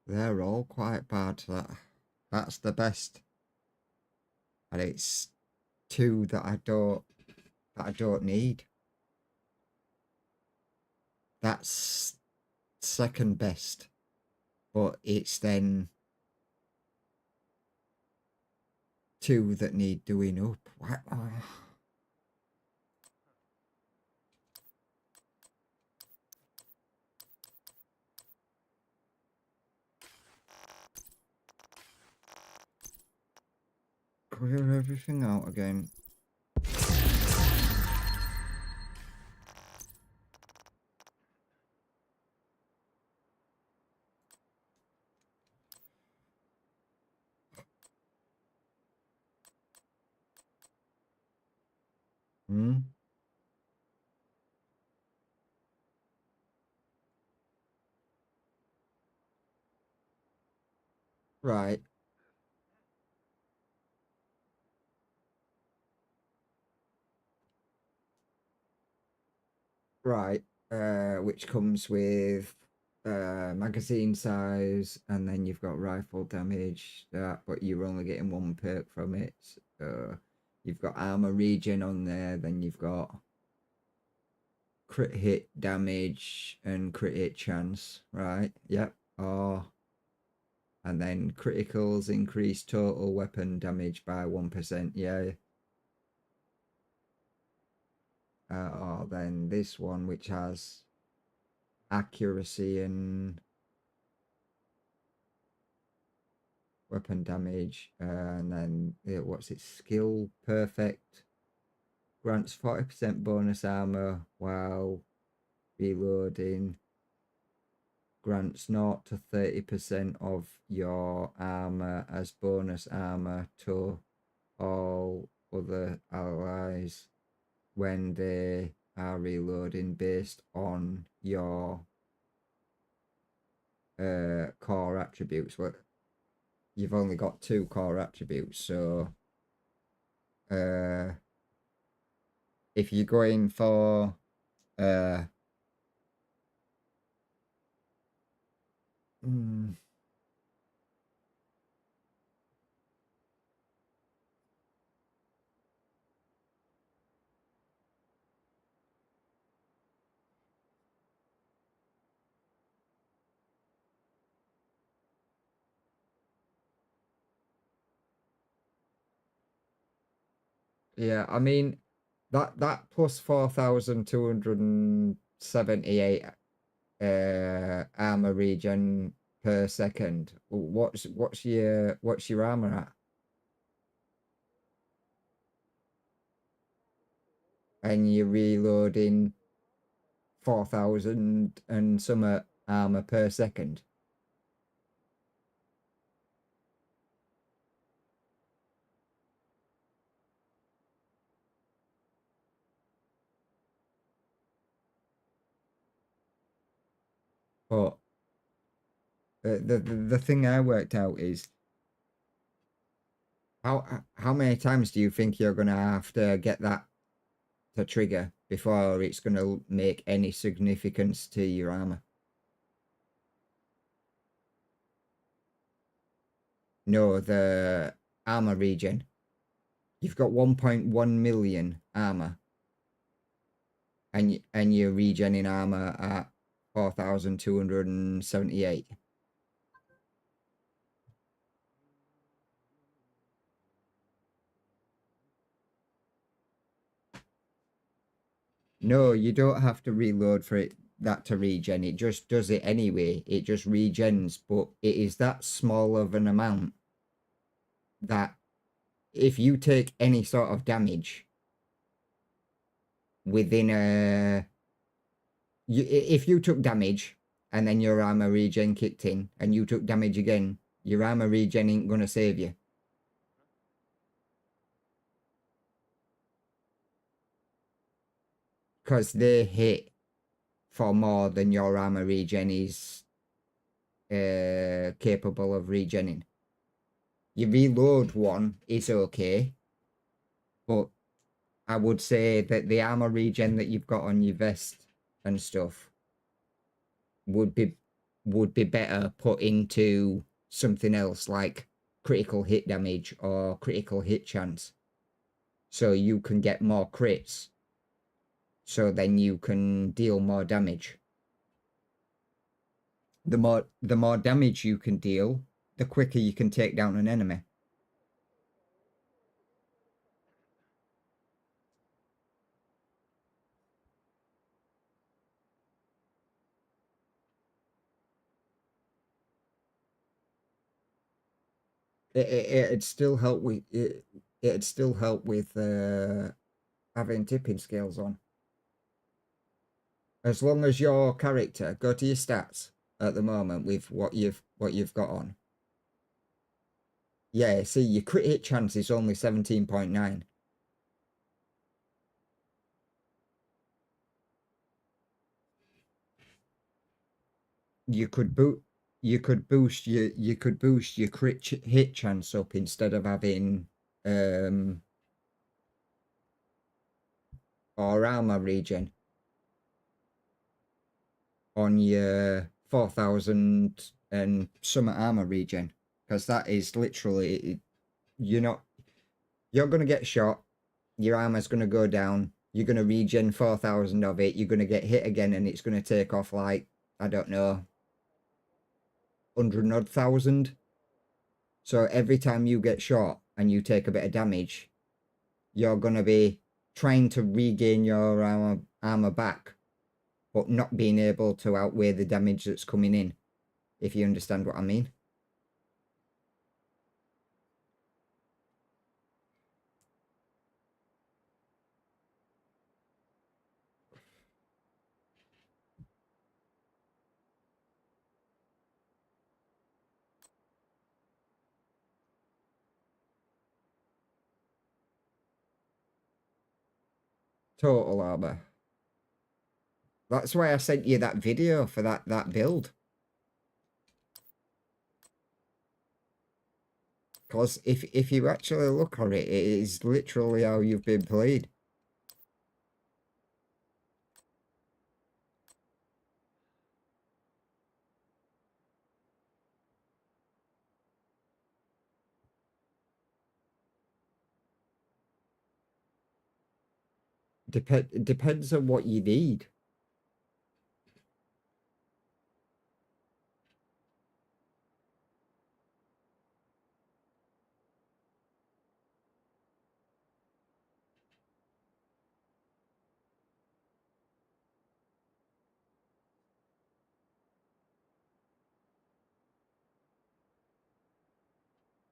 A: They're all quite bad. That's the best. And it's 2 that I don't need. That's second best. But it's then 2 that need doing up. What? Clear everything out again. Right. Right. Which comes with magazine size, and then you've got rifle damage, but you're only getting 1 perk from it. You've got armor regen on there, then you've got crit hit damage and crit hit chance, right? Yep. And then criticals increase total weapon damage by 1%, yeah. Or then this one, which has accuracy and weapon damage, and then what's it? Skill perfect. Grants 40% bonus armor while reloading. Grants 0 to 30% of your armor as bonus armor to all other allies when they are reloading based on your core attributes. Well, you've only got 2 core attributes, so if you're going for yeah, I mean that plus 4,278 armor regen per second. What's your armor at? And you're reloading 4,000 and some armor per second. But the thing I worked out is how many times do you think you're gonna have to get that to trigger before it's gonna make any significance to your armor? No, the armor regen. You've got 1.1 million armor, and you're regening armor at 4,278. No, you don't have to reload for that to regen. It just does it anyway. It just regens, but it is that small of an amount that if you take any sort of damage within if you took damage and then your armor regen kicked in and you took damage again, your armor regen ain't gonna save you. Because they hit for more than your armor regen is capable of regening. Your reload one is okay, but I would say that the armor regen that you've got on your vest and stuff would be better put into something else like critical hit damage or critical hit chance, so you can get more crits, so then you can deal more damage. The more damage you can deal, the quicker you can take down an enemy. It'd still help with it'd still help with having tipping scales on. As long as your character, go to your stats at the moment with what you've got on. Yeah, see, your crit hit chance is only 17.9. You could boost your crit hit chance up instead of having or armor regen on your 4,000 and some armor regen, because that is literally, you're gonna get shot, your armor's gonna go down, you're gonna regen 4,000 of it, you're gonna get hit again, and it's gonna take off like, I don't know, 100,000. So every time you get shot and you take a bit of damage, you're gonna be trying to regain your armor back, but not being able to outweigh the damage that's coming in, if you understand what I mean. Total armor. That's why I sent you that video for that build. Because if you actually look at it, it is literally how you've been played. Depends on what you need.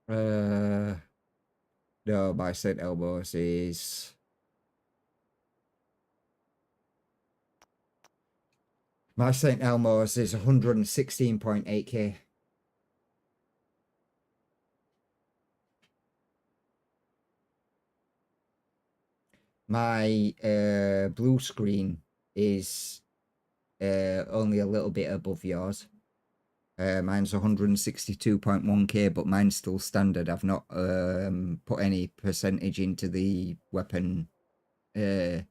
A: No, my St. Elmo's is... My St. Elmo's is 116.8k. My blue screen is only a little bit above yours. Mine's 162.1k, but mine's still standard. I've not put any percentage into the weapon. The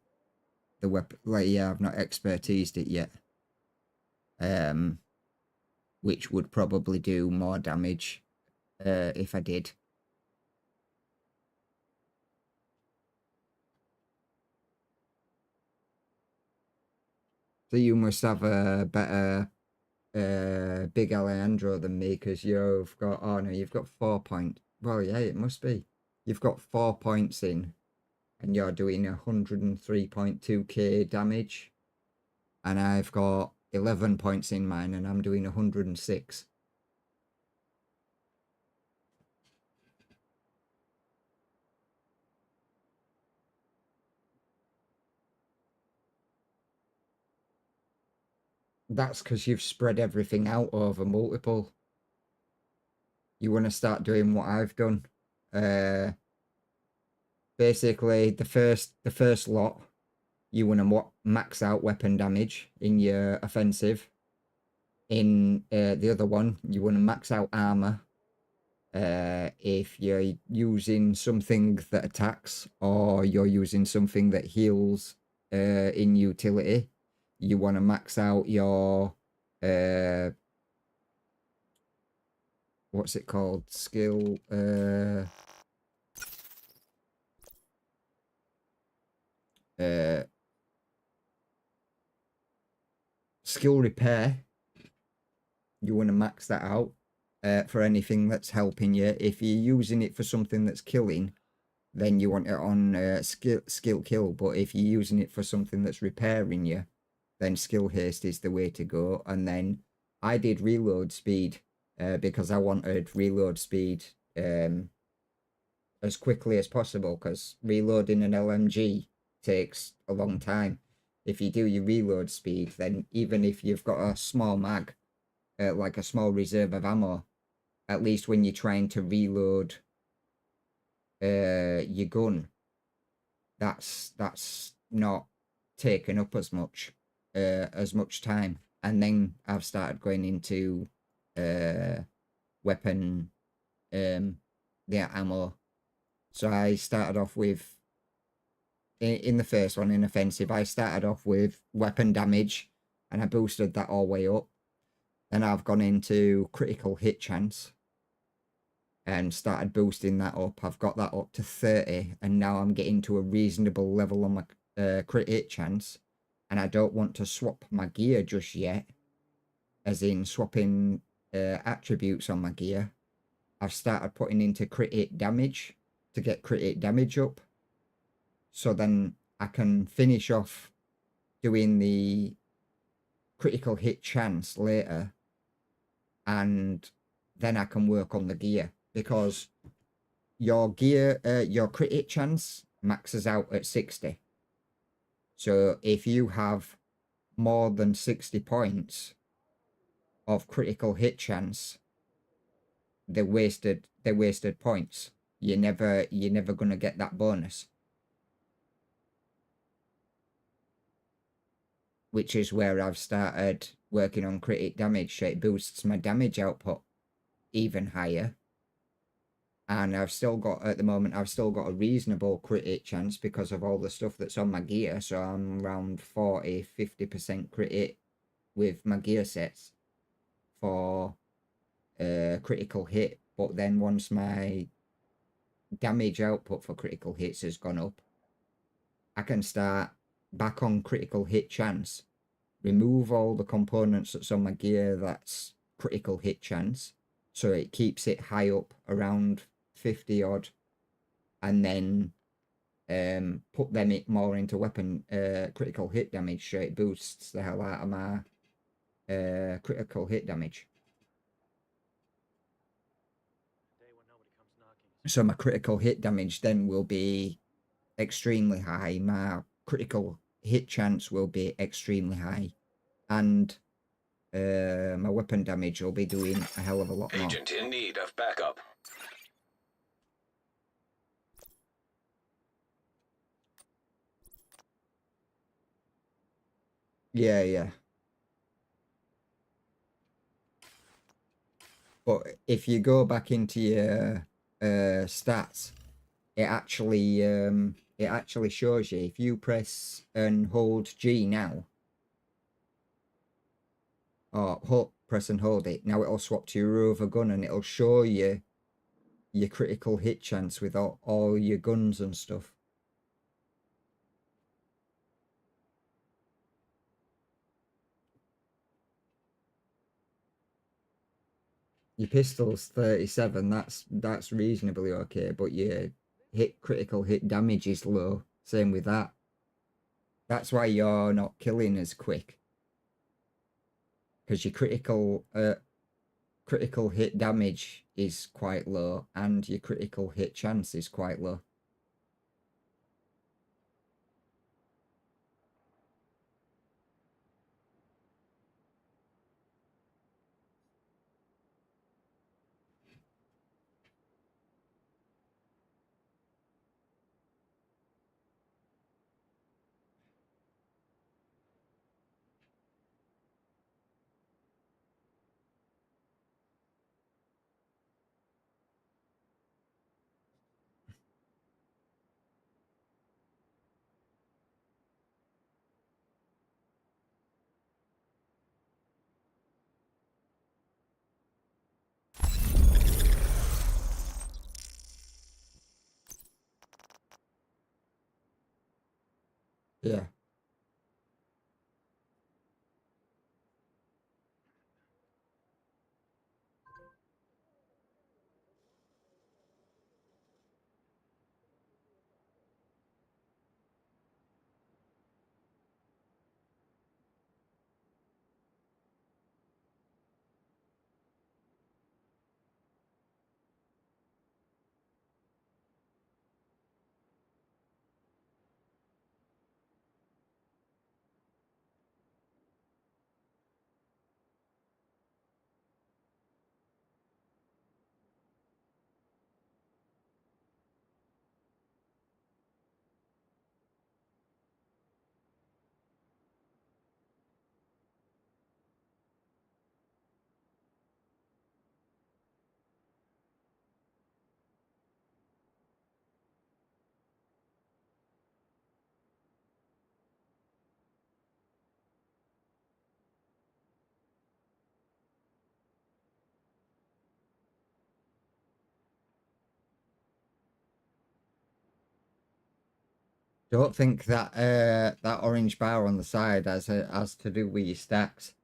A: weapon, like, yeah, I've not expertised it yet. Which would probably do more damage if I did. So you must have a better Big Alejandro than me, because you've got, oh no, you've got 4 points. Well, yeah, it must be. You've got 4 points in, and you're doing 103.2k damage. And I've got 11 points in mine, and I'm doing 106. That's because you've spread everything out over multiple. You want to start doing what I've done. Basically, the first lot, you want to max out weapon damage in your offensive. In the other one, you want to max out armor. If you're using something that attacks, or you're using something that heals in utility, you want to max out your what's it called? Skill skill repair. You want to max that out for anything that's helping you. If you're using it for something that's killing, then you want it on skill kill. But if you're using it for something that's repairing you, then skill haste is the way to go. And then I did reload speed because I wanted reload speed as quickly as possible, because reloading an LMG takes a long time. If you do your reload speed, then even if you've got a small mag, like a small reserve of ammo, at least when you're trying to reload your gun, that's not taken up as much time. And then I've started going into weapon ammo. So I started off with, in the first one, in offensive, I started off with weapon damage, and I boosted that all the way up. Then I've gone into critical hit chance and started boosting that up. I've got that up to 30, and now I'm getting to a reasonable level on my crit hit chance. And I don't want to swap my gear just yet, as in swapping attributes on my gear. I've started putting into crit hit damage to get crit hit damage up, so then I can finish off doing the critical hit chance later, and then I can work on the gear, because your gear, your crit hit chance maxes out at 60. So if you have more than 60 points of critical hit chance, they're wasted points. You're never gonna get that bonus. which is where I've started working on critic damage, so it boosts my damage output even higher. And I've still got, at the moment, I've still got a reasonable crit hit chance because of all the stuff that's on my gear. So I'm around 40-50% crit hit with my gear sets for critical hit. But then once my damage output for critical hits has gone up, I can start back on critical hit chance, remove all the components that's on my gear that's critical hit chance, so it keeps it high up around 50 odd, and then put them more into weapon critical hit damage, so it boosts the hell out of my critical hit damage. So my critical hit damage then will be extremely high, my critical hit chance will be extremely high, and my weapon damage will be doing a hell of a lot more.
B: Agent in need of backup.
A: Yeah. But if you go back into your stats, it actually shows you, if you press and hold G now, or press and hold it, now it'll swap to your rover gun and it'll show you your critical hit chance with all your guns and stuff. Your pistol's 37, that's reasonably okay, but your critical hit damage is low. Same with that. That's why you're not killing as quick, because your critical hit damage is quite low and your critical hit chance is quite low. Yeah. Don't think that that orange bar on the side has to do with your stacks.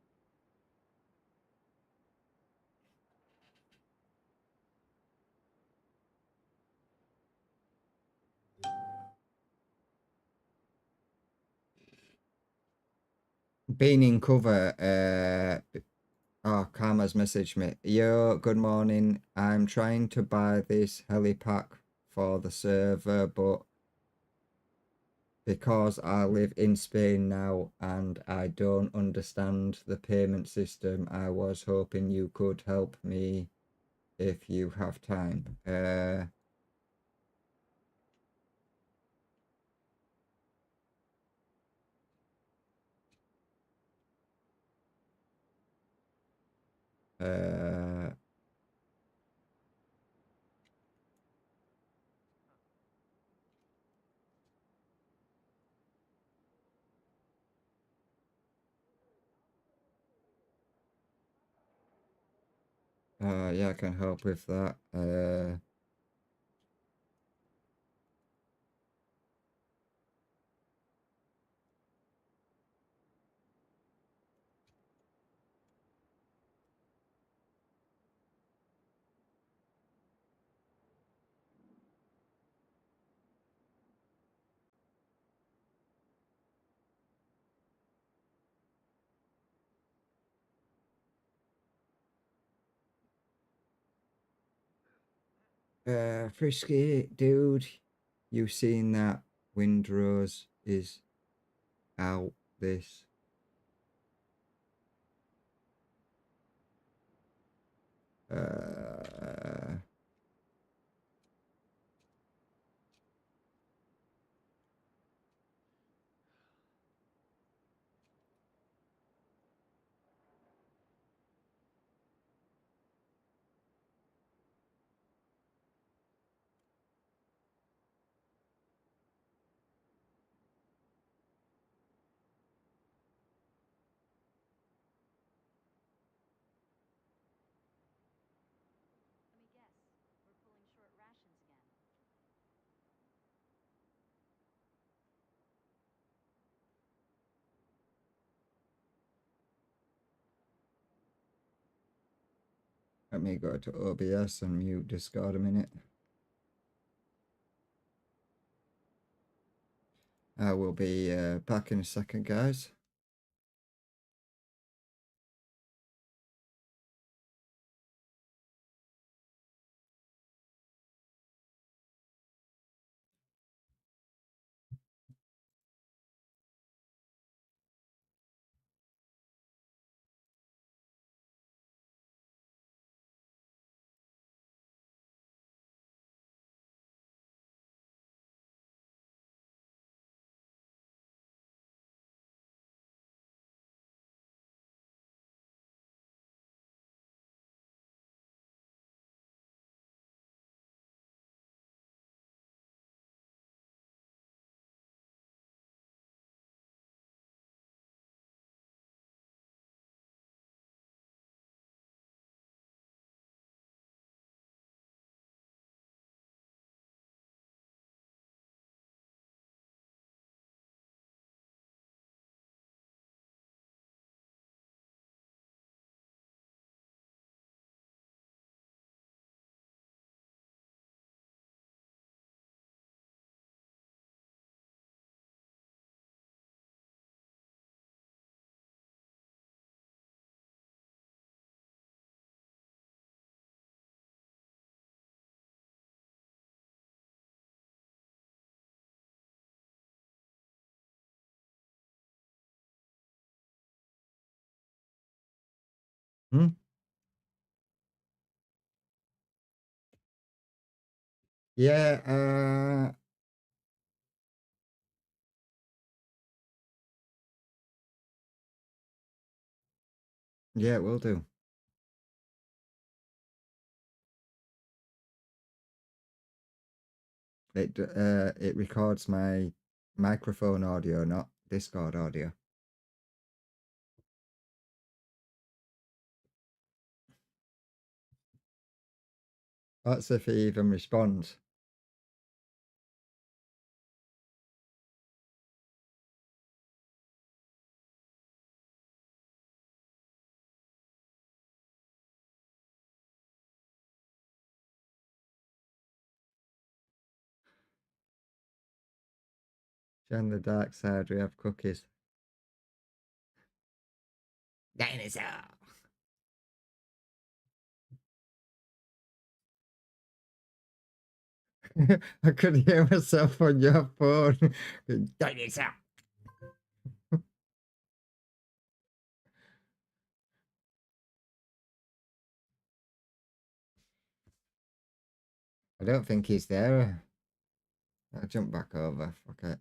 A: Being in cover, Karma's messaged me. Yo, good morning. I'm trying to buy this helipack for the server, but because I live in Spain now and I don't understand the payment system, I was hoping you could help me if you have time. Uh, yeah, I can help with that. Frisky dude, you seen that Windrose is out this? Uh,
I: Let me guess. We're pulling short rations again.
A: Let me go to OBS and mute Discord a minute. I will be back in a second, guys. Hmm? Yeah, yeah, will do. It records my microphone audio, not Discord audio. That's if he even responds. On the dark side, we have cookies. Dinosaur. I could hear myself on your phone. Dinosaur. I don't think he's there. I'll jump back over. Fuck it.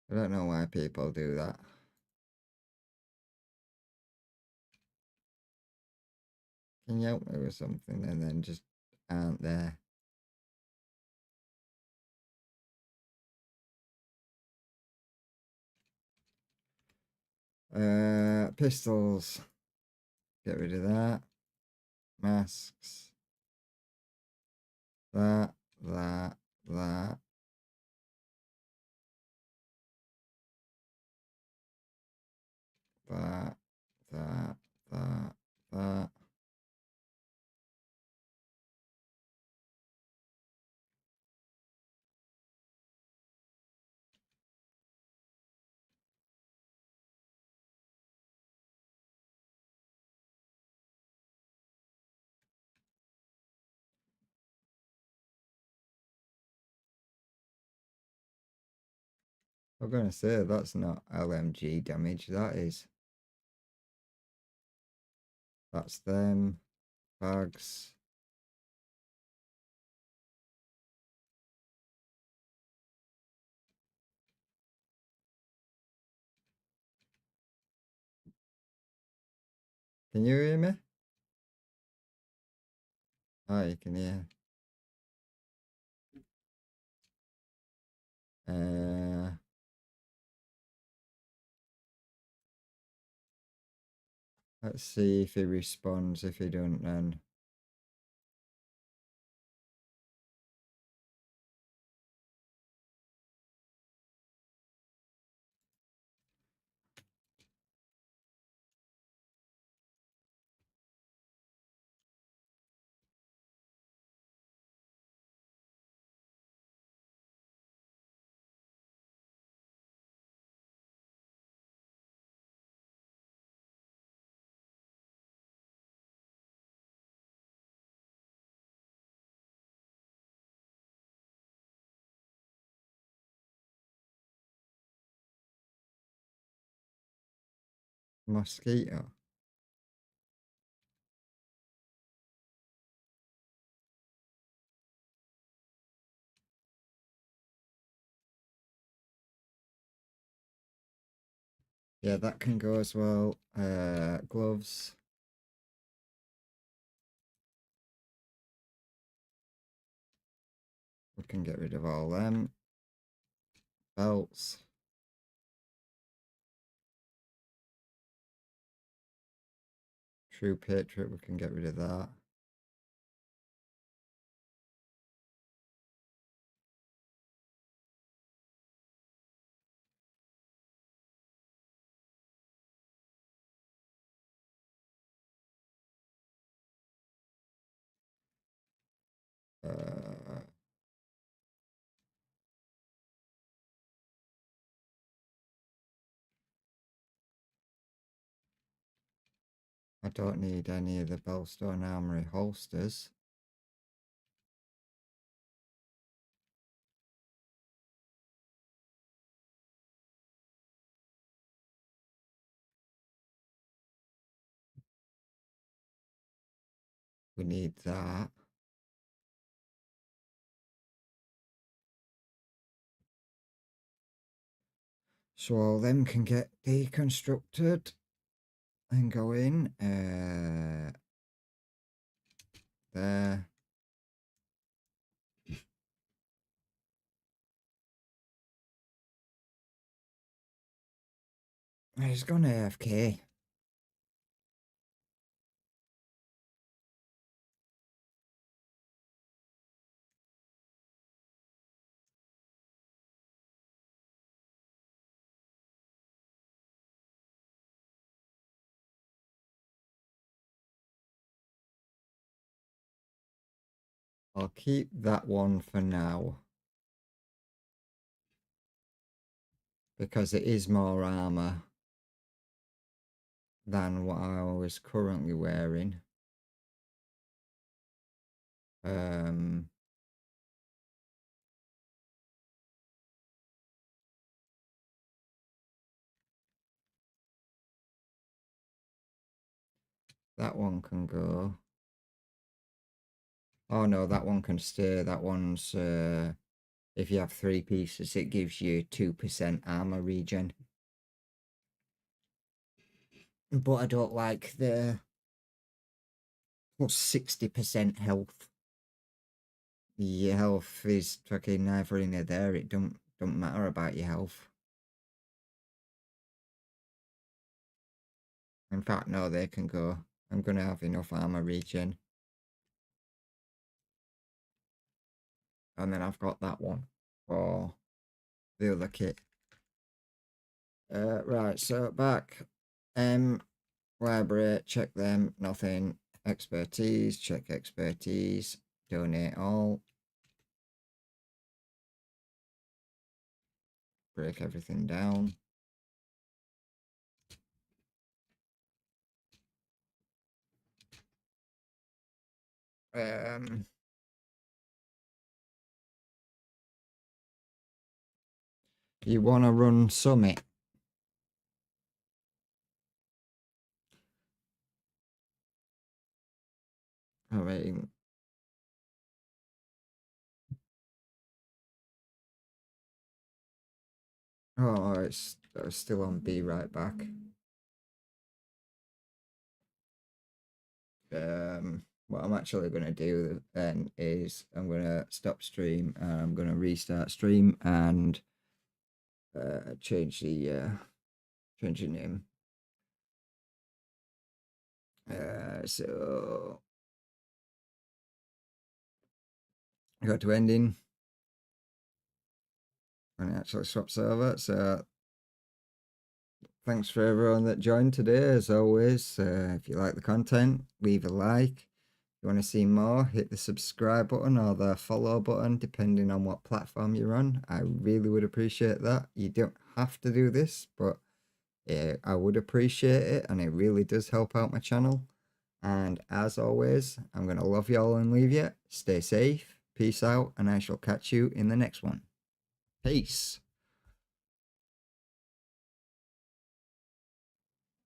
A: I don't know why people do that. Can you help me with something and then just aren't there? Pistols. Get rid of that. Masks. That. That. That. That. That. That. That. I'm gonna say that's not LMG damage, that is. That's them. Bags. Can you hear me? Oh, you can hear. Let's see if he responds. If he don't, then mosquito. Yeah, that can go as well. Gloves. We can get rid of all them. Belts. True Patriot, we can get rid of that. I don't need any of the Bellstone Armory holsters. We need that. So all them can get deconstructed and go in. There. He's gone AFK. I'll keep that one for now. Because it is more armor than what I was currently wearing. That one can go. Oh no, that one can stay. That one's If you have 3 pieces, it gives you 2% armor regen. But I don't like the plus 60% health. Your health is fucking neither in there. It don't matter about your health. In fact, no, they can go. I'm gonna have enough armor regen. And then I've got that one for the other kit. Right, so back. Library, check them, nothing. Expertise, check expertise. Donate all. Break everything down. You want to run Summit? I mean, oh, it's still on Be Right Back. What I'm actually going to do then is I'm going to stop stream and I'm going to restart stream and change the name. So I go to ending and it actually swaps over. So thanks for everyone that joined today. As always, if you like the content, leave a like. If you want to see more, hit the subscribe button or the follow button, depending on what platform you're on. I really would appreciate that. You don't have to do this, but I would appreciate it, and it really does help out my channel. And as always, I'm going to love you all and leave you. Stay safe, peace out, and I shall catch you in the next one. Peace.